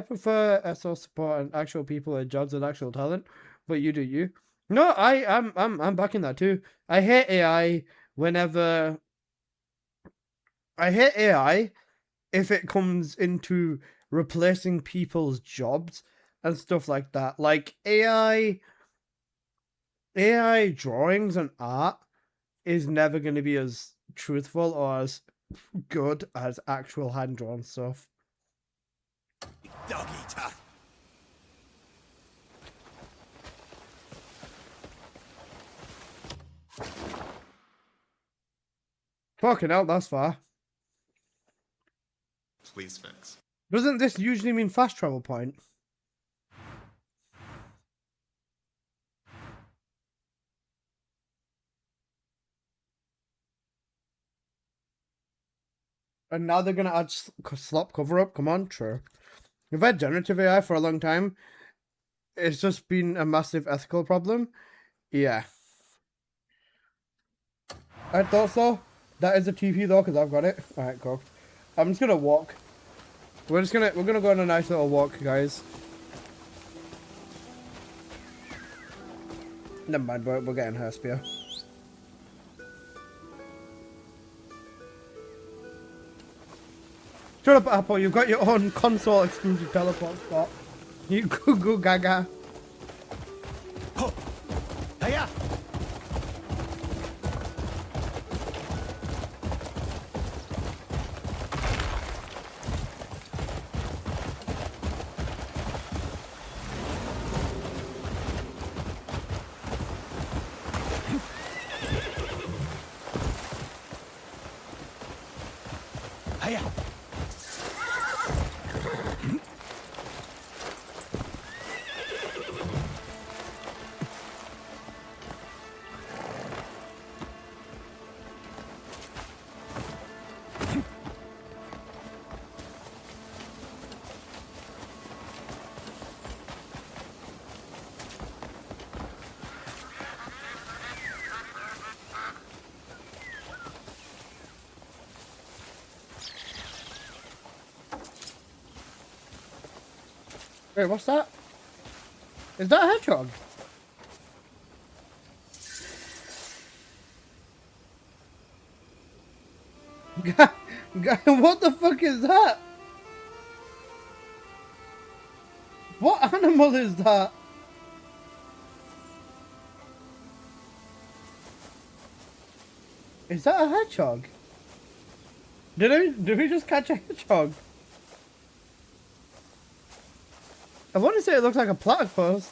Speaker 4: prefer SO support and actual people and jobs and actual talent, but you do you. No, I'm backing that too. I hate AI whenever I hate AI if it comes into replacing people's jobs and stuff like that. Like AI drawings and art is never going to be as truthful or as good as actual hand-drawn stuff.
Speaker 19: Dog eater.
Speaker 4: Fucking hell, that's far.
Speaker 2: Please fix.
Speaker 4: Doesn't this usually mean fast travel point? And now they're gonna add slop cover up. Come on, true. We've had generative AI for a long time. It's just been a massive ethical problem. Yeah. I thought so. That is a TP though, because I've got it. Alright, cool. I'm just gonna walk. We're gonna go on a nice little walk, guys. Never mind, we're getting her spear. Shut up, Apple, you've got your own console exclusive teleport spot. You goo goo gaga.
Speaker 19: Oh. Hiya! Hiya!
Speaker 4: Wait, what's that? Is that a hedgehog? What the fuck is that? What animal is that? Is that a hedgehog? Did we just catch a hedgehog? I want to say it looks like a platypus.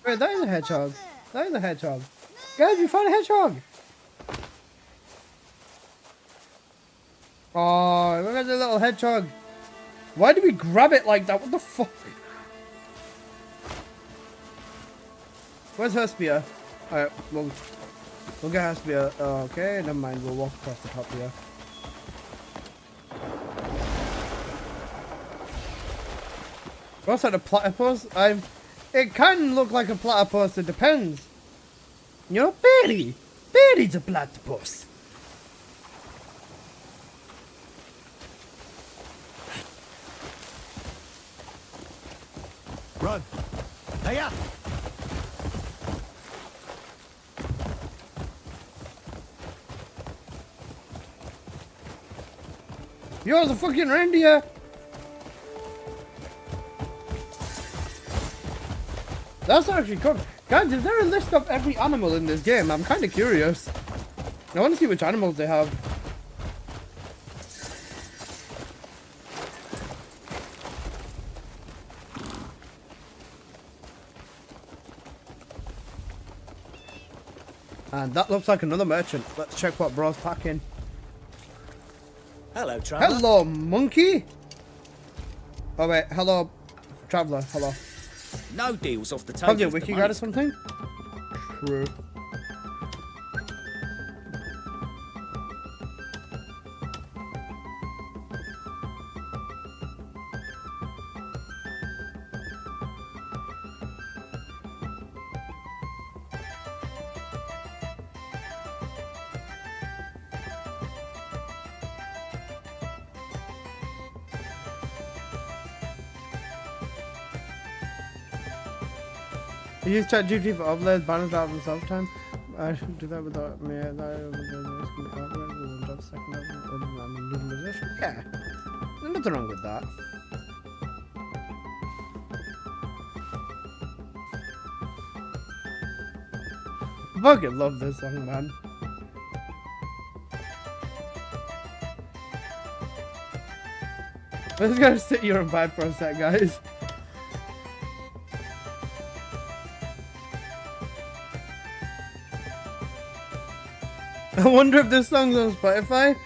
Speaker 4: Wait, that is a hedgehog. That is a hedgehog. Guys, we found a hedgehog. Oh, look at the little hedgehog. Why did we grab it like that? What the fuck? Where's her spear? Alright, we'll get her spear. Okay, never mind. We'll walk across the top here. What's that, a platypus? It can look like a platypus, it depends. You know, Barry's a platypus.
Speaker 19: Run! Hiya!
Speaker 4: Yo, the fucking reindeer! That's actually cool. Guys, is there a list of every animal in this game? I'm kind of curious. I want to see which animals they have. And that looks like another merchant. Let's check what bro's packing.
Speaker 19: Hello, traveller.
Speaker 4: Hello, monkey. Oh wait, hello, traveller. Hello.
Speaker 19: No deals off the table.
Speaker 4: Have you a wiki guide or something? True. I use ChatGPT for uploads, banners out in self-time. I should do that without me. Yeah. There's nothing wrong with that. I fucking love this song, man. I'm just gonna sit here and vibe for a sec, guys. I wonder if this song's on Spotify.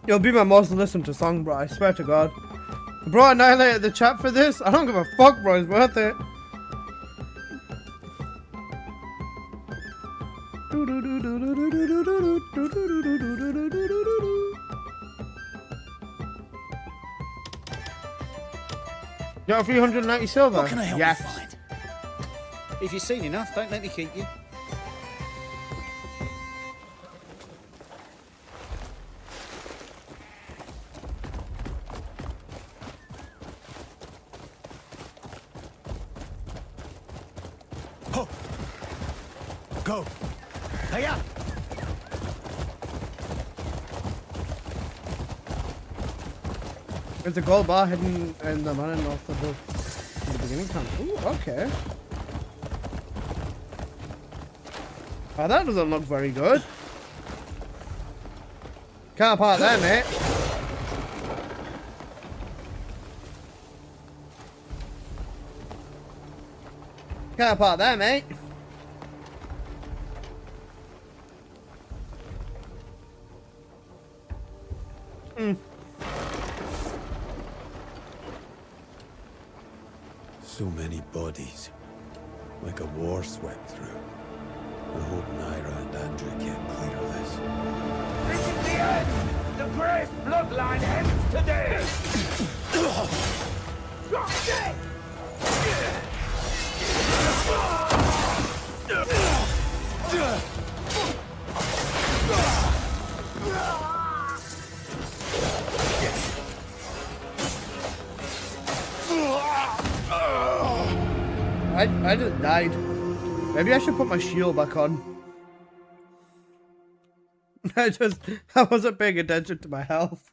Speaker 4: It'll be my most listened to song, bro. I swear to God. Bro, annihilated the chat for this. I don't give a fuck, bro. It's worth it. You got 390 silver?
Speaker 19: What can I help
Speaker 4: yes.
Speaker 19: you find? If you've seen enough, don't let me keep you.
Speaker 16: Go. Hey up.
Speaker 4: There's a gold bar hidden in the mountain north of the beginning camp. Ooh, okay. Oh, that doesn't look very good. Can't park there, mate. Can't park there, mate.
Speaker 8: So many bodies, like a war swept through. I hope Naira and Andrew get clear of this.
Speaker 9: This is the end! The Gray's bloodline ends today!
Speaker 4: I just died. Maybe I should put my shield back on. I wasn't paying attention to my health.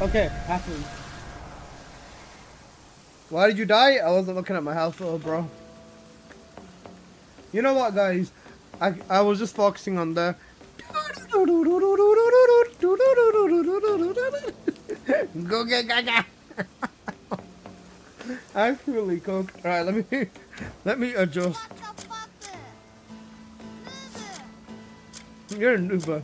Speaker 4: Okay, happened. Why did you die? I wasn't looking at my health, little bro. You know what, guys? I was just focusing on the go get gaga. I'm fully cooked. Alright, let me adjust. You're a noober.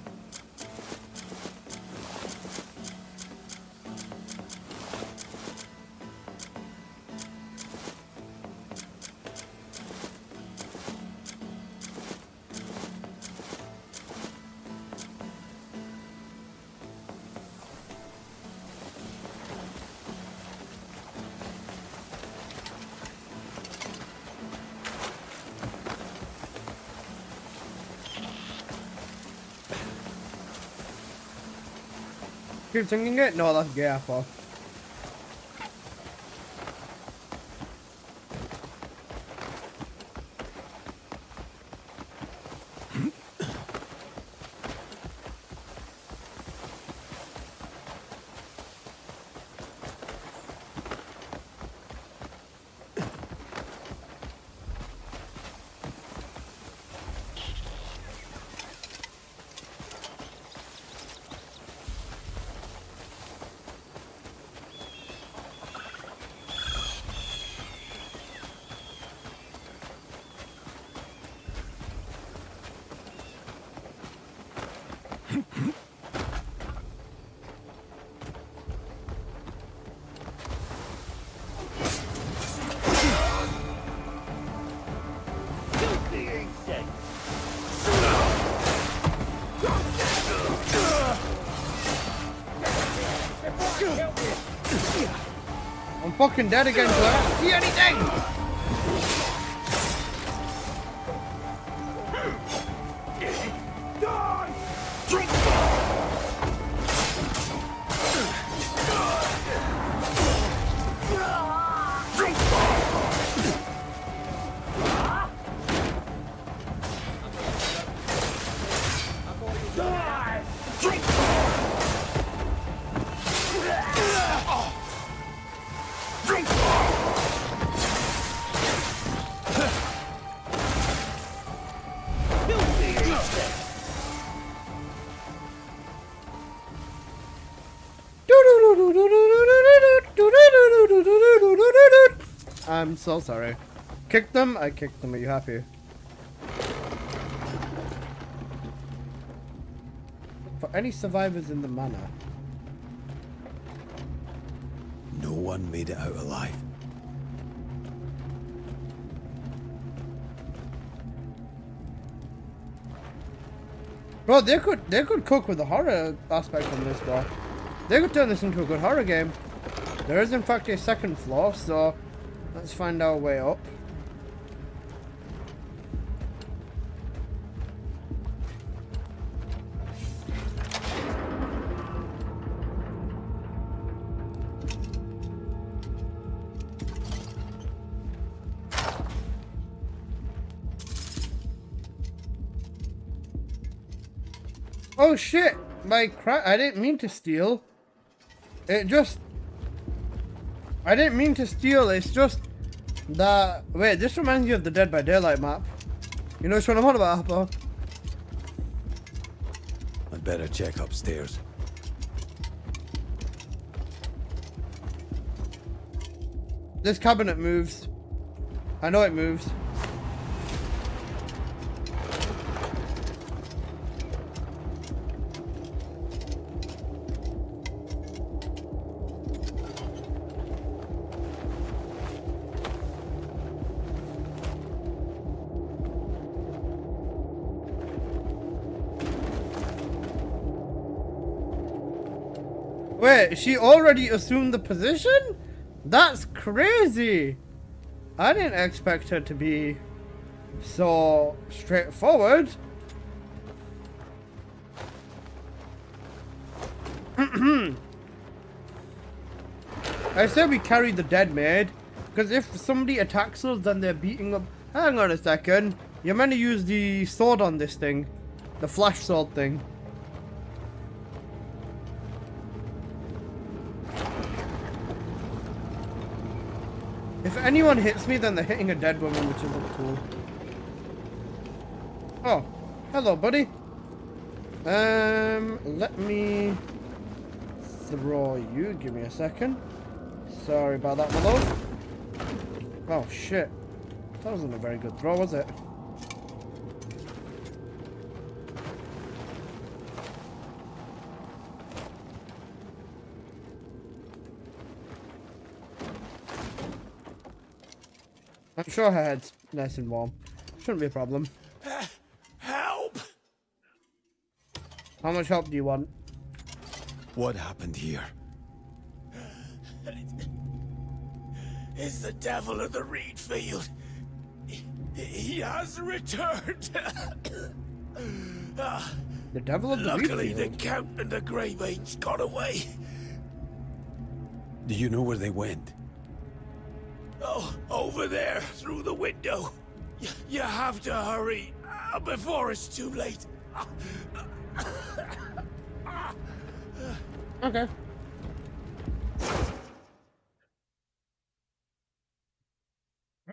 Speaker 4: Keep singing it? No, that's gay, apple. fucking dead again, so I don't see anything! I'm so sorry. Kick them? I kicked them. Are you happy? For any survivors in the manor.
Speaker 22: No one made it out alive.
Speaker 4: Bro, they could cook with the horror aspect on this, bro. They could turn this into a good horror game. There is in fact a second floor, so let's find our way up. Oh shit! My crap! I didn't mean to steal. It just... I didn't mean to steal, it's just that... Wait, this reminds you of the Dead by Daylight map. You know which one I'm on about, Hopper?
Speaker 22: I'd better check upstairs.
Speaker 4: This cabinet moves. I know it moves. Wait, she already assumed the position? That's crazy! I didn't expect her to be so straightforward. I say we carry the dead maid, because if somebody attacks us, then they're beating up... Hang on a second. You're meant to use the sword on this thing. The flash sword thing. If anyone hits me, then they're hitting a dead woman, which isn't cool. Oh, hello, buddy. Let me throw you. Give me a second. Sorry about that, my love. Oh, shit. That wasn't a very good throw, was it? I'm sure her head's nice and warm. Shouldn't be a problem.
Speaker 19: Help!
Speaker 4: How much help do you want?
Speaker 22: What happened here?
Speaker 19: It's the devil of the reed field. He has returned.
Speaker 4: The devil of the reed
Speaker 19: Luckily,
Speaker 4: field?
Speaker 19: the Count and the Grey Maiden's got away.
Speaker 22: Do you know where they went?
Speaker 19: Oh, over there, through the window. You have to hurry, before it's too late.
Speaker 4: Okay.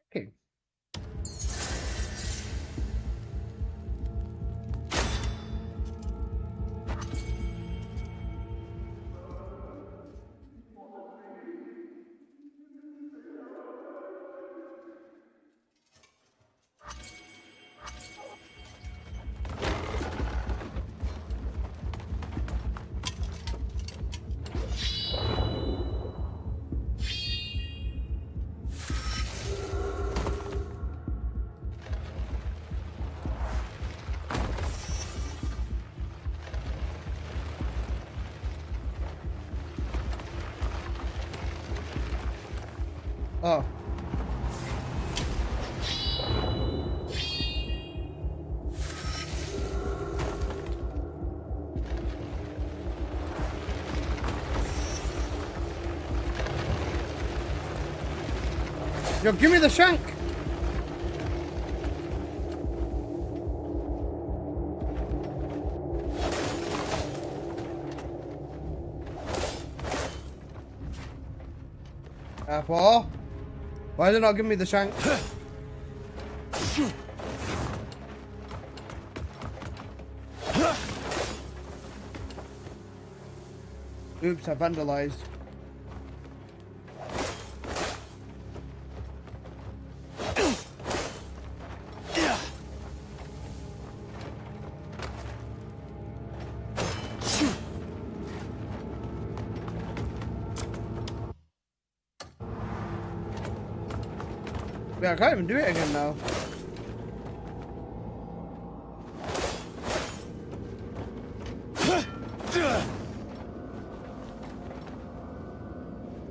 Speaker 4: Okay. Yo, give me the shank! Apple? Why did they not give me the shank? Oops, I vandalized. Yeah, I can't even do it again now.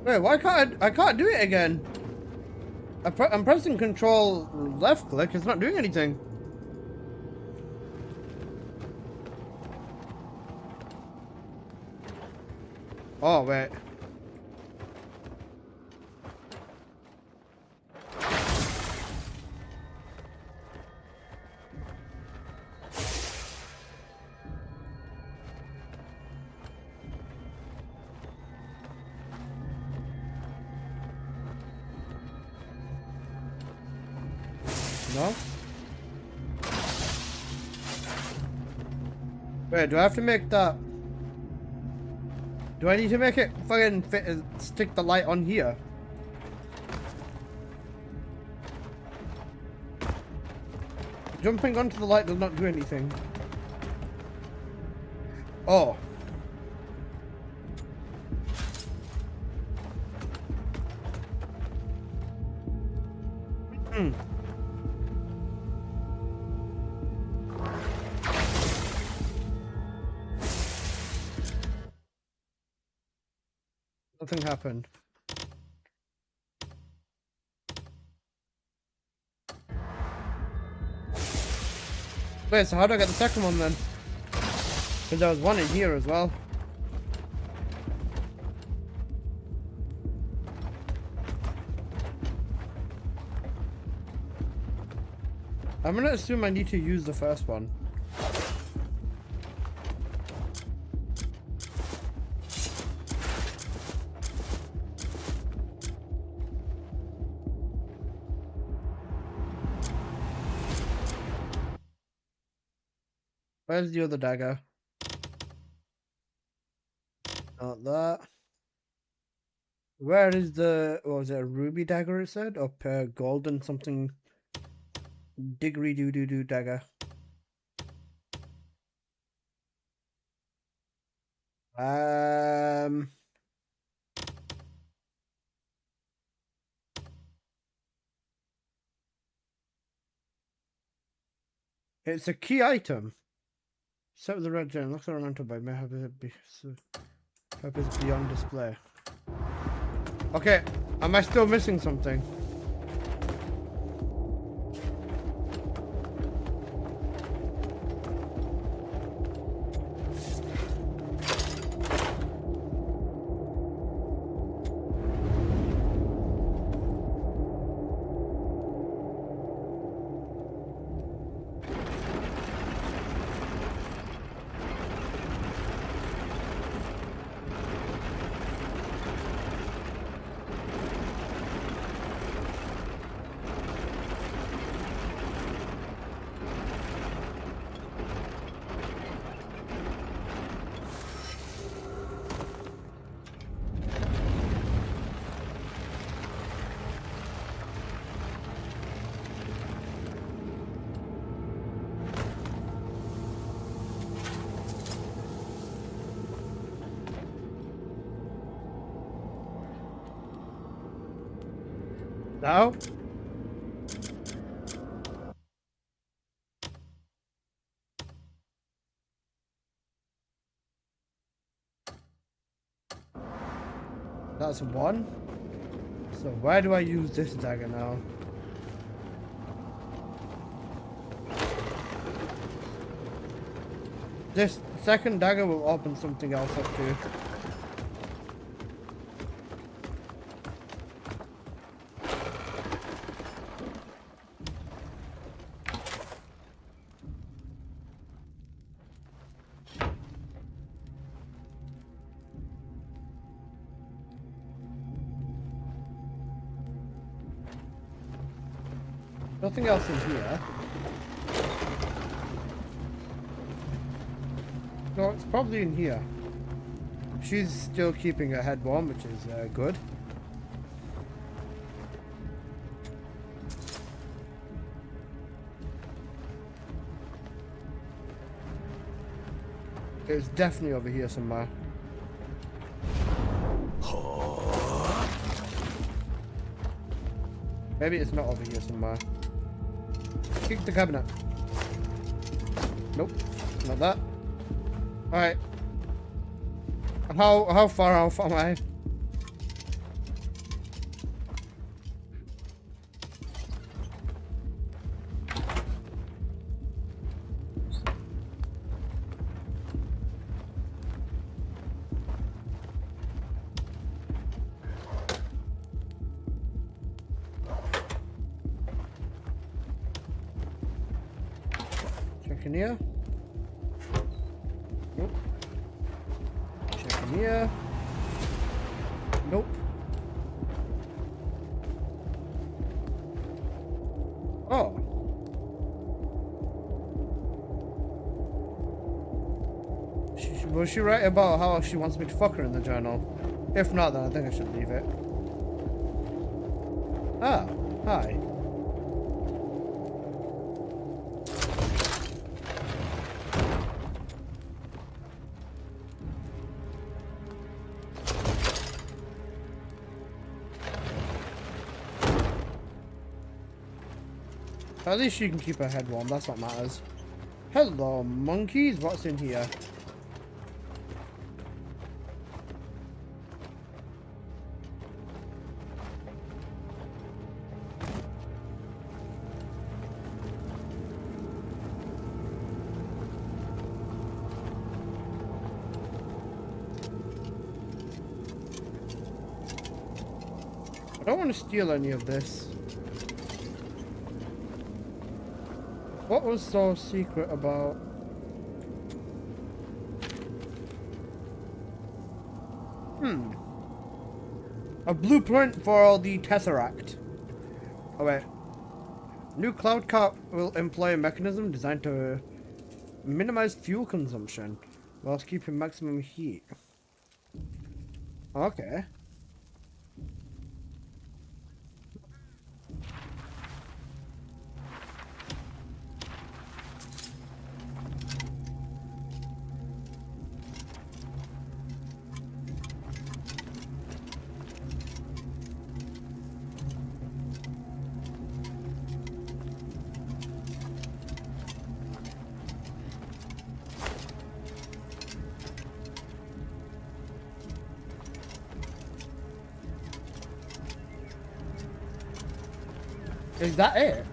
Speaker 4: Wait, why can't I can't do it again? I'm pressing control left click, it's not doing anything. Oh, wait. No? Wait, do I have to make that? Do I need to make it fucking fit, stick the light on here? Jumping onto the light does not do anything. Oh. Nothing happened. Wait, so how do I get the second one then? Because there was one in here as well. I'm gonna assume I need to use the first one. Where's the other dagger? Not that. Where is the... What was it, a ruby dagger it said? Or golden something... Diggery doo doo doo dagger. It's a key item. Set with the red gem. Looks ornamental by may have it be purpose beyond display. Okay, am I still missing something? No? That's one. So where do I use this dagger now? This second dagger will open something else up too. nothing else in here. No, it's probably in here. She's still keeping her head warm, which is good. It's definitely over here somewhere. Maybe it's not over here somewhere. Kick the cabinet. Nope, not that. Alright. How far off am I? Checking here. Nope. Checking here. Nope. Oh. Was she right about how she wants me to fuck her in the journal? If not, then I think I should leave it. Ah, hi. At least she can keep her head warm, that's what matters. Hello, monkeys, what's in here? I don't want to steal any of this. What was so secret about? A blueprint for the Tesseract. Oh wait. New cloud car will employ a mechanism designed to minimize fuel consumption whilst keeping maximum heat. Okay. Is that it?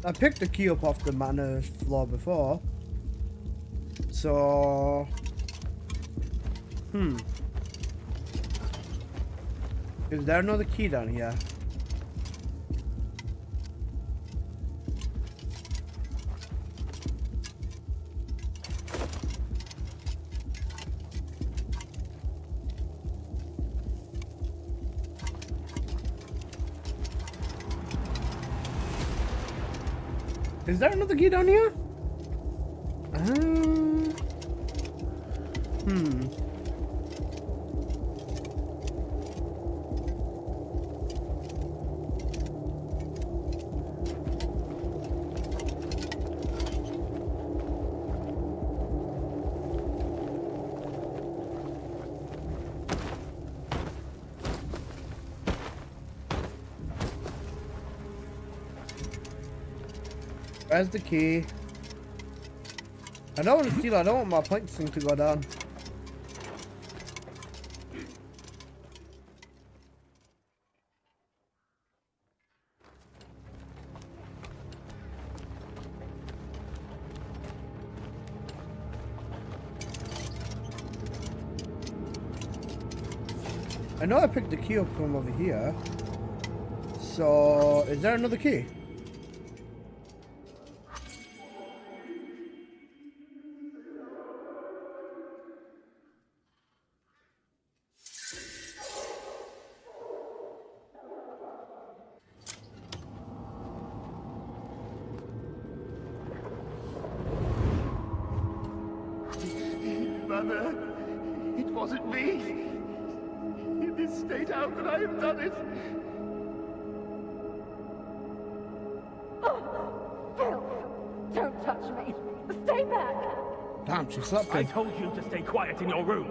Speaker 4: I picked the key up off the manor floor before. So... Is there another key down here? Is there another key down here? Where's the key? I don't want to steal, I don't want my plank thing to go down. I know I picked the key up from over here. So, is there another key?
Speaker 2: Mother, it wasn't me. In this state, how could I have done it?
Speaker 3: Phil, don't touch me. Stay back.
Speaker 4: Damn, she slapped him.
Speaker 2: I told you to stay quiet in your room.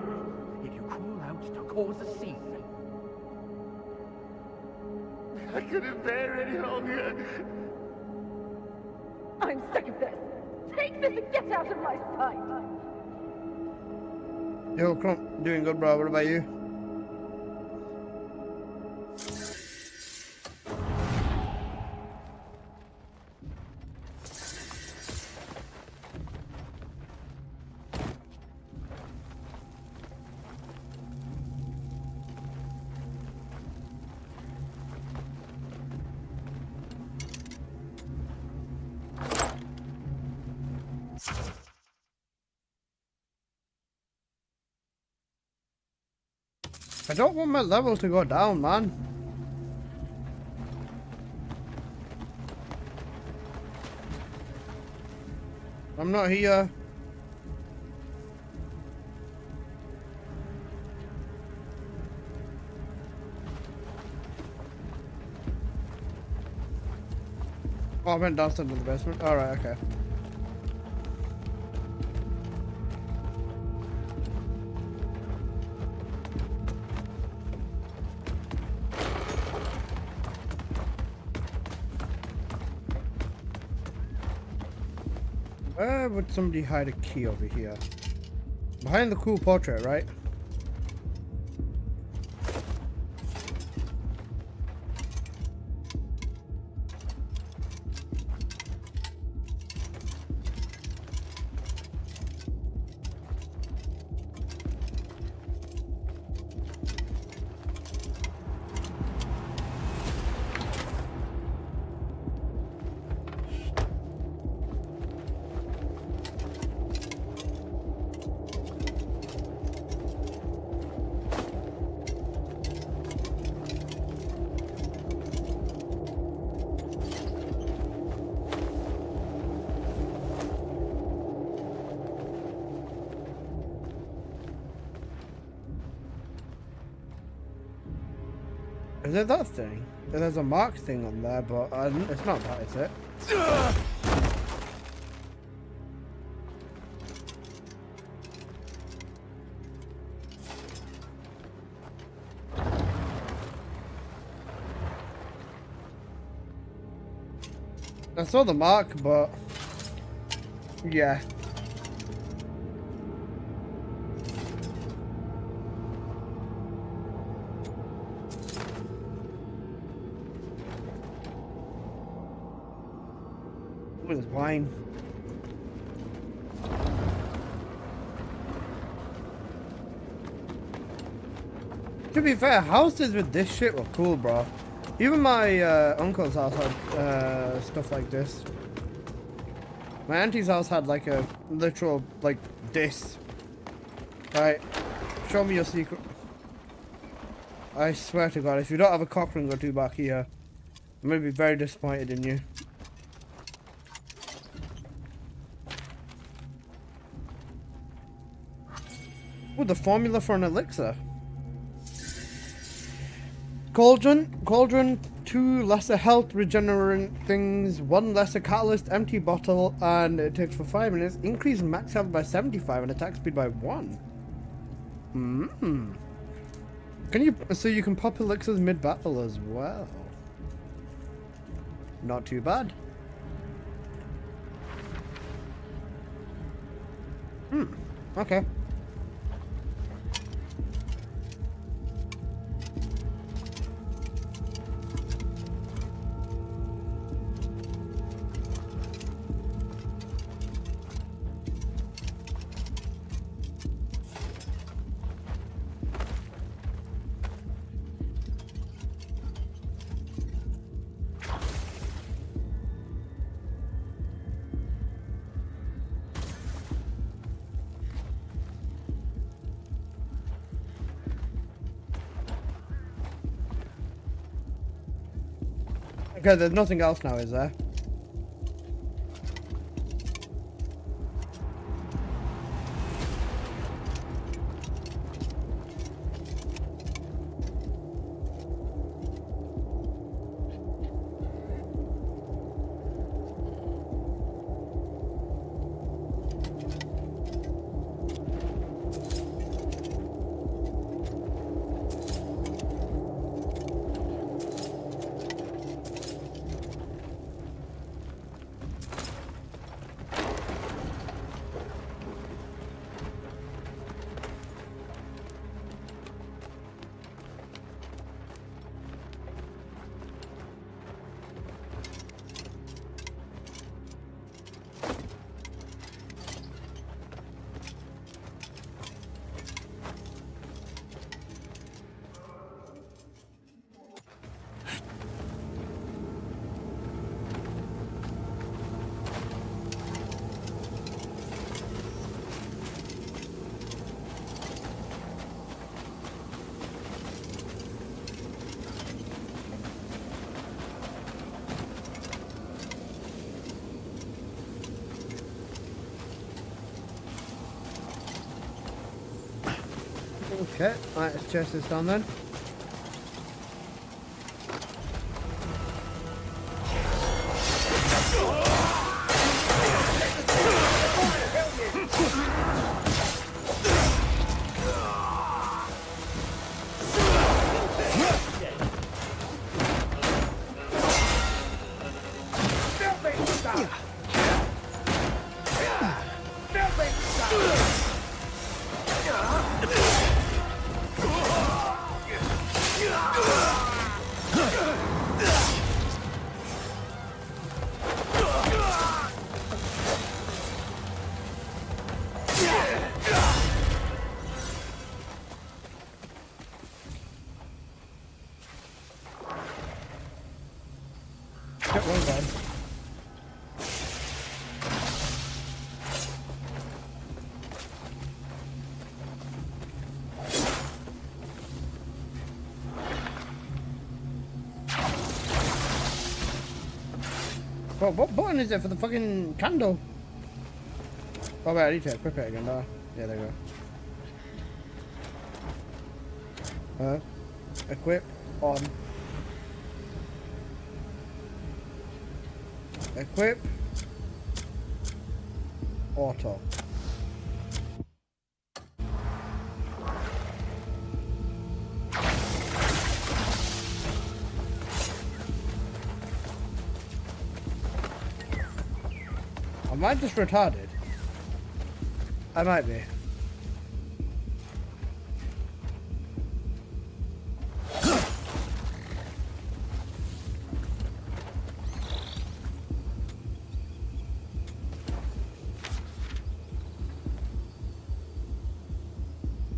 Speaker 2: If you crawl out to cause a scene, I couldn't bear any longer.
Speaker 3: I'm sick of this. Take this and get out of my sight.
Speaker 4: Yo, Crump, doing good, bro. What about you? I don't want my level to go down, man. I'm not here. Oh, I went downstairs to the basement. Alright, okay. Where would somebody hide a key over here? Behind the cool portrait, right? Is it that thing? There's a mark thing on there, but it's not that, is it? I saw the mark, but yeah. What is wine? To be fair, houses with this shit were cool, bro. Even my uncle's house had stuff like this. My auntie's house had like a literal, like, this. Right, show me your secret. I swear to God, if you don't have a cock ring or two back here, I'm gonna be very disappointed in you. Ooh, the formula for an elixir. Cauldron, 2 lesser health regenerant things, 1 lesser catalyst, empty bottle, and it takes for 5 minutes. Increase max health by 75 and attack speed by 1. So you can pop elixirs mid-battle as well. Not too bad. Okay. Okay, there's nothing else now, is there? Okay, right, let's chase this down then. Get one gun. Bro, what button is it for the fucking candle? Oh wait, I need to equip it again, no? Yeah, there you go. Equip on. Equip. Auto. Am I just retarded? I might be.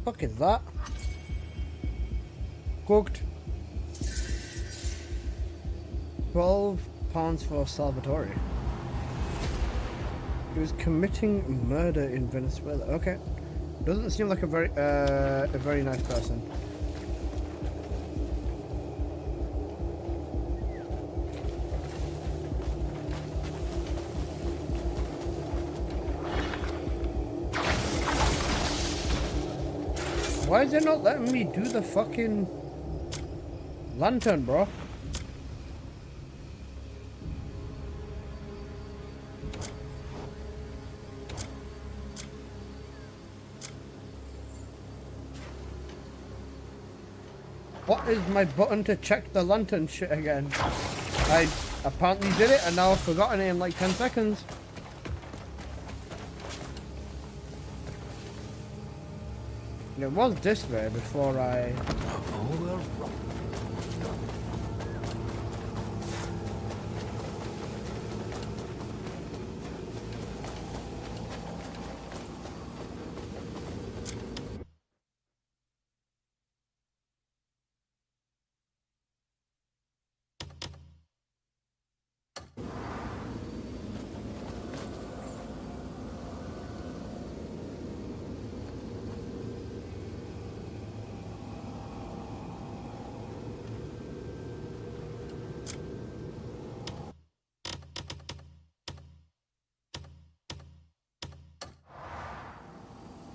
Speaker 4: Fuck is that? Cooked. 12 pounds for Salvatore. He was committing murder in Venezuela. Okay. Doesn't seem like a very nice person. Why is it not letting me do the fucking lantern, bro? What is my button to check the lantern shit again? I apparently did it and now I've forgotten it in like 10 seconds. It was this way before I...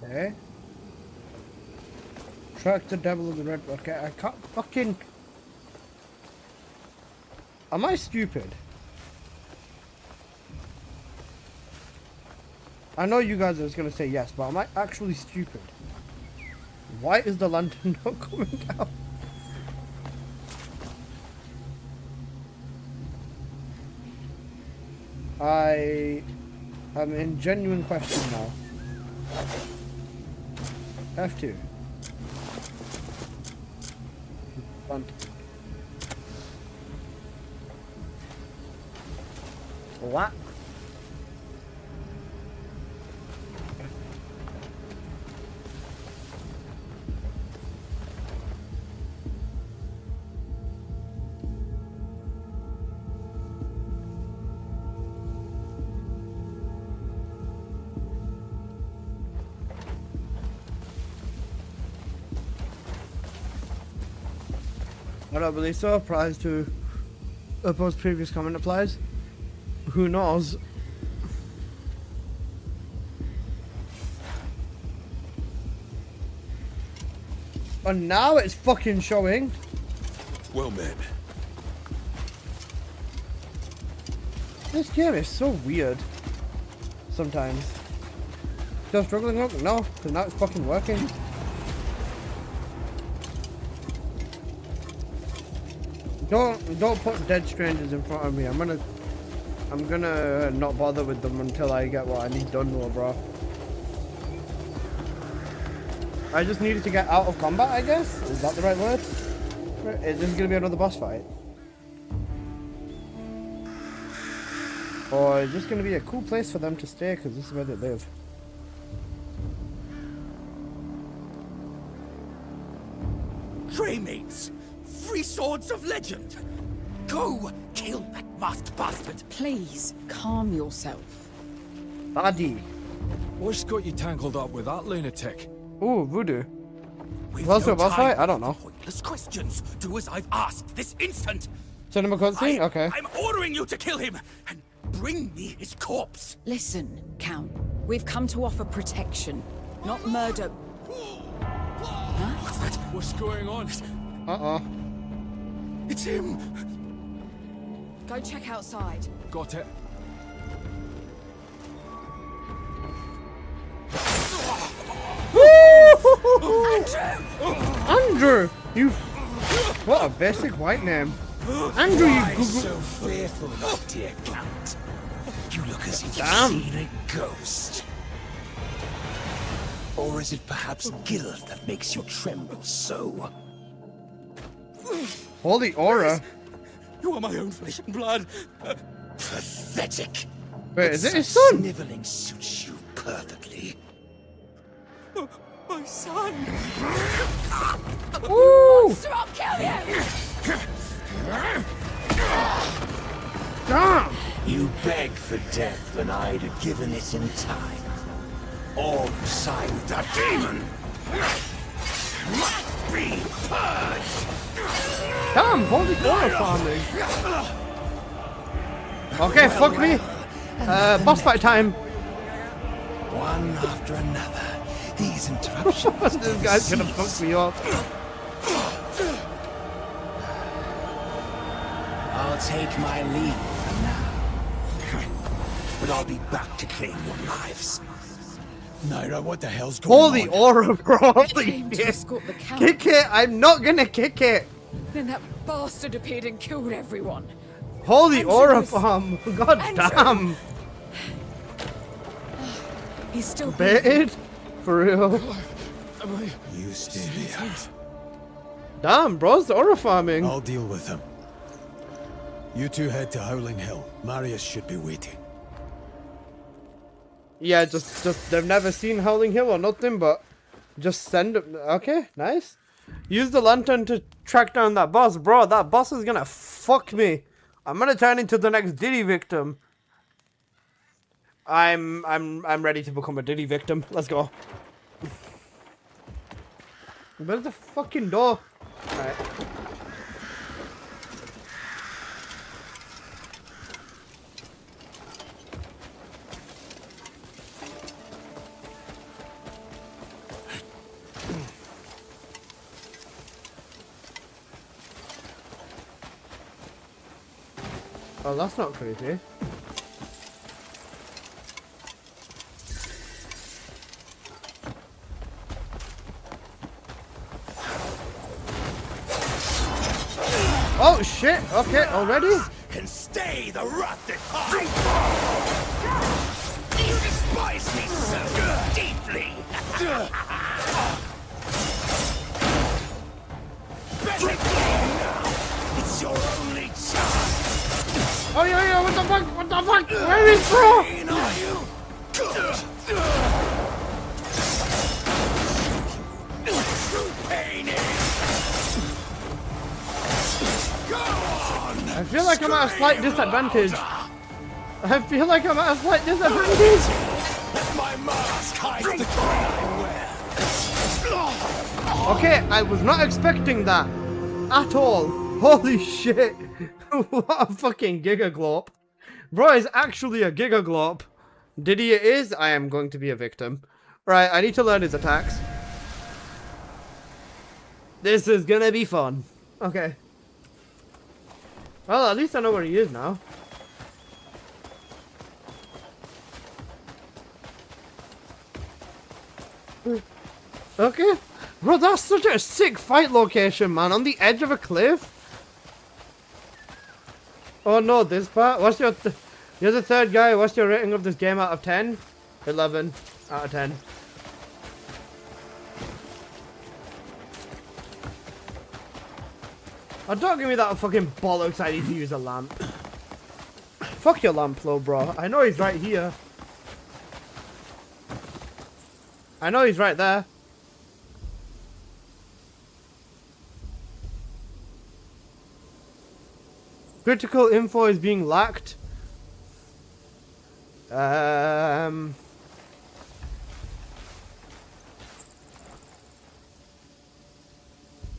Speaker 4: Okay. Track the devil of the red. Okay, I can't fucking. Am I stupid? I know you guys are just gonna say yes, but am I actually stupid? Why is the lantern not coming out? I am in genuine question now. F2. Lantern. What? I don't believe so. Applies to opposed previous comment applies. Who knows? And now it's fucking showing.
Speaker 17: Well met.
Speaker 4: This game is so weird. Sometimes. Still struggling up? No, because now it's fucking working. Don't put dead strangers in front of me. I'm gonna not bother with them until I get what I need done, though, bro. I just needed to get out of combat, I guess. Is that the right word? Is this gonna be another boss fight? Or is this gonna be a cool place for them to stay? Because this is where they live.
Speaker 7: Traymates! Three swords of legend! Go! Kill that masked bastard!
Speaker 12: Please, calm yourself.
Speaker 4: Buddy.
Speaker 15: What's got you tangled up with that lunatic?
Speaker 4: Ooh, voodoo.
Speaker 7: We've
Speaker 4: Was
Speaker 7: no
Speaker 4: it a boss
Speaker 7: time
Speaker 4: fight? I don't know.
Speaker 7: for pointless questions. Do as I've asked this instant!
Speaker 4: Cinema cutscene? Okay.
Speaker 7: I'm ordering you to kill him and bring me his corpse!
Speaker 12: Listen, Count. We've come to offer protection, not murder. Huh?
Speaker 7: What's that?
Speaker 15: What's going on?
Speaker 4: Uh-oh.
Speaker 7: It's him!
Speaker 12: Go check outside.
Speaker 15: Got it.
Speaker 4: Andrew! You... What a basic white name. Andrew, you
Speaker 7: Why
Speaker 4: Google...
Speaker 7: so fearful, my dear Count? You look as if
Speaker 4: Damn.
Speaker 7: you've seen a ghost. Or is it perhaps guilt that makes you tremble so?
Speaker 4: Holy aura.
Speaker 7: You are my own flesh and blood. Pathetic.
Speaker 4: Wait, is it his son?
Speaker 7: Sniveling suits you perfectly. My son.
Speaker 4: Ooh!
Speaker 6: Monster, I'll kill you!
Speaker 4: Damn!
Speaker 7: You begged for death when I'd have given it in time. All who side with that demon must be purged.
Speaker 4: Damn, holy aura farming. Okay, fuck me. Boss fight time.
Speaker 7: One after another. These interruptions.
Speaker 4: This guy's gonna fuck me up.
Speaker 7: I'll take my leave for now. But I'll be back to claim your lives. Naira, what the hell's going
Speaker 4: Holy
Speaker 7: on?
Speaker 4: aura, bro. Holy
Speaker 12: Came to
Speaker 4: shit.
Speaker 12: escort the Count.
Speaker 4: Kick it. I'm not gonna kick it.
Speaker 12: Then that bastard appeared and killed everyone.
Speaker 4: Holy
Speaker 12: Andrew
Speaker 4: aura
Speaker 12: was-
Speaker 4: farm. God
Speaker 12: Andrew.
Speaker 4: damn.
Speaker 12: He's still
Speaker 4: Baited? For real.
Speaker 20: You stay here.
Speaker 4: Damn, bro's aura farming.
Speaker 20: I'll deal with him. You two head to Howling Hill. Marius should be waiting.
Speaker 4: Yeah, just they've never seen Howling Hill or nothing, but just send them. Okay, nice. Use the lantern to track down that boss, bro. That boss is gonna fuck me. I'm gonna turn into the next Diddy victim. I'm ready to become a Diddy victim. Let's go. Where's the fucking door? Alright. Oh, that's not creepy. Oh shit! Okay, already?
Speaker 19: Can stay the wrath that you despise me so deeply. Better go now. It's your only chance.
Speaker 4: Oh yeah, what the fuck? What the fuck? Where is bro?
Speaker 19: Are you? True pain is.
Speaker 4: I feel like I'm at a slight disadvantage. I feel like I'm at a slight disadvantage.
Speaker 19: My mask hides the crown I wear.
Speaker 4: Okay, I was not expecting that at all. Holy shit. What a fucking gigaglop. Bro is actually a gigaglop. Diddy it is, I am going to be a victim. Right, I need to learn his attacks. This is gonna be fun. Okay. Well, at least I know where he is now. Okay. Bro, that's such a sick fight location, man. On the edge of a cliff. Oh no, this part. What's your... You're the third guy. What's your rating of this game out of 10? 11 out of 10. Oh, don't give me that fucking bollocks. I need to use a lamp. Fuck your lamp though, bro. I know he's right here. I know he's right there. Critical info is being lacked. I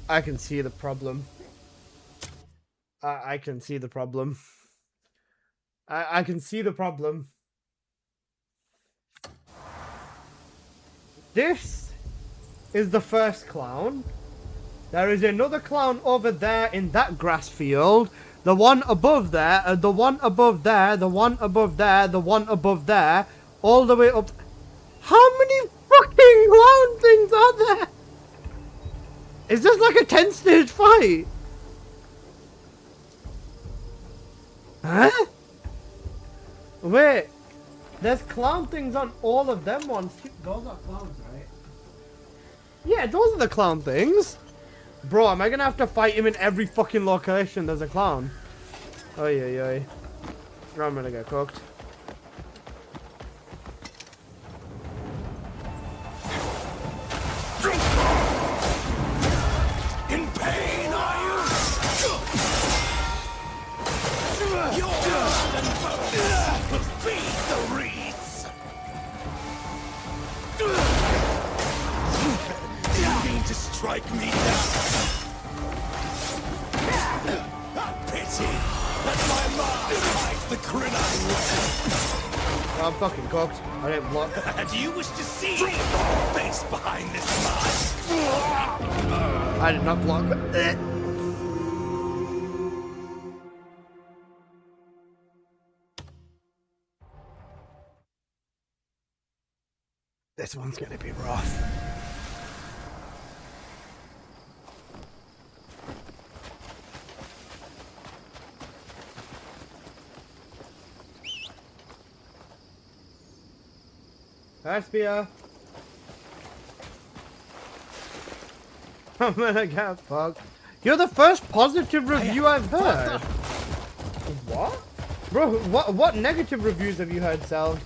Speaker 4: can see the problem. I can see the problem. I can see the problem. This is the first clown. There is another clown over there in that grass field. The one above there, the one above there, the one above there, the one above there, all the way up. How many fucking clown things are there? Is this like a 10-stage fight? Huh? Wait, there's clown things on all of them ones. Those are clowns, right? Yeah, those are the clown things. Bro, am I gonna have to fight him in every fucking location there's a clown? Oi, oi, oi. I'm gonna get cooked.
Speaker 19: In pain, are you? Your blood and bones will feed the reeds. You mean to strike me down? A pity that my mask hides the grin I wear.
Speaker 4: I'm fucking cooked. I didn't block.
Speaker 19: Do you wish to see the face behind this mask?
Speaker 4: I did not block. This one's gonna be rough. Aspia. I'm gonna get fucked. You're the first positive review I've heard. What? Bro, what negative reviews have you heard, Sal?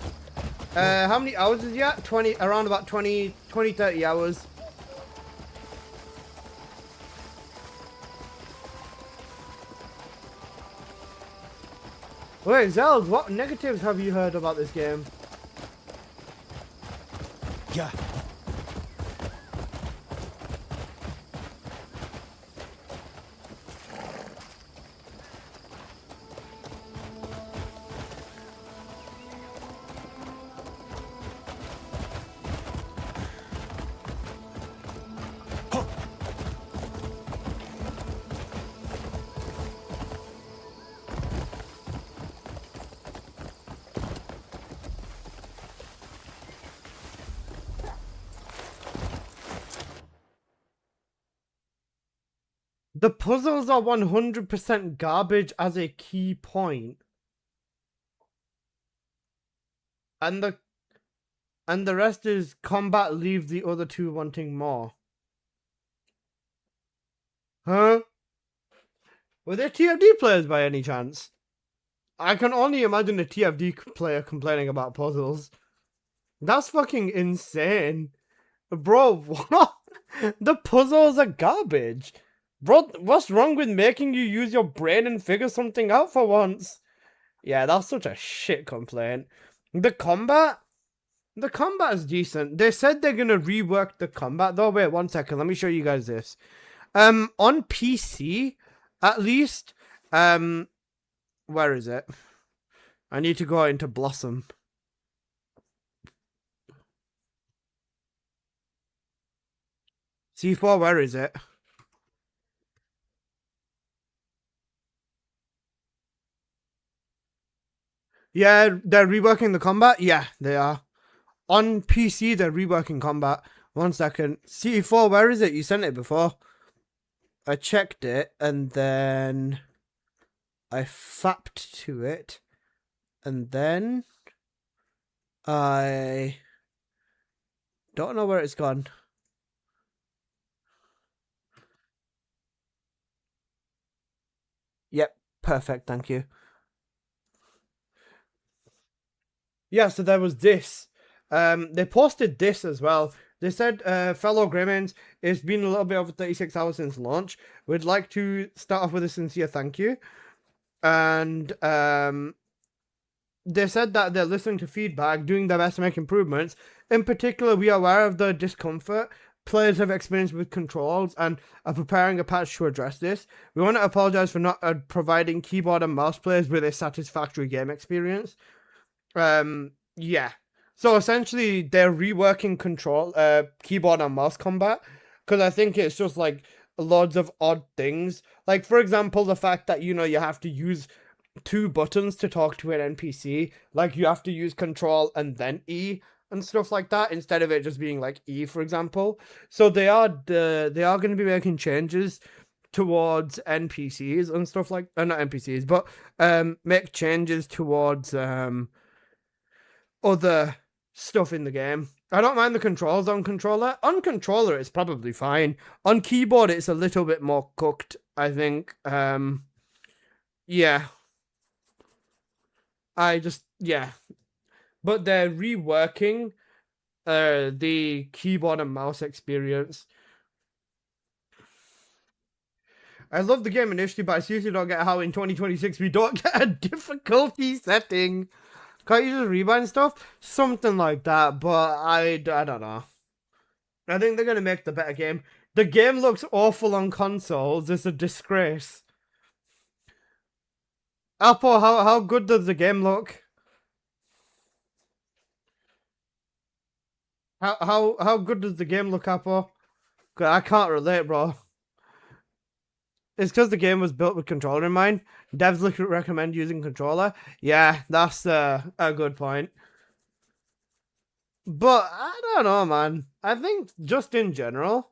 Speaker 4: How many hours is he at? 20, around about 20, 30 hours. Wait, Zeld, what negatives have you heard about this game?
Speaker 19: Yeah.
Speaker 4: The puzzles are 100% garbage as a key point. And the rest is combat leaves the other two wanting more. Huh? Were they TFD players by any chance? I can only imagine a TFD player complaining about puzzles. That's fucking insane. Bro, what? The puzzles are garbage. Bro, what's wrong with making you use your brain and figure something out for once? Yeah, that's such a shit complaint. The combat is decent. They said they're gonna rework the combat though. Wait, 1 second. Let me show you guys this. On PC, at least, where is it? I need to go into Blossom. C4, where is it? Yeah, they're reworking the combat? Yeah, they are. On PC, they're reworking combat. 1 second. C4, where is it? You sent it before. I checked it, and then I fapped to it, and then I don't know where it's gone. Yep, perfect, thank you. Yeah, so there was this. They posted this as well. They said, fellow Greymans, it's been a little bit over 36 hours since launch. We'd like to start off with a sincere thank you. And they said that they're listening to feedback, doing their best to make improvements. In particular, we are aware of the discomfort players have experienced with controls and are preparing a patch to address this. We want to apologize for not providing keyboard and mouse players with a satisfactory game experience. Yeah. So essentially, they're reworking keyboard and mouse combat, because I think it's just like loads of odd things. Like, for example, the fact that, you know, you have to use 2 buttons to talk to an NPC. Like, you have to use control and then E and stuff like that, instead of it just being like E, for example. So they are going to be making changes towards NPCs and stuff like not NPCs, but make changes towards other stuff in the game. I don't mind the controls on controller. On controller, it's probably fine. On keyboard, it's a little bit more cooked, I think. Yeah. Yeah. But they're reworking the keyboard and mouse experience. I love the game initially, but I seriously don't get how in 2026 we don't get a difficulty setting. Can't you just rewind stuff? Something like that, but I don't know. I think they're going to make the better game. The game looks awful on consoles. It's a disgrace. Apple, how good does the game look? How good does the game look, Apple? I can't relate, bro. It's because the game was built with controller in mind. Devs recommend using controller. Yeah, that's a good point. But I don't know, man. I think just in general,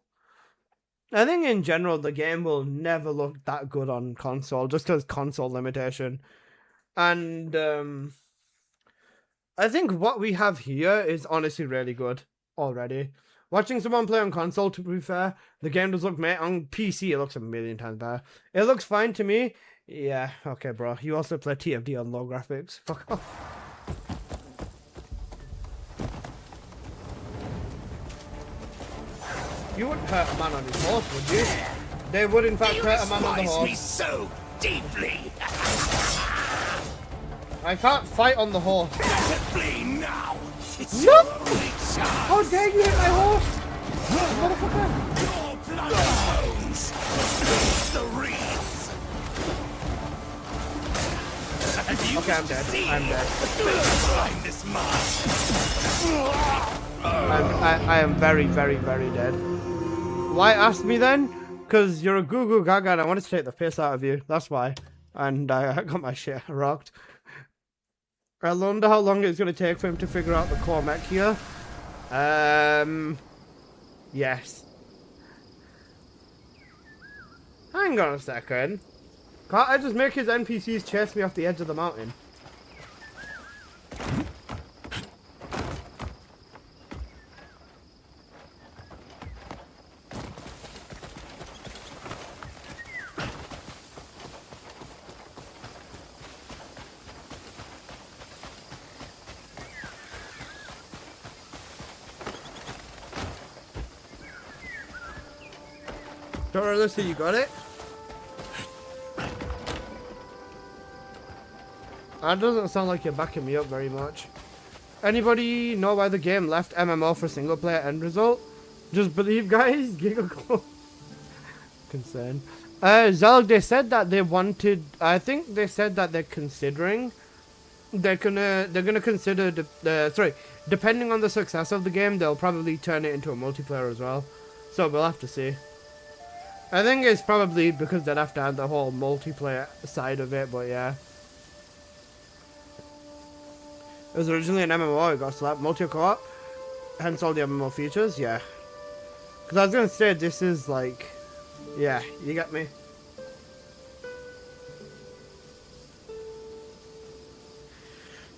Speaker 4: the game will never look that good on console, just because console limitation. And I think what we have here is honestly really good already. Watching someone play on console, to be fair, the game does look mate. On PC, it looks a million times better. It looks fine to me. Yeah, okay, bro. You also play TFD on low graphics. Fuck off. You wouldn't hurt a man on his horse, would you? They would, in fact, hurt a man on the horse.
Speaker 19: Me so deeply.
Speaker 4: I can't fight on the horse.
Speaker 19: Flee now. It's
Speaker 4: no! How dare you hit my horse? Motherfucker!
Speaker 19: Your blood bones. The reeds.
Speaker 4: Okay, I'm dead. I'm dead.
Speaker 19: This
Speaker 4: I am very, very, very dead. Why ask me then? Because you're a goo goo gaga and I wanted to take the piss out of you. That's why. And I got my shit rocked. I wonder how long it's going to take for him to figure out the core mech here. Yes. Hang on a second. Can't I just make his NPCs chase me off the edge of the mountain? Sure, Alyssa, you got it? That doesn't sound like you're backing me up very much. Anybody know why the game left MMO for single player end result? Just believe, guys. Giggle. Concern. Zalg, they said that they wanted. I think they said that they're considering. They're gonna consider depending on the success of the game, they'll probably turn it into a multiplayer as well. So we'll have to see. I think it's probably because they'd have to add the whole multiplayer side of it, but yeah. It was originally an MMO, it got slapped. Multi-co-op, hence all the MMO features, yeah. Because I was going to say, this is like, yeah, you get me.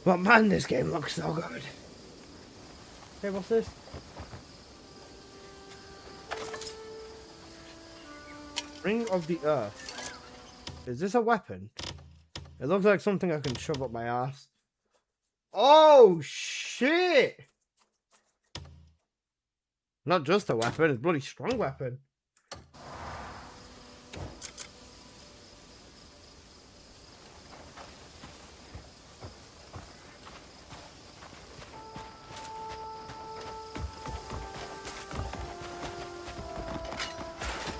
Speaker 4: But man, this game looks so good. Hey, what's this? Ring of the Earth. Is this a weapon? It looks like something I can shove up my ass. Oh, shit! Not just a weapon, it's a bloody strong weapon.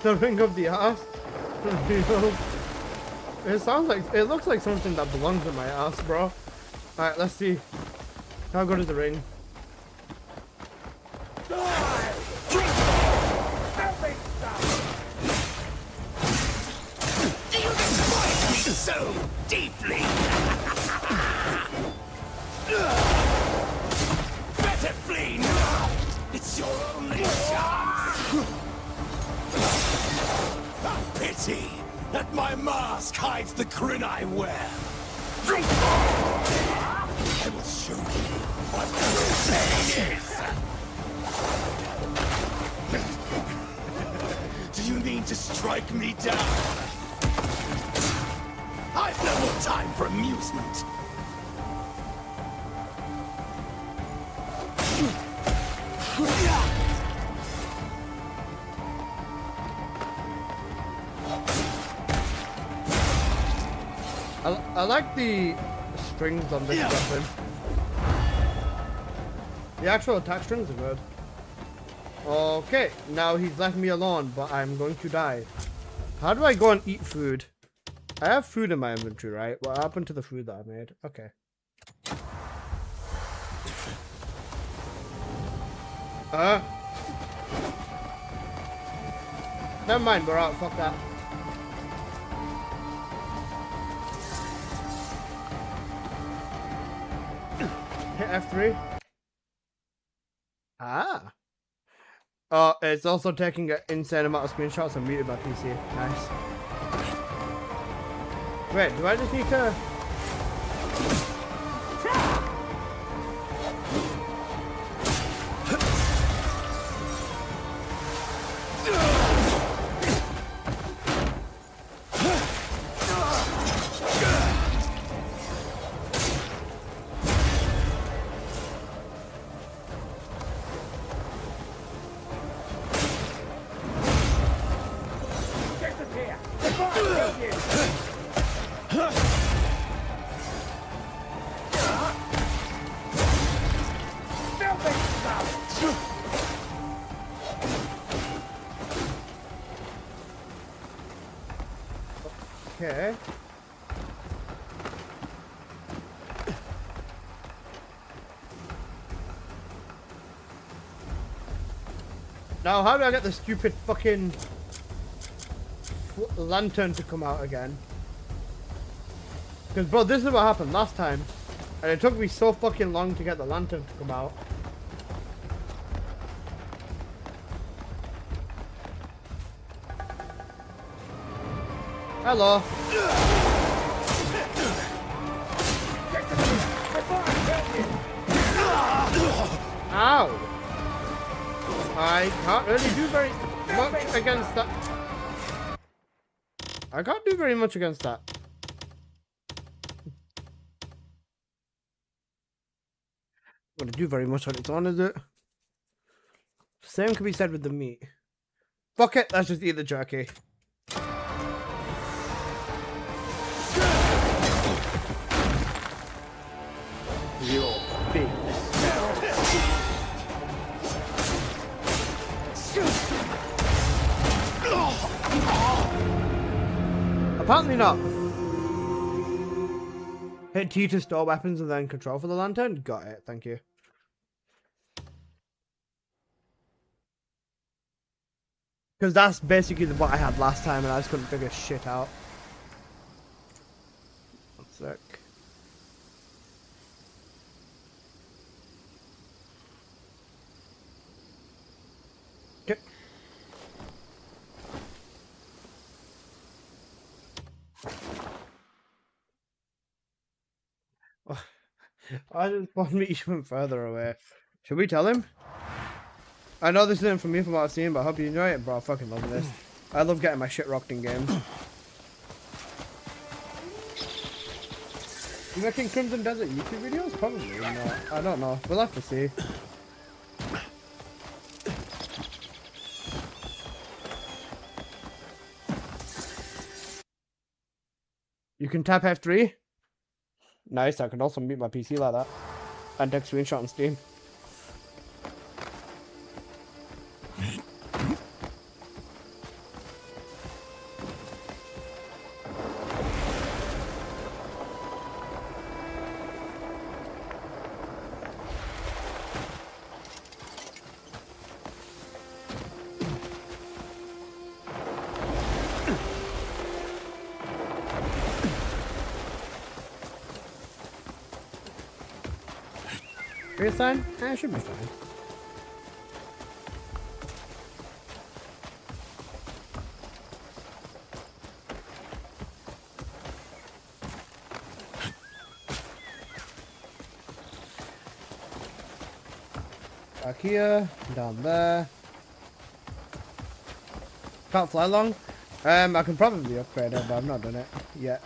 Speaker 4: The ring of the ass. It sounds like, it looks like something that belongs in my ass, bro. Alright, let's see. How good is the ring?
Speaker 7: So deeply. Better flee now. It's your only chance. A pity that my mask hides the grin I wear. I will show you what true pain is. Do you mean to strike me down? I've no more time for amusement.
Speaker 4: I like the strings on this weapon. The actual attack strings are good. Okay, now he's left me alone, but I'm going to die. How do I go and eat food? I have food in my inventory, right? What happened to the food that I made? Okay. Never mind, we're out. Fuck that. Hit F3. Ah. It's also taking an insane amount of screenshots and muted my PC. Nice. Wait, do I just need to... Okay. Now, how do I get the stupid fucking lantern to come out again? Because, bro, this is what happened last time. And it took me so fucking long to get the lantern to come out. Hello. Ow. I can't really do very much against that. I can't do very much against that. Gonna do very much on its own, is it? Same can be said with the meat. Fuck it, let's just eat the jerky.
Speaker 14: You're big.
Speaker 4: Apparently not. Hit T to store weapons and then control for the lantern? Got it, thank you. Because that's basically what I had last time and I just couldn't figure shit out. One sec. Okay. I just want me even further away. Should we tell him? I know this isn't for me from what I've seen, but I hope you enjoy it, bro. I fucking love this. I love getting my shit rocked in games. You making Crimson Desert YouTube videos? Probably not. I don't know. We'll have to see. You can tap F3. Nice, I can also mute my PC like that. And take screenshot on Steam. Real sign? It should be fine. Back here, down there. Can't fly long. I can probably upgrade it, but I've not done it yet.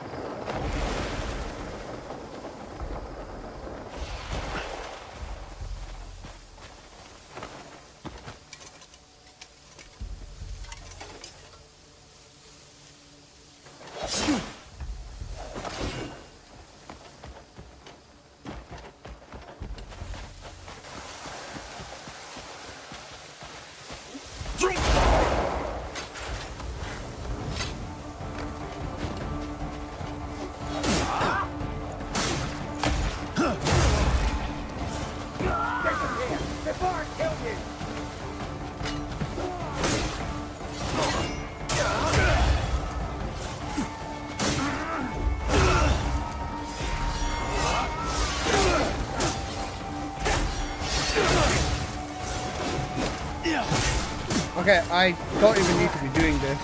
Speaker 4: Okay, I don't even need to be doing this.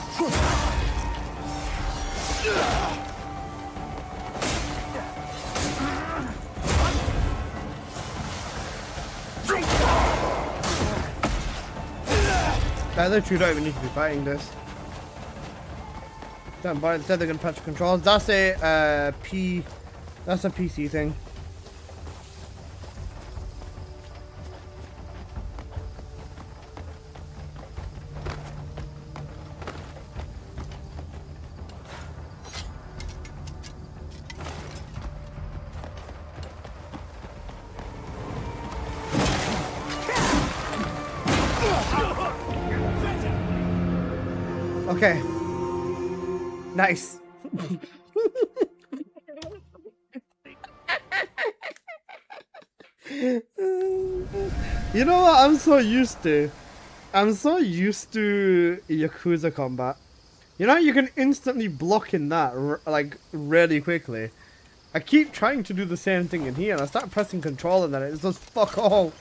Speaker 4: I literally don't even need to be fighting this. Don't bother, instead they're gonna patch controls. That's a that's a PC thing. Okay. Nice. You know what I'm so used to? I'm so used to Yakuza combat. You know you can instantly block in that, like, really quickly. I keep trying to do the same thing in here and I start pressing control and then it just fuck all.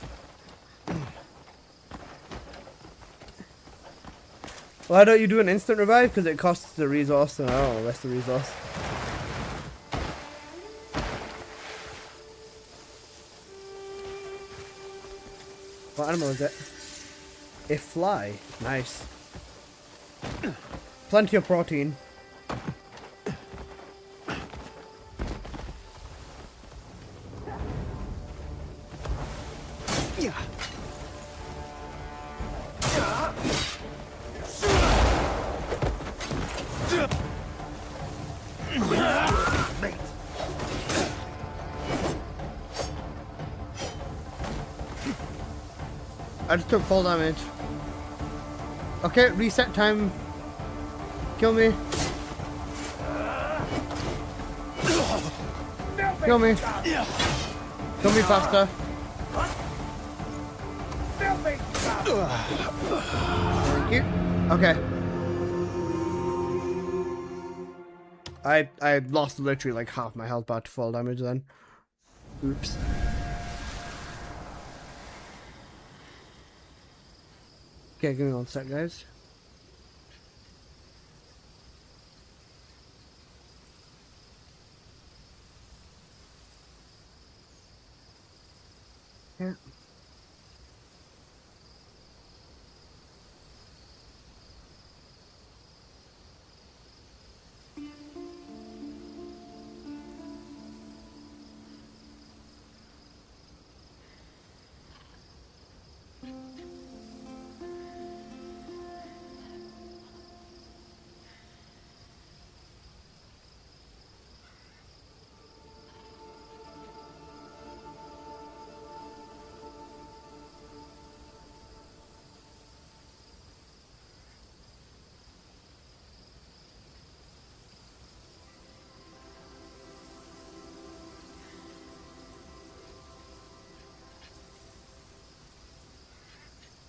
Speaker 4: Why don't you do an instant revive? Because it costs the resource, and I don't know the rest of the resource. What animal is it? A fly. Nice. Plenty of protein. I just took full damage. Okay, reset time. Kill me. Kill me. Kill me faster. Thank you. Okay. I lost literally like half my health bar to full damage then. Oops. Okay, give me 1 sec, guys. Yeah.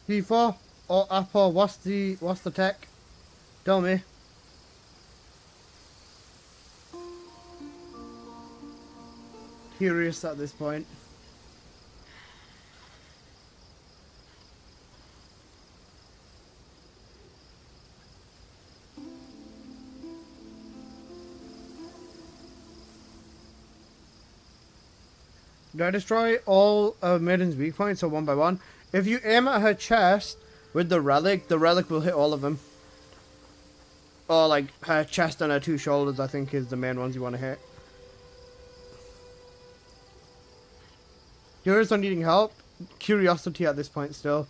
Speaker 4: P4 or Apple, what's the tech? Tell me. Curious at this point. Do I destroy all of Maiden's weak points or one by one? If you aim at her chest with the relic will hit all of them. Or like her chest and her 2 shoulders, I think, is the main ones you want to hit. Curious on needing help. Curiosity at this point still.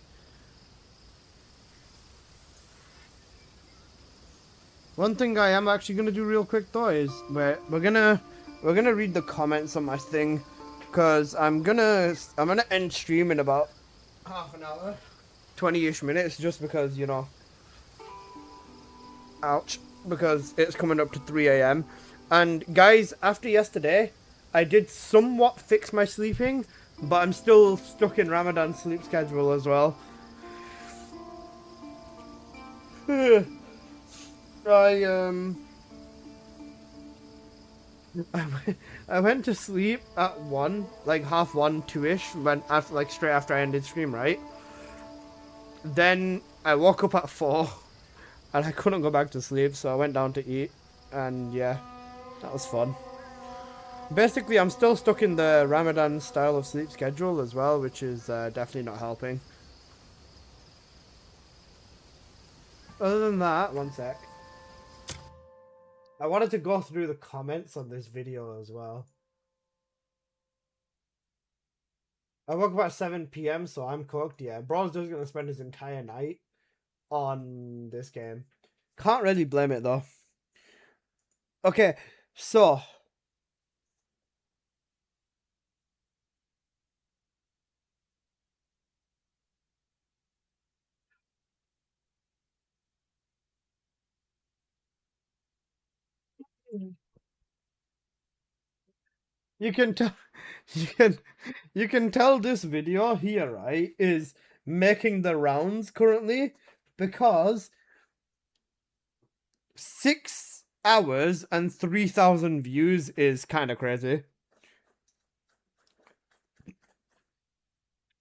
Speaker 4: One thing I am actually gonna do real quick though is we're gonna read the comments on my thing, cause I'm gonna end stream in about half an hour, 20-ish minutes, just because, you know, ouch, because it's coming up to 3 AM. And guys, after yesterday, I did somewhat fix my sleeping, but I'm still stuck in Ramadan sleep schedule as well. I went to sleep at 1, like half 1, 2-ish, when after, like straight after I ended stream, right? Then I woke up at 4, and I couldn't go back to sleep, so I went down to eat, and yeah, that was fun. Basically, I'm still stuck in the Ramadan style of sleep schedule as well, which is definitely not helping. Other than that, 1 sec. I wanted to go through the comments on this video as well. I woke up at 7 PM, so I'm cooked, yeah. Bro's just gonna spend his entire night on this game. Can't really blame it, though. Okay, so... You can tell, you can tell this video here, right, is making the rounds currently, because 6 hours and 3,000 views is kind of crazy.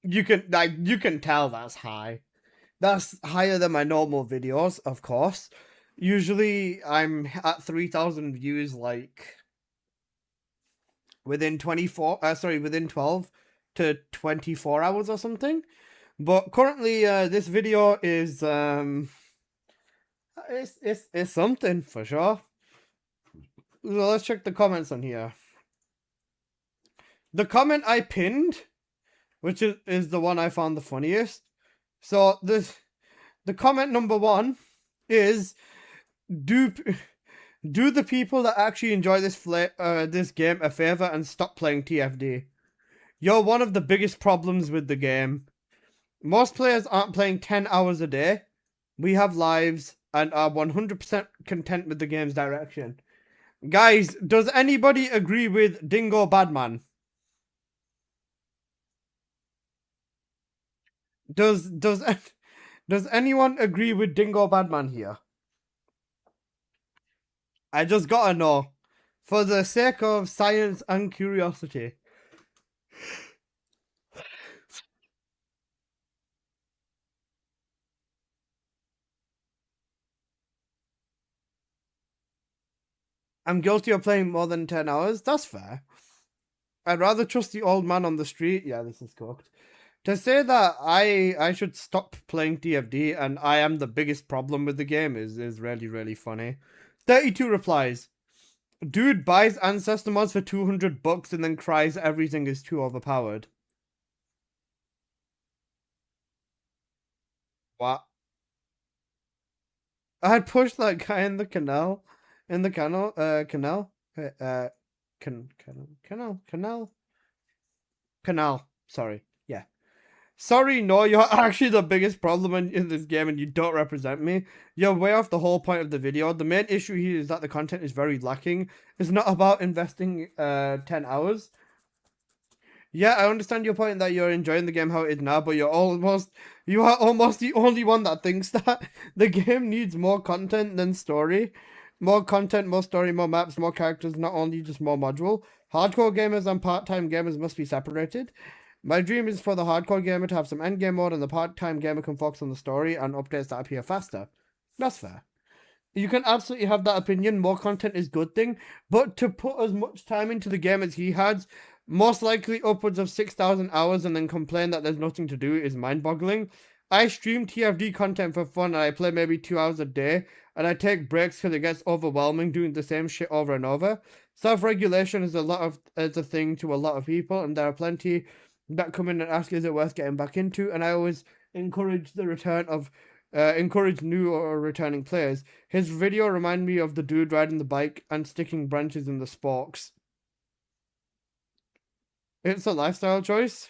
Speaker 4: You can tell that's high. That's higher than my normal videos, of course. Usually I'm at 3,000 views like within 12 to 24 hours or something. But currently this video is it's something for sure. So let's check the comments on here. The comment I pinned, which is the one I found the funniest. So the comment number 1 is do the people that actually enjoy this game a favor and stop playing TFD. You're one of the biggest problems with the game. Most players aren't playing 10 hours a day. We have lives and are 100% content with the game's direction. Guys, does anybody agree with Dingo Badman? Does anyone agree with Dingo Badman here? I just gotta know. For the sake of science and curiosity. I'm guilty of playing more than 10 hours. That's fair. I'd rather trust the old man on the street. Yeah, this is cooked. To say that I should stop playing TFD and I am the biggest problem with the game is really, really funny. 32 replies. Dude buys ancestor mods for $200 and then cries everything is too overpowered. What? I'd push that guy in the canal. In the canal. Canal. Sorry. Yeah. Sorry, no, you're actually the biggest problem in this game and you don't represent me. You're way off the whole point of the video. The main issue here is that the content is very lacking. It's not about investing 10 hours. Yeah, I understand your point that you're enjoying the game how it is now, but you are almost the only one that thinks that the game needs more content than story. More content, more story, more maps, more characters, not only just more module. Hardcore gamers and part-time gamers must be separated. My dream is for the hardcore gamer to have some endgame mode and the part-time gamer can focus on the story and updates that appear faster. That's fair. You can absolutely have that opinion. More content is a good thing, but to put as much time into the game as he has, most likely upwards of 6,000 hours, and then complain that there's nothing to do is mind-boggling. I stream TFD content for fun and I play maybe 2 hours a day, and I take breaks because it gets overwhelming doing the same shit over and over. Self-regulation is a thing to a lot of people, and there are plenty that come in and ask, is it worth getting back into? And I always encourage the return of encourage new or returning players. His video reminded me of the dude riding the bike and sticking branches in the spokes. It's a lifestyle choice.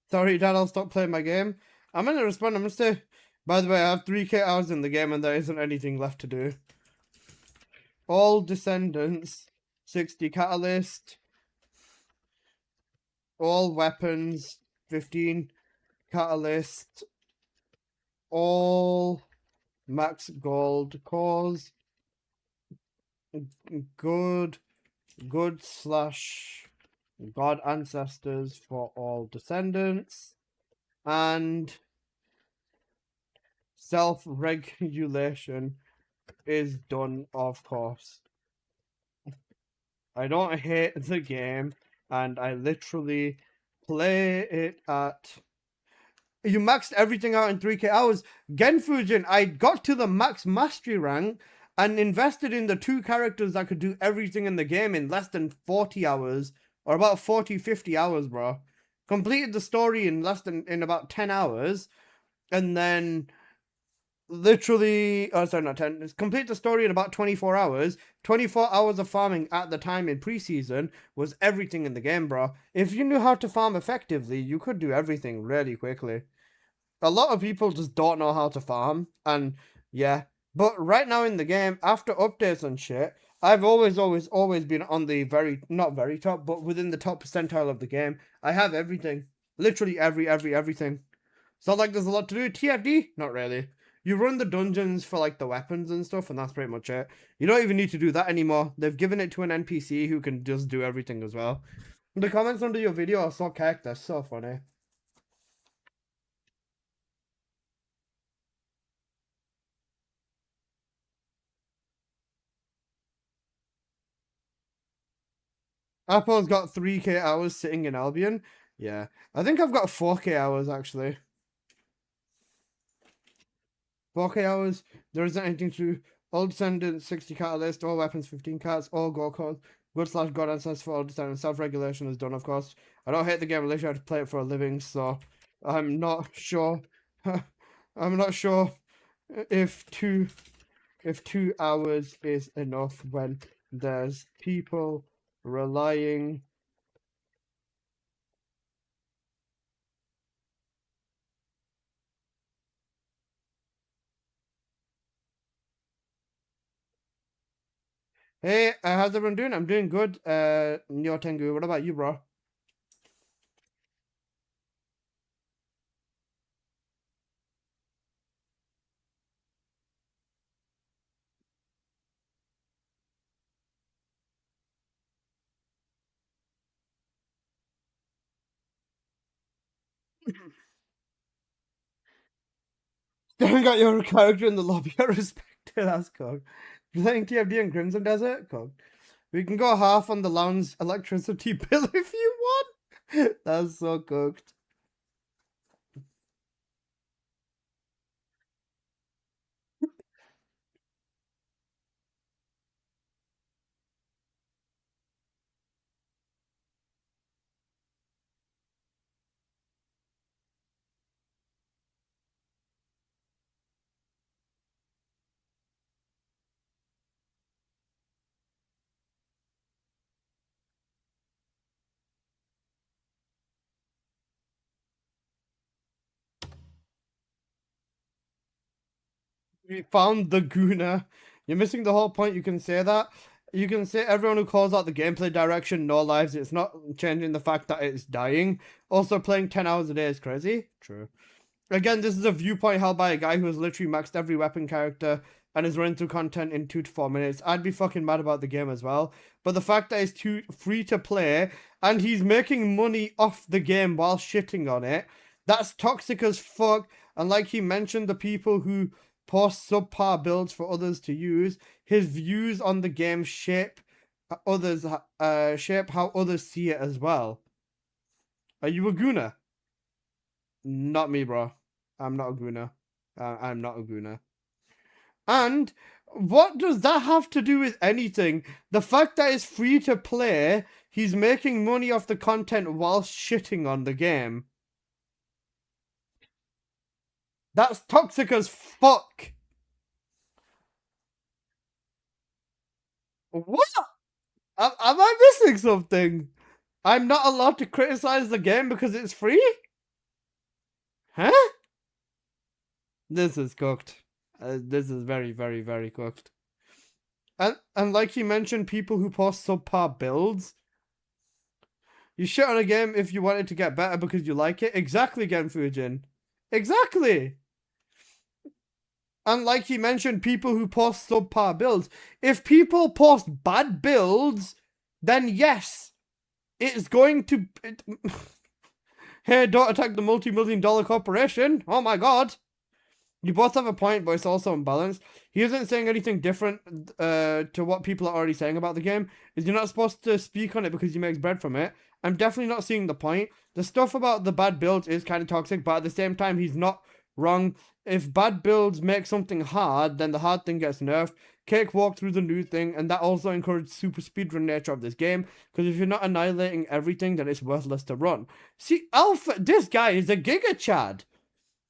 Speaker 4: Sorry, Dad, I'll stop playing my game. I'm gonna respond. I'm gonna say, by the way, I have 3k hours in the game and there isn't anything left to do. All Descendants, 60 Catalyst. All Weapons, 15 Catalyst. All Max Gold Cores. Good / God Ancestors for all Descendants. And self-regulation is done, of course. I don't hate the game, and I literally play it at... You maxed everything out in 3k hours. Genfujin, I got to the max mastery rank and invested in the 2 characters that could do everything in the game in less than 40 hours. Or about 40, 50 hours, bro. Completed the story in about 10 hours. And then literally, not 10. Complete the story in about 24 hours. 24 hours of farming at the time in preseason was everything in the game, bro. If you knew how to farm effectively, you could do everything really quickly. A lot of people just don't know how to farm. And yeah. But right now in the game, after updates and shit, I've always been on the not very top, but within the top percentile of the game. I have everything. Literally everything. So like there's a lot to do. TFD? Not really. You run the dungeons for like the weapons and stuff, and that's pretty much it. You don't even need to do that anymore. They've given it to an NPC who can just do everything as well. The comments under your video are so cacked, they're so funny. Apple's got 3k hours sitting in Albion. Yeah. I think I've got 4k hours actually. 4k hours. There isn't anything to do. All descendants 60 catalyst, all weapons 15 cats, all go codes. Good/God ancestor for all descendants. Self-regulation is done, of course. I don't hate the game, I literally have to play it for a living, so I'm not sure. I'm not sure if 2 hours is enough when there's people relying Hey, how's everyone doing? I'm doing good. Neo Tengu, what about you, bro? Staring at your character in the lobby, I respect it. That's cool. Playing TFD in Crimson Desert? Cool. We can go half on the lounge electricity bill if you want. That's so cooked. We found the Guna. You're missing the whole point. You can say that. You can say everyone who calls out the gameplay direction, no lives. It's not changing the fact that it's dying. Also, playing 10 hours a day is crazy. True. Again, this is a viewpoint held by a guy who has literally maxed every weapon character and is running through content in 2 to 4 minutes. I'd be fucking mad about the game as well. But the fact that it's free to play and he's making money off the game while shitting on it, that's toxic as fuck. And like he mentioned, the people who post subpar builds for others to use, his views on the game shape how others see it as well. Are you a Guna? Not me, bro. I'm not a Guna. I'm not a Guna. And what does that have to do with anything? The fact that it's free to play, he's making money off the content whilst shitting on the game. That's toxic as fuck. What? Am I missing something? I'm not allowed to criticize the game because it's free? Huh? This is cooked. This is very, very, very cooked. And like you mentioned, people who post subpar builds. You shit on a game if you want it to get better because you like it. Exactly, Gen Fujin. Exactly. And like you mentioned, people who post subpar builds. If people post bad builds, then yes, it's going to... Hey, don't attack the multi-million-dollar corporation. Oh my god. You both have a point, but it's also imbalanced. He isn't saying anything different to what people are already saying about the game. Is you're not supposed to speak on it because he makes bread from it. I'm definitely not seeing the point. The stuff about the bad builds is kind of toxic, but at the same time, he's not wrong. If bad builds make something hard, then the hard thing gets nerfed. Cakewalk through the new thing, and that also encourages super speedrun nature of this game, because if you're not annihilating everything, then it's worthless to run. See, Alpha, this guy is a Giga Chad.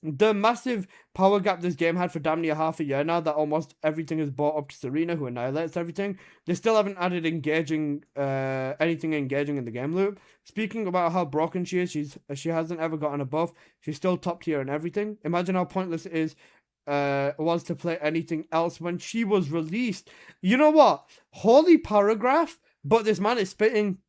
Speaker 4: The massive power gap this game had for damn near half a year now that almost everything is brought up to Serena, who annihilates everything. They still haven't added anything engaging in the game loop. Speaking about how broken she is, she hasn't ever gotten a buff. She's still top tier and everything. Imagine how pointless it is was to play anything else when she was released. You know what? Holy paragraph, but this man is spitting.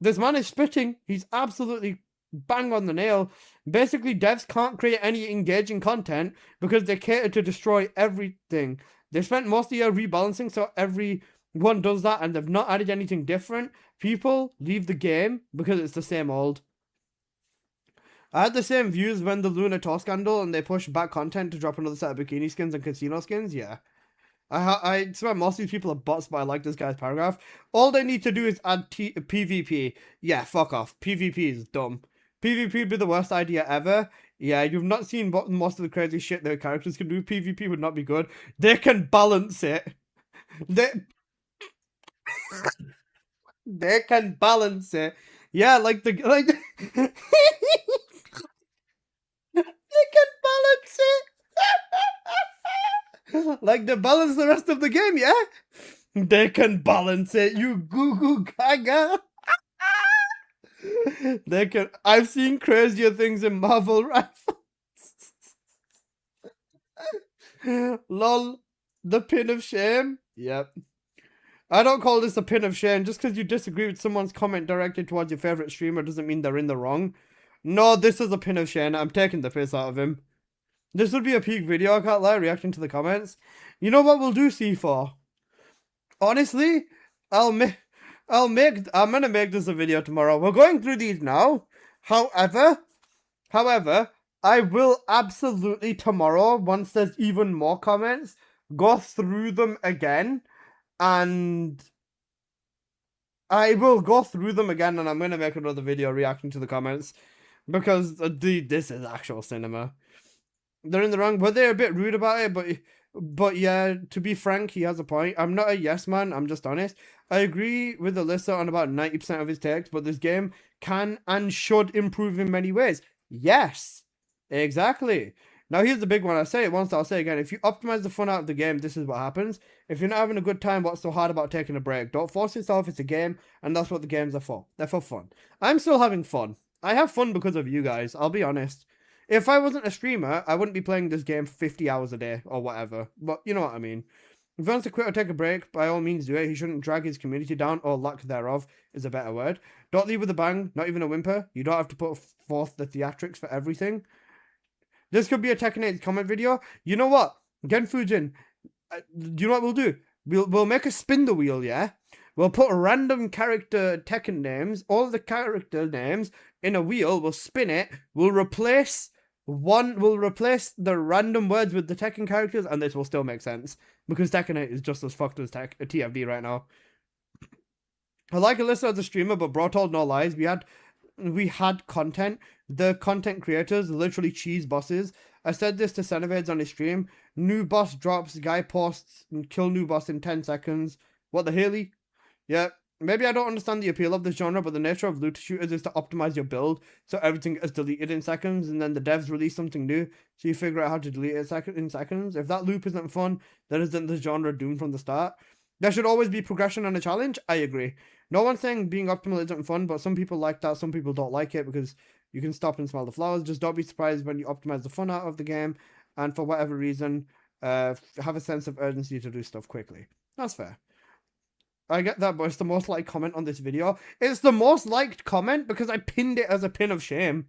Speaker 4: This man is spitting. He's absolutely bang on the nail. Basically, devs can't create any engaging content because they cater to destroy everything. They spent most of the year rebalancing, so everyone does that, and they've not added anything different. People leave the game because it's the same old. I had the same views when the Luna Tor scandal and they pushed back content to drop another set of bikini skins and casino skins. Yeah. I swear most of these people are bots, but I like this guy's paragraph. All they need to do is add PvP. Yeah, fuck off. PvP is dumb. PvP would be the worst idea ever. Yeah, you've not seen most of the crazy shit their characters can do. PvP would not be good. They can balance it. They can balance it. Yeah, like they can balance it. Like they balance the rest of the game, yeah? They can balance it, you goo goo gaga. They can. I've seen crazier things in Marvel rifles. Lol. The pin of shame. Yep. I don't call this a pin of shame. Just because you disagree with someone's comment directed towards your favorite streamer doesn't mean they're in the wrong. No, this is a pin of shame. I'm taking the piss out of him. This would be a peak video, I can't lie, reacting to the comments. You know what we'll do, C4? Honestly, I'm gonna make this a video tomorrow. We're going through these now. However, I will absolutely tomorrow, once there's even more comments, go through them again. And I will go through them again, and I'm gonna make another video reacting to the comments. Because, this is actual cinema. They're in the wrong, but they're a bit rude about it, but yeah, to be frank, he has a point. I'm not a yes man, I'm just honest. I agree with Alyssa on about 90% of his takes, but this game can and should improve in many ways. Yes, exactly. Now here's the big one. I say it once, I'll say it again. If you optimize the fun out of the game, this is what happens. If you're not having a good time, what's so hard about taking a break? Don't force yourself, it's a game, and that's what the games are for. They're for fun. I'm still having fun. I have fun because of you guys, I'll be honest. If I wasn't a streamer, I wouldn't be playing this game for 50 hours a day, or whatever. But you know what I mean. If he wants to quit or take a break, by all means do it. He shouldn't drag his community down, or lack thereof is a better word. Don't leave with a bang, not even a whimper. You don't have to put forth the theatrics for everything. This could be a Tekken 8 comment video. You know what? Genfujin, do you know what we'll do? We'll make a spin the wheel, yeah? We'll put random character Tekken names, all the character names, in a wheel. We'll spin it. We'll replace the random words with the Tekken characters, and this will still make sense. Because Tekken 8 is just as fucked as TFD right now. I like Alyssa as a streamer, but bro told no lies. We had content. The content creators literally cheese bosses. I said this to Senevades on his stream. New boss drops, guy posts, and kill new boss in 10 seconds. What the hell? Yeah, maybe I don't understand the appeal of this genre, but the nature of loot shooters is to optimize your build so everything is deleted in seconds, and then the devs release something new, so you figure out how to delete it in seconds. If that loop isn't fun, then isn't the genre doomed from the start? There should always be progression and a challenge. I agree. No one's saying being optimal isn't fun, but some people like that, some people don't like it because you can stop and smell the flowers. Just don't be surprised when you optimize the fun out of the game, and for whatever reason, have a sense of urgency to do stuff quickly. That's fair. I get that, but it's the most liked comment on this video. It's the most liked comment because I pinned it as a pin of shame.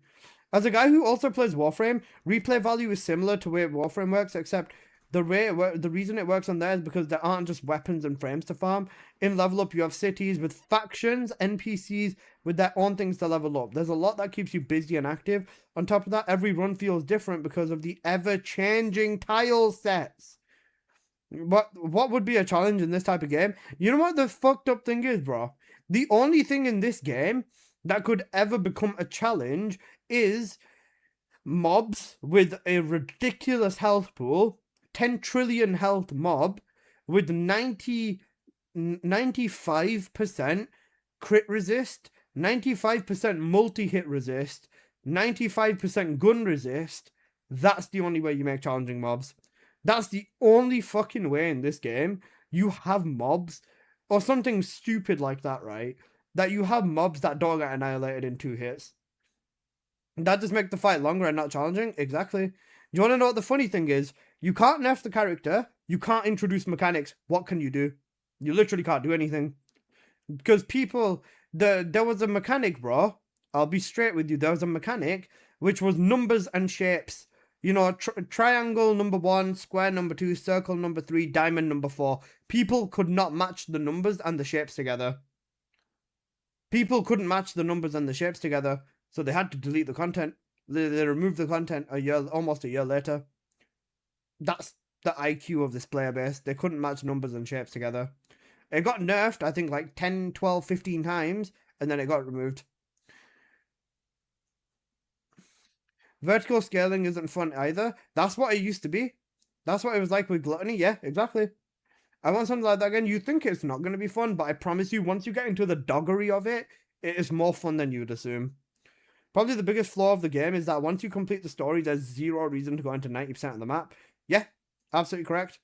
Speaker 4: As a guy who also plays Warframe, replay value is similar to the way Warframe works, except the reason it works on there is because there aren't just weapons and frames to farm. In Level Up, you have cities with factions, NPCs with their own things to level up. There's a lot that keeps you busy and active. On top of that, every run feels different because of the ever-changing tile sets. What would be a challenge in this type of game? You know what the fucked up thing is, bro? The only thing in this game that could ever become a challenge is mobs with a ridiculous health pool, 10 trillion health mob with 95% crit resist, 95% multi-hit resist, 95% gun resist. That's the only way you make challenging mobs. That's the only fucking way in this game you have mobs, or something stupid like that, right? That you have mobs that don't get annihilated in 2 hits. That just makes the fight longer and not challenging? Exactly. You want to know what the funny thing is? You can't nerf the character, you can't introduce mechanics. What can you do? You literally can't do anything. Because people, there was a mechanic, bro, I'll be straight with you. There was a mechanic which was numbers and shapes. You know, triangle number 1, square number 2, circle number 3, diamond number 4. People could not match the numbers and the shapes together. People couldn't match the numbers and the shapes together, so they had to delete the content. They removed the content almost a year later. That's the IQ of this player base. They couldn't match numbers and shapes together. It got nerfed, I think, like 10, 12, 15 times, and then it got removed. Vertical scaling isn't fun either. That's what it used to be. That's what it was like with Gluttony. Yeah, exactly. I want something like that again. You think it's not going to be fun, but I promise you, once you get into the doggery of it, it is more fun than you'd assume. Probably the biggest flaw of the game is that once you complete the story, there's zero reason to go into 90% of the map. Yeah, absolutely correct.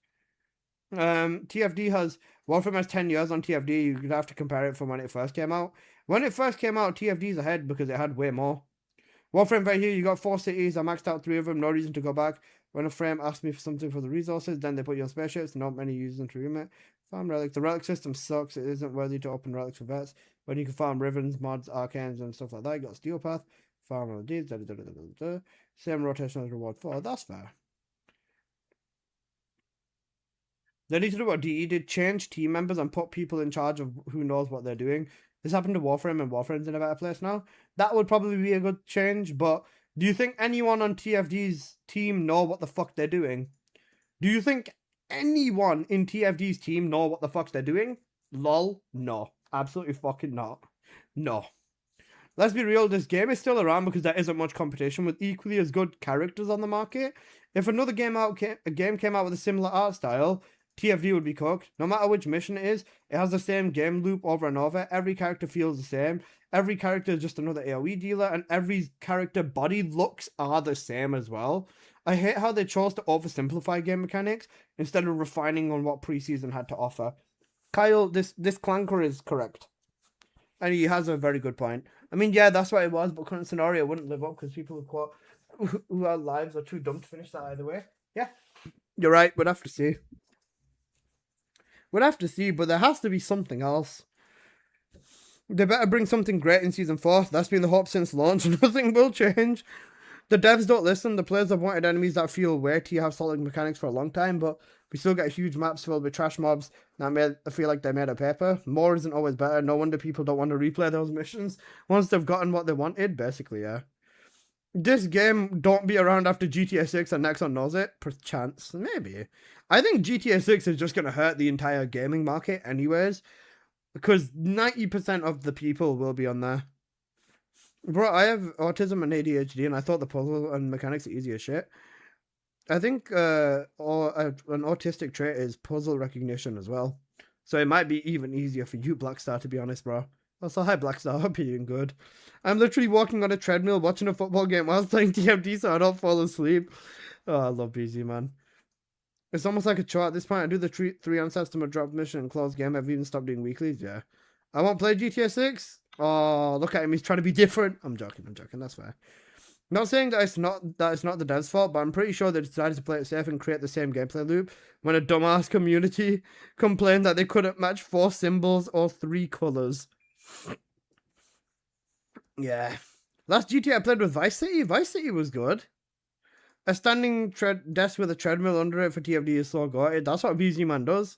Speaker 4: TFD has... Warframe has 10 years on TFD. You could have to compare it from when it first came out. When it first came out, TFD's ahead because it had way more. Warframe right here, you got 4 cities. I maxed out 3 of them. No reason to go back. When a frame asks me for something for the resources, then they put you on spaceships. Not many use them to remit. Farm relics. The relic system sucks. It isn't worthy to open relics for vets. When you can farm Rivens, mods, arcanes, and stuff like that. You got Steel Path. Farm all these. Same rotation as reward 4. That's fair. They need to do what DE did. Change team members and put people in charge of who knows what they're doing. This happened to Warframe, and Warframe's in a better place now. That would probably be a good change, but do you think anyone on TFD's team know what the fuck they're doing? Do you think anyone in TFD's team know what the fuck they're doing? Lol, no. Absolutely fucking not. No. Let's be real, this game is still around because there isn't much competition with equally as good characters on the market. If another game came out with a similar art style, TFD would be cooked. No matter which mission it is, it has the same game loop over and over. Every character feels the same. Every character is just another AoE dealer, and every character body looks are the same as well. I hate how they chose to oversimplify game mechanics instead of refining on what preseason had to offer. Kyle, this clanker is correct. And he has a very good point. I mean, yeah, that's what it was, but current scenario wouldn't live up because people who are lives are too dumb to finish that either way. Yeah, you're right. We'd have to see. We'll have to see, but there has to be something else. They better bring something great in Season 4. That's been the hope since launch. Nothing will change. The devs don't listen. The players have wanted enemies that feel weighty, have solid mechanics for a long time, but we still get huge maps filled with trash mobs that feel like they're made of paper. More isn't always better. No wonder people don't want to replay those missions once they've gotten what they wanted, basically, yeah. This game don't be around after GTA 6 and Nexon knows it. Perchance. Maybe. I think GTA 6 is just going to hurt the entire gaming market anyways. Because 90% of the people will be on there. Bro, I have autism and ADHD and I thought the puzzle and mechanics are easy as shit. I think an autistic trait is puzzle recognition as well. So it might be even easier for you, Blackstar, to be honest, bro. Also, hi Blackstar, hope you're doing good. I'm literally walking on a treadmill watching a football game while playing TFD so I don't fall asleep. Oh, I love BZ, man. It's almost like a chore at this point. I do the 3 ancestor drop mission and close game. I've even stopped doing weeklies, yeah. I won't play GTA 6. Oh, look at him, he's trying to be different. I'm joking, that's fair. Not saying that it's not the devs' fault, but I'm pretty sure they decided to play it safe and create the same gameplay loop when a dumbass community complained that they couldn't match 4 symbols or 3 colours. Yeah. Last GTA I played with Vice City. Vice City was good. A standing desk with a treadmill under it for TFD is so good. That's what BZ Man does.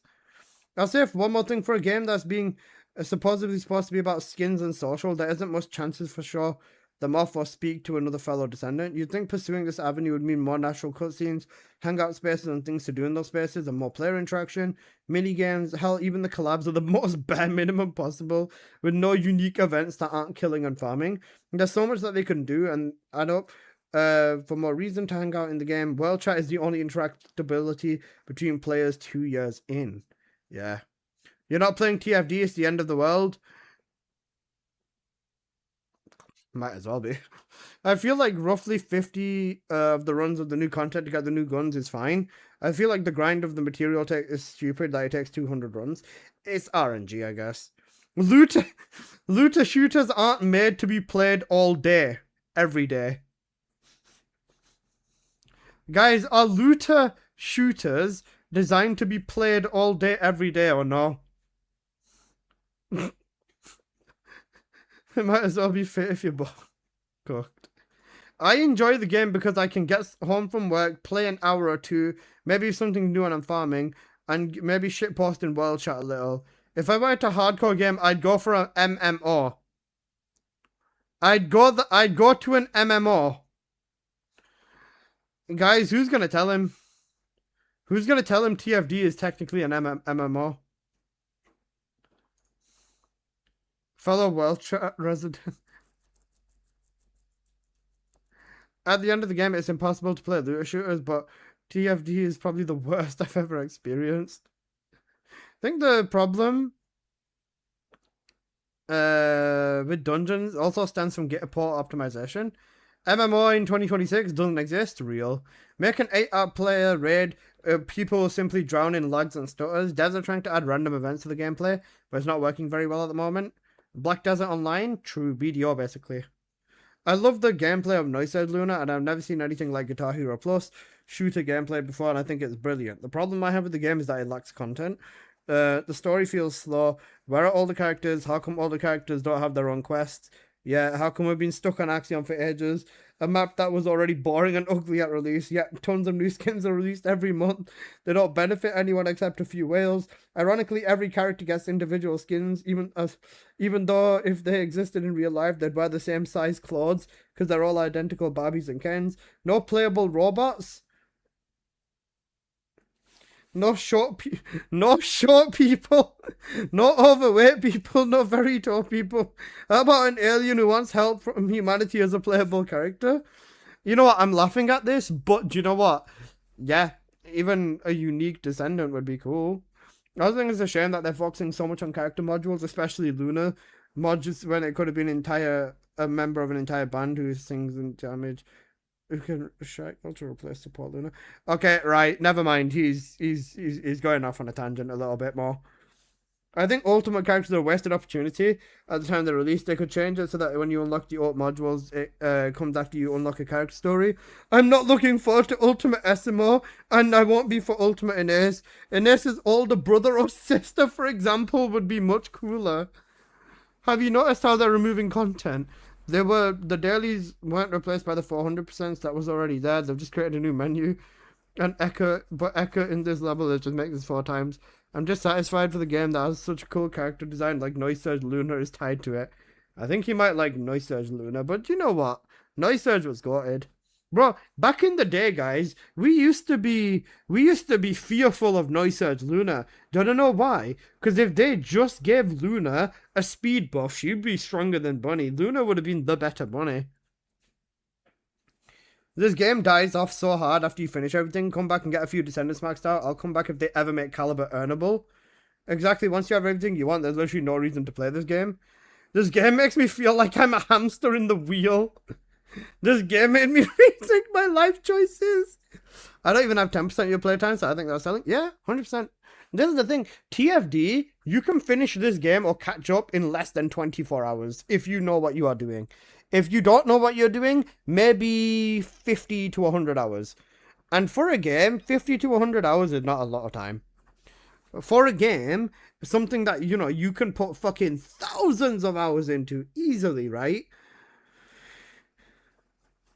Speaker 4: I'll say one more thing for a game that's being supposedly supposed to be about skins and social. There isn't much chances for sure the moth will speak to another fellow descendant. You'd think pursuing this avenue would mean more natural cutscenes, hangout spaces and things to do in those spaces, and more player interaction, mini games, hell, even the collabs are the most bare minimum possible, with no unique events that aren't killing and farming. There's so much that they can do and add up for more reason to hang out in the game. World chat is the only interactability between players 2 years in. Yeah. You're not playing TFD, it's the end of the world. Might as well be. I feel like roughly 50 of the runs of the new content to get the new guns is fine. I feel like the grind of the material is stupid that it takes 200 runs. It's RNG, I guess. Looter shooters aren't made to be played all day. Every day. Guys, are looter shooters designed to be played all day, every day, or no? It might as well be fit if you're cooked. I enjoy the game because I can get home from work, play an hour or two, maybe something new when I'm farming, and maybe shitpost in world chat a little. If I went to hardcore game, I'd go for an MMO. I'd go to an MMO. Guys, who's gonna tell him? Who's gonna tell him TFD is technically an MMO? Fellow world chat resident. At the end of the game, it's impossible to play looter shooters, but TFD is probably the worst I've ever experienced. I think the problem with dungeons also stems from Git port optimization. MMO in 2026 doesn't exist, real. Make an 8-out player raid, people simply drown in lags and stutters. Devs are trying to add random events to the gameplay, but it's not working very well at the moment. Black Desert Online, true BDO basically. I love the gameplay of Noise Edge Luna, and I've never seen anything like Guitar Hero Plus shooter gameplay before, and I think it's brilliant. The problem I have with the game is that it lacks content. The story feels slow. Where are all the characters? How come all the characters don't have their own quests? Yeah, how come we've been stuck on Axiom for ages? A map that was already boring and ugly at release, yet tons of new skins are released every month. They don't benefit anyone except a few whales. Ironically, every character gets individual skins, even though if they existed in real life, they'd wear the same size clothes, because they're all identical Barbies and Kens. No playable robots. No short people, no overweight people, no very tall people. How about an alien who wants help from humanity as a playable character? You know what, I'm laughing at this, but do you know what? Yeah, even a unique descendant would be cool. I also think it's a shame that they're focusing so much on character modules, especially Luna modules, when it could have been a member of an entire band who sings and damage. Who can to replace support Luna? Okay, right. Never mind. He's going off on a tangent a little bit more. I think Ultimate characters are a wasted opportunity. At the time they released, they could change it so that when you unlock the Ult modules, it comes after you unlock a character story. I'm not looking forward to Ultimate SMO, and I won't be for Ultimate Ines. Ines's older brother or sister, for example, would be much cooler. Have you noticed how they're removing content? The dailies weren't replaced by the 400% that was already there. They've just created a new menu. And Echo in this level, it just makes this 4 times. I'm just satisfied for the game that has such a cool character design like Noise Surge Luna is tied to it. I think he might like Noise Surge Luna, but you know what? Noise Surge was goated. Bro, back in the day, guys, we used to be fearful of Noise Surge Luna. Don't know why. Because if they just gave Luna a speed buff, she'd be stronger than Bunny. Luna would have been the better Bunny. This game dies off so hard after you finish everything. Come back and get a few Descendants maxed out. I'll come back if they ever make Caliber earnable. Exactly, once you have everything you want, there's literally no reason to play this game. This game makes me feel like I'm a hamster in the wheel. This game made me rethink my life choices. I don't even have 10% of your playtime, so I think that's selling. Yeah, 100%. This is the thing. TFD, you can finish this game or catch up in less than 24 hours if you know what you are doing. If you don't know what you're doing, maybe 50 to 100 hours. And for a game, 50 to 100 hours is not a lot of time. For a game, something that, you know, you can put fucking thousands of hours into easily, right?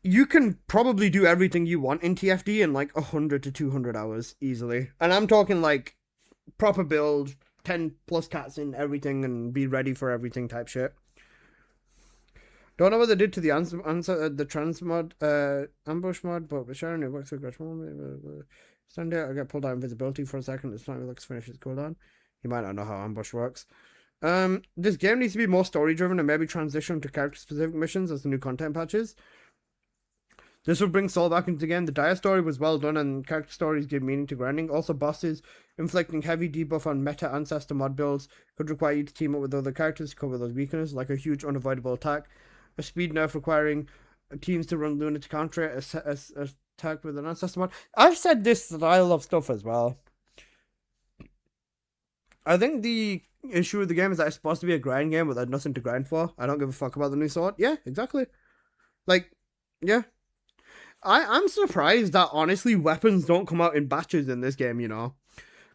Speaker 4: You can probably do everything you want in TFD in like 100 to 200 hours easily. And I'm talking like proper build, 10 plus cats in everything and be ready for everything type shit. Don't know what they did to the the trans mod, ambush mod, but with Sharon it works with Gretchen. Stand there, I get pulled out invisibility for a second. It's not looks finish its cooldown. You might not know how ambush works. This game needs to be more story driven and maybe transition to character specific missions as the new content patches. This will bring Soul back into the game. The dire story was well done and character stories give meaning to grinding. Also, bosses inflicting heavy debuff on meta ancestor mod builds could require you to team up with other characters to cover those weaknesses, like a huge unavoidable attack. A speed nerf requiring teams to run Luna to counter it, attack with an ancestor mod. I've said this style of stuff as well. I think the issue with the game is that it's supposed to be a grind game, but there's nothing to grind for. I don't give a fuck about the new sword. Yeah, exactly. Like, yeah. I'm surprised that, honestly, weapons don't come out in batches in this game, you know.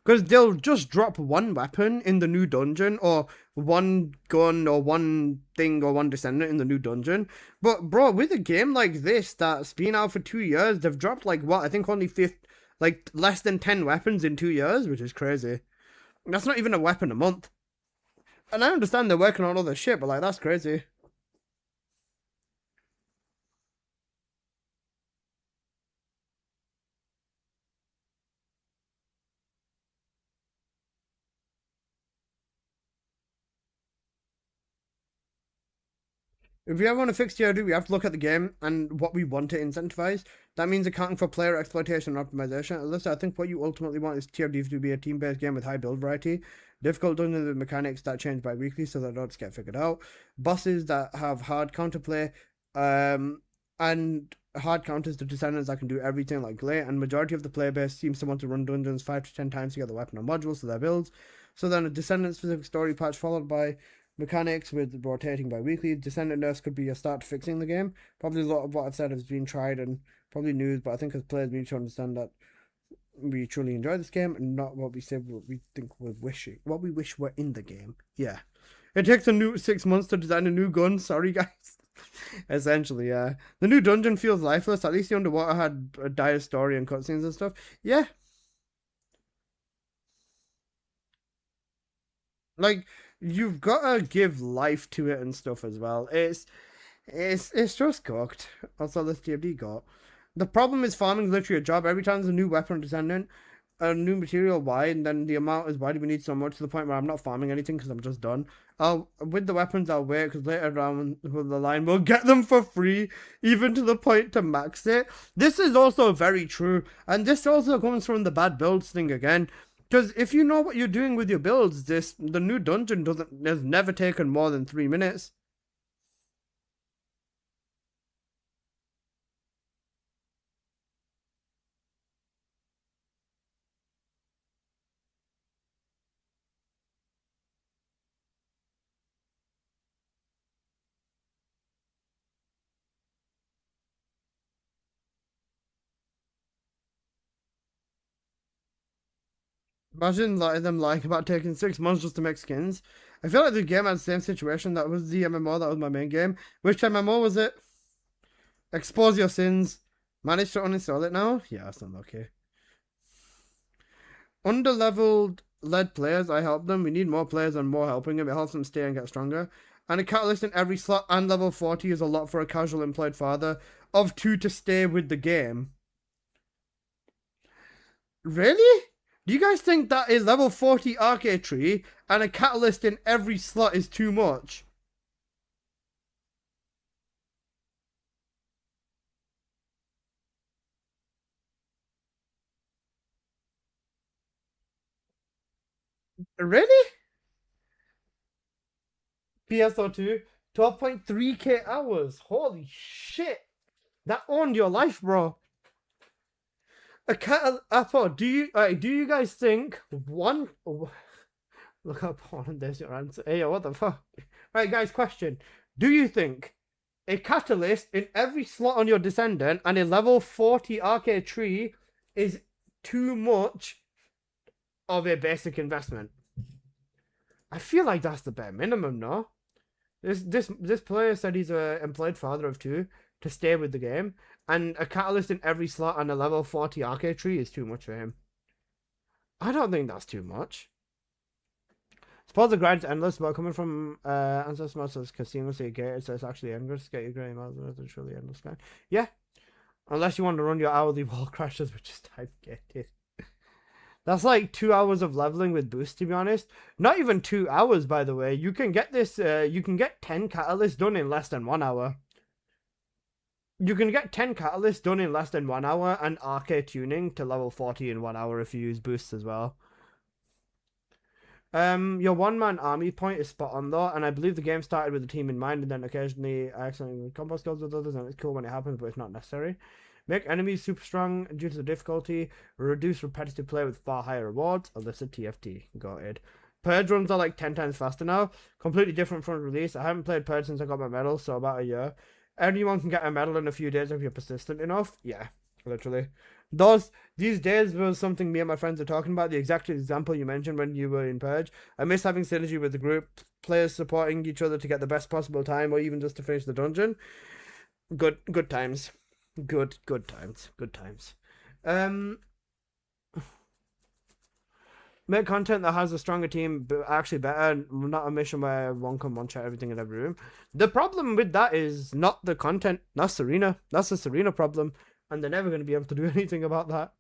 Speaker 4: Because they'll just drop one weapon in the new dungeon, or one gun, or one thing, or one descendant in the new dungeon. But, bro, with a game like this that's been out for 2 years, they've dropped, like, what? I think only less than 10 weapons in 2 years, which is crazy. That's not even a weapon a month. And I understand they're working on other shit, but, like, that's crazy. If we ever want to fix TRD, we have to look at the game and what we want to incentivize. That means accounting for player exploitation and optimization. Alyssa, I think what you ultimately want is TRD to be a team-based game with high build variety. Difficult dungeons with mechanics that change bi-weekly so that odds get figured out. Bosses that have hard counterplay, and hard counters to descendants that can do everything like Glay, and majority of the player base seems to want to run dungeons 5 to 10 times to get the weapon and modules for their builds. So then a descendant-specific story patch followed by mechanics with rotating bi-weekly. Descendant nerfs could be a start to fixing the game. Probably a lot of what I've said has been tried and probably news, but I think as players we need to understand that we truly enjoy this game and not what we say what we think we're wishing. What we wish were in the game. Yeah. It takes a new 6 months to design a new gun. Sorry, guys. Essentially, yeah. The new dungeon feels lifeless. At least the underwater had a dire story and cutscenes and stuff. Yeah. Like, you've got to give life to it and stuff as well. It's just cooked. Also, this TFD got. The problem is farming is literally a job. Every time there's a new weapon or descendant, a new material, why? And then the amount is why do we need so much to the point where I'm not farming anything because I'm just done. With the weapons, I'll wait because later down the line, we'll get them for free, even to the point to max it. This is also very true. And this also comes from the bad builds thing again. Because if you know what you're doing with your builds, the new dungeon has never taken more than 3 minutes. Imagine them lying about taking 6 months just to make skins. I feel like the game had the same situation. That was the MMO, that was my main game. Which MMO was it? Expose your sins. Managed to uninstall it now? Yeah, that's not okay. Under-leveled led players, I help them. We need more players and more helping them. It helps them stay and get stronger. And a catalyst in every slot and level 40 is a lot for a casual employed father of 2 to stay with the game. Really? Do you guys think that a level 40 arcade tree and a catalyst in every slot is too much? Really? PSO2, 12.3k hours. Holy shit. That owned your life, bro. A Apple, do you guys think one... Look up on there's your answer. Hey, what the fuck? Right, guys, question. Do you think a catalyst in every slot on your descendant and a level 40 arcade tree is too much of a basic investment? I feel like that's the bare minimum, no? This player said he's a employed father of 2 to stay with the game, and a catalyst in every slot and a level 40 arcade tree is too much for him. I don't think that's too much. Suppose the grind's endless, but coming from ancestor mode says seamlessly gated, so it's actually endless. Get your grey miles, it's really endless grind. Yeah, unless you want to run your hourly wall crashes, which is type gated. That's like 2 hours of leveling with boost, to be honest. Not even 2 hours, by the way. You can get this. You can get 10 catalysts done in less than 1 hour. You can get 10 catalysts done in less than 1 hour and arcade tuning to level 40 in 1 hour if you use boosts as well. Your one-man army point is spot on though, and I believe the game started with the team in mind, and then occasionally I accidentally combo skills with others, and it's cool when it happens, but it's not necessary. Make enemies super strong due to the difficulty. Reduce repetitive play with far higher rewards. Alyssa TFT. Got it. Purge runs are like 10 times faster now. Completely different from release. I haven't played Purge since I got my medal, so about a year. Anyone can get a medal in a few days if you're persistent enough. Yeah. Literally. These days was something me and my friends are talking about. The exact example you mentioned when you were in Purge. I miss having synergy with the group, players supporting each other to get the best possible time, or even just to finish the dungeon. Good times. Good times. Good times. Make content that has a stronger team, but actually better, not a mission where one can one-shot everything in every room. The problem with that is not the content, that's Serena. That's a Serena problem, and they're never going to be able to do anything about that.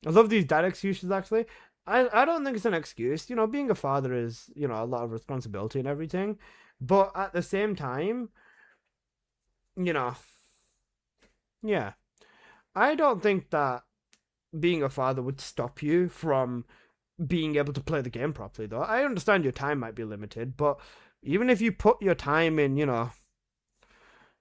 Speaker 4: I love these dad excuses, actually. I don't think it's an excuse. You know, being a father is, you know, a lot of responsibility and everything. But at the same time, you know, yeah. I don't think that being a father would stop you from being able to play the game properly, though. I understand your time might be limited, but even if you put your time in, you know,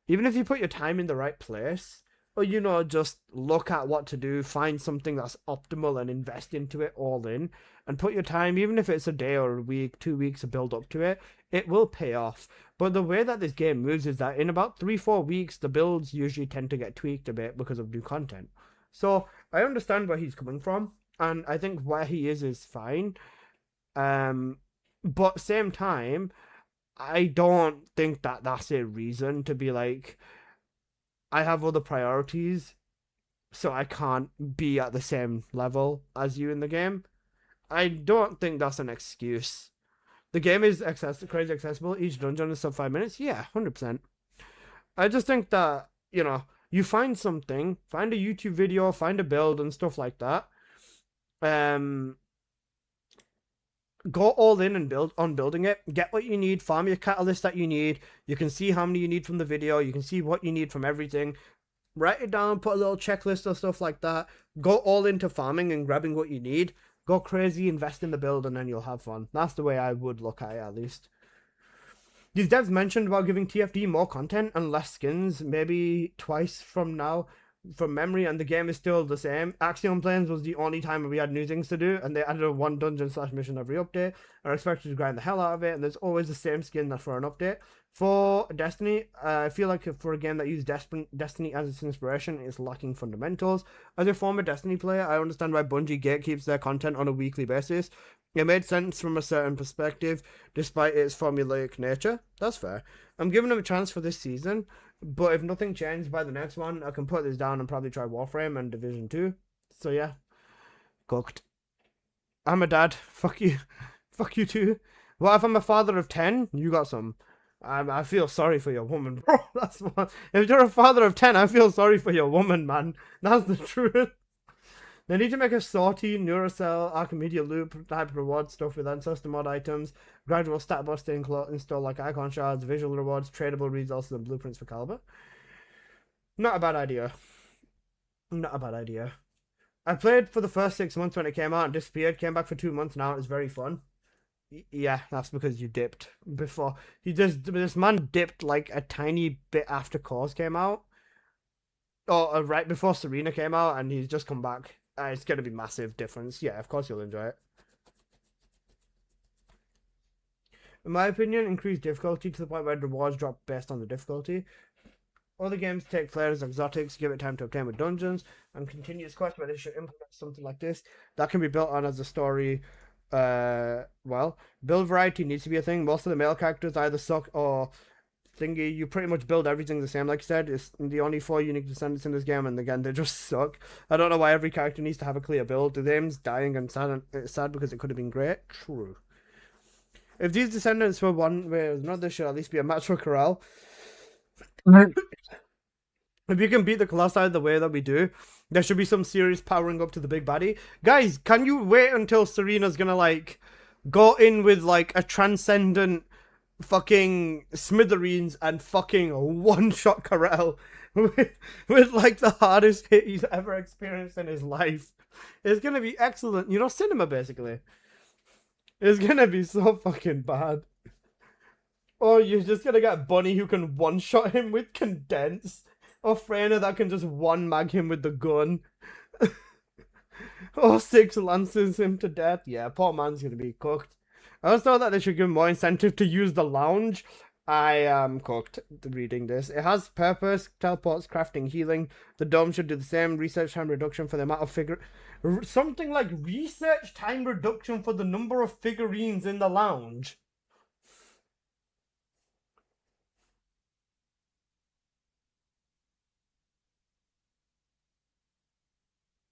Speaker 4: even if you put your time in the right place, or, you know, just look at what to do, find something that's optimal and invest into it all in, and put your time, even if it's a day or a week, 2 weeks to build up to it, it will pay off. But the way that this game moves is that in about 3-4 weeks, the builds usually tend to get tweaked a bit because of new content. So I understand where he's coming from, and I think where he is fine. But same time, I don't think that that's a reason to be like, I have other priorities, so I can't be at the same level as you in the game. I don't think that's an excuse. The game is crazy accessible. Each dungeon is sub 5 minutes. Yeah, 100%. I just think that, you know, you find something, find a YouTube video, find a build and stuff like that. Go all in and build on building it. Get what you need, farm your catalyst that you need. You can see how many you need from the video. You can see what you need from everything. Write it down, put a little checklist or stuff like that. Go all into farming and grabbing what you need. Go crazy, invest in the build, and then you'll have fun. That's the way I would look at it, at least. These devs mentioned about giving TFD more content and less skins, maybe twice from now, from memory, and the game is still the same. Axiom Plains was the only time we had new things to do, and they added a one dungeon / mission every update. I expected to grind the hell out of it, and there's always the same skin for an update. For Destiny, I feel like for a game that uses Destiny as its inspiration, it's lacking fundamentals. As a former Destiny player, I understand why Bungie gatekeeps their content on a weekly basis. It made sense from a certain perspective, despite its formulaic nature. That's fair. I'm giving them a chance for this season, but if nothing changes by the next one, I can put this down and probably try Warframe and Division 2. So yeah, cooked. I'm a dad. Fuck you. Fuck you too. What if I'm a father of 10? You got some. I feel sorry for your woman, bro. That's what. If you're a father of 10, I feel sorry for your woman, man. That's the truth. They need to make a sortie, Neurocell, Archimedia loop type reward stuff with ancestor mod items, gradual stat busting, install like icon shards, visual rewards, tradable resources, and blueprints for caliber. Not a bad idea. Not a bad idea. I played for the first 6 months when it came out and disappeared, came back for 2 months now, it's very fun. Yeah, that's because you dipped before. This man dipped like a tiny bit after Cause came out. Or right before Serena came out, and he's just come back. It's going to be massive difference. Yeah, of course you'll enjoy it. In my opinion, increased difficulty to the point where rewards drop based on the difficulty. Other games take players exotics, give it time to obtain with dungeons, and continuous quest where they should implement something like this. That can be built on as a story. Well, build variety needs to be a thing. Most of the male characters either suck or thingy. You pretty much build everything the same, like I said. It's the only 4 unique descendants in this game, and again, they just suck. I don't know why every character needs to have a clear build. The name's dying and sad, it's sad because it could have been great. True. If these descendants were one way or another, there should at least be a match for Corral. If you can beat the Colossi the way that we do, there should be some serious powering up to the big baddie. Guys, can you wait until Serena's gonna, like, go in with, like, a transcendent fucking Smithereens and fucking one-shot Corel with, like, the hardest hit he's ever experienced in his life? It's gonna be excellent. You know, cinema, basically. It's gonna be so fucking bad. Or you're just gonna get Bunny who can one-shot him with Condense. Or Freyna that can just one-mag him with the gun. Or 6 lances him to death. Yeah, poor man's gonna be cooked. I also thought that they should give him more incentive to use the lounge I am cooked reading this. It has purpose, teleports, crafting, healing. The dome should do the same. Research time reduction for the amount of something like research time reduction for the number of figurines in the lounge.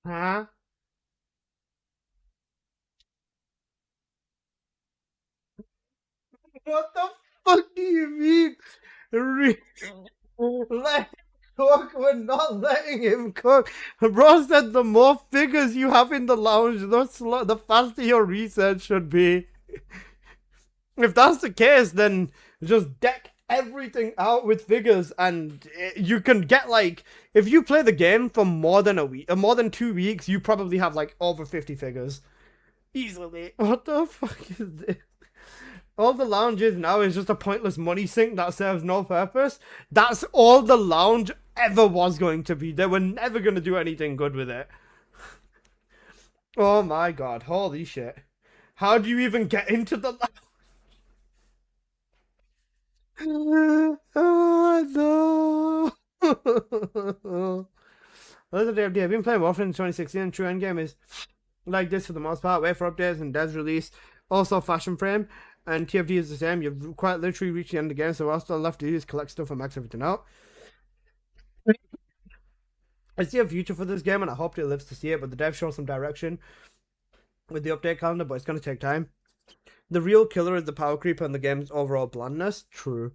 Speaker 4: Huh? What the fuck do you mean? Let him cook. We're not letting him cook. Bro said the more figures you have in the lounge, the faster your research should be. If that's the case, then just deck everything out with figures, and you can get like, if you play the game for more than a week, more than 2 weeks, you probably have like over 50 figures. Easily. What the fuck is this? All the lounge is now is just a pointless money sink that serves no purpose. That's all the lounge ever was going to be. They were never going to do anything good with it. Oh my god, holy shit. How do you even get into the lounge? Oh no. I've been playing Warframe in 2016, and true endgame is like this for the most part. Wait for updates and devs release. Also fashion frame. And TFD is the same. You've quite literally reached the end of the game, so all still left to do is collect stuff and max everything out. I see a future for this game, and I hope it lives to see it, but the devs show some direction with the update calendar, but it's going to take time. The real killer is the power creep and the game's overall blandness. True.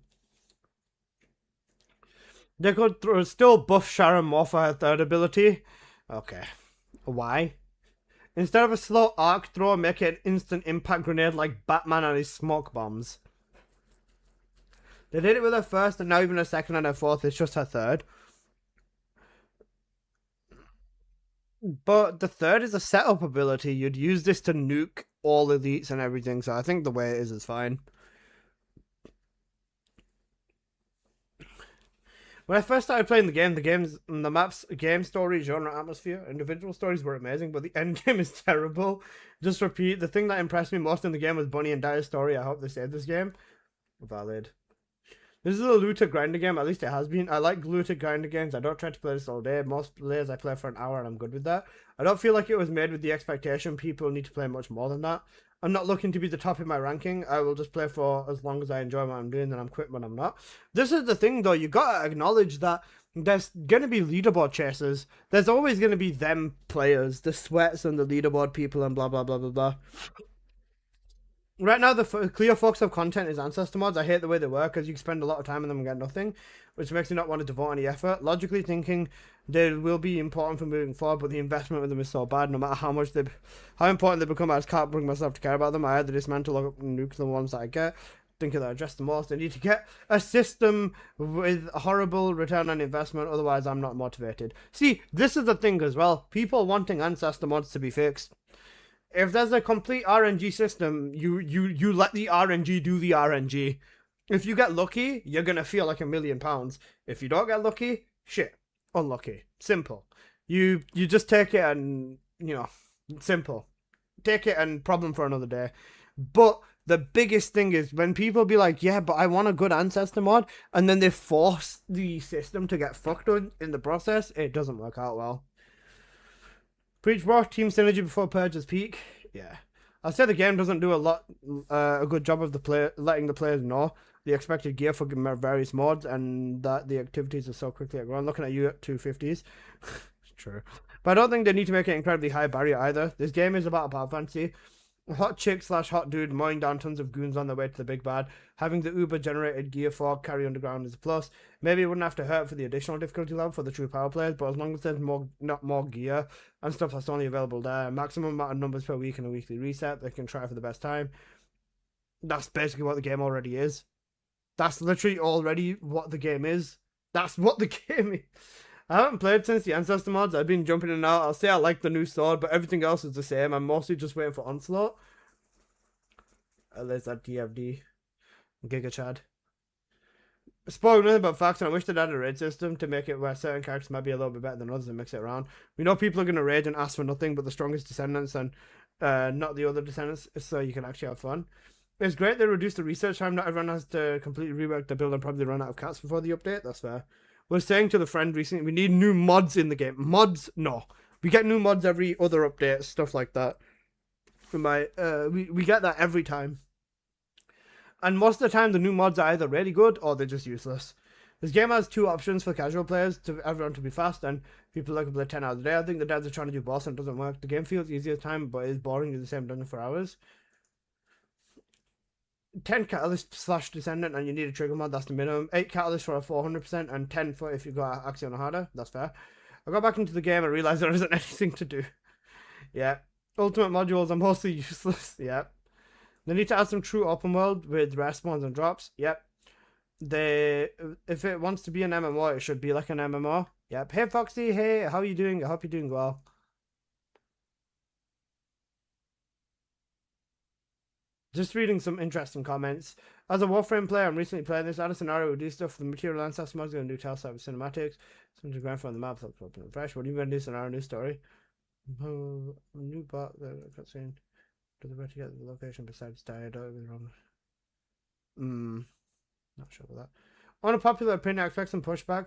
Speaker 4: They could still buff Sharon more for her third ability. Okay. Why? Instead of a slow arc throw, make it an instant impact grenade like Batman and his smoke bombs. They did it with her first, and now even her second and her fourth is just her third. But the third is a setup ability. You'd use this to nuke all elites and everything, so I think the way it is fine. When I first started playing the map's game story, genre, atmosphere, individual stories were amazing, but the end game is terrible. Just repeat, the thing that impressed me most in the game was Bunny and Dire's story. I hope they save this game. Valid. This is a looter grinder game, at least it has been. I like looter grinder games. I don't try to play this all day. Most players I play for an hour and I'm good with that. I don't feel like it was made with the expectation people need to play much more than that. I'm not looking to be the top in my ranking. I will just play for as long as I enjoy what I'm doing, and I'm quit when I'm not. This is the thing, though. You gotta acknowledge that there's gonna be leaderboard chasers. There's always gonna be them players, the sweats and the leaderboard people and blah, blah, blah, blah, blah. Right now, the clear focus of content is ancestor mods. I hate the way they work, because you can spend a lot of time on them and get nothing, which makes me not want to devote any effort. Logically thinking, they will be important for moving forward, but the investment with them is so bad. No matter how important they become, I just can't bring myself to care about them. I either dismantle or nuke the ones that I get. Think that I address the most. I need to get a system with a horrible return on investment, otherwise I'm not motivated. See, this is the thing as well. People wanting ancestor mods to be fixed. If there's a complete RNG system, you let the RNG do the RNG. If you get lucky, you're going to feel like £1 million. If you don't get lucky, shit. Unlucky. Simple. You just take it and, simple. Take it and problem for another day. But the biggest thing is when people be like, yeah, but I want a good ancestor mod, and then they force the system to get fucked in the process, it doesn't work out well. Preach more team synergy before purges peak. Yeah, I'll say the game doesn't do a good job of letting the players know the expected gear for various mods, and that the activities are so quickly outgrown. Looking at you at 250s. True, but I don't think they need to make it incredibly high barrier either. This game is about a power fantasy. A hot chick / hot dude mowing down tons of goons on their way to the big bad. Having the Uber generated gear for carry underground is a plus. Maybe it wouldn't have to hurt for the additional difficulty level for the true power players, but as long as there's not more gear and stuff that's only available there, maximum amount of numbers per week and a weekly reset, they can try for the best time. That's basically what the game already is. That's literally already what the game is. That's what the game is. I haven't played since the Ancestor mods. I've been jumping in and out. I'll say I like the new sword, but everything else is the same. I'm mostly just waiting for Onslaught. There's that TFD. Giga Chad. Spoiling nothing but facts, and I wish they'd add a raid system to make it where certain characters might be a little bit better than others and mix it around. We know people are going to raid and ask for nothing but the strongest descendants and not the other descendants, so you can actually have fun. It's great they reduced the research time. Not everyone has to completely rework their build and probably run out of cats before the update. That's fair. We're saying to the friend recently, we need new mods in the game. Mods? No. We get new mods every other update, stuff like that. We get that every time. And most of the time, the new mods are either really good or they're just useless. This game has two options for casual players, to everyone to be fast, and people that can play 10 hours a day. I think the devs are trying to do boss and it doesn't work. The game feels easier at time, but it's boring. It's the same dungeon for hours. 10 catalyst / descendant and you need a trigger mod, that's the minimum. 8 catalyst for a 400% and 10 for if you got axion or harder, that's fair. I got back into the game and realized there isn't anything to do. Yeah. Ultimate modules are mostly useless. Yeah. They need to add some true open world with respawns and drops. Yep. If it wants to be an MMO, it should be like an MMO. Yep. Hey Foxy, hey, how are you doing? I hope you're doing well. Just reading some interesting comments. As a Warframe player, I'm recently playing this. Add a scenario, we do stuff for the material ancestor mods, going to do tell side with cinematics. Some to ground from the map, that's open and fresh. What are you going to do? Scenario, new story. New bot, cutscene. Do the way to get the location besides die? I don't get wrong. Not sure about that. Unpopular opinion, I expect some pushback,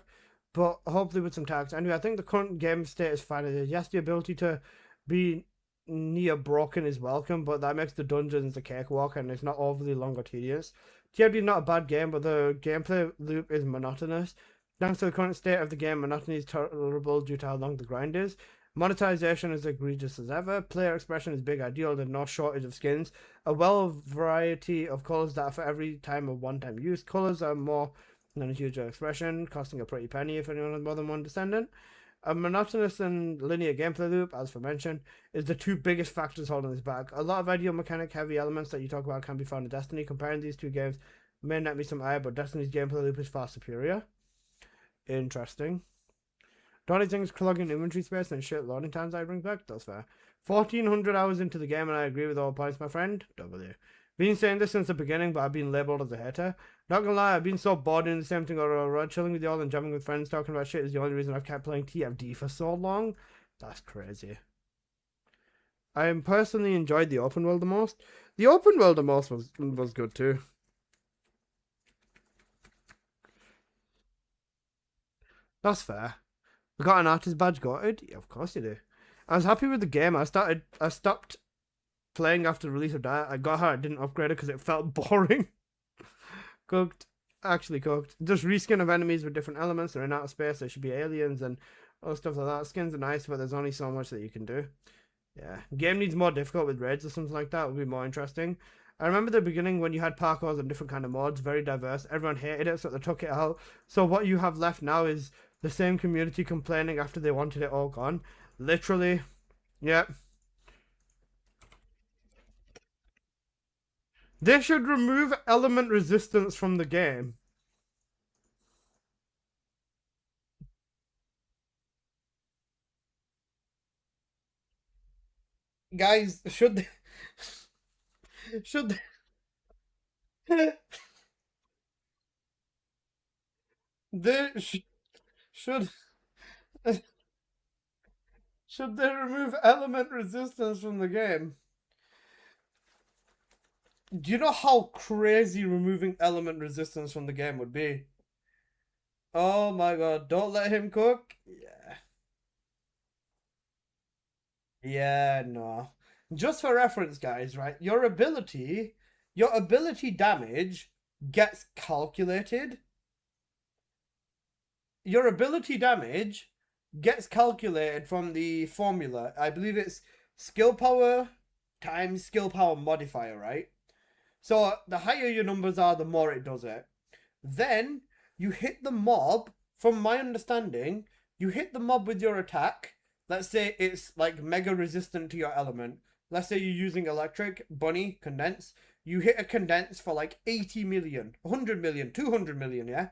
Speaker 4: but hopefully with some tags. Anyway, I think the current game state is fine. Yes, the ability to be near broken is welcome, but that makes the dungeons a cakewalk and it's not overly long or tedious. TRD is not a bad game, but the gameplay loop is monotonous. Thanks to the current state of the game, monotony is tolerable due to how long the grind is. Monetization is egregious as ever. Player expression is big ideal. There's no shortage of skins. A variety of colors that are for every time of one-time use. Colors are more than a huge expression, costing a pretty penny if anyone has more than one descendant. A monotonous and linear gameplay loop, as mentioned, is the two biggest factors holding this back. A lot of ideal mechanic heavy elements that you talk about can be found in Destiny. Comparing these two games may net me some ire, but Destiny's gameplay loop is far superior. Interesting. The only thing is clogging inventory space and shit loading times I bring back. That's fair. 1,400 hours into the game and I agree with all points, my friend. W. Been saying this since the beginning, but I've been labelled as a hater. Not gonna lie, I've been so bored doing the same thing over and over. Chilling with y'all and jamming with friends talking about shit is the only reason I've kept playing TFD for so long. That's crazy. I personally enjoyed the open world the most. The open world the most was good too. That's fair. I got an artist badge, got it? Yeah, of course you do. I was happy with the game. I stopped playing after the release of that. I got her, I didn't upgrade it because it felt boring. Actually cooked. Just reskin of enemies with different elements. They're in outer space. There should be aliens and other stuff like that. Skins are nice, but there's only so much that you can do. Yeah. Game needs more difficult with raids or something like that. It would be more interesting. I remember the beginning when you had parkours and different kind of mods, very diverse. Everyone hated it, so they took it out. So what you have left now is the same community complaining after they wanted it all gone. Literally. Yep. They should remove element resistance from the game. Guys, should they... should they... should should they remove element resistance from the game? Do you know how crazy removing element resistance from the game would be? Oh my god, don't let him cook? Yeah. Yeah, no. Just for reference, guys, right? Your ability damage gets calculated. Your ability damage gets calculated from the formula. I believe it's skill power times skill power modifier, right? So the higher your numbers are, the more it does it. Then you hit the mob, from my understanding, you hit the mob with your attack. Let's say it's like mega resistant to your element. Let's say you're using electric, bunny, condense. You hit a condense for like 80 million, 100 million, 200 million, yeah?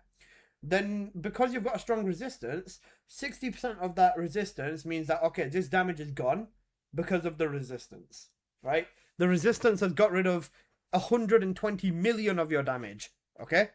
Speaker 4: Then because you've got a strong resistance, 60% of that resistance means that, okay, this damage is gone because of the resistance, right? The resistance has got rid of 120 million of your damage, okay?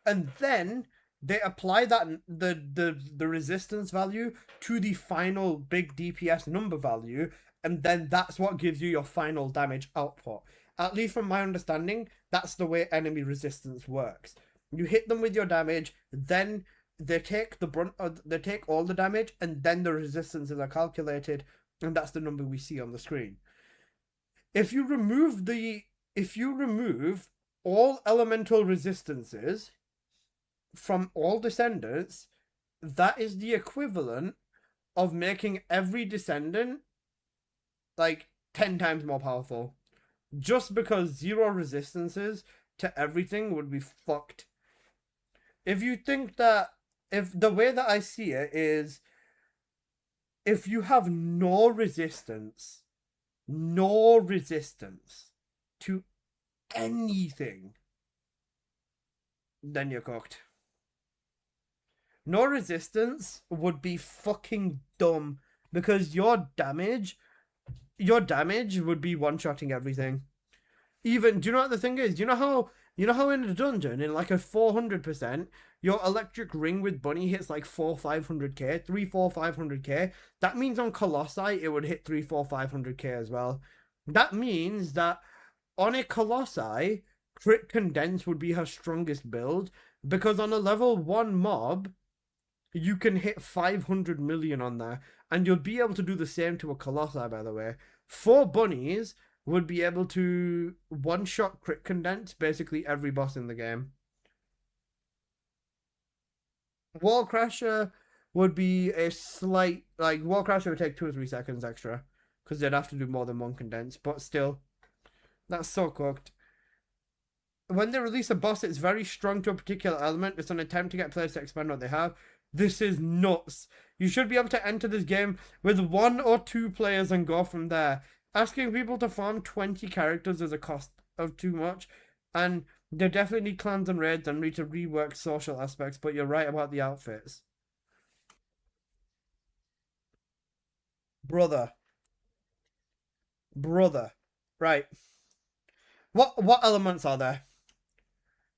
Speaker 4: And then they apply that the resistance value to the final big DPS number value, and then that's what gives you your final damage output. At least from my understanding, that's the way enemy resistance works. You hit them with your damage, then they take the brunt, they take all the damage, and then the resistances are calculated, and that's the number we see on the screen. If you remove all elemental resistances from all descendants, that is the equivalent of making every descendant like 10 times more powerful. Just because 0 resistances to everything would be fucked. If you think that, if the way that I see it is, if you have no resistance to anything, then you're cooked. No resistance would be fucking dumb because your damage would be one-shotting everything. Even, do you know what the thing is? Do you know how in a dungeon, in like a 400%, your electric ring with bunny hits like 500k? That means on Colossi it would hit 500k as well. That means that on a Colossi, crit condense would be her strongest build, because on a level 1 mob, you can hit 500 million on there, and you'll be able to do the same to a Colossi, by the way. 4 bunnies would be able to one-shot crit condense basically every boss in the game. Wall Crasher would be a slight, like, Wall Crasher would take 2 or 3 seconds extra, because they'd have to do more than one condense, but still, that's so cooked. When they release a boss that's very strong to a particular element, it's an attempt to get players to expand what they have. This is nuts. You should be able to enter this game with 1 or 2 players and go from there. Asking people to farm 20 characters is a cost of too much, and they definitely need clans and raids and need to rework social aspects, but you're right about the outfits. Brother. Right. What elements are there?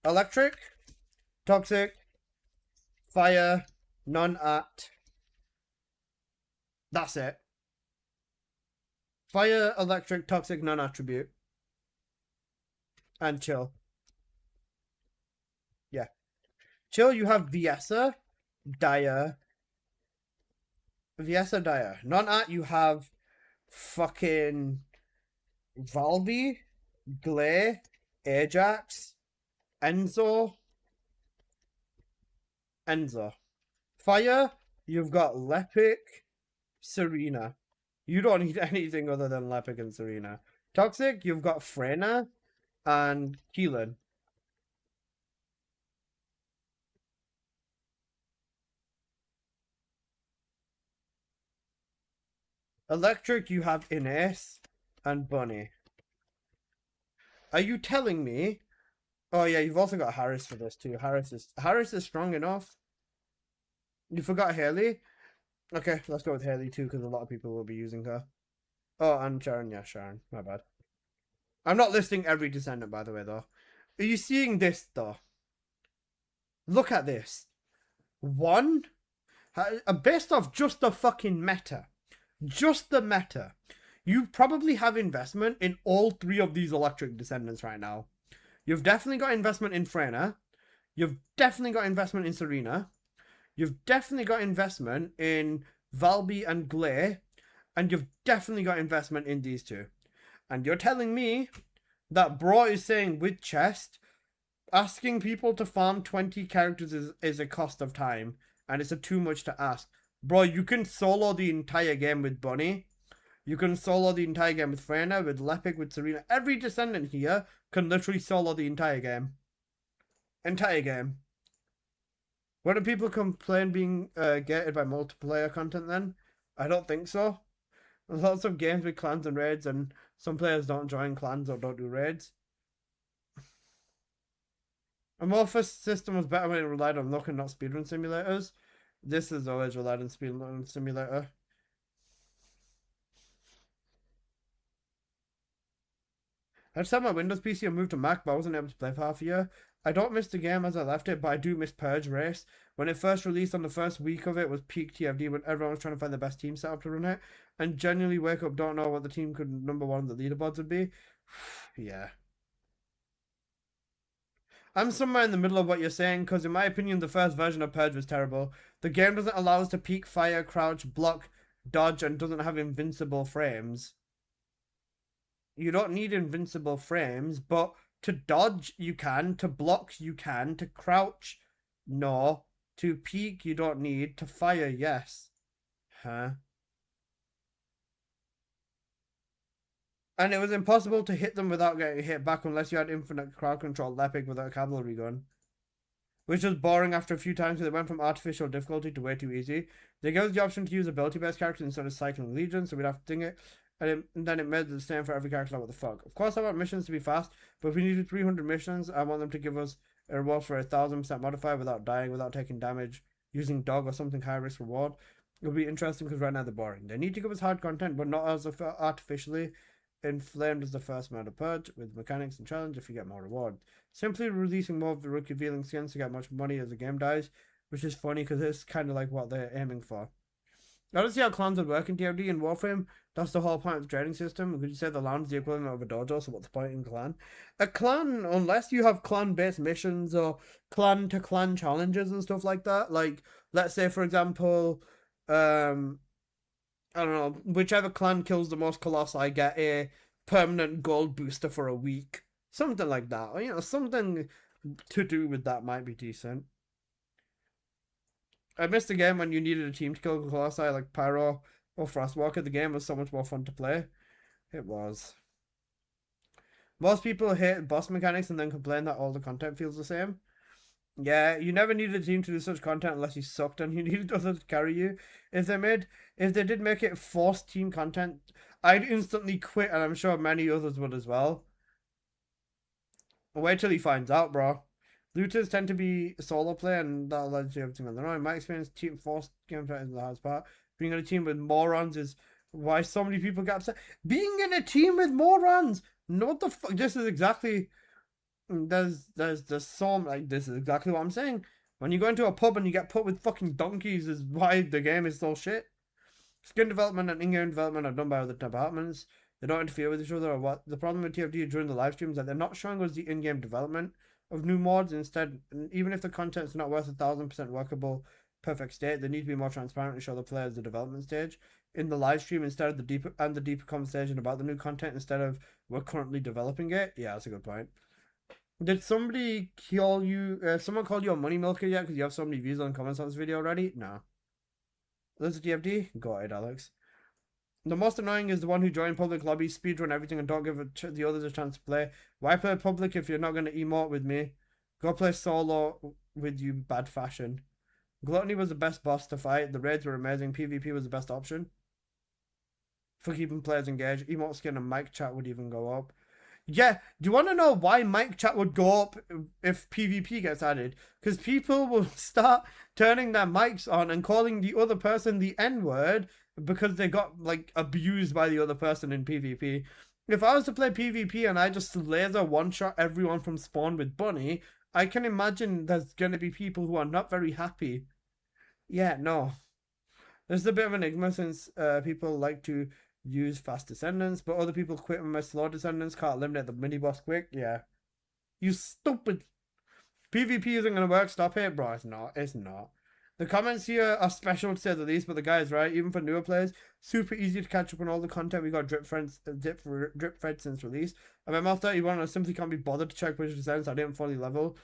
Speaker 4: Electric, toxic, fire, non-at. That's it. Fire, electric, toxic, non-attribute. And chill. Yeah. Chill, you have Viessa, Dire. Non-at, you have fucking Valby, Glare, Ajax, Enzo. Fire, you've got Lepic, Serena. You don't need anything other than Lepic and Serena. Toxic, you've got Freyna and Keelan. Electric, you have Ines and Bunny. Are you telling me? Oh yeah, you've also got Harris for this too. Harris is strong enough. You forgot Haley? Okay, let's go with Haley too, because a lot of people will be using her. Oh, and Sharon. Yeah, Sharon. My bad. I'm not listing every descendant, by the way, though. Are you seeing this, though? Look at this. One, based off just the fucking meta. Just the meta. You probably have investment in all 3 of these electric descendants right now. You've definitely got investment in Freyna. You've definitely got investment in Serena. You've definitely got investment in Valby and Glare. And you've definitely got investment in these 2. And you're telling me that bro is saying with chest, asking people to farm 20 characters is a cost of time. And it's too much to ask. Bro, you can solo the entire game with Bunny. You can solo the entire game with Freyna, with Lepic, with Serena. Every descendant here can literally solo the entire game. When do people complain being gated by multiplayer content then? I don't think so. There's lots of games with clans and raids, and some players don't join clans or don't do raids. Amorphous system was better when it relied on luck and not speedrun simulators. This has always relied on speedrun simulator. I just had my Windows PC and moved to Mac, but I wasn't able to play for half a year. I don't miss the game as I left it, but I do miss Purge Race. When it first released on the first week of it was peak TFD when everyone was trying to find the best team setup to run it. And genuinely wake up, don't know what the team could number 1 on the leaderboards would be. Yeah. I'm somewhere in the middle of what you're saying, because in my opinion, the first version of Purge was terrible. The game doesn't allow us to peek, fire, crouch, block, dodge, and doesn't have invincible frames. You don't need invincible frames, but to dodge, you can. To block, you can. To crouch, no. To peek, you don't need. To fire, yes. Huh? And it was impossible to hit them without getting hit back unless you had infinite crowd control lepping with a cavalry gun. Which was boring after a few times because it went from artificial difficulty to way too easy. They gave us the option to use ability-based characters instead of cycling legion, so we'd have to ding it. And then it made the same for every character, like, what the fuck. Of course I want missions to be fast, but if we needed 300 missions, I want them to give us a reward for 1000% modifier without dying, without taking damage, using dog or something high-risk reward. It would be interesting because right now they're boring. They need to give us hard content, but not as artificially inflamed as the first Murder Purge, with mechanics and challenge if you get more reward. Simply releasing more of the rookie revealing skins to get much money as the game dies, which is funny because it's kind of like what they're aiming for. I don't see how clans would work in TFD and Warframe. That's the whole point of the trading system. Could you say the land's the equivalent of a dojo, so what's the point in clan? A clan, unless you have clan-based missions or clan-to-clan challenges and stuff like that, like, let's say, for example, I don't know, whichever clan kills the most colossi get a permanent gold booster for a week. Something like that. Or, you know, something to do with that might be decent. I missed the game when you needed a team to kill colossi like Pyro or Frostwalker. The game was so much more fun to play. It was. Most people hate boss mechanics and then complain that all the content feels the same. Yeah, you never needed a team to do such content unless you sucked and you needed others to carry you. If they did make it forced team content, I'd instantly quit, and I'm sure many others would as well. Wait till he finds out, bro. Looters tend to be solo play, and that allows you to everything on their own. In my experience, team forced gameplay is the hardest part. Being in a team with morons is why so many people get upset. Being in a team with morons! No, what the fuck? This is exactly... There's so, like, this is exactly what I'm saying. When you go into a pub and you get put with fucking donkeys is why the game is so shit. Skin development and in-game development are done by other departments. They don't interfere with each other or what. The problem with TFD during the live streams is that they're not showing us the in-game development of new mods. Instead, even if the content's not worth 1000% workable perfect state, they need to be more transparent and show the players the development stage in the live stream instead of the deeper conversation about the new content instead of we're currently developing it. Yeah, that's a good point. Did somebody call you, someone called you a money milker yet because you have so many views and comments on this video already? No. This is TFD? Go ahead, Alex. The most annoying is the one who joined public lobbies, speedrun everything, and don't give the others a chance to play. Why play public if you're not going to emote with me? Go play solo with you, bad fashion. Gluttony was the best boss to fight. The raids were amazing. PvP was the best option for keeping players engaged. Emote skin and mic chat would even go up. Yeah, do you want to know why mic chat would go up if PvP gets added? Because people will start turning their mics on and calling the other person the N-word because they got, like, abused by the other person in PvP. If I was to play PvP and I just laser one-shot everyone from spawn with Bunny, I can imagine there's going to be people who are not very happy. Yeah, no. This is a bit of an enigma since people like to use fast descendants, but other people quit when my slow descendants can't eliminate the mini boss quick. Yeah. You stupid. PvP isn't going to work. Stop it, bro. It's not. It's not. The comments here are special to say the least, but the guy is right. Even for newer players, super easy to catch up on all the content. We got drip fed since release. I'm ML31. I simply can't be bothered to check which descendants I didn't fully level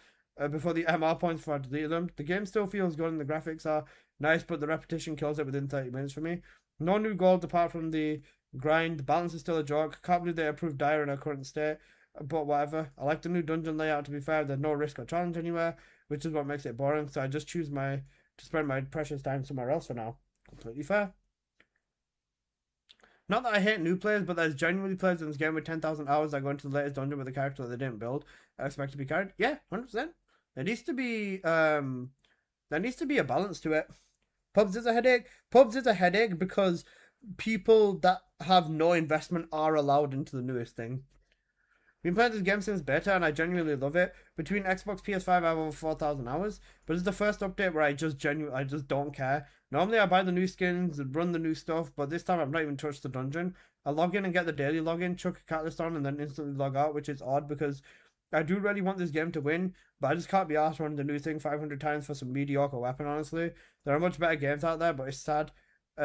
Speaker 4: before the MR points before I deleted them. The game still feels good and the graphics are nice, but the repetition kills it within 30 minutes for me. No new gold apart from the grind. The balance is still a joke. Can't believe they approved Dire in our current state, but whatever. I like the new dungeon layout, to be fair. There's no risk or challenge anywhere, which is what makes it boring, so I just choose to spend my precious time somewhere else for now. Completely fair. Not that I hate new players, but there's genuinely players in this game with 10,000 hours that go into the latest dungeon with a character that they didn't build. I expect to be carried. Yeah, 100%. There needs to be a balance to it. Pubs is a headache. Pubs is a headache because people that have no investment are allowed into the newest thing. Been playing this game since beta and I genuinely love it. Between Xbox PS5 I have over 4,000 hours, but it's the first update where I just don't care. Normally I buy the new skins and run the new stuff, but this time I've not even touched the dungeon. I log in and get the daily login, chuck a catalyst on, and then instantly log out, which is odd because I do really want this game to win, but I just can't be asked running the new thing 500 times for some mediocre weapon, honestly. There are much better games out there, but it's sad.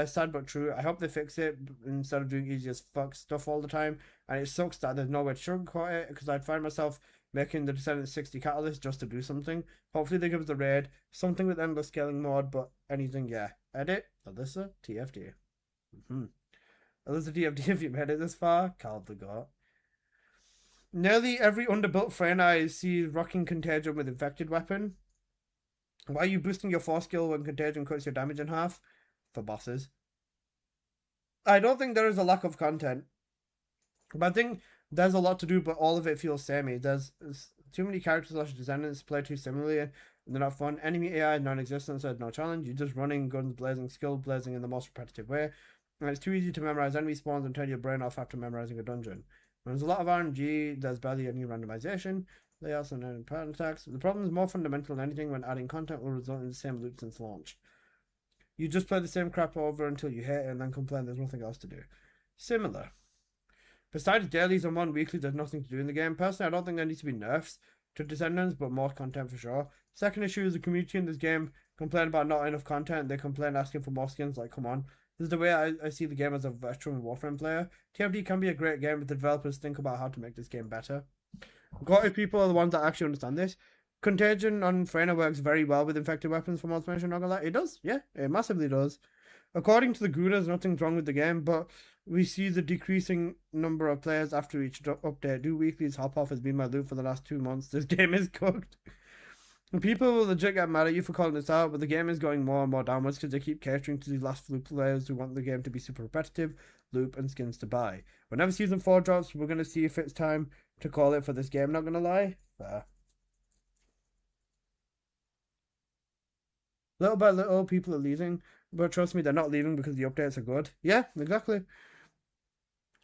Speaker 4: Sad but true. I hope they fix it instead of doing easy as fuck stuff all the time. And it sucks that there's no way to sugarcoat it, because I'd find myself making the Descendants 60 catalyst just to do something. Hopefully they give us the raid, something with endless scaling mode, but anything, yeah. Edit, Alyssa, TFD. Alyssa TFD, if you've made it this far, Carl the God. Nearly every underbuilt Freyna I see rocking Contagion with infected weapon. Why are you boosting your force skill when Contagion cuts your damage in half? For bosses. I don't think there is a lack of content, but I think there's a lot to do, but all of it feels samey. There's too many characters slash descendants play too similarly, and they're not fun. Enemy AI is non-existent, so there's no challenge. You're just running, guns blazing, skill blazing in the most repetitive way, and it's too easy to memorize enemy spawns and turn your brain off after memorizing a dungeon. When there's a lot of RNG, there's barely any randomization, layouts and pattern attacks. The problem is more fundamental than anything when adding content will result in the same loop since launch. You just play the same crap over until you hate it and then complain there's nothing else to do. Similar. Besides dailies and one weekly, there's nothing to do in the game. Personally, I don't think there needs to be nerfs to Descendants, but more content for sure. Second issue is the community in this game complain about not enough content. They complain asking for more skins, like, come on. This is the way I see the game as a veteran Warframe player. TFD can be a great game, but the developers think about how to make this game better. Got people are the ones that actually understand this. Contagion on Freyna works very well with infected weapons from automation, not gonna lie. It does, yeah, it massively does. According to the Gunas, nothing's wrong with the game, but we see the decreasing number of players after each update. Do weeklies hop off has been my loop for the last 2 months. This game is cooked. People will legit get mad at you for calling this out, but the game is going more and more downwards because they keep catering to these last few players who want the game to be super repetitive, loop, and skins to buy. Whenever Season 4 drops, we're going to see if it's time to call it for this game, not going to lie. Fair. Little by little, people are leaving, but trust me, they're not leaving because the updates are good. Yeah, exactly.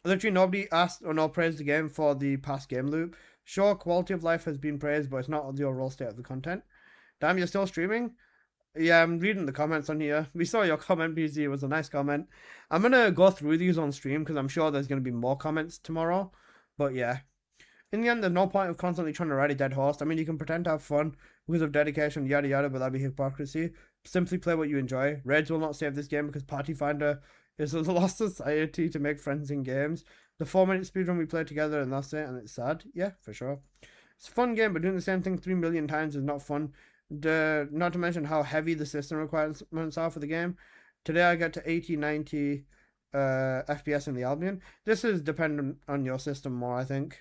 Speaker 4: Literally nobody asked or no praised the game for the past game loop. Sure, quality of life has been praised, but it's not the overall state of the content. Damn, you're still streaming? Yeah, I'm reading the comments on here. We saw your comment, BZ. It was a nice comment. I'm going to go through these on stream because I'm sure there's going to be more comments tomorrow. But yeah. In the end, there's no point of constantly trying to ride a dead horse. I mean, you can pretend to have fun because of dedication, yada yada, but that'd be hypocrisy. Simply play what you enjoy. Raids will not save this game because Party Finder is a lost society to make friends in games. The 4-minute speedrun we play together and that's it, and it's sad. Yeah, for sure. It's a fun game, but doing the same thing 3 million times is not fun. Not to mention how heavy the system requirements are for the game. Today I get to 80, 90 FPS in the Albion. This is dependent on your system more, I think.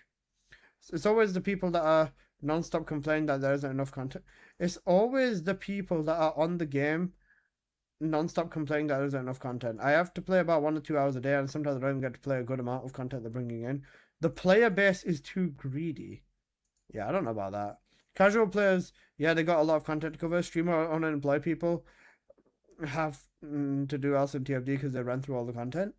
Speaker 4: It's always the people that are non-stop complaining that there isn't enough content. It's always the people that are on the game non-stop complaining that there isn't enough content. I have to play about 1 or 2 hours a day, and sometimes I don't even get to play a good amount of content they're bringing in. The player base is too greedy. Yeah, I don't know about that. Casual players, yeah, they got a lot of content to cover. Streamer unemployed people have to do else in TFD because they ran through all the content.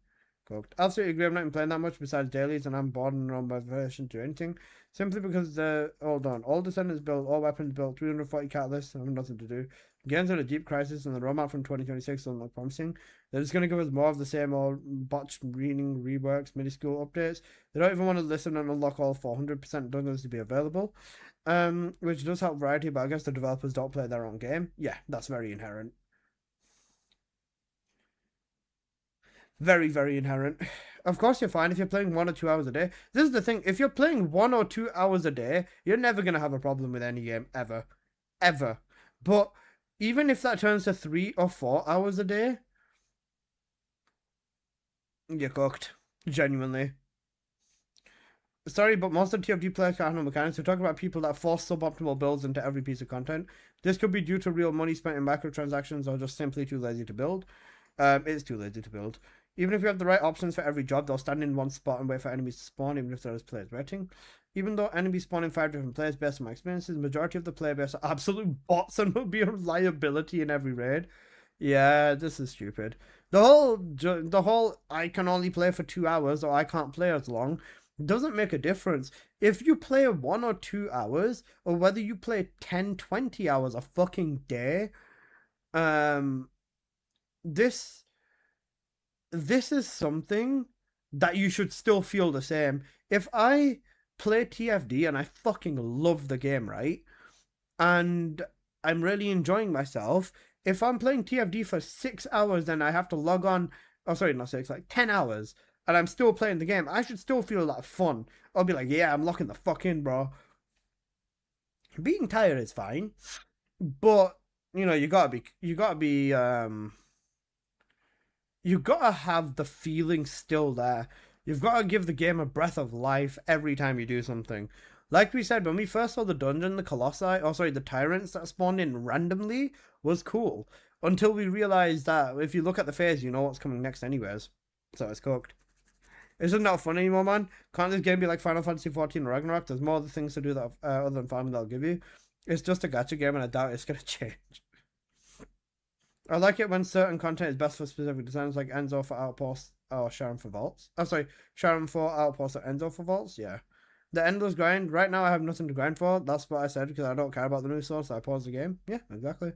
Speaker 4: Cooked. Absolutely agree. I'm not even playing that much besides dailies, and I'm bored and on my version to anything. Simply because all Descendants built, all weapons built, 340 catalysts, and I have nothing to do. Games are in a deep crisis, and the roadmap from 2026 doesn't look promising. They're just going to give us more of the same old botched reading, reworks, mini-school updates. They don't even want to listen and unlock all 400% dungeons to be available, which does help variety, but I guess the developers don't play their own game. Yeah, that's very inherent. Very, very inherent. Of course you're fine if you're playing 1 or 2 hours a day. This is the thing. If you're playing 1 or 2 hours a day, you're never going to have a problem with any game, ever. Ever. But even if that turns to 3 or 4 hours a day, you're cooked. Genuinely. Sorry, but most of TFD players can't handle mechanics. We're talking about people that force suboptimal builds into every piece of content. This could be due to real money spent in microtransactions or just simply too lazy to build. It's too lazy to build. Even if you have the right options for every job, they'll stand in one spot and wait for enemies to spawn, even if there is players waiting. Even though enemies spawn in 5 different players based on my experiences, the majority of the player base are absolute bots and will be a liability in every raid. Yeah, this is stupid. The whole I can only play for 2 hours or I can't play as long It doesn't make a difference. If you play 1 or 2 hours, or whether you play 10, 20 hours a fucking day, this is something that you should still feel the same. If I play TFD and I fucking love the game, right? And I'm really enjoying myself. If I'm playing TFD for 6 hours, then I have to log on. Oh, sorry, not 6, like 10 hours. And I'm still playing the game. I should still feel that fun. I'll be like, yeah, I'm locking the fuck in, bro. Being tired is fine. But, you know, you gotta have the feeling still there. You've got to give the game a breath of life every time you do something. Like we said, when we first saw the dungeon, the tyrants that spawned in randomly was cool. Until we realized that if you look at the phase, you know what's coming next anyways. So it's cooked. It's just not fun anymore, man. Can't this game be like Final Fantasy XIV Ragnarok? There's more other things to do that other than farming that'll give you. It's just a gacha game, and I doubt it's going to change. I like it when certain content is best for specific designs, like Enzo for Outpost or Sharon for Vaults. Oh, sorry, Sharon for Outpost or Enzo for Vaults, yeah. The endless grind, right now I have nothing to grind for. That's what I said, because I don't care about the new source, so I paused the game. Yeah, exactly.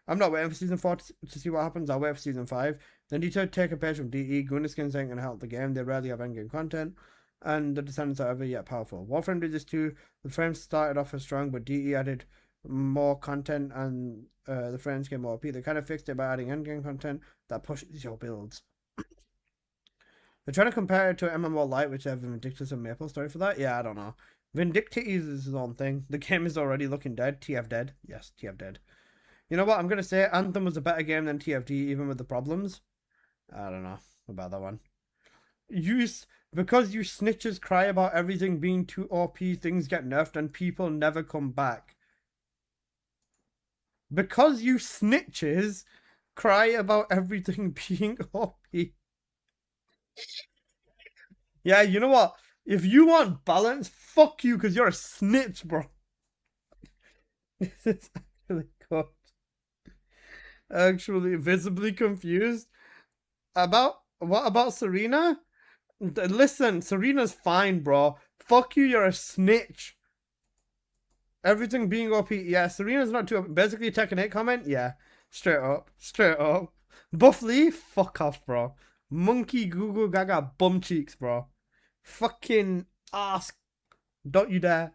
Speaker 4: I'm not waiting for Season 4 to see what happens. I'll wait for Season 5. Then need to take a page from DE. Gooniskins ain't going to help the game. They rarely have endgame content. And the Descendants are ever yet powerful. Warframe did this too. The frames started off as strong, but DE added more content and the frames came more OP. They kind of fixed it by adding endgame content that pushes your builds. They're trying to compare it to MMO Lite, which have Vindictus and Maple Story for that. Yeah, I don't know. Vindictus is his own thing. The game is already looking dead. TF dead. Yes, TF dead. You know what? I'm going to say Anthem was a better game than TFD, even with the problems. I don't know about that one. Because you snitches cry about everything being too OP, things get nerfed and people never come back. Because you snitches cry about everything being OP. Yeah, you know what? If you want balance, fuck you, because you're a snitch, bro. This is actually good. Actually, visibly confused. What about Serena? Listen, Serena's fine, bro. Fuck you, you're a snitch. Everything being OP, yeah, Serena's not too OP. Basically, Tekken 8 comment, yeah. Straight up. Buff Lee, fuck off, bro. Monkey Goo Goo Gaga bum cheeks, bro. Fucking ass. Don't you dare.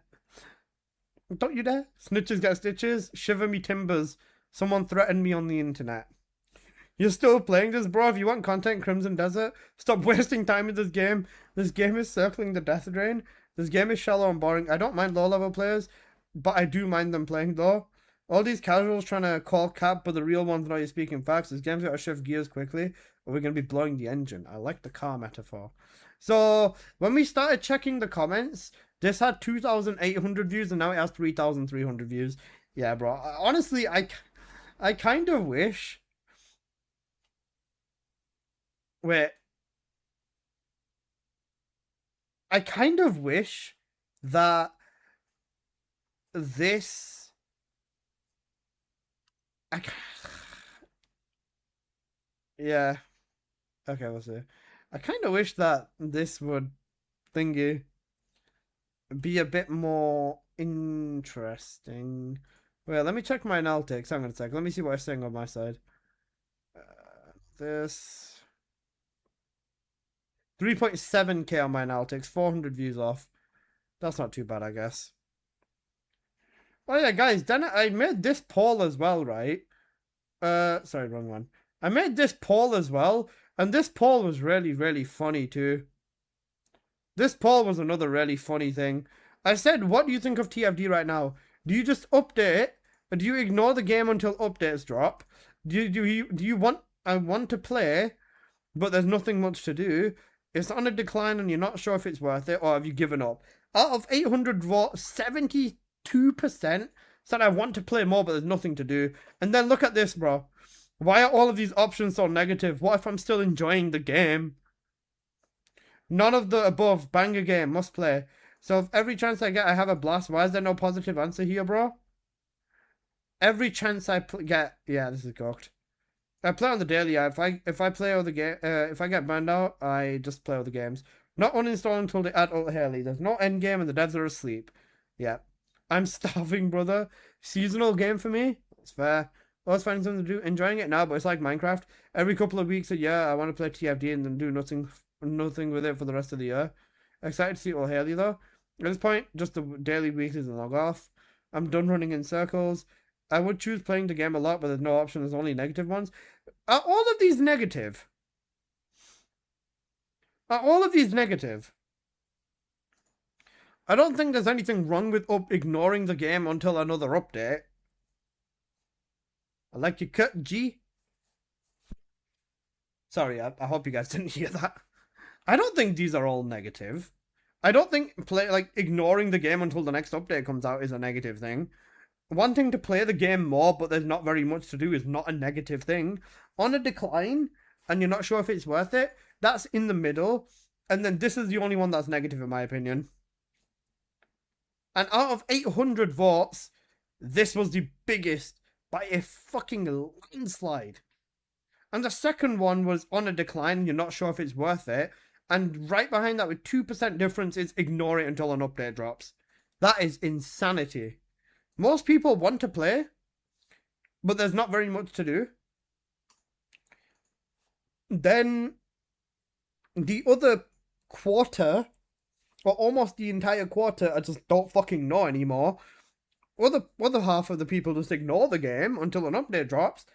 Speaker 4: Don't you dare. Snitches get stitches. Shiver me timbers. Someone threatened me on the internet. You're still playing this, bro? If you want content, Crimson Desert, stop wasting time with this game. This game is circling the death drain. This game is shallow and boring. I don't mind low-level players, but I do mind them playing, though. All these casuals trying to call cap, but the real ones know you're speaking facts. This game's got to shift gears quickly, or we're going to be blowing the engine. I like the car metaphor. So, when we started checking the comments, this had 2,800 views, and now it has 3,300 views. Yeah, bro. Honestly, I kind of wish... Wait. I kind of wish that this... Yeah. Okay, we'll see. I kind of wish that this would thingy be a bit more interesting. Wait, let me check my analytics. Hang on a sec. Let me see what I'm saying on my side. This 3.7k on my analytics, 400 views off. That's not too bad, I guess. Oh yeah, guys, then I made this poll as well, right? Sorry, wrong one. I made this poll as well, and this poll was really, really funny too. This poll was another really funny thing. I said, what do you think of TFD right now? Do you just update? Or do you ignore the game until updates drop? Do you want to play, but there's nothing much to do? It's on a decline and you're not sure if it's worth it, or have you given up? Out of 800 votes, 72% said I want to play more, but there's nothing to do. And then look at this, bro. Why are all of these options so negative? What if I'm still enjoying the game? None of the above. Banger game. Must play. So if every chance I get, I have a blast. Why is there no positive answer here, bro? Every chance I get... Yeah, this is cooked. I play on the daily. If I play other game, if I get burned out, I just play other games. Not uninstalling until the adult Haley. There's no endgame and the devs are asleep. Yeah. I'm starving, brother. Seasonal game for me. It's fair. I was finding something to do. Enjoying it now, but it's like Minecraft. Every couple of weeks a year, I want to play TFD and then do nothing with it for the rest of the year. Excited to see Old Haley, though. At this point, just the daily weeklies and log off. I'm done running in circles. I would choose playing the game a lot, but there's no option. There's only negative ones. Are all of these negative? Are all of these negative? I don't think there's anything wrong with ignoring the game until another update. I like your cut, G. Sorry, I hope you guys didn't hear that. I don't think these are all negative. I don't think ignoring the game until the next update comes out is a negative thing. Wanting to play the game more, but there's not very much to do is not a negative thing. On a decline, and you're not sure if it's worth it, that's in the middle. And then this is the only one that's negative in my opinion. And out of 800 votes, this was the biggest by a fucking landslide. And the second one was on a decline, and you're not sure if it's worth it. And right behind that with 2% difference is ignore it until an update drops. That is insanity. Most people want to play, but there's not very much to do. Then the other quarter, or almost the entire quarter, I just don't fucking know anymore. Other half of the people just ignore the game until an update drops,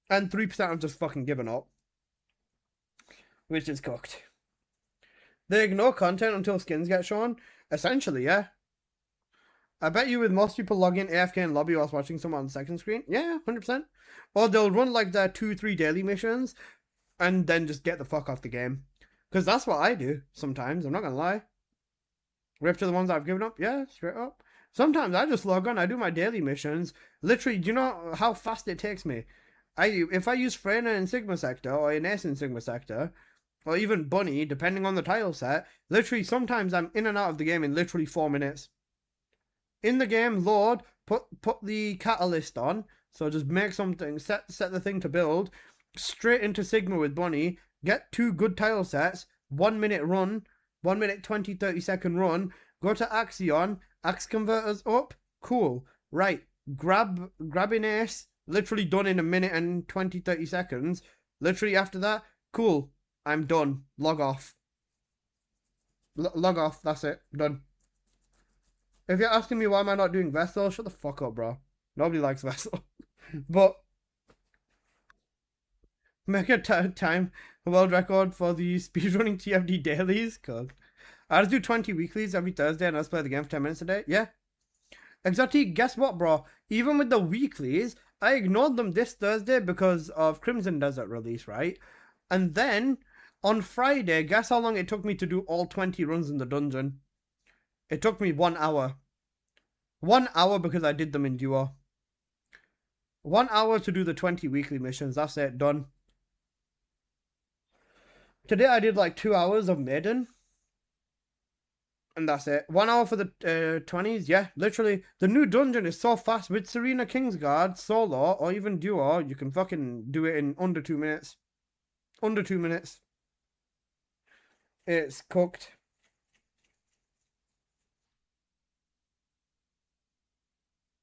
Speaker 4: and 3% have just fucking given up. Which is cooked. They ignore content until skins get shown? Essentially, yeah. I bet you with most people logging AFK in lobby whilst watching someone on the second screen. Yeah, 100%. Or they'll run like their 2-3 daily missions and then just get the fuck off the game. Because that's what I do sometimes, I'm not going to lie. Rip to the ones I've given up? Yeah, straight up. Sometimes I just log on, I do my daily missions. Literally, do you know how fast it takes me? If I use Freyna in Sigma Sector, or Ines in Sigma Sector, or even Bunny, depending on the tile set, literally sometimes I'm in and out of the game in literally 4 minutes. In the game, load, put the catalyst on, so just make something, set the thing to build, straight into Sigma with Bunny, get 2 good tile sets, 1 minute run, 1 minute 20-30 second run, go to Axion, Axe Converters up, cool, right, grabbing Ace, literally done in 1 minute and 20-30 seconds, literally after that, cool, I'm done, log off. Log off, that's it, done. If you're asking me why am I not doing Vessel, shut the fuck up, bro. Nobody likes Vessel. But make a time world record for the speedrunning TFD dailies. Cooked. I just do 20 weeklies every Thursday and I just play the game for 10 minutes a day. Yeah. Exotic, guess what, bro? Even with the weeklies, I ignored them this Thursday because of Crimson Desert release, right? And then on Friday, guess how long it took me to do all 20 runs in the dungeon? It took me 1 hour. 1 hour because I did them in duo. 1 hour to do the 20 weekly missions. That's it. Done. Today I did like 2 hours of Maiden. And that's it. 1 hour for the 20s. Yeah, literally. The new dungeon is so fast. With Serena Kingsguard, solo, or even duo, you can fucking do it in under 2 minutes. Under 2 minutes. It's cooked.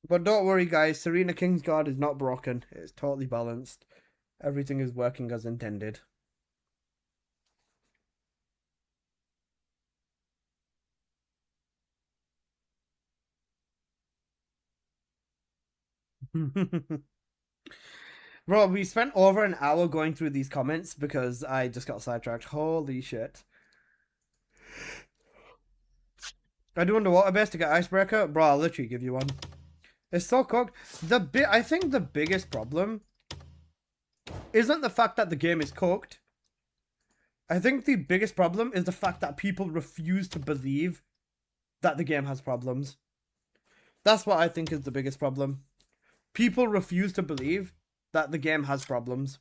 Speaker 4: But don't worry, guys. Serena Kingsguard is not broken. It's totally balanced. Everything is working as intended. Bro, we spent over an hour going through these comments because I just got sidetracked. Holy shit. I do underwater base to get icebreaker? Bro, I'll literally give you one. It's so cooked. I think the biggest problem isn't the fact that the game is cooked. I think the biggest problem is the fact that people refuse to believe that the game has problems. That's what I think is the biggest problem. People refuse to believe that the game has problems.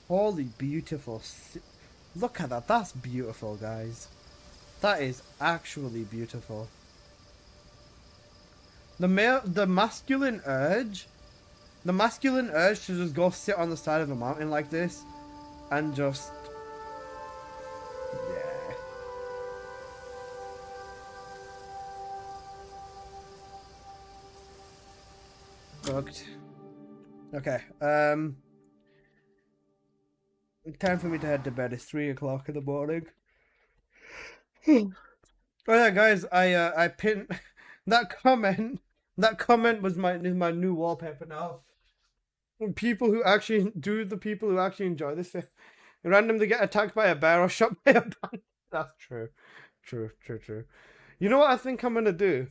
Speaker 4: Holy beautiful. Look at that. That's beautiful, guys. That is actually beautiful. The masculine urge The masculine urge to just go sit on the side of a mountain like this and just... Yeah. Booked. Okay, time for me to head to bed. It's 3 o'clock in the morning. Oh yeah, guys, I pinned that comment. That comment was is my new wallpaper now. The people who actually enjoy this thing randomly get attacked by a bear or shot by a panda. That's true. True. You know what I think I'm gonna do?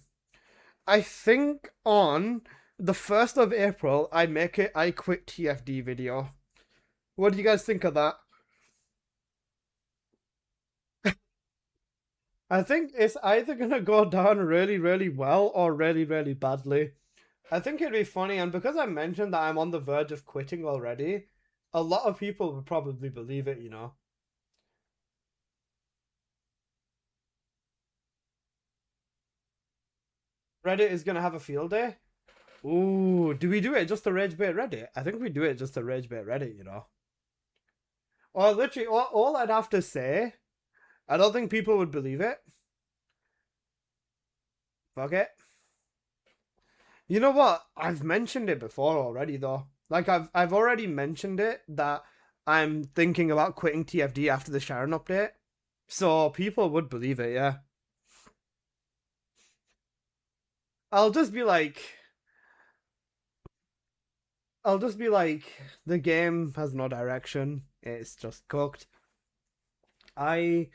Speaker 4: I think on the 1st of April I make it I quit TFD video. What do you guys think of that? I think it's either gonna go down really, really well or really, really badly. I think it'd be funny, and because I mentioned that I'm on the verge of quitting already, a lot of people would probably believe it, you know. Reddit is gonna have a field day? Ooh, do we do it just to rage bait Reddit? I think we do it just to rage bait Reddit, you know. Or literally, all I'd have to say, I don't think people would believe it. Fuck it. You know what? I've mentioned it before already, though. Like, I've already mentioned it, that I'm thinking about quitting TFD after the Sharon update. So people would believe it, yeah. I'll just be like, the game has no direction. It's just cooked. I'm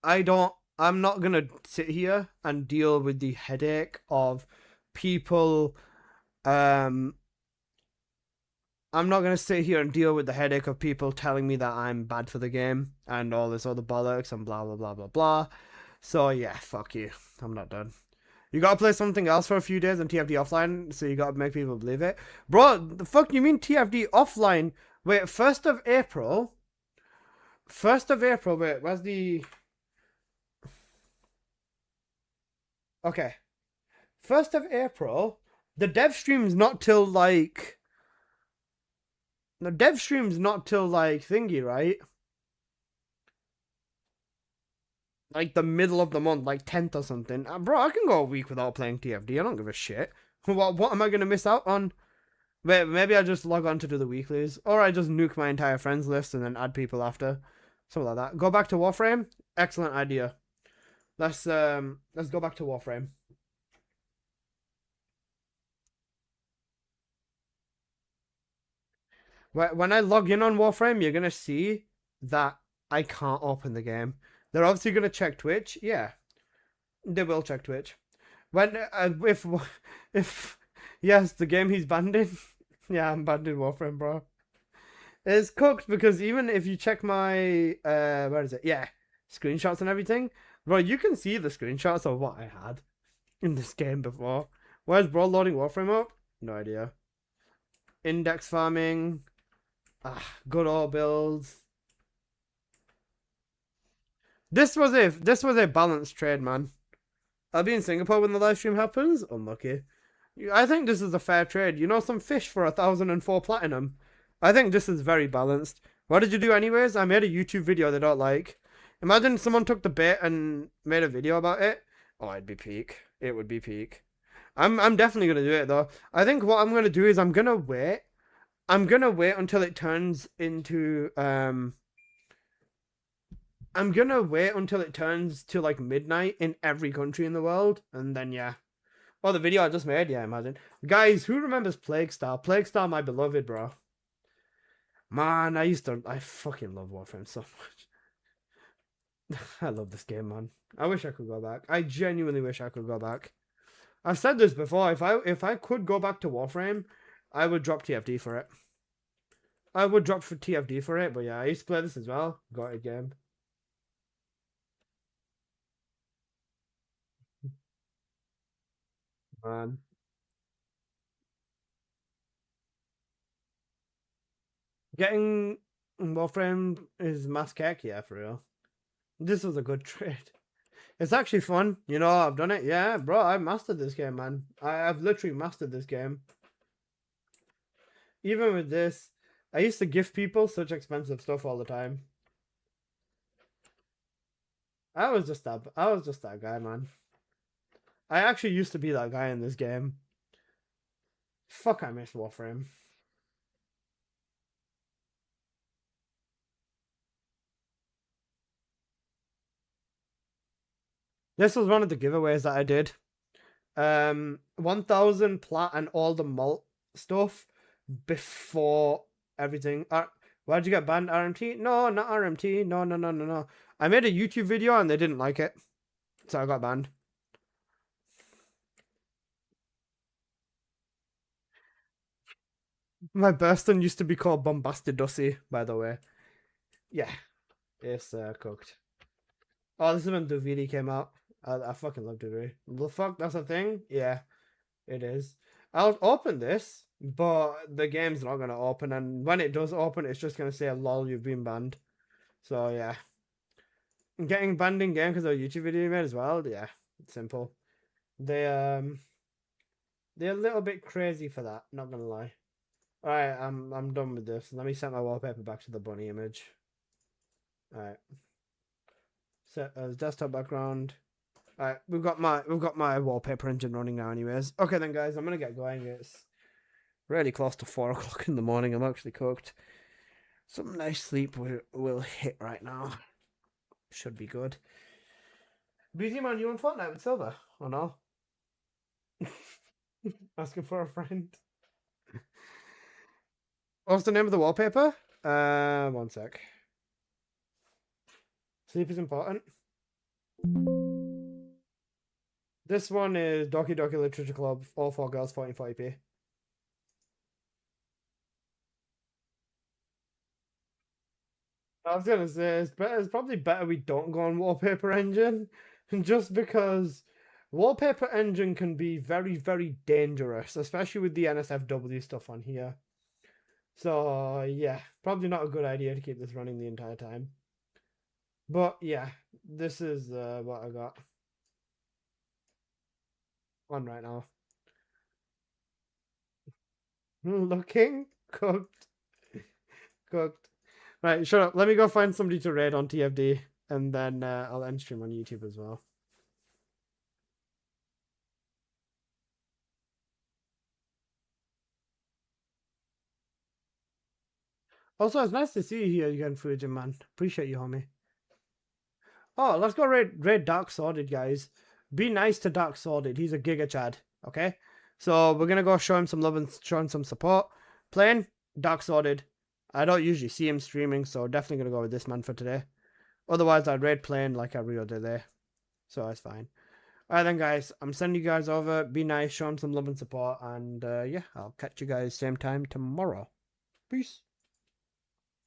Speaker 4: not gonna sit here and deal with the headache of people, I'm not gonna sit here and deal with the headache of people telling me that I'm bad for the game and all this other bollocks and blah blah blah blah blah. So yeah, fuck you. I'm not done. You gotta play something else for a few days and TFD offline, so you gotta make people believe it. Bro, the fuck you mean TFD offline? Wait, 1st of April? 1st of April, wait, where's the... Okay. 1st of April, the dev stream's not till like... The dev stream's not till like thingy, right? Like the middle of the month, like 10th or something. Bro, I can go a week without playing TFD. I don't give a shit. What am I going to miss out on? Wait, maybe I just log on to do the weeklies. Or I just nuke my entire friends list and then add people after. Something like that. Go back to Warframe. Excellent idea. Let's go back to Warframe. When I log in on Warframe, you're going to see that I can't open the game. They're obviously going to check Twitch. Yeah. They will check Twitch. When, if, yes, the game he's banned in. Yeah, I'm banned in Warframe, bro. It's cooked because even if you check my, where is it? Yeah, screenshots and everything. Bro, you can see the screenshots of what I had in this game before. Where's bro loading Warframe up? No idea. Index farming. Good old builds. This was a balanced trade, man. I'll be in Singapore when the live stream happens. Unlucky. I think this is a fair trade. You know, some fish for 1,004 platinum. I think this is very balanced. What did you do anyways? I made a YouTube video they don't like. Imagine someone took the bait and made a video about it. Oh, it'd be peak. It would be peak. I'm definitely gonna do it though. I think what I'm gonna do is I'm gonna wait until it turns into I'm gonna wait until it turns to like midnight in every country in the world, and then yeah. Oh, the video I just made, yeah, imagine. Guys, who remembers Plague Star? Plague Star, my beloved, bro. Man, I fucking love Warframe so much. I love this game, man. I wish I could go back. I genuinely wish I could go back. I've said this before. If I could go back to Warframe, I would drop TFD for it. I would drop for TFD for it, but yeah, I used to play this as well. Got a game. Man. Getting Warframe is mass cake, yeah, for real. This was a good trade. It's actually fun. You know, I've done it. Yeah, bro, I've mastered this game, man. I've literally mastered this game. Even with this, I used to gift people such expensive stuff all the time. I was just that guy, man. I actually used to be that guy in this game. Fuck, I miss Warframe. This was one of the giveaways that I did. 1000 plat and all the malt stuff before everything. Why'd you get banned, RMT? No, not RMT. No. I made a YouTube video and they didn't like it. So I got banned. My Burston used to be called Bombastidussy, by the way. Yeah, it's cooked. Oh, this is when Duviri came out. I fucking love Duviri. The fuck, that's a thing? Yeah, it is. I'll open this, but the game's not going to open. And when it does open, it's just going to say, lol, you've been banned. So, yeah. Getting banned in game because of a YouTube video you made as well? Yeah, it's simple. They're a little bit crazy for that, not going to lie. Alright, I'm done with this. Let me set my wallpaper back to the bunny image. Alright. Set as desktop background. Alright, we've got my wallpaper engine running now anyways. Okay then guys, I'm gonna get going. It's really close to 4 o'clock in the morning. I'm actually cooked. Some nice sleep will hit right now. Should be good. BZ man, you on Fortnite with Silver or no? Asking for a friend. What's the name of the wallpaper? One sec. Sleep is important. This one is Doki Doki Literature Club, all 4 girls, 1440p. I was gonna say it's probably better we don't go on Wallpaper Engine, just because Wallpaper Engine can be very, very dangerous, especially with the NSFW stuff on here. So yeah, probably not a good idea to keep this running the entire time. But yeah, this is what I got on right now. Looking cooked. Cooked. Right, shut up. Let me go find somebody to raid on TFD, and then I'll end stream on YouTube as well. Also, it's nice to see you here again, Fujin, man. Appreciate you, homie. Oh, let's go raid Dark Sworded, guys. Be nice to Dark Sworded. He's a Giga Chad, okay? So we're going to go show him some love and show him some support. Playing Dark Sworded. I don't usually see him streaming, so definitely going to go with this man for today. Otherwise, I'd raid playing like every other day. So that's fine. Alright then, guys. I'm sending you guys over. Be nice. Show him some love and support. And yeah, I'll catch you guys same time tomorrow. Peace.